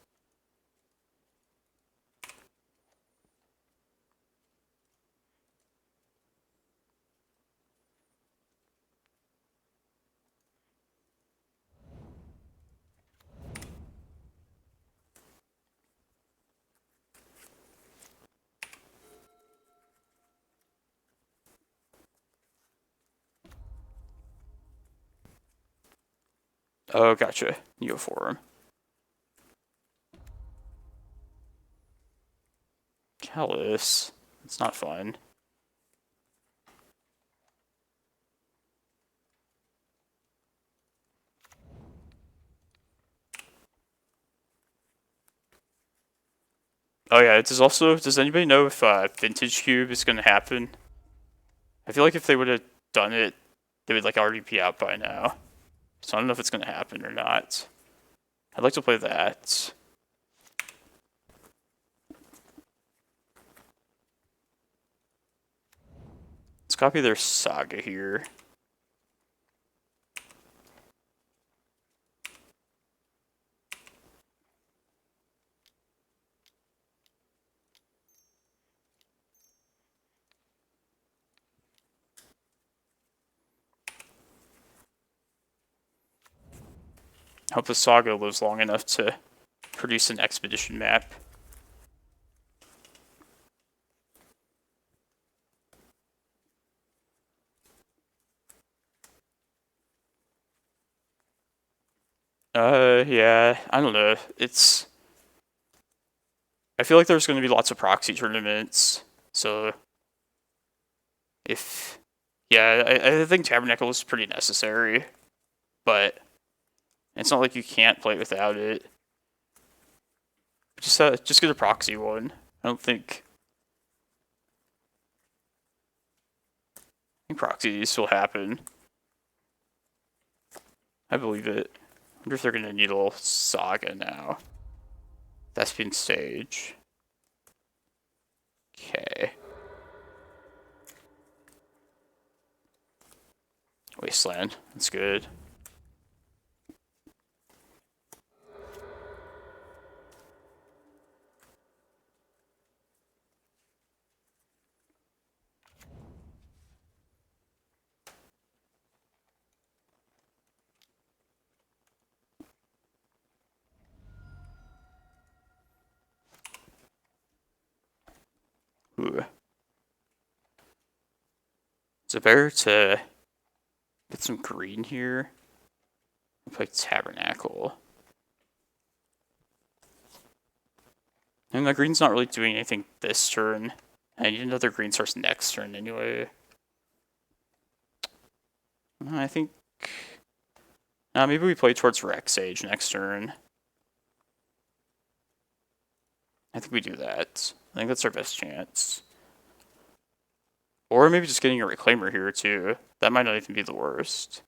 Oh, gotcha. Neoform. Callus. It's not fun. Oh yeah, it is also, does anybody know if Vintage Cube is going to happen? I feel like if they would have done it, they would like already be out by now. So I don't know if it's going to happen or not. I'd like to play that. Let's copy their Saga here. Hope the Saga lives long enough to produce an expedition map. Yeah, I don't know. I feel like there's going to be lots of proxy tournaments, so yeah, I think Tabernacle is pretty necessary, but it's not like you can't play without it. Just get a proxy one. I think proxies will happen. I believe it. I wonder if they're gonna Needle Saga now. Thespian Sage. Okay. Wasteland. That's good. Ooh. Is it better to get some green here? I'll play Tabernacle. And the green's not really doing anything this turn. I need another green source next turn anyway. I think... maybe we play towards Rec Sage next turn. I think we do that. I think that's our best chance. Or maybe just getting a Reclaimer here too. That might not even be the worst.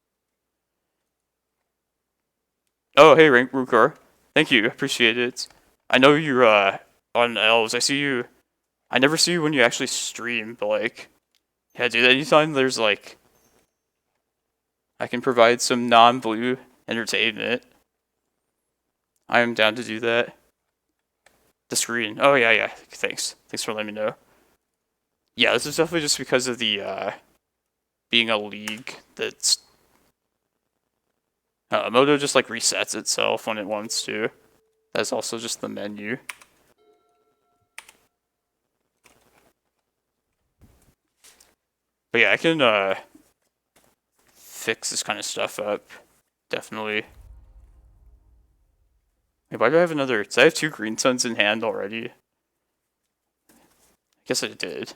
Oh, hey, Rank Rukar. Thank you, appreciate it. I know you're on Elves. I see you. I never see you when you actually stream, but like, yeah, dude, anytime there's like I can provide some non-blue entertainment. I am down to do that. The screen. Oh, yeah. Thanks. Thanks for letting me know. Yeah, this is definitely just because of the, being a league that's... Moto just, like, resets itself when it wants to. That's also just the menu. But yeah, I can, fix this kind of stuff up. Definitely. Hey, why do I have another... Did I have 2 green suns in hand already? I guess I did.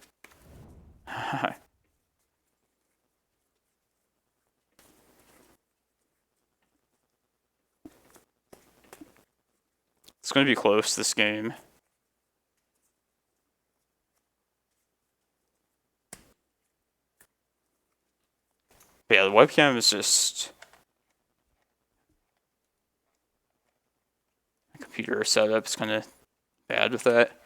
It's going to be close, this game. But yeah, the webcam is just... My computer setup is kind of bad with that.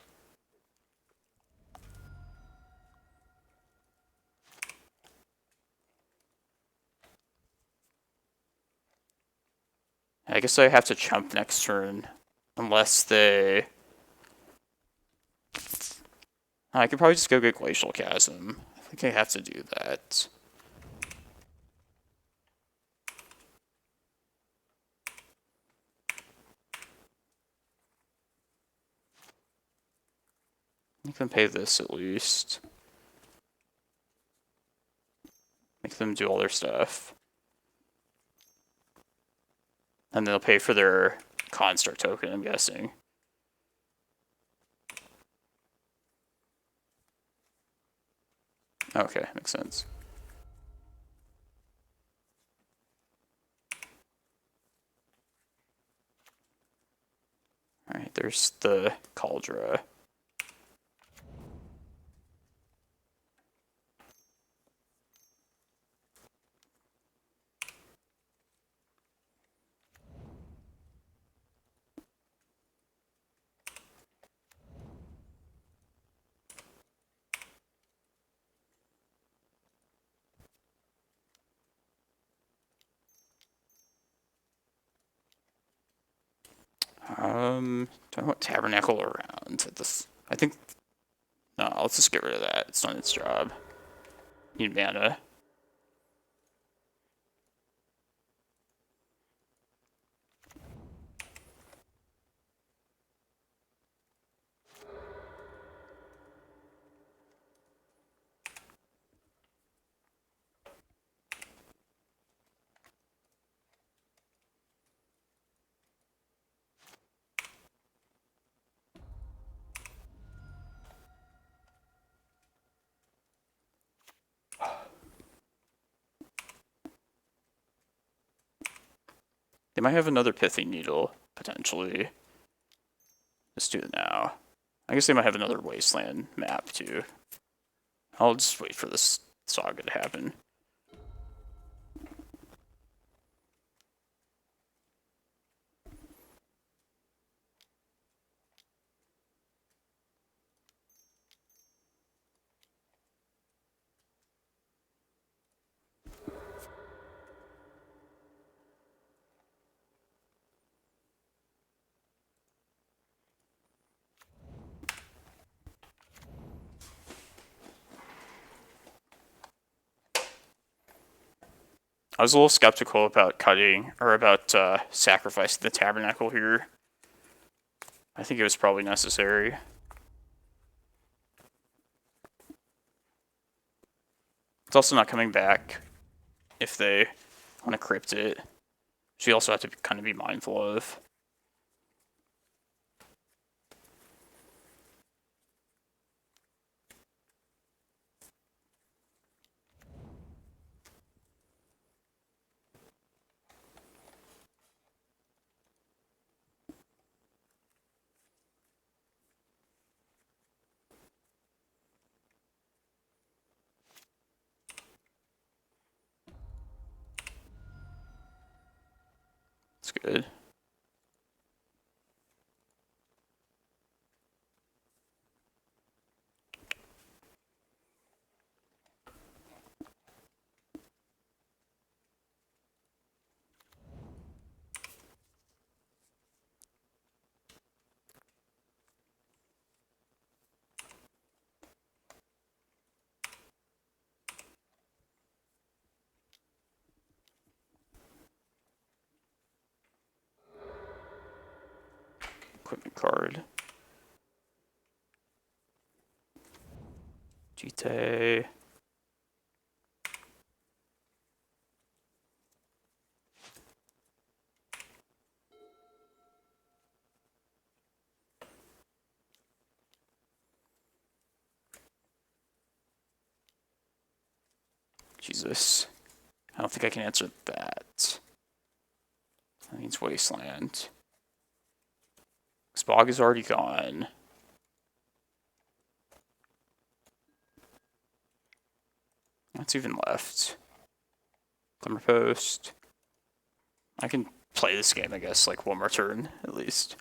I guess I have to chump next turn. Unless they... I could probably just go get Glacial Chasm. I think I have to do that. Make them pay this at least. Make them do all their stuff. And they'll pay for their construct token, I'm guessing. Okay, makes sense. Alright, there's the Cauldra. Do I want Tabernacle around at this? I think... No, let's just get rid of that. It's done its job. Need mana. They might have another Pithing Needle, potentially. Let's do it now. I guess they might have another Wasteland map, too. I'll just wait for this saga to happen. I was a little skeptical about sacrificing the Tabernacle here. I think it was probably necessary. It's also not coming back if they want to crypt it. So you also have to kind of be mindful of. It's good. equipment card. Jite. Jesus. I don't think I can answer that. That means Wasteland. This Bog is already gone. What's even left? Glimmerpost. I can play this game, I guess, like one more turn, at least.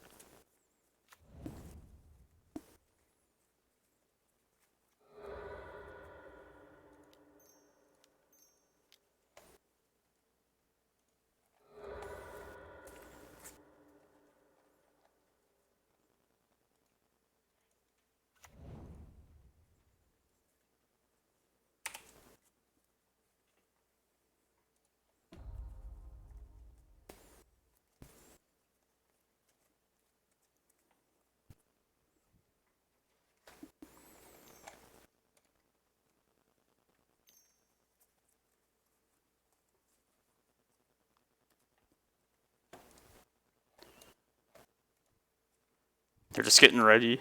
They're just getting ready,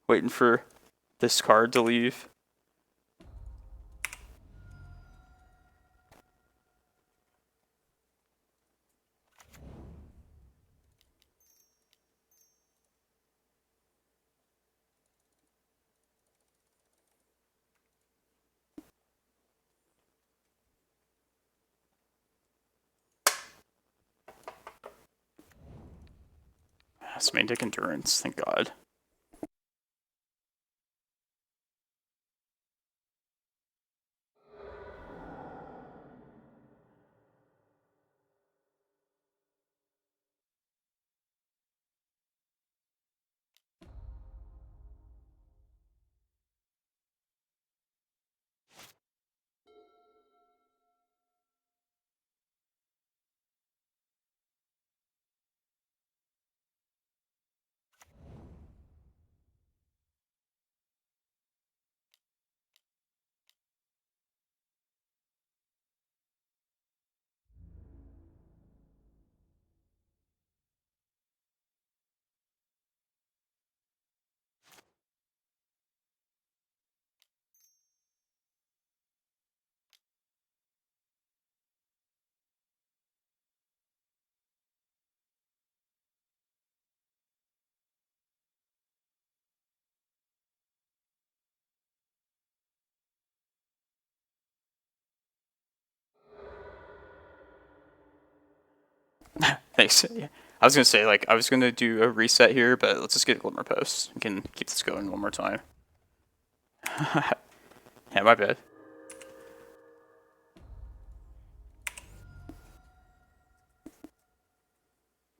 waiting for this card to leave. It's Maindeck Endurance, thank God. Thanks. Yeah. I was gonna say, like, I was gonna do a reset here, but let's just get Glimmerpost. We can keep this going one more time. Yeah, my bad.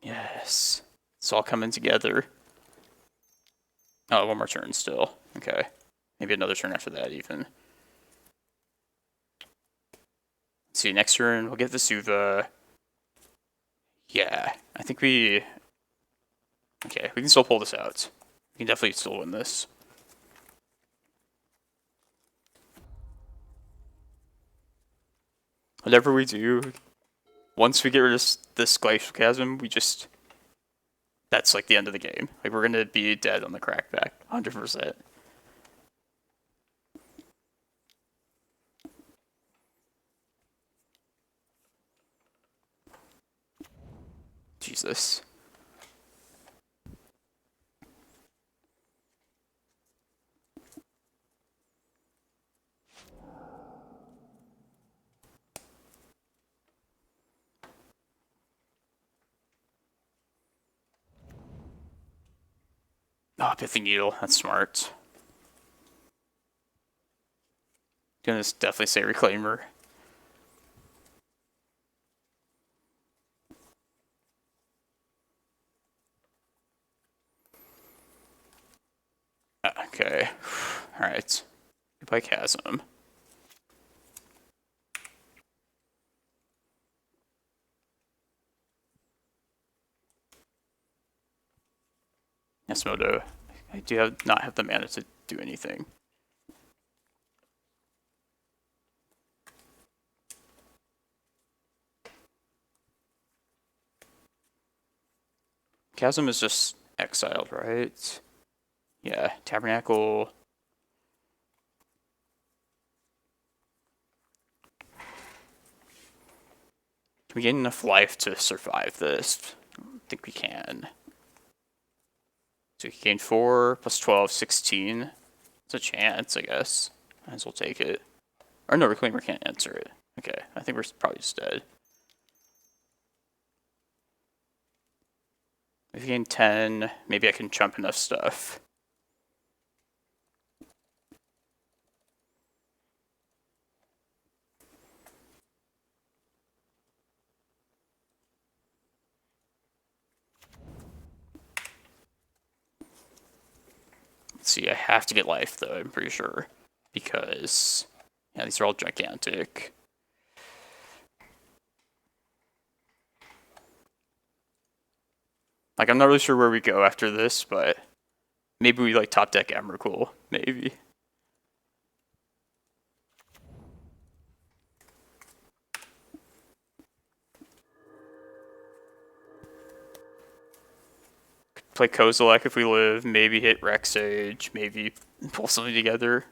Yes. It's all coming together. Oh, one more turn still. Okay. Maybe another turn after that, even. Let's see, next turn, we'll get Vesuva. Yeah, I think we... Okay, we can still pull this out. We can definitely still win this. Whatever we do, once we get rid of this Glacial Chasm, we just... That's like the end of the game. Like, we're gonna be dead on the crackback, 100%. Jesus. Oh, Pithing Needle, that's smart. Gonna definitely say Reclaimer. Okay. Alright. Goodbye, Chasm. Yasmodo. I do not have the mana to do anything. Chasm is just exiled, right? Yeah, Tabernacle. Can we gain enough life to survive this? I don't think we can. So we can gain 4 plus 12, 16. It's a chance, I guess. Might as well take it. Or no, Reclaimer can't answer it. Okay, I think we're probably just dead. If you gain 10, maybe I can chump enough stuff. Let's see, I have to get life though, I'm pretty sure. Because, yeah, these are all gigantic. Like, I'm not really sure where we go after this, but maybe we, like, top deck Emrakul. Maybe. Play Kozilek if we live, maybe hit Rec Sage, maybe pull something together.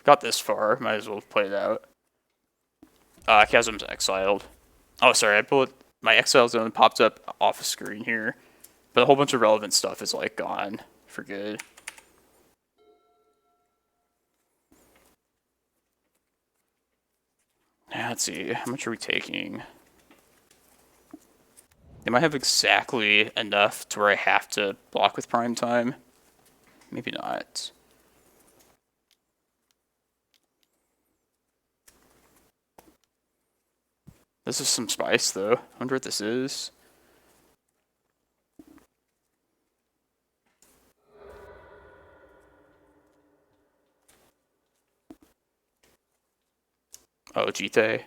Got this far, might as well play it out. Chasm's exiled. Oh, sorry, my exile zone popped up off the screen here. But a whole bunch of relevant stuff is, like, gone for good. Let's see, how much are we taking? They might have exactly enough to where I have to block with prime time. Maybe not. This is some spice, though. I wonder what this is. Oh, Jite. Is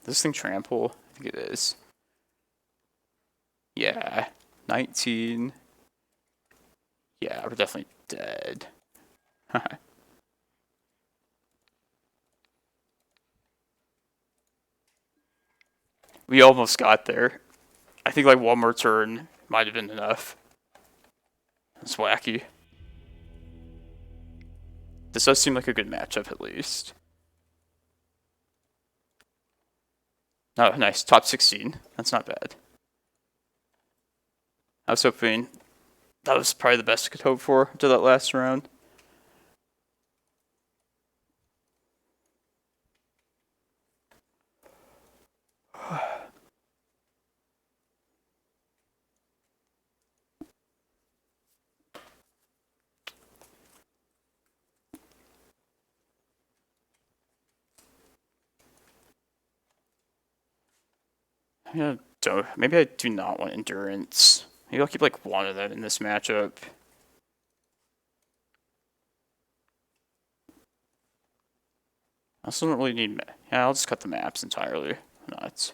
this thing trample? I think it is. Yeah. 19. Yeah, we're definitely dead. We almost got there. I think like one more turn might have been enough. That's wacky. This does seem like a good matchup at least. Oh, nice. Top 16. That's not bad. I was hoping that was probably the best I could hope for to that last round. Maybe I do not want endurance. Maybe I'll keep like one of them in this matchup. I also don't really need. Yeah, I'll just cut the maps entirely. Nuts.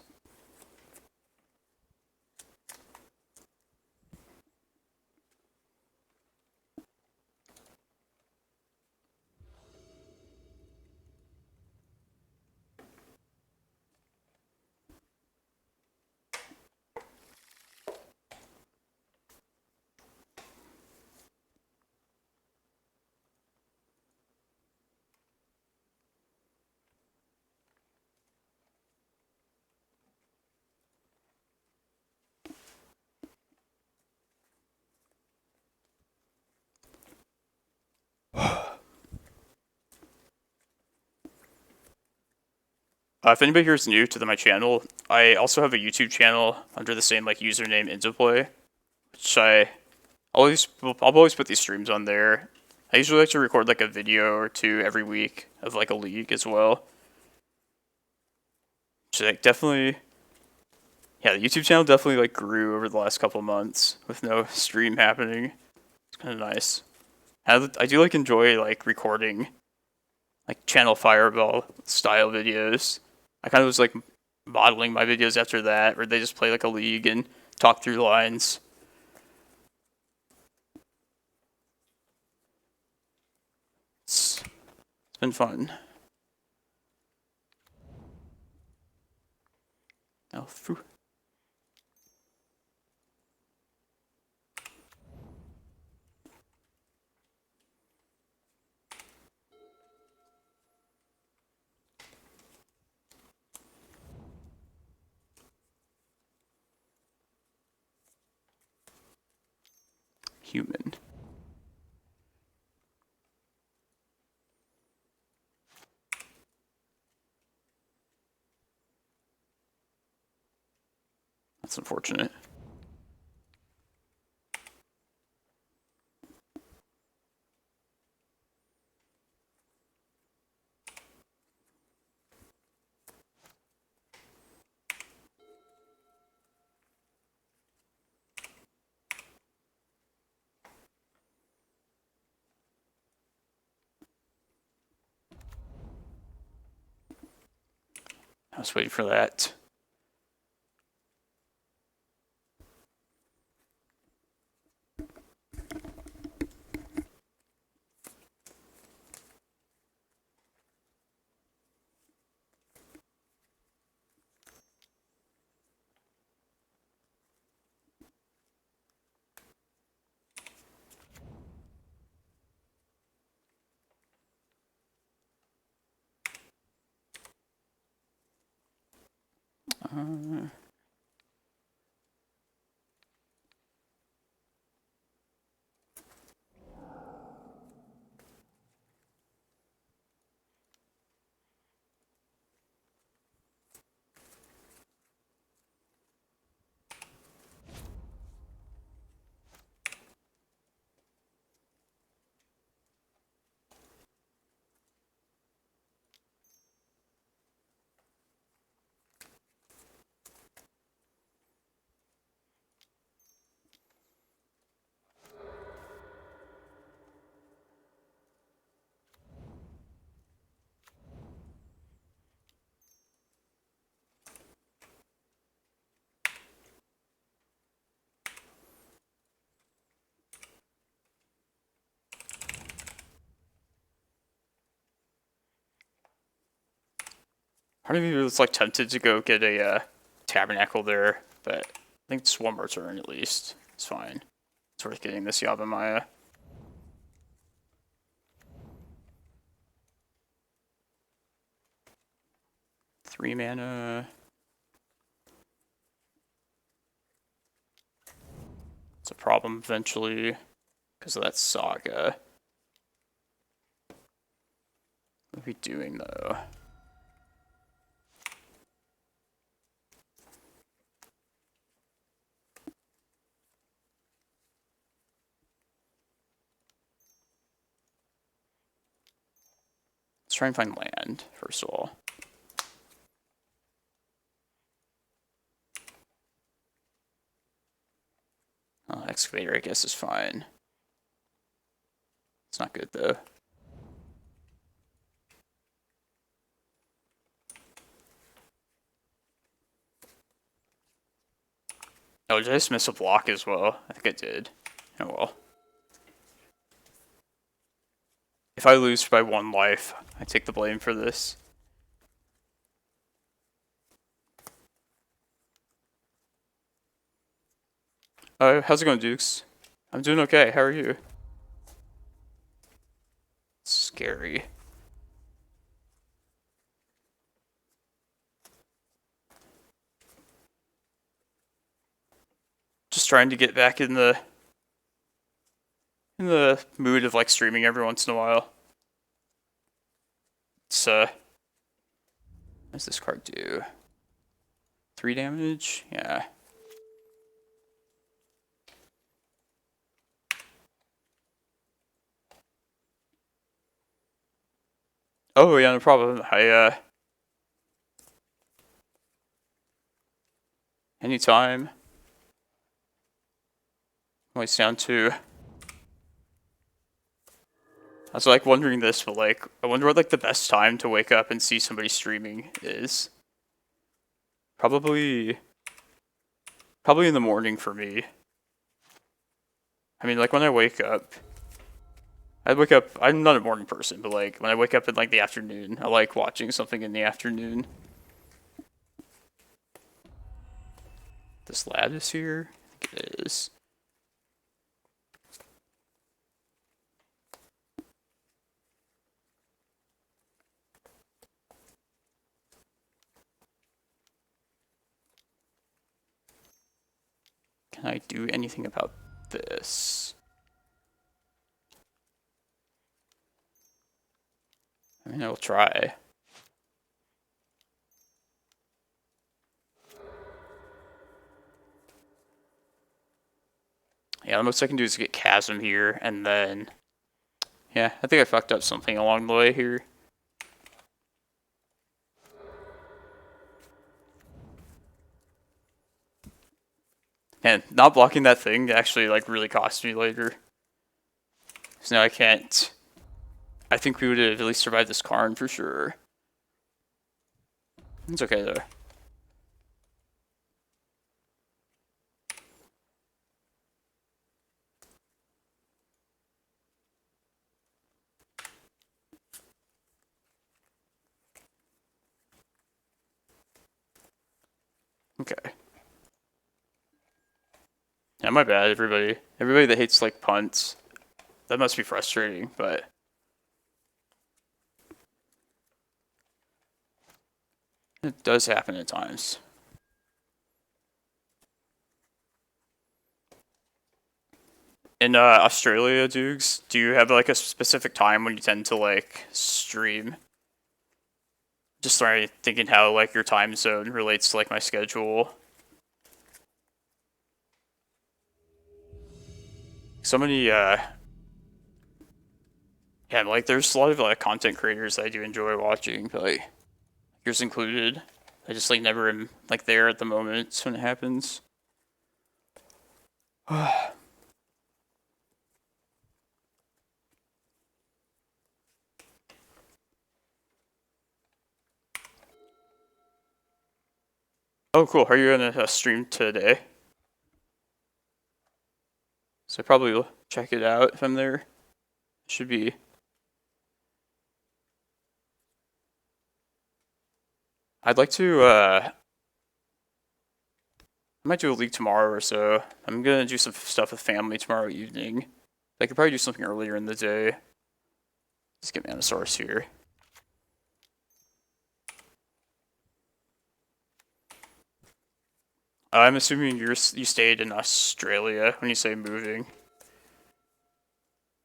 If anybody here is new to my channel, I also have a YouTube channel under the same like username Interplay, which I'll always put these streams on there. I usually like to record like a video or two every week of like a league as well. So like definitely, yeah, the YouTube channel definitely like grew over the last couple months with no stream happening. It's kind of nice. I do like enjoy like recording like channel fireball style videos. I kind of was like modeling my videos after that, where they just play like a league and talk through lines. been fun. Oh, phew. Human. That's unfortunate. I was waiting for that. Part of me was like tempted to go get a Tabernacle there, but I think it's one more turn at least. It's fine. It's worth getting this Yavimaya. Three mana. It's a problem eventually because of that Saga. What are we doing though? Let's try and find land, first of all. Excavator, I guess, is fine. It's not good, though. Oh, did I just miss a block as well? I think I did. Oh well. If I lose by 1 life, I take the blame for this. How's it going, Dukes? I'm doing okay. How are you? Scary. Just trying to get back in the mood of like streaming every once in a while. It's what does this card do? 3 damage? Yeah. Oh yeah, no problem. Anytime. Always down to. I was like wondering this, but like I wonder what like the best time to wake up and see somebody streaming is. Probably in the morning for me. I mean, like when I wake up, I wake up. I'm not a morning person, but like when I wake up in like the afternoon, I like watching something in the afternoon. This lattice here, I think it is. Can I do anything about this? I mean, I'll try. Yeah, the most I can do is get Chasm here, and then... Yeah, I think I fucked up something along the way here. And not blocking that thing actually, like, really cost me later. So now I can't... I think we would have at least survived this Karn for sure. It's okay, though. Okay. Yeah, my bad, everybody. Everybody that hates, like, punts. That must be frustrating, but... It does happen at times. In Australia, Dukes, do you have, like, a specific time when you tend to, like, stream? Just started thinking how, like, your time zone relates to, like, my schedule. So many, yeah, like, there's a lot of, like, content creators that I do enjoy watching, but, like, yours included. I just, like, never am, like, there at the moment when it happens. Oh, cool. Are you gonna stream today? So I probably will check it out if I'm there. Should be. I'd like to, I might do a league tomorrow or so. I'm gonna do some stuff with family tomorrow evening. I could probably do something earlier in the day. Let's get Manosaurus here. I'm assuming you stayed in Australia when you say moving.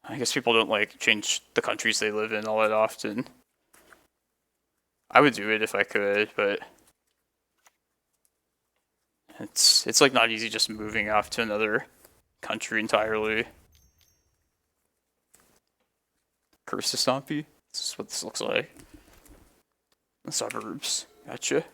I guess people don't like change the countries they live in all that often. I would do it if I could, but it's like not easy just moving off to another country entirely. Curse to Stompy? This is what this looks like. The suburbs. Gotcha.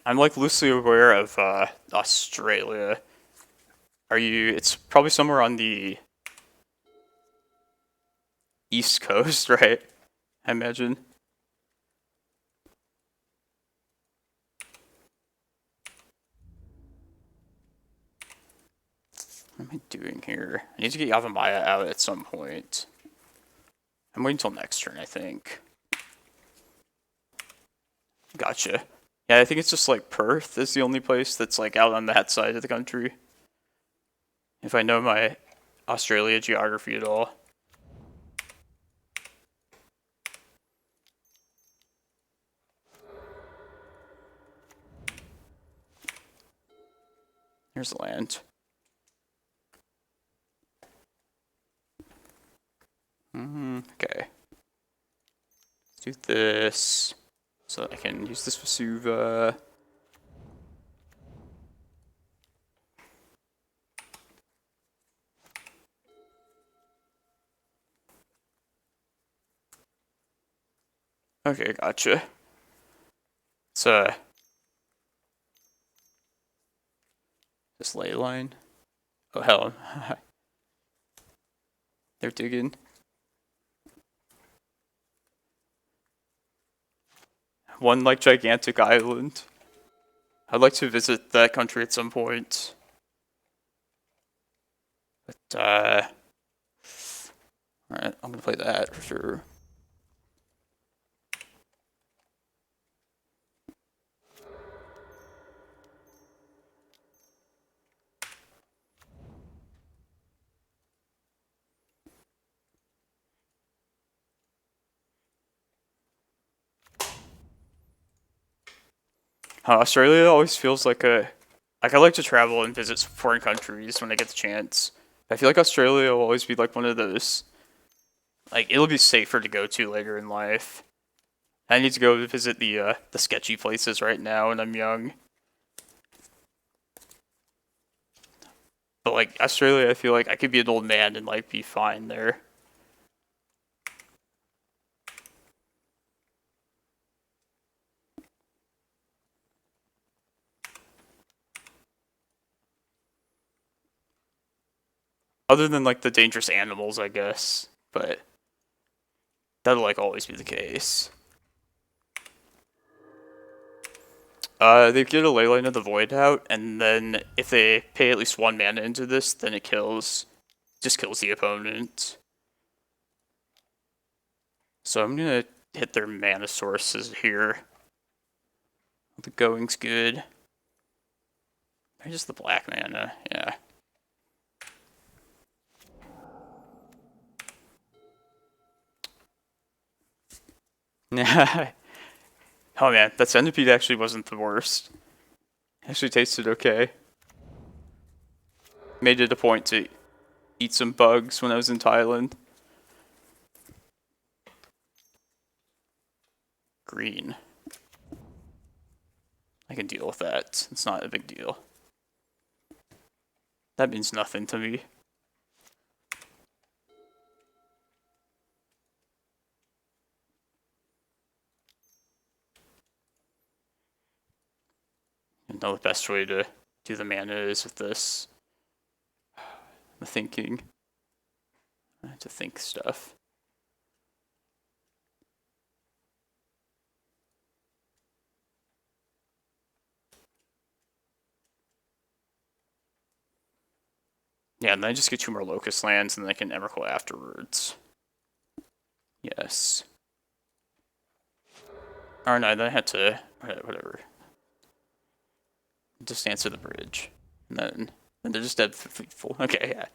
I'm like loosely aware of Australia. Are you? It's probably somewhere on the East Coast, right? I imagine. What am I doing here? I need to get Yavimaya out at some point. I'm waiting until next turn, I think. Gotcha. Yeah, I think it's just like Perth is the only place that's like out on that side of the country. If I know my Australia geography at all. Here's the land. Okay. Let's do this. So that I can use this Vesuva. Okay, gotcha. It's this ley line. Oh hell. They're digging. one like gigantic island. I'd like to visit that country at some point. But alright, I'm gonna play that for sure. Australia always feels like I like to travel and visit foreign countries when I get the chance. I feel like Australia will always be like one of those, like it'll be safer to go to later in life. I need to go visit the sketchy places right now when I'm young. But like Australia, I feel like I could be an old man and like be fine there. Other than like the dangerous animals, I guess. But that'll like always be the case. They get a Leyline of the Void out, and then if they pay at least 1 mana into this, then it just kills the opponent. So I'm gonna hit their mana sources here. The going's good. Maybe just the black mana, yeah. Oh man, that centipede actually wasn't the worst. Actually tasted okay. Made it a point to eat some bugs when I was in Thailand. Green. I can deal with that. It's not a big deal. That means nothing to me. I know the best way to do the mana is with this. The thinking. I have to think stuff. Yeah, and then I just get 2 more Locust lands, and then I can Emrakul afterwards. Yes. Or no, then I had to... whatever. Just answer the bridge. And then they're just dead full. Okay, yeah.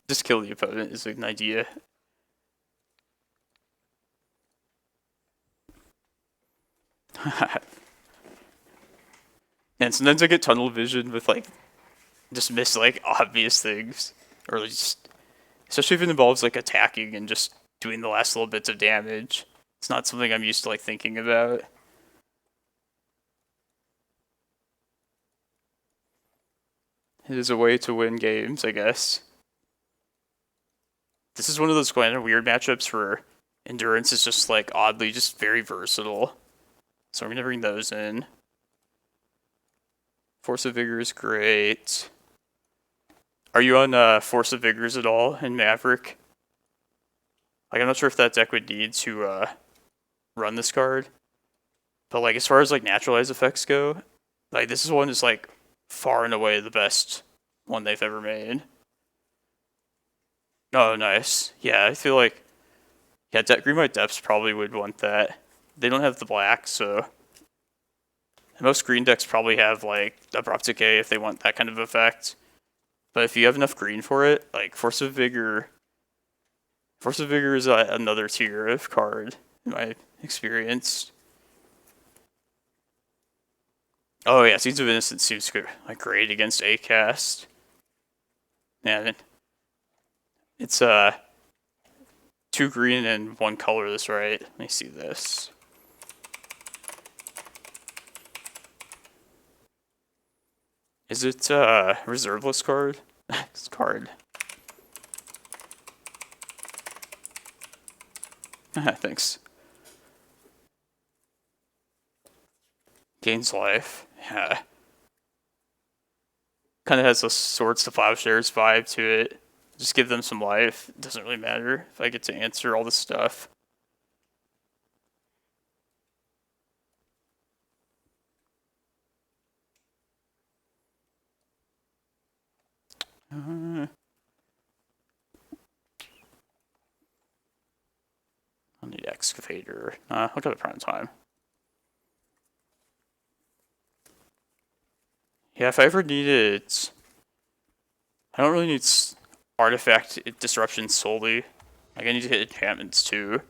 Just kill the opponent is an idea. And sometimes I get tunnel vision with like just miss like obvious things. Or just especially if it involves like attacking and just doing the last little bits of damage. It's not something I'm used to like thinking about. It is a way to win games, I guess. This is one of those kind of weird matchups where endurance is just like oddly just very versatile. So I'm gonna bring those in. Force of Vigor is great. Are you on Force of Vigors at all in Maverick? Like I'm not sure if that deck would need to run this card. But like as far as like naturalized effects go, like this is one is like far and away the best one they've ever made. Oh, nice. Yeah, I feel like Green White Depths probably would want that. They don't have the black, so most green decks probably have like Abrupt Decay if they want that kind of effect. But if you have enough green for it, like Force of Vigor is another tier of card in my experience. Oh yeah, Seeds of Innocence seems like great against A-Cast. Man, it's 2 green and 1 colorless, right? Let me see this. Is it reserveless card? It's card. Thanks. Gains life. Yeah. Kind of has a Swords to Plowshares vibe to it. Just give them some life. It doesn't really matter if I get to answer all this stuff. I'll need Excavator. I'll go to Prime Time. Yeah, if I ever needed... I don't really need Artifact Disruption solely. Like, I need to hit enchantments too.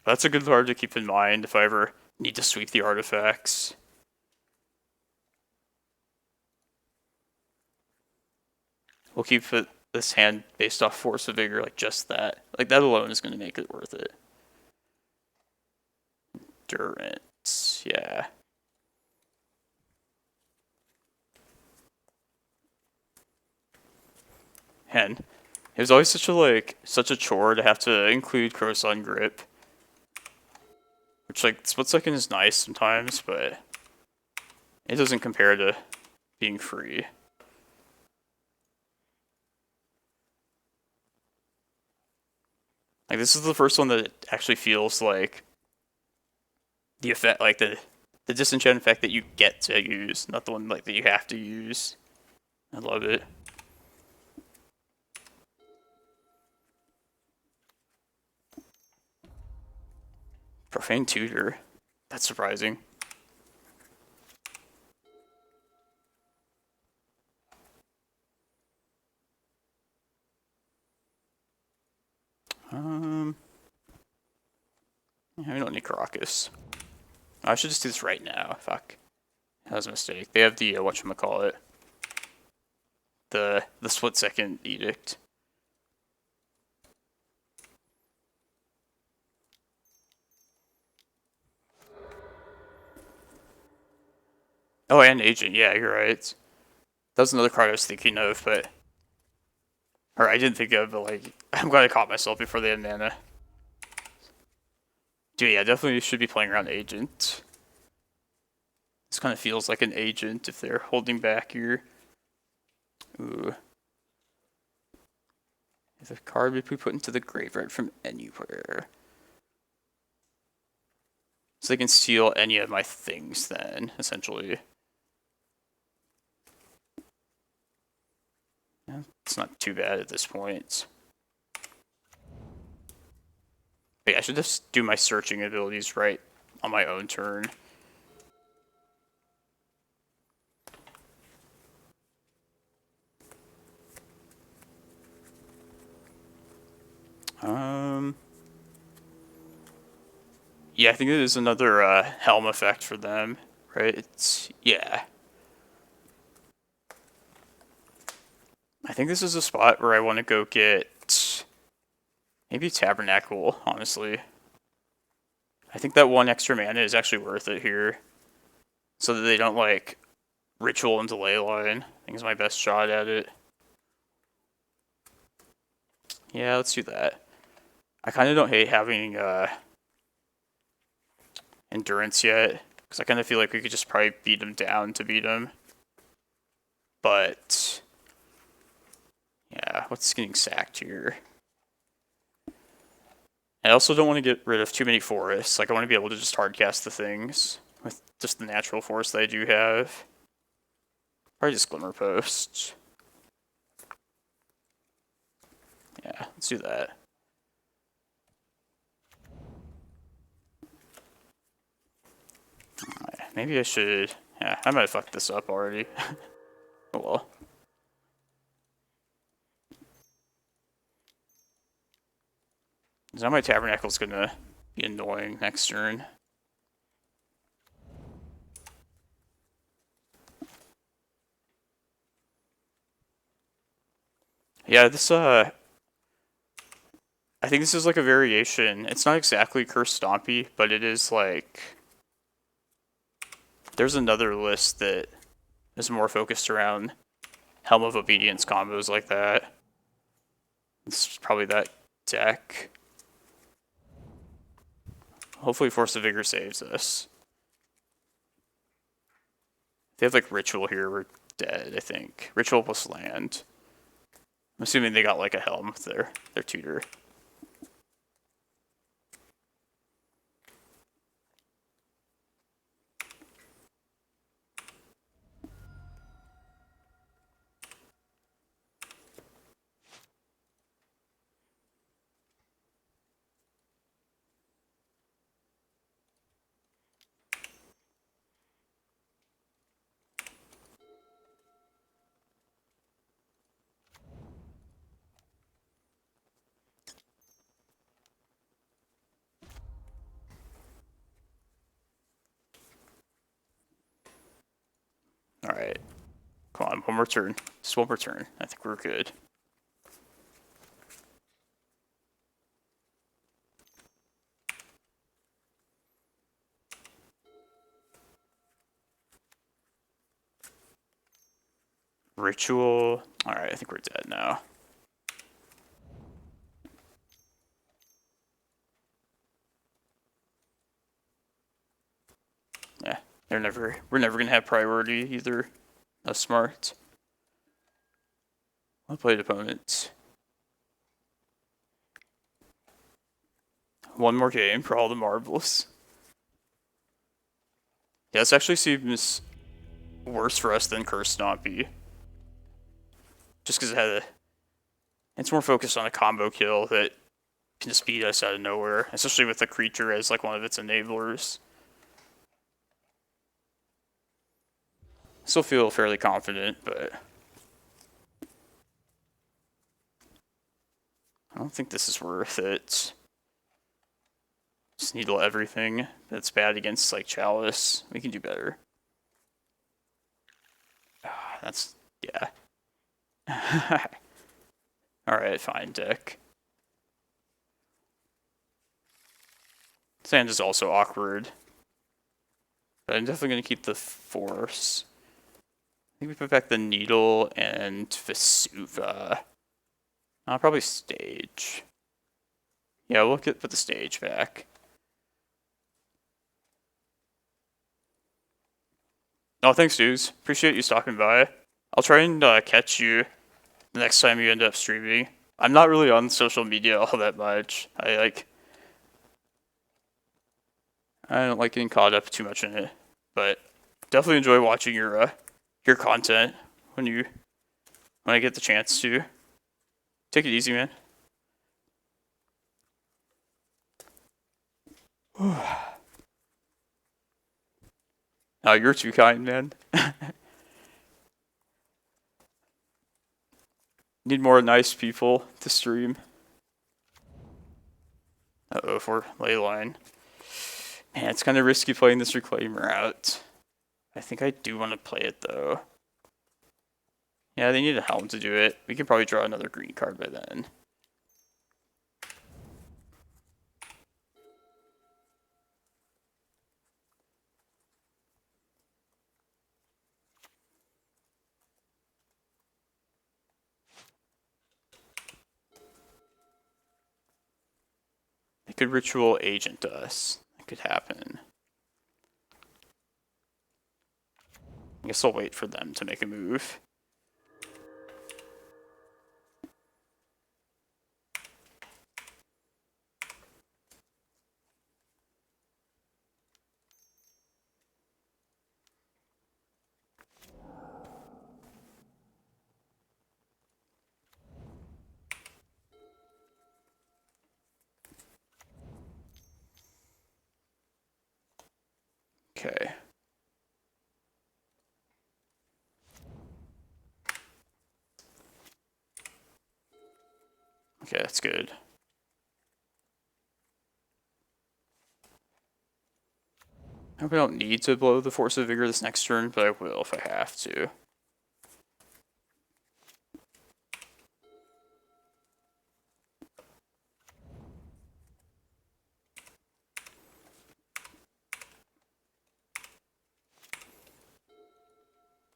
But that's a good card to keep in mind if I ever need to sweep the artifacts. We'll keep this hand based off Force of Vigor, like just that. Like, that alone is going to make it worth it. Endurance, yeah. And it was always such a chore to have to include Croson Grip. Which, like, split second is nice sometimes, but it doesn't compare to being free. Like, this is the first one that actually feels like the effect, like the disenchant effect that you get to use, not the one like that you have to use. I love it. Profane Tutor. That's surprising. Yeah, we don't need Karakas. I should just do this right now. Fuck. That was a mistake. They have the, whatchamacallit. The split second edict. Oh, and Agent. Yeah, you're right. That was another card I was thinking of, but... Or I didn't think of, but, like, I'm glad I caught myself before they had mana. Dude, yeah, definitely should be playing around Agent. This kind of feels like an Agent if they're holding back here. Ooh. If a card would be put into the graveyard from anywhere. So they can steal any of my things then, essentially. Yeah, it's not too bad at this point. But yeah, I should just do my searching abilities right on my own turn. Yeah, I think it is another Helm effect for them, right? It's, yeah. I think this is a spot where I want to go get maybe Tabernacle, honestly. I think that one extra mana is actually worth it here. So that they don't, like, Ritual into Leyline. I think is my best shot at it. Yeah, let's do that. I kind of don't hate having Endurance yet, because I kind of feel like we could just probably beat him down to beat him. But, yeah, what's getting sacked here? I also don't want to get rid of too many forests. Like, I want to be able to just hardcast the things with just the natural forest that I do have. Probably just Glimmerpost. Yeah, let's do that. Right, maybe I should... Yeah, I might have fucked this up already. Oh well. Now my Tabernacle's gonna be annoying next turn. Yeah, this, I think this is like a variation. It's not exactly Curse Stompy, but it is like... There's another list that is more focused around Helm of Obedience combos like that. It's probably that deck. Hopefully Force of Vigor saves us. If they have like Ritual here, we're dead, I think. Ritual plus land. I'm assuming they got like a Helm with their tutor. Alright. Come on, one more turn. Just one more turn. I think we're good. Ritual. Alright, I think we're dead now. Yeah, we're never gonna have priority either. That's smart. Well played, opponent. One more game for all the marbles. Yeah, this actually seems worse for us than Curse Stompy. Just because it's more focused on a combo kill that can just beat us out of nowhere, especially with the creature as like one of its enablers. Still feel fairly confident, but I don't think this is worth it. Just needle everything that's bad against like Chalice. We can do better. That's yeah. Alright, fine deck. Sand is also awkward. But I'm definitely going to keep the Force. I think we put back the Needle and Vesuva. I'll probably Stage. Yeah, we'll put the Stage back. Oh, thanks, dudes. Appreciate you stopping by. I'll try and catch you the next time you end up streaming. I'm not really on social media all that much. I don't like getting caught up too much in it, but definitely enjoy watching your content when I get the chance to. Take it easy, man. Oh, you're too kind, man. Need more nice people to stream. Uh-oh, for Leyline. Man, it's kind of risky playing this Reclaimer out. I think I do want to play it, though. Yeah, they need a Helm to do it. We could probably draw another green card by then. They could Ritual Agent us. That could happen. I guess I'll wait for them to make a move. Okay. Okay, that's good. I hope I don't need to blow the Force of Vigor this next turn, but I will if I have to.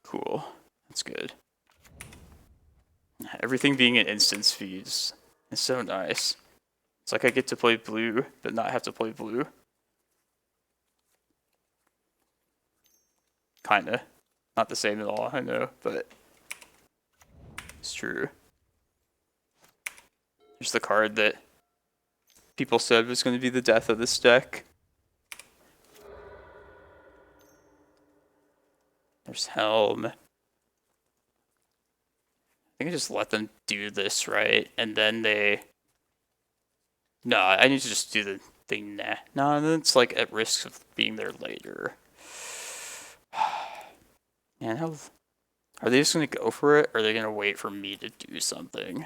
Cool. That's good. Everything being an instance feeds is so nice. It's like I get to play blue, but not have to play blue. Kinda. Not the same at all, I know, but it's true. Here's the card that people said was going to be the death of this deck. There's Helm. I think I just let them do this, right? And then they... No, I need to just do the thing now. No, then it's like at risk of being there later. Man, how... Are they just going to go for it, or are they going to wait for me to do something?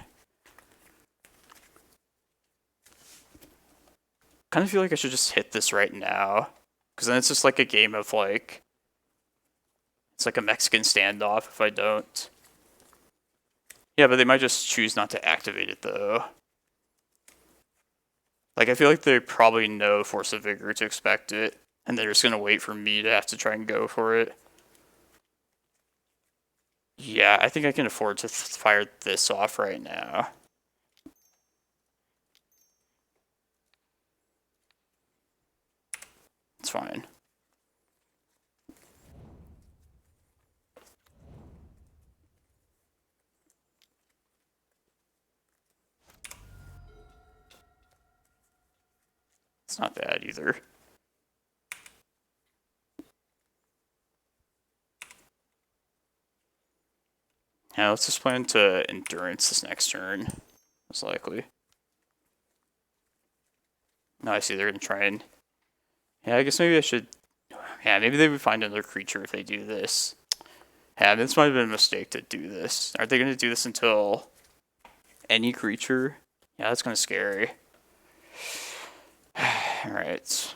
Kind of feel like I should just hit this right now. Because then it's just like a game of like... It's like a Mexican standoff if I don't. Yeah, but they might just choose not to activate it, though. Like, I feel like they probably know Force of Vigor to expect it, and they're just going to wait for me to have to try and go for it. Yeah, I think I can afford to fire this off right now. It's fine. It's not bad either. Now let's just plan to Endurance this next turn, most likely. No, I see they're going to try and... Yeah, I guess maybe I should... Yeah, maybe they would find another creature if they do this. Yeah, this might have been a mistake to do this. Are they going to do this until any creature? Yeah, that's kind of scary. Alright.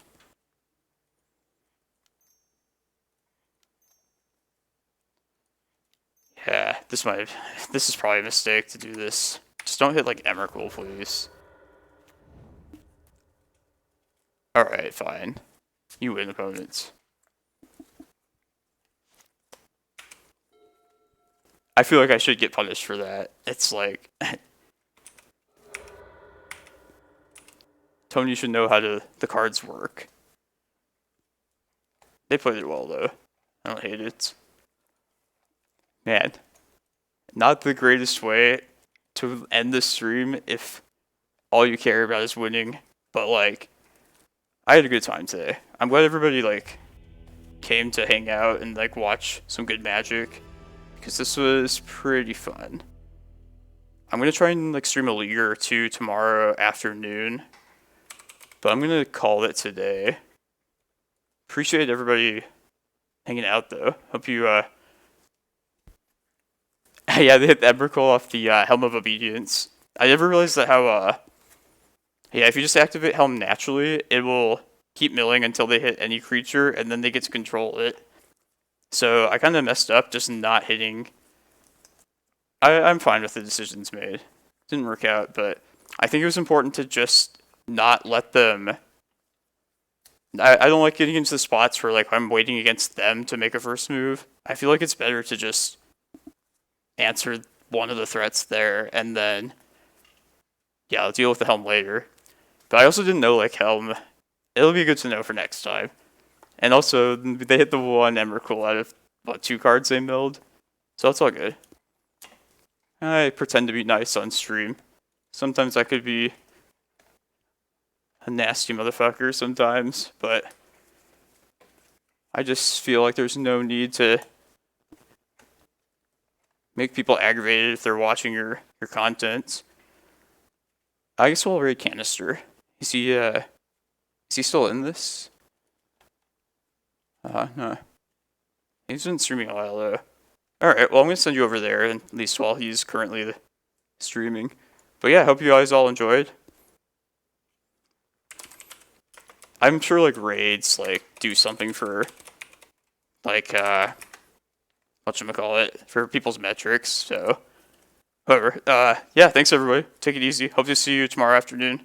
Yeah, this is probably a mistake to do this. Just don't hit like Emrakul, please. Alright, fine. You win, opponents. I feel like I should get punished for that. It's like... Tony should know how the cards work. They played it well, though. I don't hate it. Man. Not the greatest way to end the stream if all you care about is winning. But, like, I had a good time today. I'm glad everybody, like, came to hang out and, like, watch some good Magic. Because this was pretty fun. I'm going to try and, like, stream a league or two tomorrow afternoon. But I'm going to call it today. Appreciate everybody hanging out, though. Hope you, yeah, they hit Emrakul off the Helm of Obedience. I never realized that how, yeah, if you just activate Helm naturally, it will keep milling until they hit any creature, and then they get to control it. So I kind of messed up just not hitting. I'm fine with the decisions made. Didn't work out, but I think it was important to just not let them... I don't like getting into the spots where like I'm waiting against them to make a first move. I feel like it's better to just answer one of the threats there and then, yeah, I'll deal with the Helm later. But I also didn't know like Helm. It'll be good to know for next time. And also, they hit the one Emrakul out of, what, 2 cards they milled? So it's all good. I pretend to be nice on stream. Sometimes I could be a nasty motherfucker sometimes, but I just feel like there's no need to make people aggravated if they're watching your content. I guess we'll raid Canister. Is he still in this? No. He's been streaming a while though. Alright, well I'm gonna send you over there, at least while he's currently streaming. But yeah, hope you guys all enjoyed. I'm sure like raids like do something for like whatchamacallit, for people's metrics, so whatever. Yeah, thanks everybody. Take it easy. Hope to see you tomorrow afternoon.